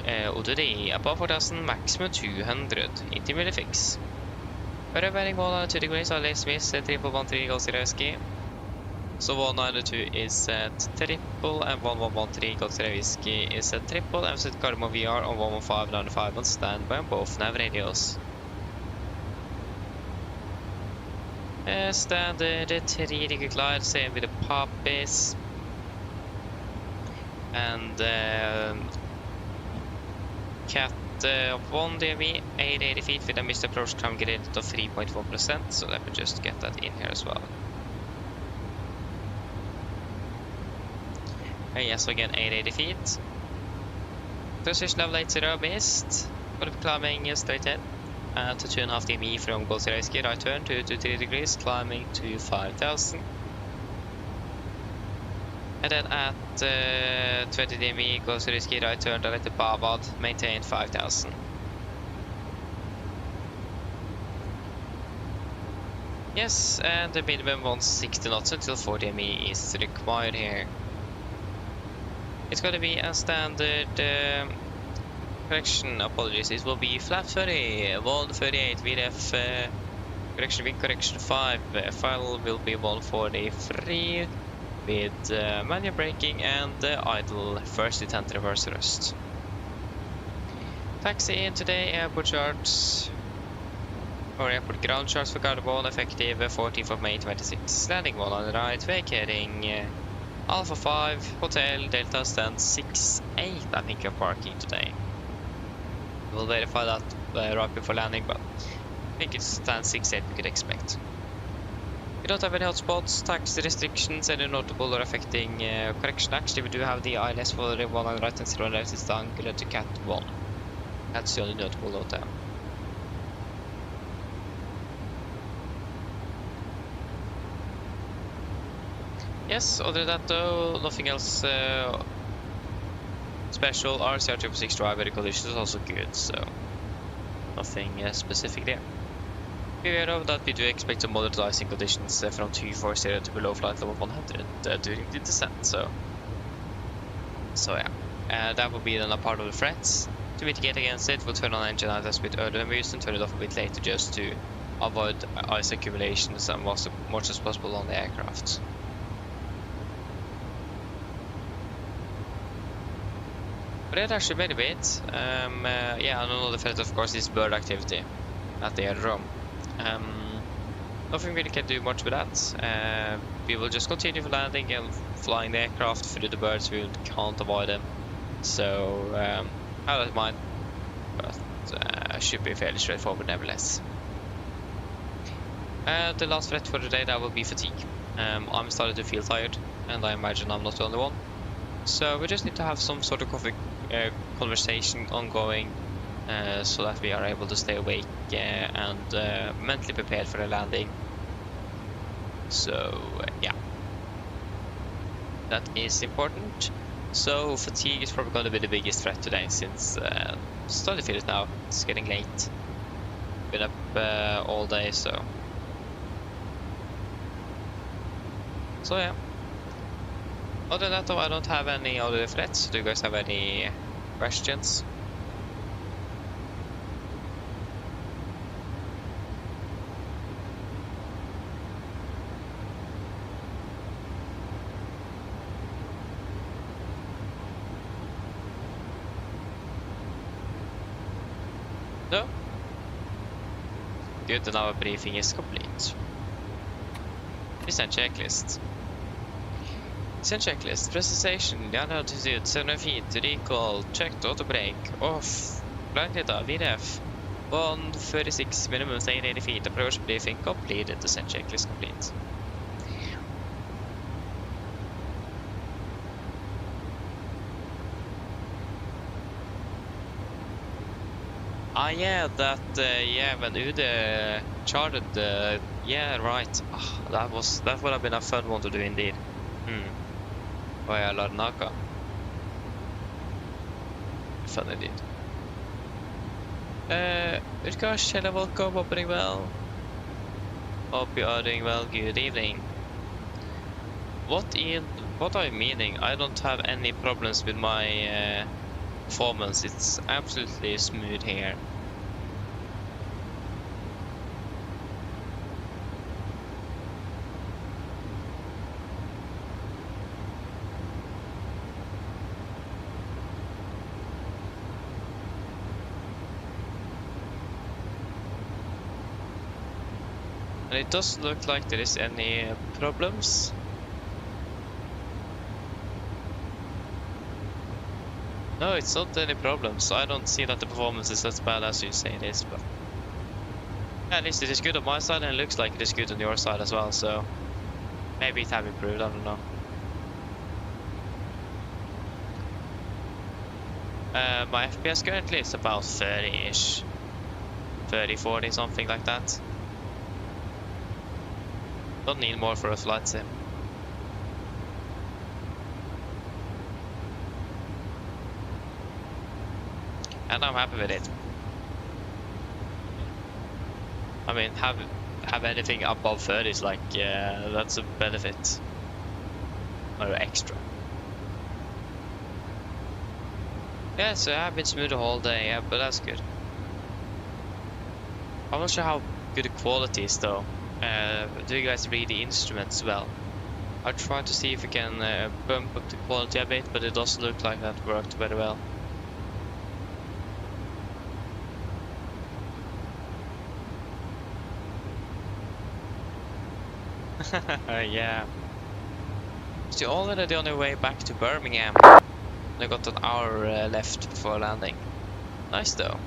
Odori, above 4,000, maximum 200, intermediate fix. Bearing 192 degrees, ILS miss 3113 Golf Sierra Whiskey. So 192 is at triple, and 1113 Golf Sierra Whiskey is at triple, and set Gardermoen VR on 11595 on standby on both nav radios. Standard 3 glide, same with the poppies. And Cat 1 DME, 880 feet with a missed approach climb gradient of 3.4%, so let me just get that in here as well. Yes, so again 880 feet. Transition level 80 missed. Gonna be climbing straight in to 2.5 DME from Golf Sierra Whiskey, right turn to 3 degrees, climbing to 5,000. And then at 20 DME, Golf Sierra Whiskey, right turn direct to Bavad, maintain 5,000. Yes, and the minimum 160 knots until 4 DME is required here. It's going to be a standard correction, apologies, it will be flat 30, 138 VDF, correction wing correction 5, final will be 143 with manual braking and idle first detent reverse thrust. Taxi in today, airport charts, or airport ground charts for Gardermoen, effective 14th of May 26, landing 1 on the right, vacating Alpha 5, Hotel, Delta stand 68, I think you're parking today. We'll verify that right before landing, but I think it's stand 68 we could expect. We don't have any hotspots, taxi restrictions, any notable or affecting correction. Actually, we do have the ILS for the 1 on the right and 0 on the left is down to Cat 1. That's the only notable note there. Yes, other than that though, nothing else special. RCR 666 drive with the collision is also good, so nothing specific there. Beware of that we do expect some moderate icing conditions from 240 to below flight level 100 during the descent, so yeah. That will be then a part of the threats. To mitigate against it, we'll turn on engine idles a bit earlier than we used and turn it off a bit later just to avoid ice accumulations and much as possible on the aircraft. But it actually made a bit. Yeah, another threat of course is bird activity at the aerodrome. Nothing really can do much with that. We will just continue landing and flying the aircraft through the birds. We can't avoid them, so I don't mind, but should be fairly straightforward nevertheless. The last threat for the day, that will be fatigue. I'm starting to feel tired, and I imagine I'm not the only one. So we just need to have some sort of conversation ongoing, so that we are able to stay awake and mentally prepared for the landing. So yeah, that is important. So fatigue is probably going to be the biggest threat today, since starting to feel it now. It's getting late. Been up all day, so yeah. Other than that though, I don't have any other threats. Do you guys have any questions? No? Good, then our briefing is complete. Descent checklist. Descent checklist. Presentation. Down altitude 700 feet. Recall. Checked. Auto brake. Off. Flight data. VDF. 136. Minimum staying 80 feet. Approach briefing completed. Descent checklist complete. Yeah, that, yeah, when Ude charted, yeah, right. Oh, that would have been a fun one to do indeed. Via Larnaca. Fun indeed. Utkarsh, hello, welcome, hope you're doing well. Hope you are doing well, good evening. What are you meaning? I don't have any problems with my performance, it's absolutely smooth here. And it doesn't look like there is any problems. No, it's not any problems. I don't see that the performance is as bad as you say it is, but at least it is good on my side, and it looks like it is good on your side as well, so maybe it have improved, I don't know. My FPS currently is about 30-ish. 30, 40, something like that. Don't need more for a flight sim. And I'm happy with it. I mean, have anything above 30 is like, yeah, that's a benefit. Or extra. Yeah, so I've been smooth the whole day, yeah, but that's good. I'm not sure how good the quality is though. Do you guys read the instruments well? I'll try to see if we can bump up the quality a bit, but it doesn't look like that worked very well. Yeah. So you're already on your way back to Birmingham. I got an hour left before landing. Nice though.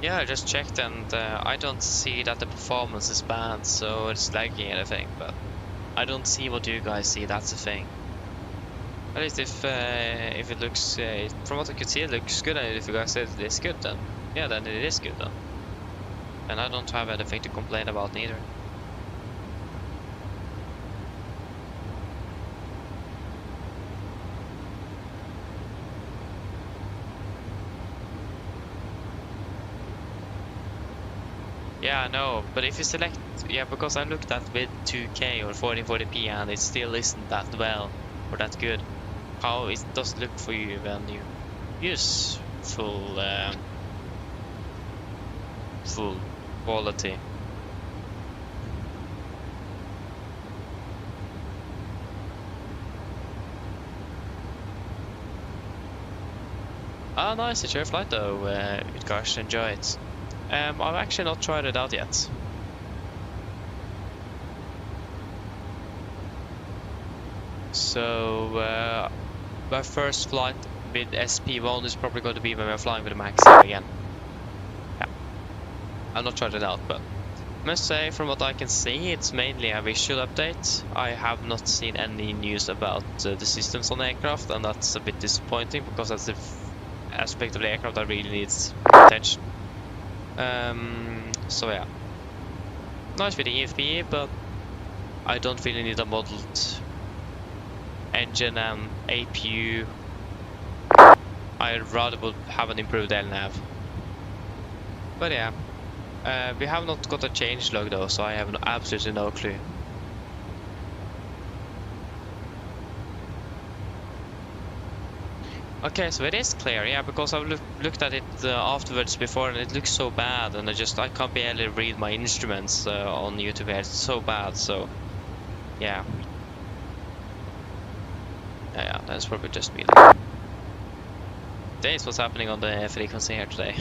Yeah, I just checked and I don't see that the performance is bad, so it's lagging anything, but I don't see what you guys see, that's the thing. At least if it looks, from what I could see it looks good, and if you guys said it is good, then yeah, then it is good then. And I don't have anything to complain about neither. Yeah, I know, but if you select, yeah, because I looked at with 2K or 1440p and it still isn't that well or that good. How it does look for you when you use full full quality. Ah, nice, it's your flight though, Utkarsh, enjoy it. I've actually not tried it out yet. So, my first flight with SP1 is probably going to be when we're flying with the Max here again. Yeah, I've not tried it out, but I must say, from what I can see, it's mainly a visual update. I have not seen any news about the systems on the aircraft, and that's a bit disappointing because that's the aspect of the aircraft that really needs attention. So yeah, nice with the EFB, but I don't really need a modeled engine and APU. I'd rather would have an improved LNAV. But yeah, we have not got a change log though, so I have absolutely no clue. Okay, so it is clear, yeah, because I've looked at it afterwards before, and it looks so bad, and I can't barely read my instruments on YouTube here. It's so bad, so yeah. Yeah, that's probably just me. That's what's happening on the frequency here today.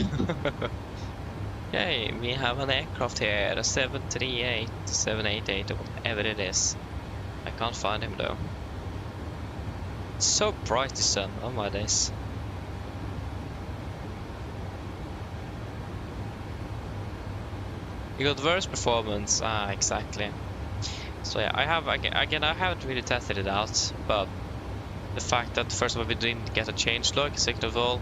Yay, we have an aircraft here, a 738, 788, or whatever it is. I can't find him though. It's so bright, the sun, oh my days. You got worse performance, exactly. So yeah, I haven't really tested it out, but the fact that first of all we didn't get a change log, second of all,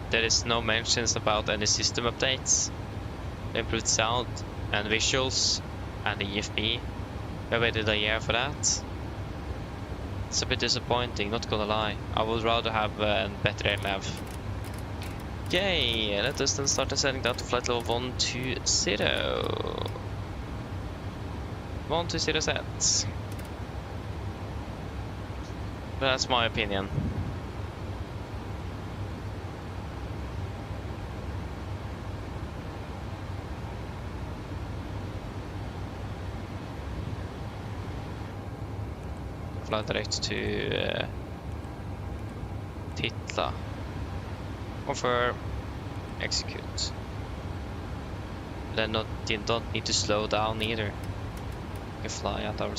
there is no mentions about any system updates, improved sound and visuals, and the EFB. We waited a year for that. It's a bit disappointing, not gonna lie. I would rather have a better airlav. Okay, let us then start descending down to flight level 120. 120 set. But that's my opinion. Fly direct to Titla. Confirm, execute. Then you don't need to slow down either. You can fly at our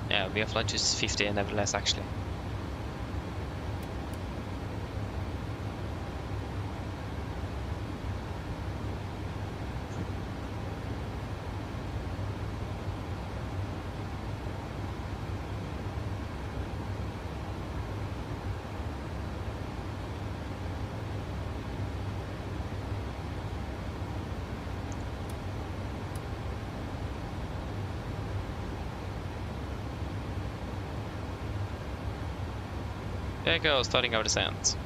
yeah, we have flight to 50 and nevertheless actually. There you go, starting our descent.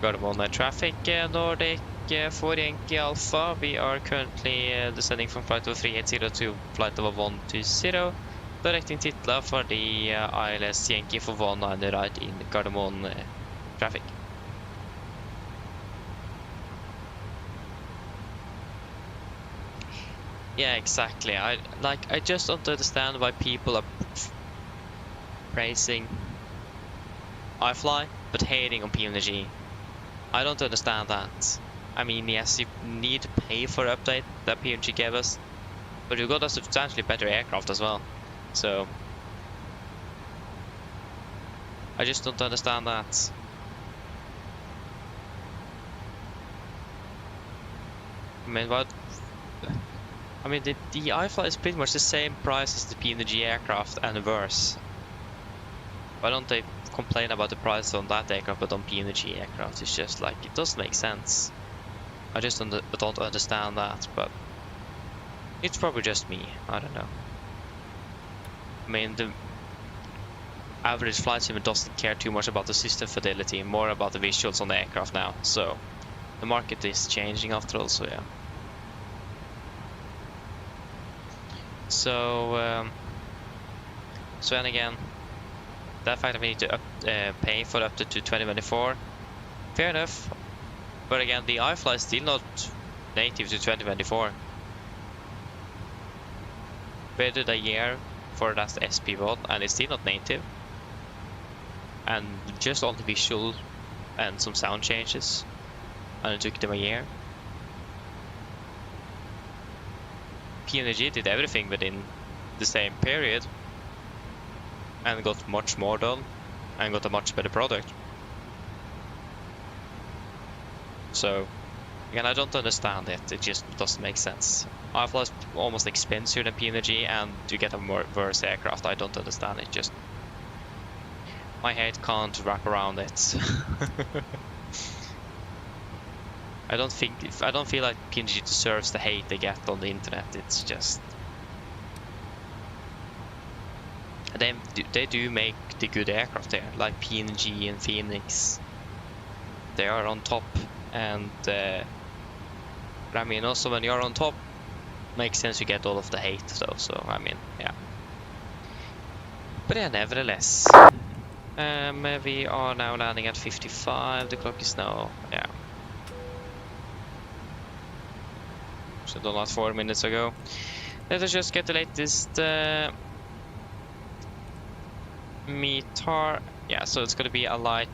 Got on traffic, Nordic 4 Yankee Alpha. We are currently descending from flight level 380 to flight level 120, directing Titla for the ILS Yankee for 19 right in Gardermoen traffic. Yeah, exactly. I just don't understand why people are praising IFLY but hating on PMDG. I don't understand that. I mean, yes, you need to pay for the update that PMDG gave us, but you got a substantially better aircraft as well. So I just don't understand that. I mean, what? I mean, the IFLY is pretty much the same price as the PMDG aircraft and worse. Why don't they complain about the price on that aircraft but on PMDG aircraft? It's just like, it doesn't make sense. I just don't understand that, but it's probably just me. I don't know. I mean, the average flight simulator doesn't care too much about the system fidelity, more about the visuals on the aircraft now. So the market is changing after all, so yeah. So and again, that fact that we need to pay for up to 2024, fair enough. But again, the IFLY is still not native to 2024. Waited a year for that SP mod, and it's still not native. And just on the visual and some sound changes, and it took them a year. PMDG did everything within the same period and got much more done and got a much better product. So again, I don't understand it. It just doesn't make sense. IFLY is almost expensive than PMDG, and you get a more worse aircraft. I don't understand it. Just my head can't wrap around it. I don't feel like PMDG deserves the hate they get on the internet. It's just they do make the good aircraft there, like PMDG and Phoenix. They are on top, and but I mean, also when you're on top, makes sense you get all of the hate though. So I mean, yeah. But yeah, nevertheless, we are now landing at 55. The clock is now, yeah. So done that 4 minutes ago. Let us just get the latest METAR. Yeah, so it's gonna be a light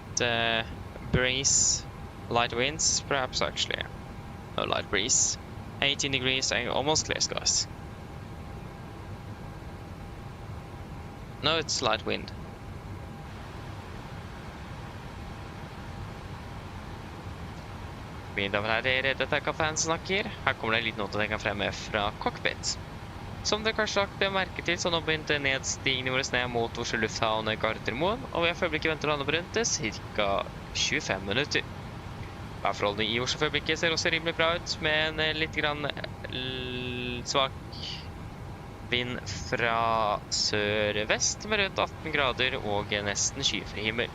breeze, light winds, perhaps actually. No, light breeze. 18 degrees and almost clear skies. No, it's light wind. Mine damer og herrer, dette er kapteinen som snakker. Her kommer det en liten note jeg kan fremme fra cockpit. Som dere kanskje lagt merke til, så nå begynte nedstigningen vår ned mot Oslo lufthavn Gardermoen, og vi har for øyeblikket ventet å lande på rundt det, ca. 25 minutter. Værforholdene i Oslo for øyeblikket ser også rimelig bra ut, med en litt grann svak vind fra sør-vest, med rundt 18 grader og nesten skyfri himmel.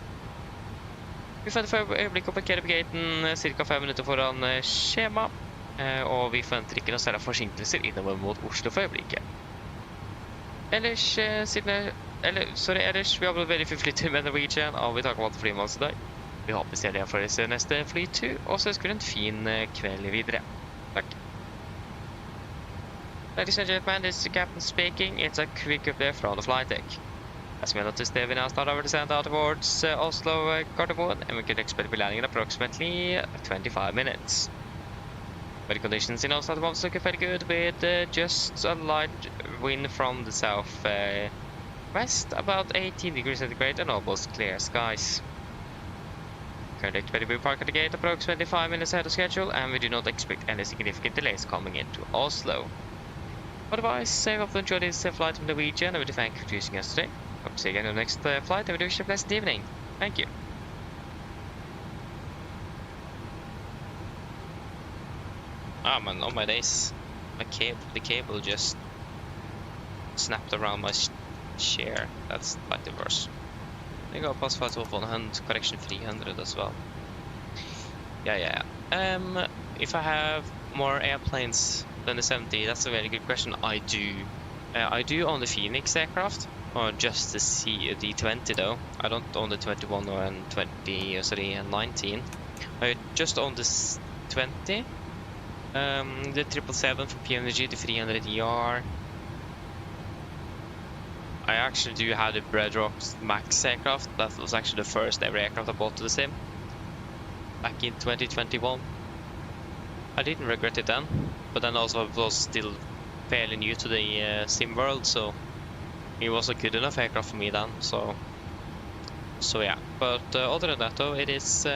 Vi forventer for øyeblikket å parkere på gaten ca. 5 minutter foran skjema, og vi forventer ikke noe særlig forsinkelser innover mot Oslo for øyeblikket. Ellers, ellers, vi har blitt veldig flyttet med Norwegian, og vi takker om alt flyet med oss i dag. Vi håper ser dere for disse neste flytur, og så ønsker en fin kveld videre. Takk. Ladies and gentlemen, this is the captain speaking. It's a quick update from the flight deck. As we noticed, we now start our descent out towards Oslo Gardermoen, and we could expect to be landing in approximately 25 minutes. Weather conditions in Oslo at the moment looking very good, with just a light wind from the south west, about 18 degrees centigrade and almost clear skies. Currently expected to be parked at the gate approximately 5 minutes ahead of schedule, and we do not expect any significant delays coming into Oslo. Otherwise, I hope you enjoyed this flight from Norwegian, and we do thank you for choosing us today. Hope to see you again on the next flight, and we do wish you a pleasant evening. Thank you. Ah man, oh my days. The cable just snapped around my chair. That's like the worst. I got past 100, correction 300 as well. Yeah. If I have more airplanes than the 70, that's a very good question. I do. I do own the Phoenix aircraft, or just the D20 though. I don't own the 21 or 20, sorry, and 19. I just own this 20. The 777 from PMDG, the 300ER. I actually do have the Bedrock Max aircraft. That was actually the first ever aircraft I bought to the sim back in 2021. I didn't regret it then, but then also I was still fairly new to the sim world, so it was a good enough aircraft for me then. So yeah. But other than that though, it is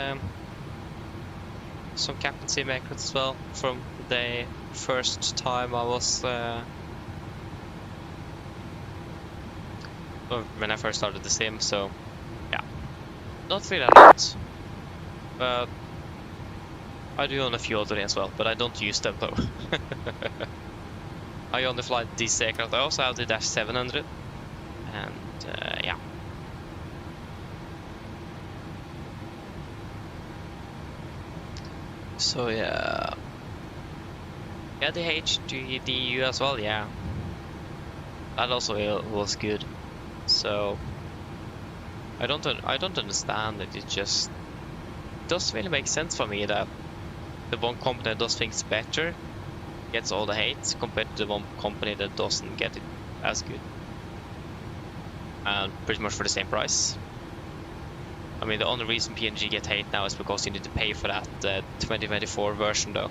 some Captain Sim aircraft as well from the first time I was when I first started the sim. So yeah, not really a lot, but I do own a few other as well, but I don't use them though. I only fly this aircraft. I also have the Dash 700, and yeah. So yeah, the HDU as well, yeah. that also was good. So I don't understand it. It just doesn't really make sense for me that the one company that does things better gets all the hate compared to the one company that doesn't get it as good, and pretty much for the same price. I mean, the only reason PMDG get hate now is because you need to pay for that 2024 version though.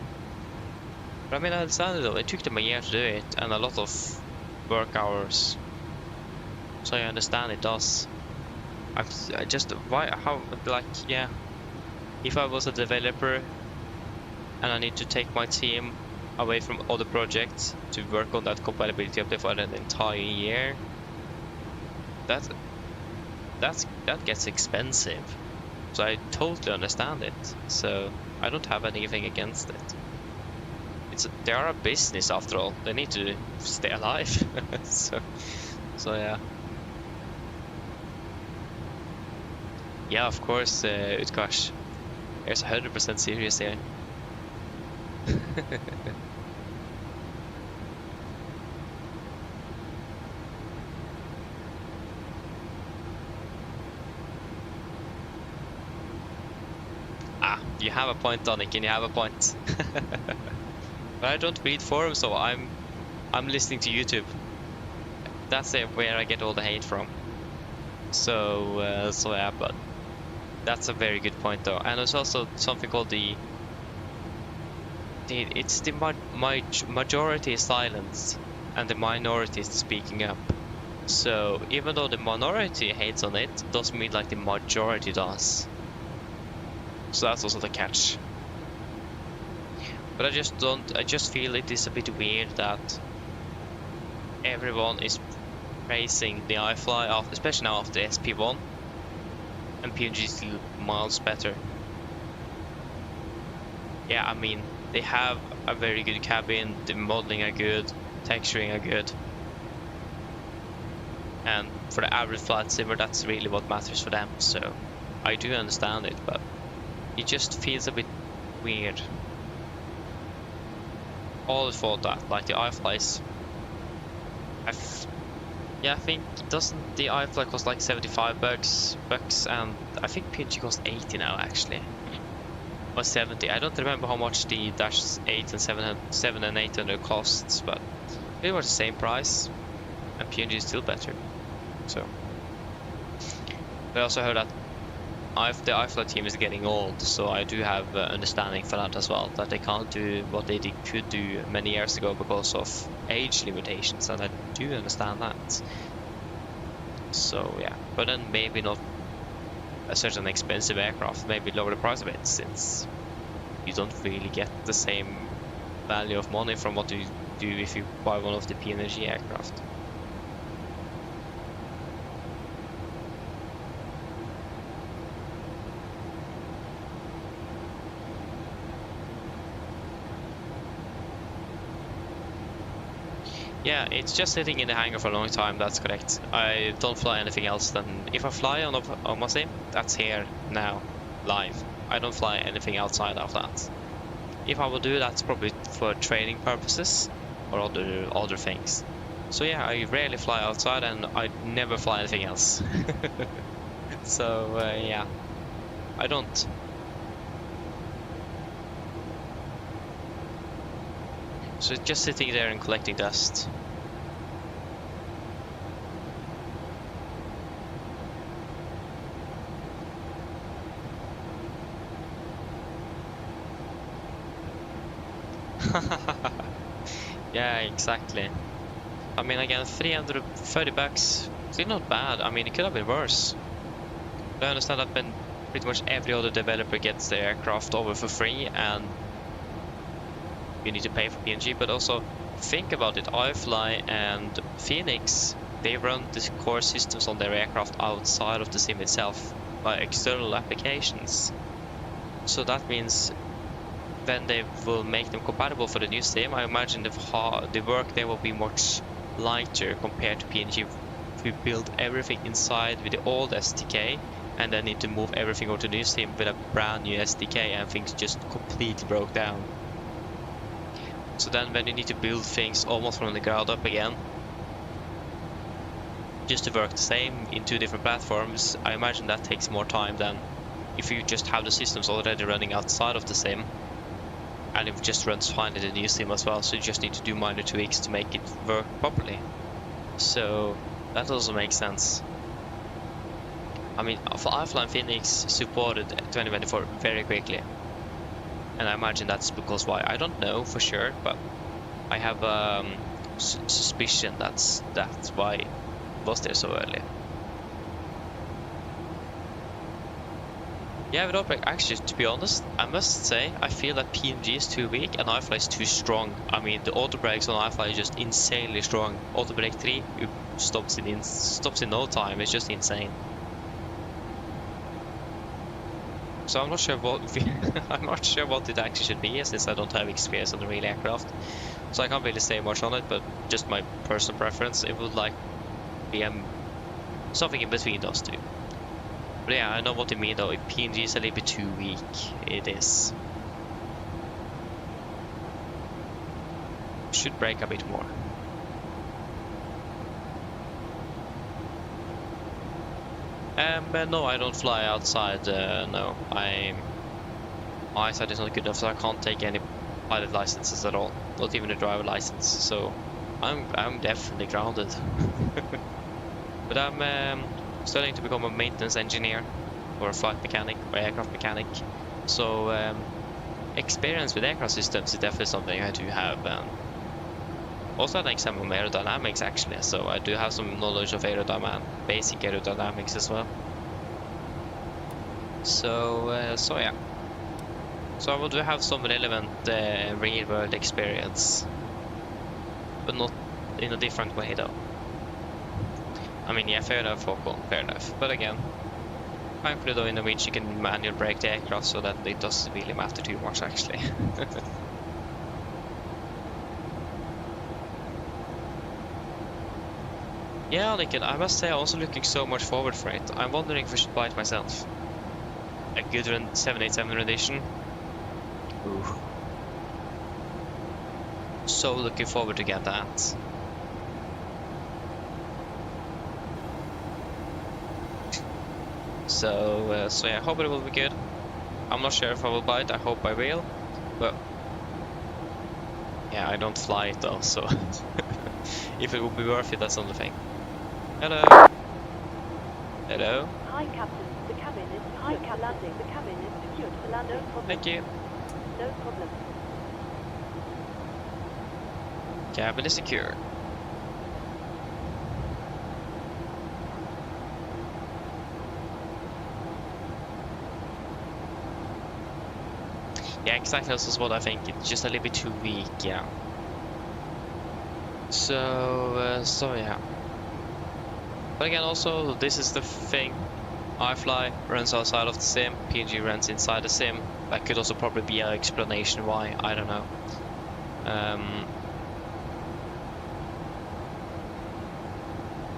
But I mean, I understand it though. It took them a year to do it and a lot of work hours. So I understand it does. I just yeah. If I was a developer and I need to take my team away from other projects to work on that compatibility update for an entire year, that gets expensive. So I totally understand it. So I don't have anything against it. They are a business after all. They need to stay alive. so yeah. Yeah, of course, Utkarsh. There's 100% serious here. You have a point, Tonic, and you have a point. But I don't read forums, so I'm listening to YouTube. That's where I get all the hate from. So yeah, but that's a very good point though. And there's also something called the majority is silenced and the minority is speaking up. So even though the minority hates on it, doesn't mean like the majority does. So that's also the catch. But I just feel it is a bit weird that everyone is praising the IFLY, especially now after SP1, and PMDG is still miles better. Yeah, I mean, they have a very good cabin, the modeling are good, texturing are good. And for the average flight simmer, that's really what matters for them. So I do understand it, but it just feels a bit weird. Always thought that, like the IFLYs. Yeah, I think doesn't the IFLY cost like 75 bucks, and I think PMDG costs 80 now actually, or 70. I don't remember how much the Dash 8 and 7 and 800 costs, but they were the same price, and PMDG is still better. So, I also heard that the IFLY team is getting old, so I do have understanding for that as well, that they can't do what they could do many years ago because of age limitations, and I do understand that. So yeah, but then maybe not such an expensive aircraft, maybe lower the price a bit, since you don't really get the same value of money from what you do if you buy one of the PMDG aircraft. Yeah, it's just sitting in the hangar for a long time, that's correct. I don't fly anything else than... If I fly on my sim, that's here, now, live. I don't fly anything outside of that. If I will do that, it's probably for training purposes or other things. So yeah, I rarely fly outside and I never fly anything else. So yeah, I don't. So it's just sitting there and collecting dust. Yeah, exactly. I mean, again, 330 bucks, still not bad. I mean, it could have been worse. But I understand that when pretty much every other developer gets their aircraft over for free and you need to pay for PMDG, but also think about it, IFLY and Phoenix, they run the core systems on their aircraft outside of the sim itself by external applications. So that means when they will make them compatible for the new sim, I imagine the work there will be much lighter compared to PMDG. We build everything inside with the old SDK and then need to move everything over to the new sim with a brand new SDK, and things just completely broke down. So then when you need to build things almost from the ground up again, just to work the same in 2 different platforms, I imagine that takes more time than if you just have the systems already running outside of the sim, and it just runs fine in the new sim as well, so you just need to do minor tweaks to make it work properly. So that also makes sense. I mean, for IFLY and Phoenix supported 2024 very quickly, and I imagine that's because why. I don't know for sure, but I have suspicion that's why it was there so early. Yeah, with Opec, actually, to be honest, I must say, I feel that PMG is too weak and IFLY is too strong. I mean, the auto brakes on IFLY is just insanely strong. Auto brake 3 stops in no time. It's just insane. So I'm not sure what I'm not sure what it actually should be, since I don't have experience on the real aircraft. So I can't really say much on it, but just my personal preference, it would like be something in between those two. But yeah, I know what you mean though. If PNG is a little bit too weak, it is. Should brake a bit more. But no, I don't fly outside. No, my eyesight is not good enough, so I can't take any pilot licenses at all. Not even a driver license. So I'm definitely grounded. But I'm studying to become a maintenance engineer or a flight mechanic or aircraft mechanic. So experience with aircraft systems is definitely something I do have. Also an exam on aerodynamics actually, so I do have some knowledge of basic aerodynamics as well. So yeah. So I will do have some relevant real world experience, but not in a different way though. I mean, yeah, fair enough, fair enough. But again, thankfully though in Norwegian you can manual brake the aircraft, so that it doesn't really matter too much actually. Yeah, Lincoln, I must say I'm also looking so much forward for it. I'm wondering if I should buy it myself. A good 787 edition. Ooh. So looking forward to get that. So yeah, I hope it will be good. I'm not sure if I will buy it, I hope I will. But yeah, I don't fly it though, so if it will be worth it, that's another thing. Hello. Hello. Hi, Captain. The cabin is secured for landing. The cabin is secured for landing. No problem. Thank you. No problem. Cabin is secure. Yeah, exactly. This is what I think. It's just a little bit too weak. Yeah. So yeah. But again, also, this is the thing. IFLY runs outside of the sim, PNG runs inside the sim. That could also probably be an explanation why, I don't know.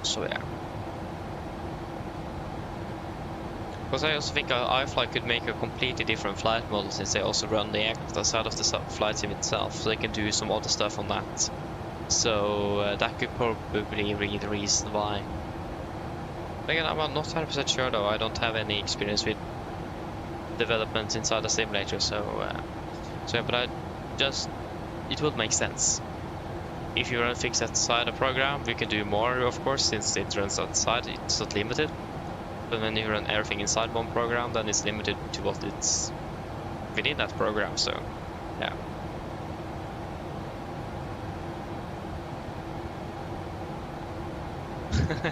So yeah. Because I also think IFLY could make a completely different flight model, since they also run the aircraft outside of the flight sim itself, so they can do some other stuff on that. So that could probably be the reason why. Again, I'm not 100% sure though. I don't have any experience with development inside the simulator, so yeah, but it would make sense. If you run fixed outside a program, we can do more, of course, since it runs outside, it's not limited. But when you run everything inside one program, then it's limited to what it's within that program, so yeah.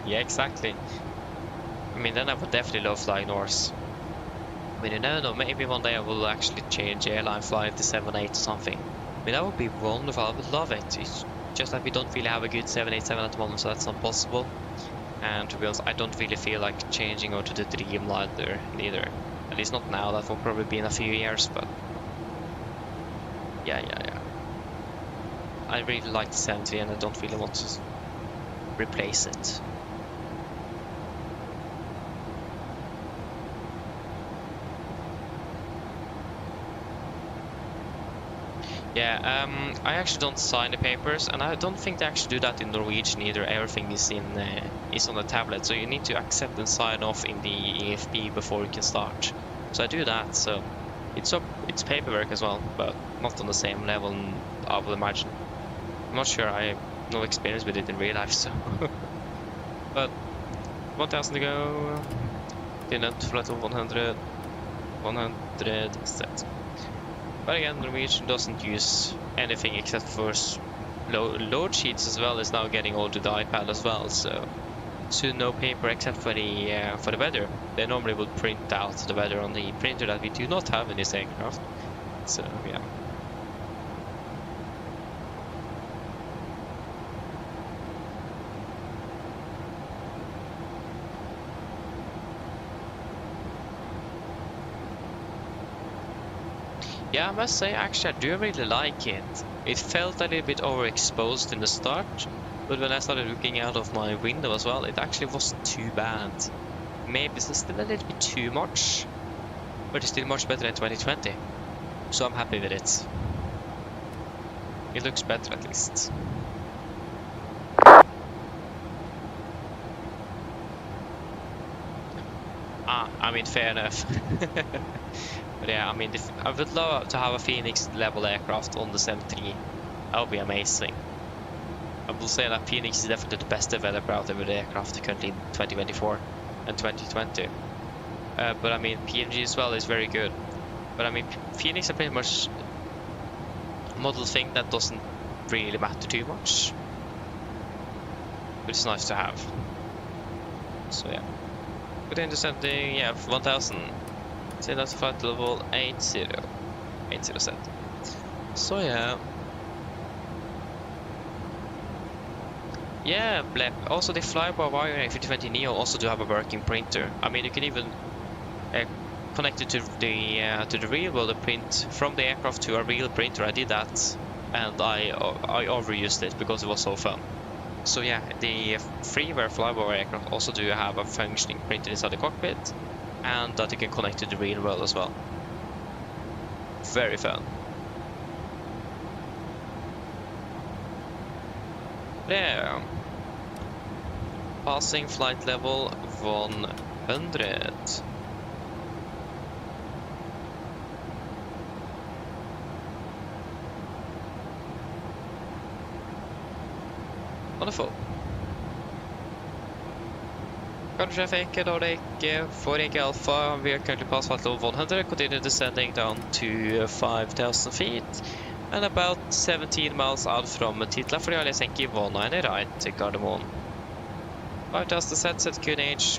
Yeah, exactly. I mean, then I would definitely love flying Norse. I mean, you never know, maybe one day I will actually change airline, fly to 787 or something. I mean, that would be wonderful, I would love it. It's just that we don't really have a good 787 at the moment, so that's not possible. And to be honest, I don't really feel like changing over to the Dreamliner either. At least not now, that will probably be in a few years, but... Yeah. I really like the 70 and I don't really want to replace it. Yeah, I actually don't sign the papers, and I don't think they actually do that in Norwegian either. Everything is in is on the tablet, so you need to accept and sign off in the EFB before you can start. So I do that, so it's paperwork as well, but not on the same level, I would imagine. I'm not sure, I have no experience with it in real life, so... But 1000 to go. Didn't flight of 100 set. But again, Norwegian doesn't use anything except for load sheets as well. Is now getting all to the iPad as well, so no paper except for the weather. They normally would print out the weather on the printer that we do not have in this aircraft. So yeah. Yeah, I must say, actually, I do really like it. It felt a little bit overexposed in the start, but when I started looking out of my window as well, it actually wasn't too bad. Maybe it's still a little bit too much, but it's still much better than 2020. So I'm happy with it. It looks better at least. I mean, fair enough. But yeah, I mean, I would love to have a Phoenix level aircraft on the 73. That would be amazing. I will say that Phoenix is definitely the best developer out of the aircraft currently in 2024 and 2020. But I mean, PMG as well is very good. But I mean, Phoenix are pretty much a model thing that doesn't really matter too much. But it's nice to have. So yeah. Good understanding, yeah, 1000. So that's flight level 80 set. So yeah. Yeah, Blep. Also the fly-by-wire A320 Neo also do have a working printer. I mean, you can even connect it to the real world, print from the aircraft to a real printer. I did that, and I overused it because it was so fun. So yeah, the freeware fly-by-wire aircraft also do have a functioning printer inside the cockpit, and that you can connect to the real world as well. Very fun. There. Passing flight level 100. Wonderful. Ground traffic, Nordic 48 Alpha, we are currently past flight level 100, continue descending down to 5,000 feet, and about 17 miles out from Titla for Helsinki 19 right to Gardermoen. 5,000 set QNH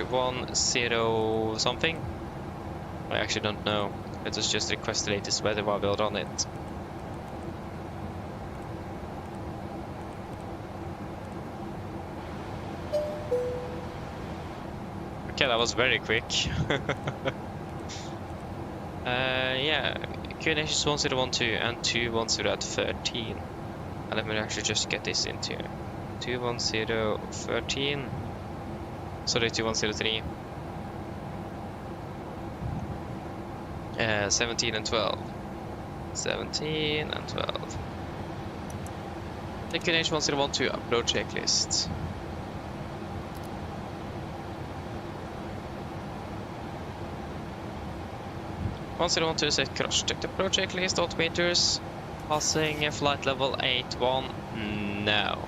10 something. I actually don't know. Let us just request the latest weather while we're on it. Okay, that was very quick. Yeah, QNH is 1012 and 210 at 13. And let me actually just get this into 21013. Sorry, 2103. 17 and 12. 17 and 12. The QNH 1012 upload checklist. Once you want to set cross-check the approach checklist, altimeters, passing flight level 81, no.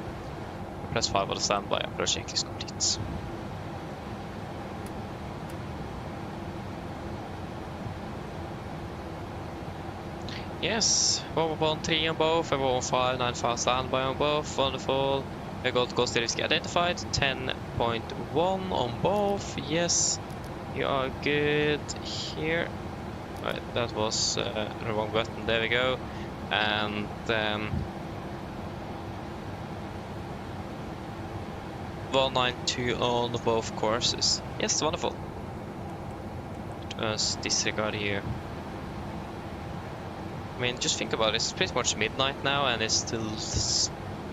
Press 5 on the standby, approach checklist complete. Yes, 113 on both, 11595 standby on both, wonderful. We got ghost risk identified, 10.1 on both, yes. You are good here. Right, that was the wrong button, there we go. And 192 on both courses. Yes, wonderful. Let's disregard here. I mean, just think about it, it's pretty much midnight now and it's still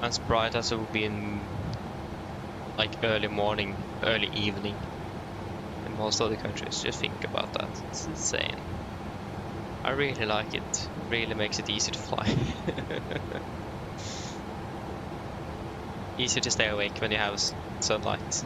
as bright as it would be in like early morning, early evening in most other countries. Just think about that, it's insane. I really like it. It really makes it easy to fly. Easy to stay awake when you have sunlight.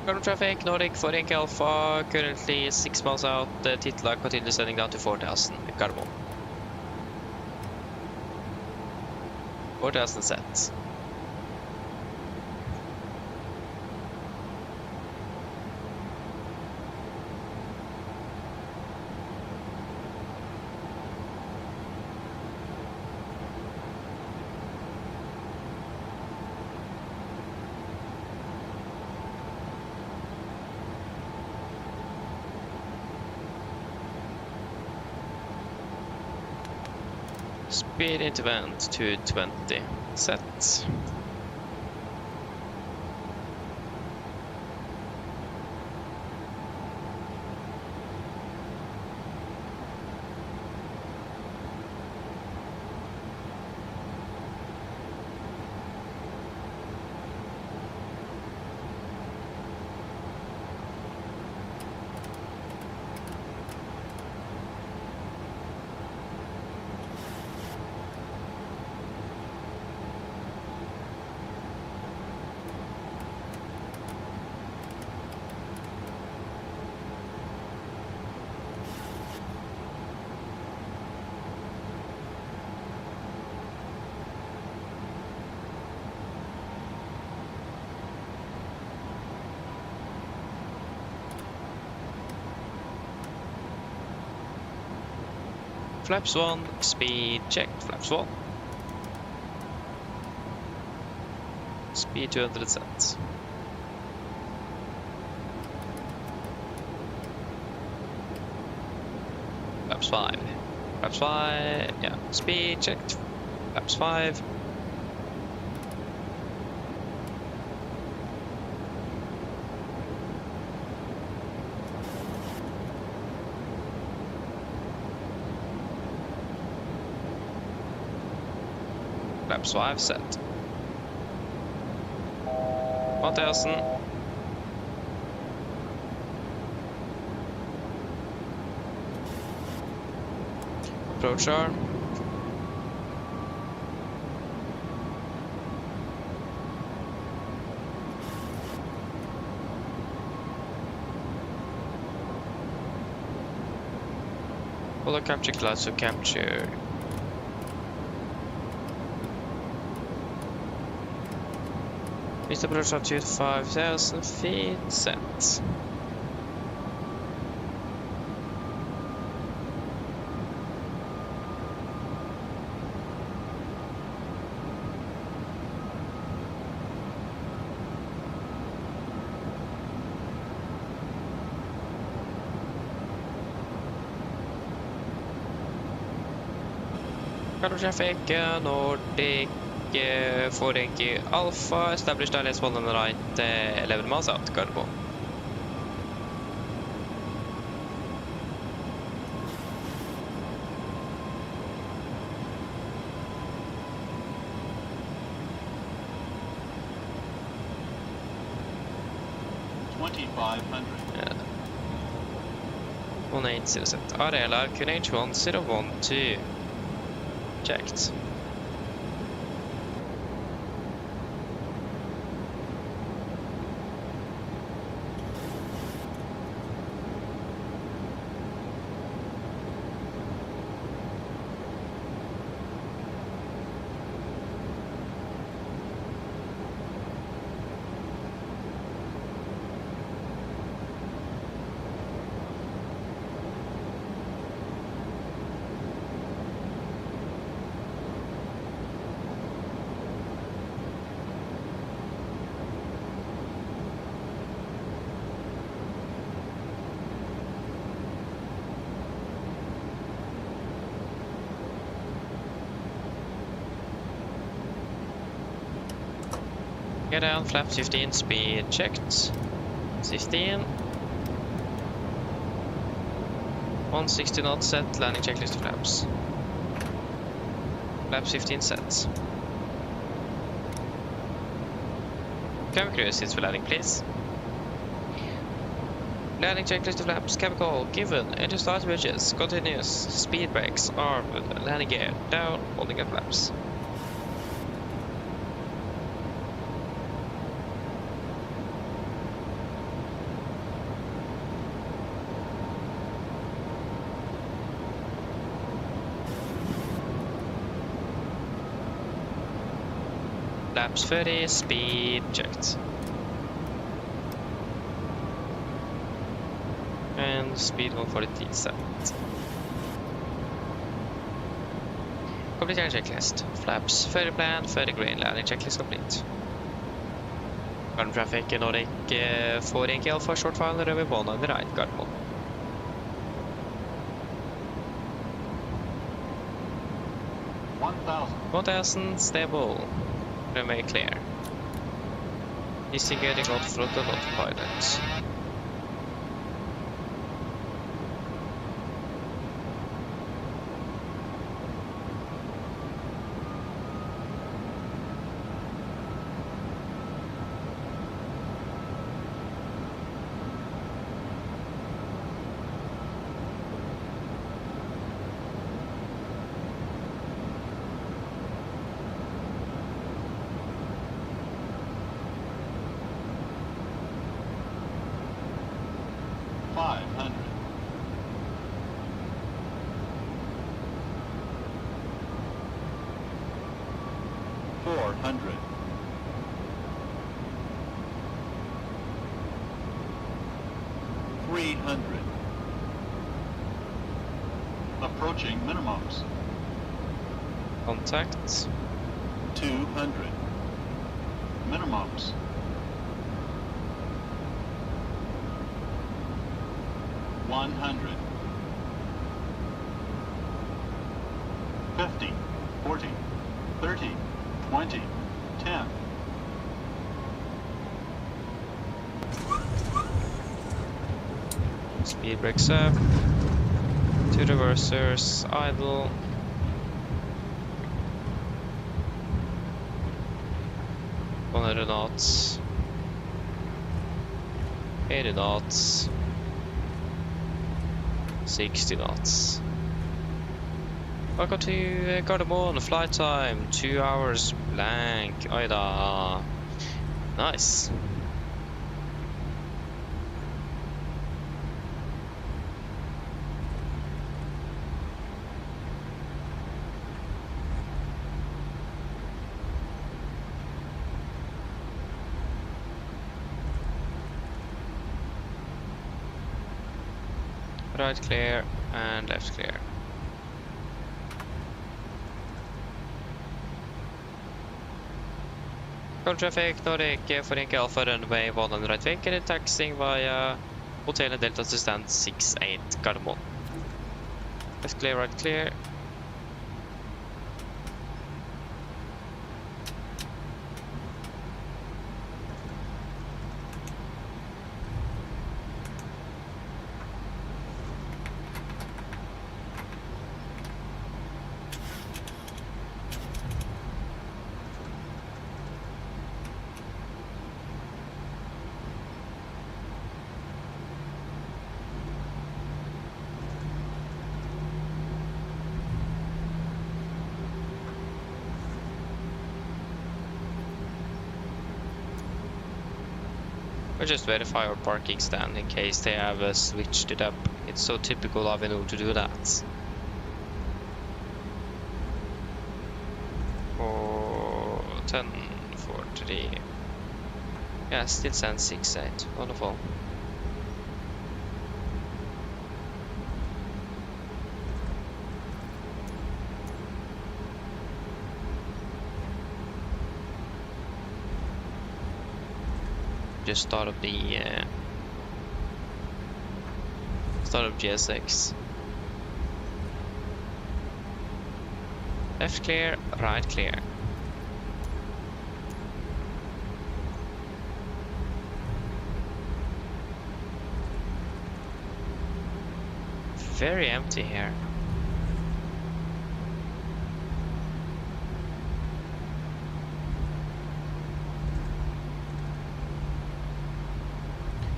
Cargo traffic, Nordic for Yankee Alpha, currently 6 miles out, Titla continue descending down to 4,000, Carbo. 4,000 set. Speed into vent to 20. Set. Flaps 1, speed checked, flaps 1. Speed 200 set. Flaps 5. Flaps 5, yeah, speed checked, flaps 5. Flaps 5 set. 1,000. Approach arm. Follow capture class to capture. East approach altitude 5,000 feet, set. Cargo traffic, Nordic. For Yankee Alpha, established ILS 1 on the right, 11 miles out, Carbo. Yeah. 180 set. RLR QNH 1012. Checked. Get down, flap 15, speed checked. 15. 160 knots set, landing checklist to flaps. Flaps 15 sets. Cabin crew assist for landing, please. Landing checklist to flaps, cabin call, given, engine start bridges, continuous, speed brakes, armed, landing gear, down, holding at flaps. Flaps 30, speed checked. And speed 140 set. Complete your checklist. Flaps 30 plan, 30 green, landing checklist complete. Garden traffic, Nordic 4 Yankee Alpha, short file, røver bånd on the right, Garden 1000, stable. Runway clear. Disengaging out throttle autopilot. Approaching minimums. Contact. 200. Minimums. 100. 50. 40. 30. 20. 10. Speed brakes up. 2 reversers, idle. $100 knots. 80 knots. 60 knots. Welcome to Gardermoen, flight time 2 hours blank. Oida. Nice. Right clear and left clear. Cold traffic, Nordic for Yankee Alpha runway 1 right vehicle, taxiing via Hotel Delta to stand 68 Gardermoen. Left clear, right clear. Or just verify our parking stand in case they have switched it up. It's so typical of Avinor to do that. Oh, 1043. Yeah, still send 68. Wonderful. Just start up the GSX. Left clear, right clear. Very empty here.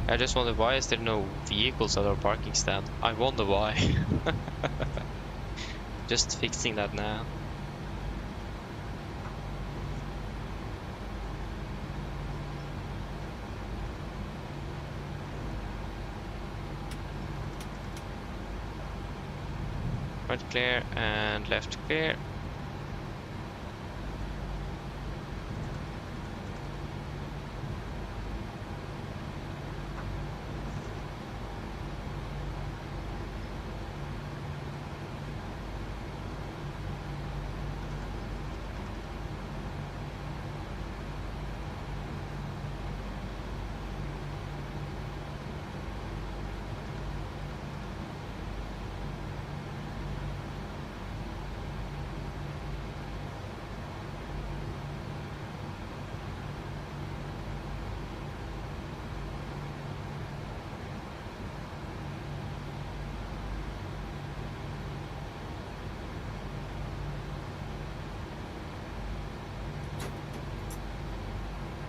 I just wonder why is there no vehicles at our parking stand? I wonder why. Just fixing that now. Right clear and left clear.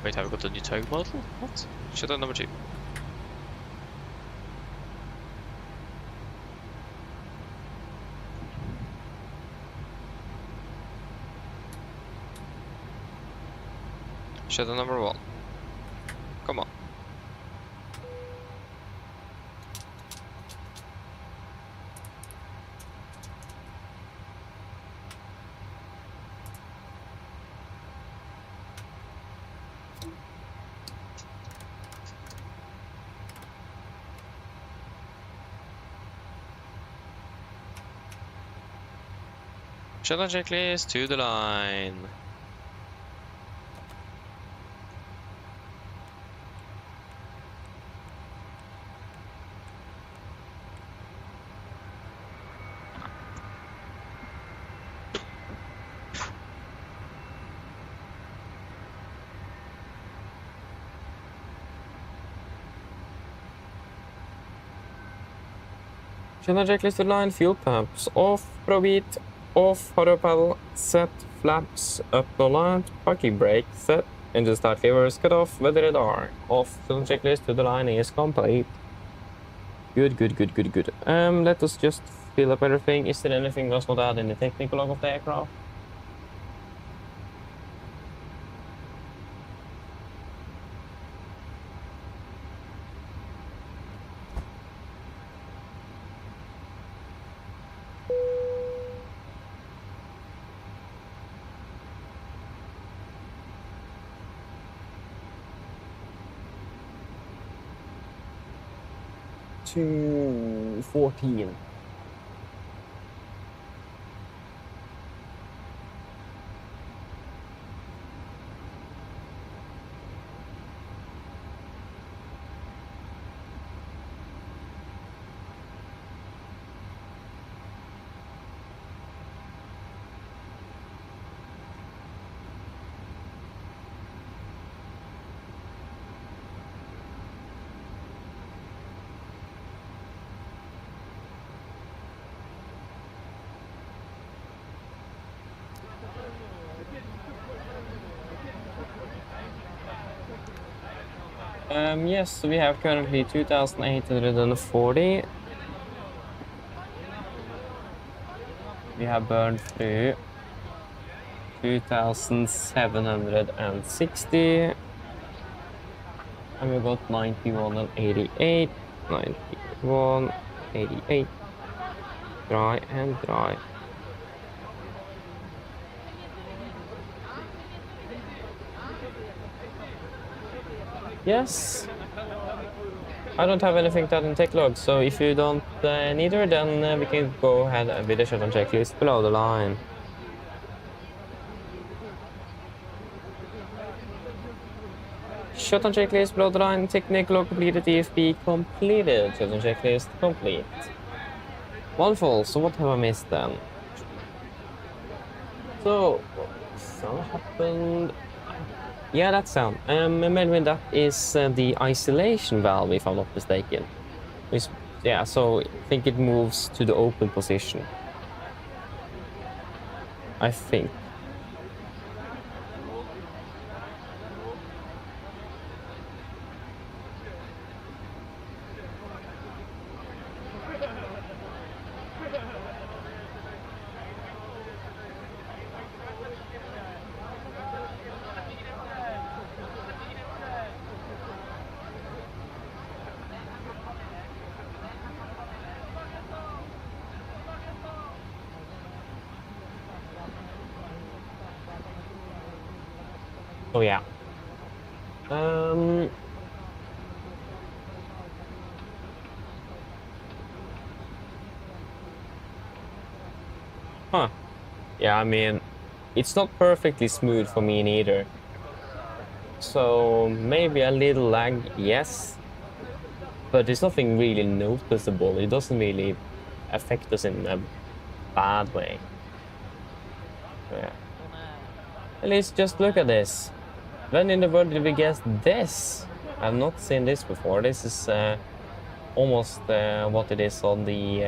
Wait, have we got a new tug model? What? Shutdown number 2. Shutdown number 1. Come on. Shutdown checklist to the line. Shutdown checklist to the line, fuel pumps off, probeat, off, hot pedal, set, flaps, up the line, parking brake, set, engine start levers, cut off, weather radar, off, shutdown checklist to the line is complete. Good, good, good, good, good. Let us just fill up everything. Is there anything else not add in the technical log of the aircraft? To 14. Yes, we have currently 2,840. We have burned through 2,760. And we got 91 and 88. 91, 88. Dry and dry. Yes. I don't have anything to add in tech log, so if you don't neither, then we can go ahead with the shutdown checklist below the line. Shutdown checklist below the line, technical log completed, TFP completed, shutdown checklist complete. Wonderful, so what have I missed then? So, what happened? Yeah, that sound. Melvin, that is the isolation valve, if I'm not mistaken. Yeah, so I think it moves to the open position. I think. Oh yeah. Huh. Yeah, I mean, it's not perfectly smooth for me neither. So maybe a little lag, yes. But it's nothing really noticeable. It doesn't really affect us in a bad way. Yeah. At least just look at this. When in the world did we get this? I've not seen this before. This is almost what it is on the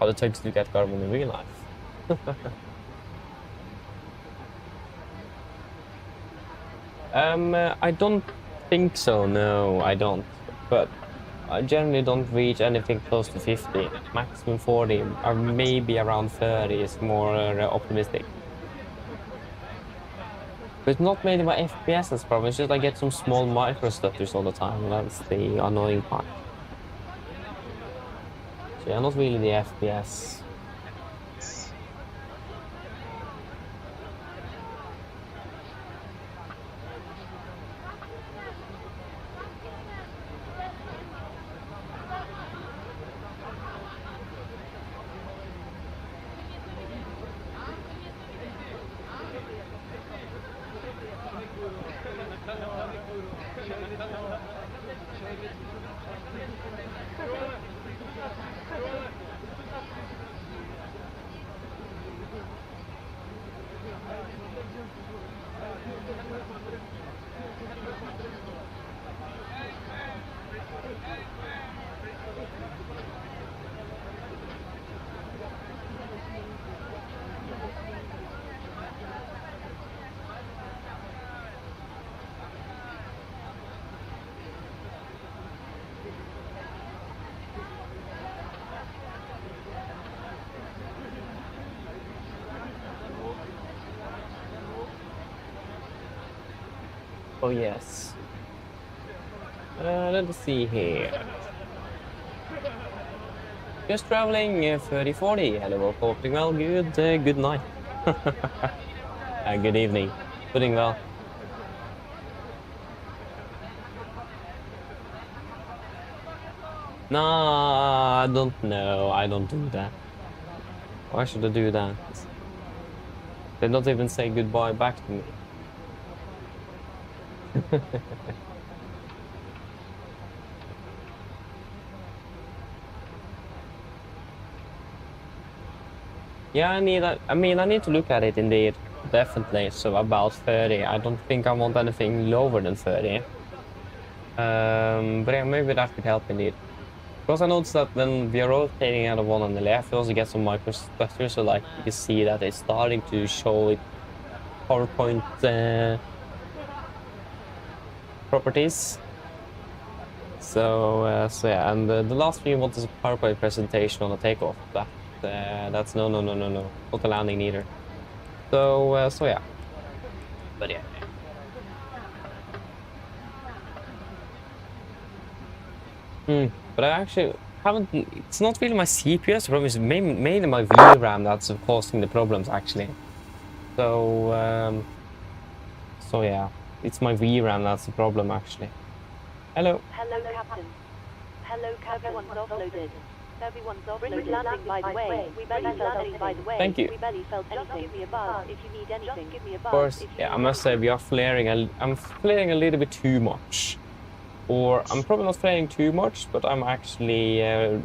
how the tugs look at carbon in real life. I don't think so. No, I don't. But I generally don't reach anything close to 50. Maximum 40, or maybe around 30 is more optimistic. But it's not mainly my FPS's problem. It's just I get some small micro stutters all the time. That's the annoying part. So yeah, not really the FPS. Oh yes. Let's see here. Just traveling 3040. Hello, hoping well. Good night. Good evening. Doing well. Nah, I don't know. I don't do that. Why should I do that? They don't even say goodbye back to me. Yeah, I need to look at it indeed, definitely. So about 30. I don't think I want anything lower than 30. But yeah, maybe that could help indeed. Because I noticed that when we are rotating out of one on the left, we also get some micro stutters. So like you can see that it's starting to show it PowerPoint properties. So yeah, and the last thing you want is a PowerPoint presentation on a takeoff. That's no, not a landing neither. So yeah, but yeah. But I actually haven't. It's not really my CPU's problem. It's mainly my VRAM that's causing the problems actually. So so yeah, it's my VRAM that's the problem actually. Hello. Hello, Captain. Hello, Captain. Everyone's offloaded. Everyone's offloaded. Landing, by the way. We barely felt anything. By the way. Thank you. We barely felt anything. Just give me a buzz if you need anything. Just give me a buzz. Of course. Yeah, I must say we are flaring. I'm flaring a little bit too much. Or I'm probably not flaring too much, but I'm actually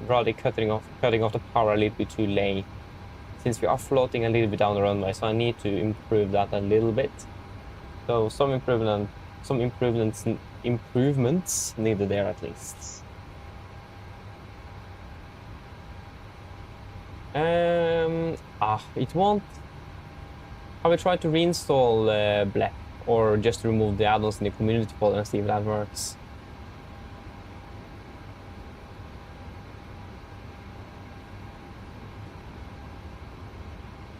rather cutting off the power a little bit too late, since we are floating a little bit down the runway. So I need to improve that a little bit. So some improvements needed there at least. It won't. I will try to reinstall Black, or just remove the add-ons in the community folder and see if that works.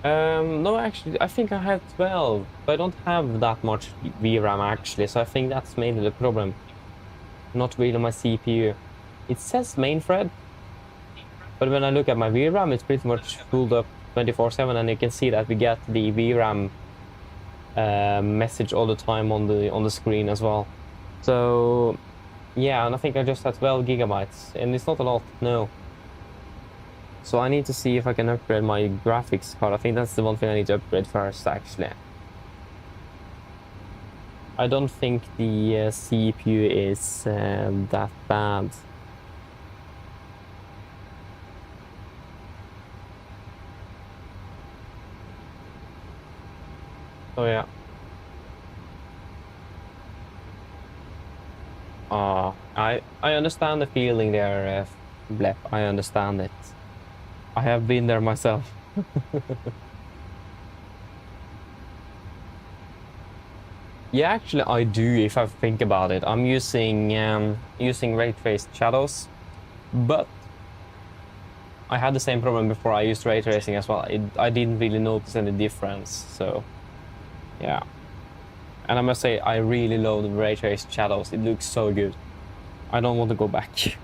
No, actually, I think I have 12, but I don't have that much VRAM actually, so I think that's mainly the problem. Not really my CPU. It says main thread, but when I look at my VRAM, it's pretty much filled up 24/7, and you can see that we get the VRAM message all the time on the screen as well. So yeah, and I think I just had 12 gigabytes, and it's not a lot, no. So I need to see if I can upgrade my graphics card. I think that's the one thing I need to upgrade first, actually. I don't think the CPU is that bad. So yeah. I understand the feeling there, Blep. I understand it. I have been there myself. Yeah, actually I do if I think about it. I'm using ray traced shadows, but I had the same problem before I used ray tracing as well. I didn't really notice any difference, so yeah. And I must say, I really love the ray traced shadows. It looks so good. I don't want to go back.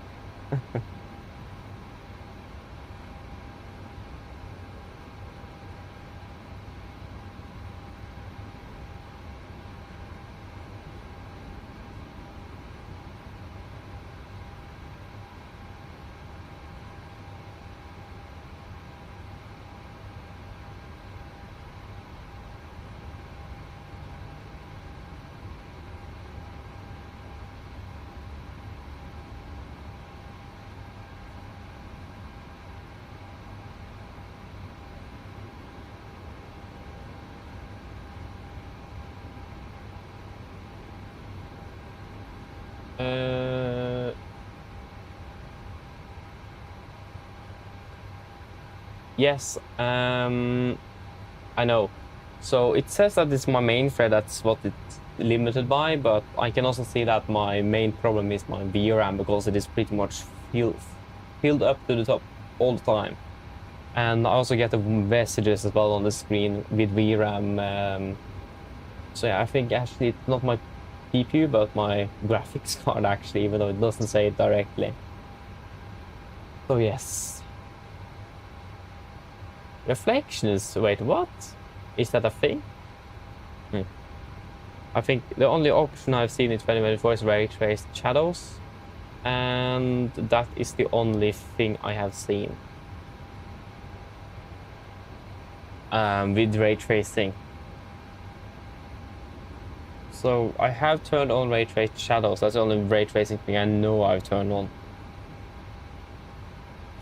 Yes, I know. So it says that it's my main thread, that's what it's limited by, but I can also see that my main problem is my VRAM because it is pretty much filled up to the top all the time. And I also get the messages as well on the screen with VRAM. So yeah, I think actually it's not my CPU, but my graphics card actually, even though it doesn't say it directly. So yes. Reflections, wait, what? Is that a thing? I think the only option I've seen in 2024 is ray traced shadows, and that is the only thing I have seen with ray tracing. So I have turned on ray traced shadows. That's the only ray tracing thing I know I've turned on.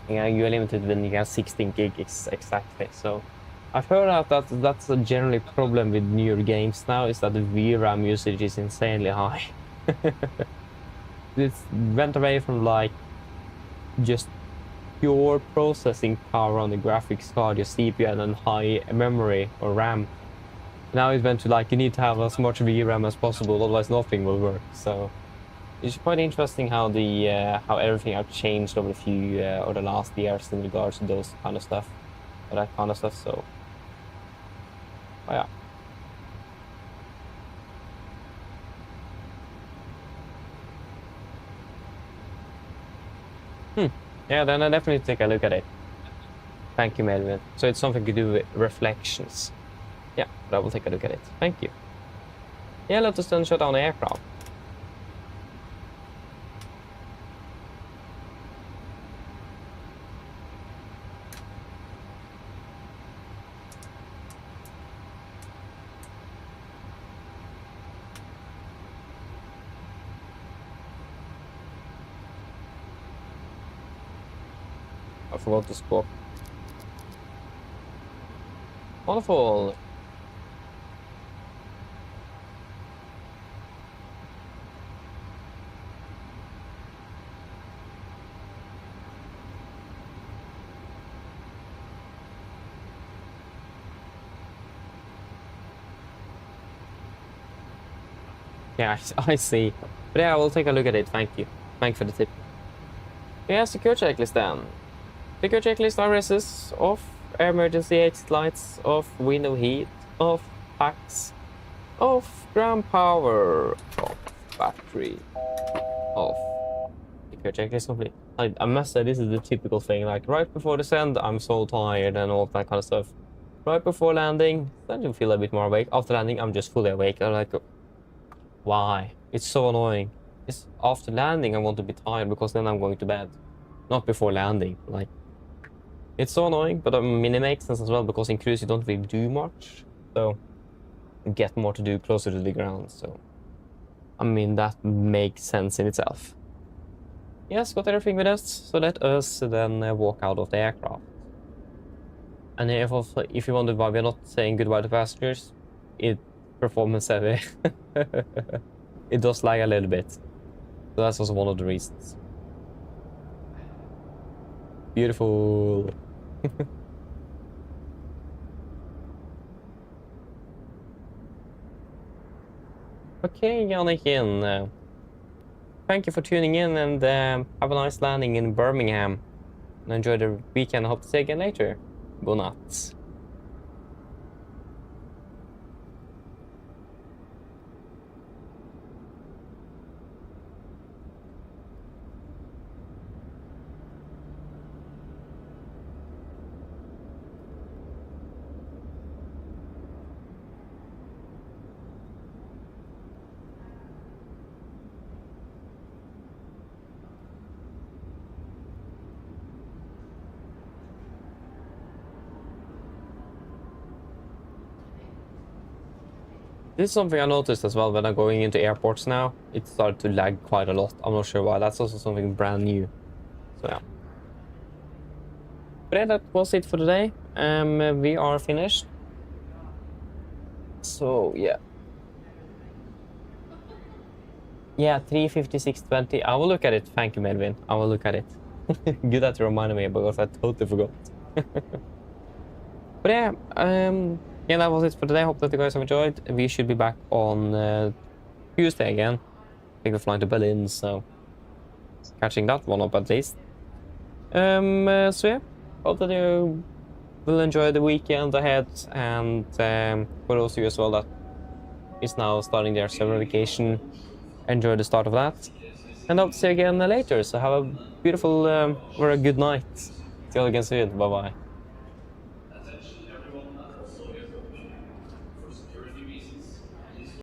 Yeah, you're limited when you have 16 gig exactly. So I've heard that that's a generally problem with newer games now, is that the VRAM usage is insanely high. It went away from like just pure processing power on the graphics card, your CPU, and then high memory or RAM. Now it went to like you need to have as much VRAM as possible, otherwise nothing will work. So it's quite interesting how the how everything have changed over the last years in regards to those kind of stuff, or that kind of stuff. So, oh yeah. Yeah, then I definitely take a look at it. Thank you, Melvin. So it's something to do with reflections. Yeah, but I will take a look at it. Thank you. Yeah, let us then shut down the aircraft. I forgot to score. Wonderful. Yeah, I see. But yeah, I will take a look at it. Thank you. Thanks for the tip. Yeah, secure checklist then. Secure checklist RSS off, air emergency exit lights off, window heat off, packs off, ground power off, battery off. Secure checklist complete. I must say this is the typical thing. Like right before descent, I'm so tired and all that kind of stuff. Right before landing, I do feel a bit more awake. After landing, I'm just fully awake. I'm like, why? It's so annoying. It's after landing I want to be tired because then I'm going to bed. Not before landing. Like, it's so annoying, but I mean, it makes sense as well because in cruise you don't really do much. So you get more to do closer to the ground. So I mean, that makes sense in itself. Yes, got everything with us. So let us then walk out of the aircraft. And if you wonder why we're not saying goodbye to passengers, it's performance heavy. It does lag a little bit. So that's also one of the reasons. Beautiful. Okay, Jannikin. Thank you for tuning in and have a nice landing in Birmingham. And enjoy the weekend. I hope to see you again later. Go nuts. This is something I noticed as well when I'm going into airports now. It started to lag quite a lot. I'm not sure why. That's also something brand new. So yeah. But yeah, that was it for today. We are finished. So yeah. Yeah, 356.20. I will look at it. Thank you, Melvin. I will look at it. Good that you reminded me because I totally forgot. But yeah, yeah, that was it for today. Hope that you guys have enjoyed. We should be back on Tuesday again. I think we're flying to Berlin, so catching that one up at least. So yeah, hope that you will enjoy the weekend ahead, and for those of you as well that is now starting their summer vacation, enjoy the start of that. And hope to see you again later. So have a beautiful or a good night. See you all again soon. Bye bye.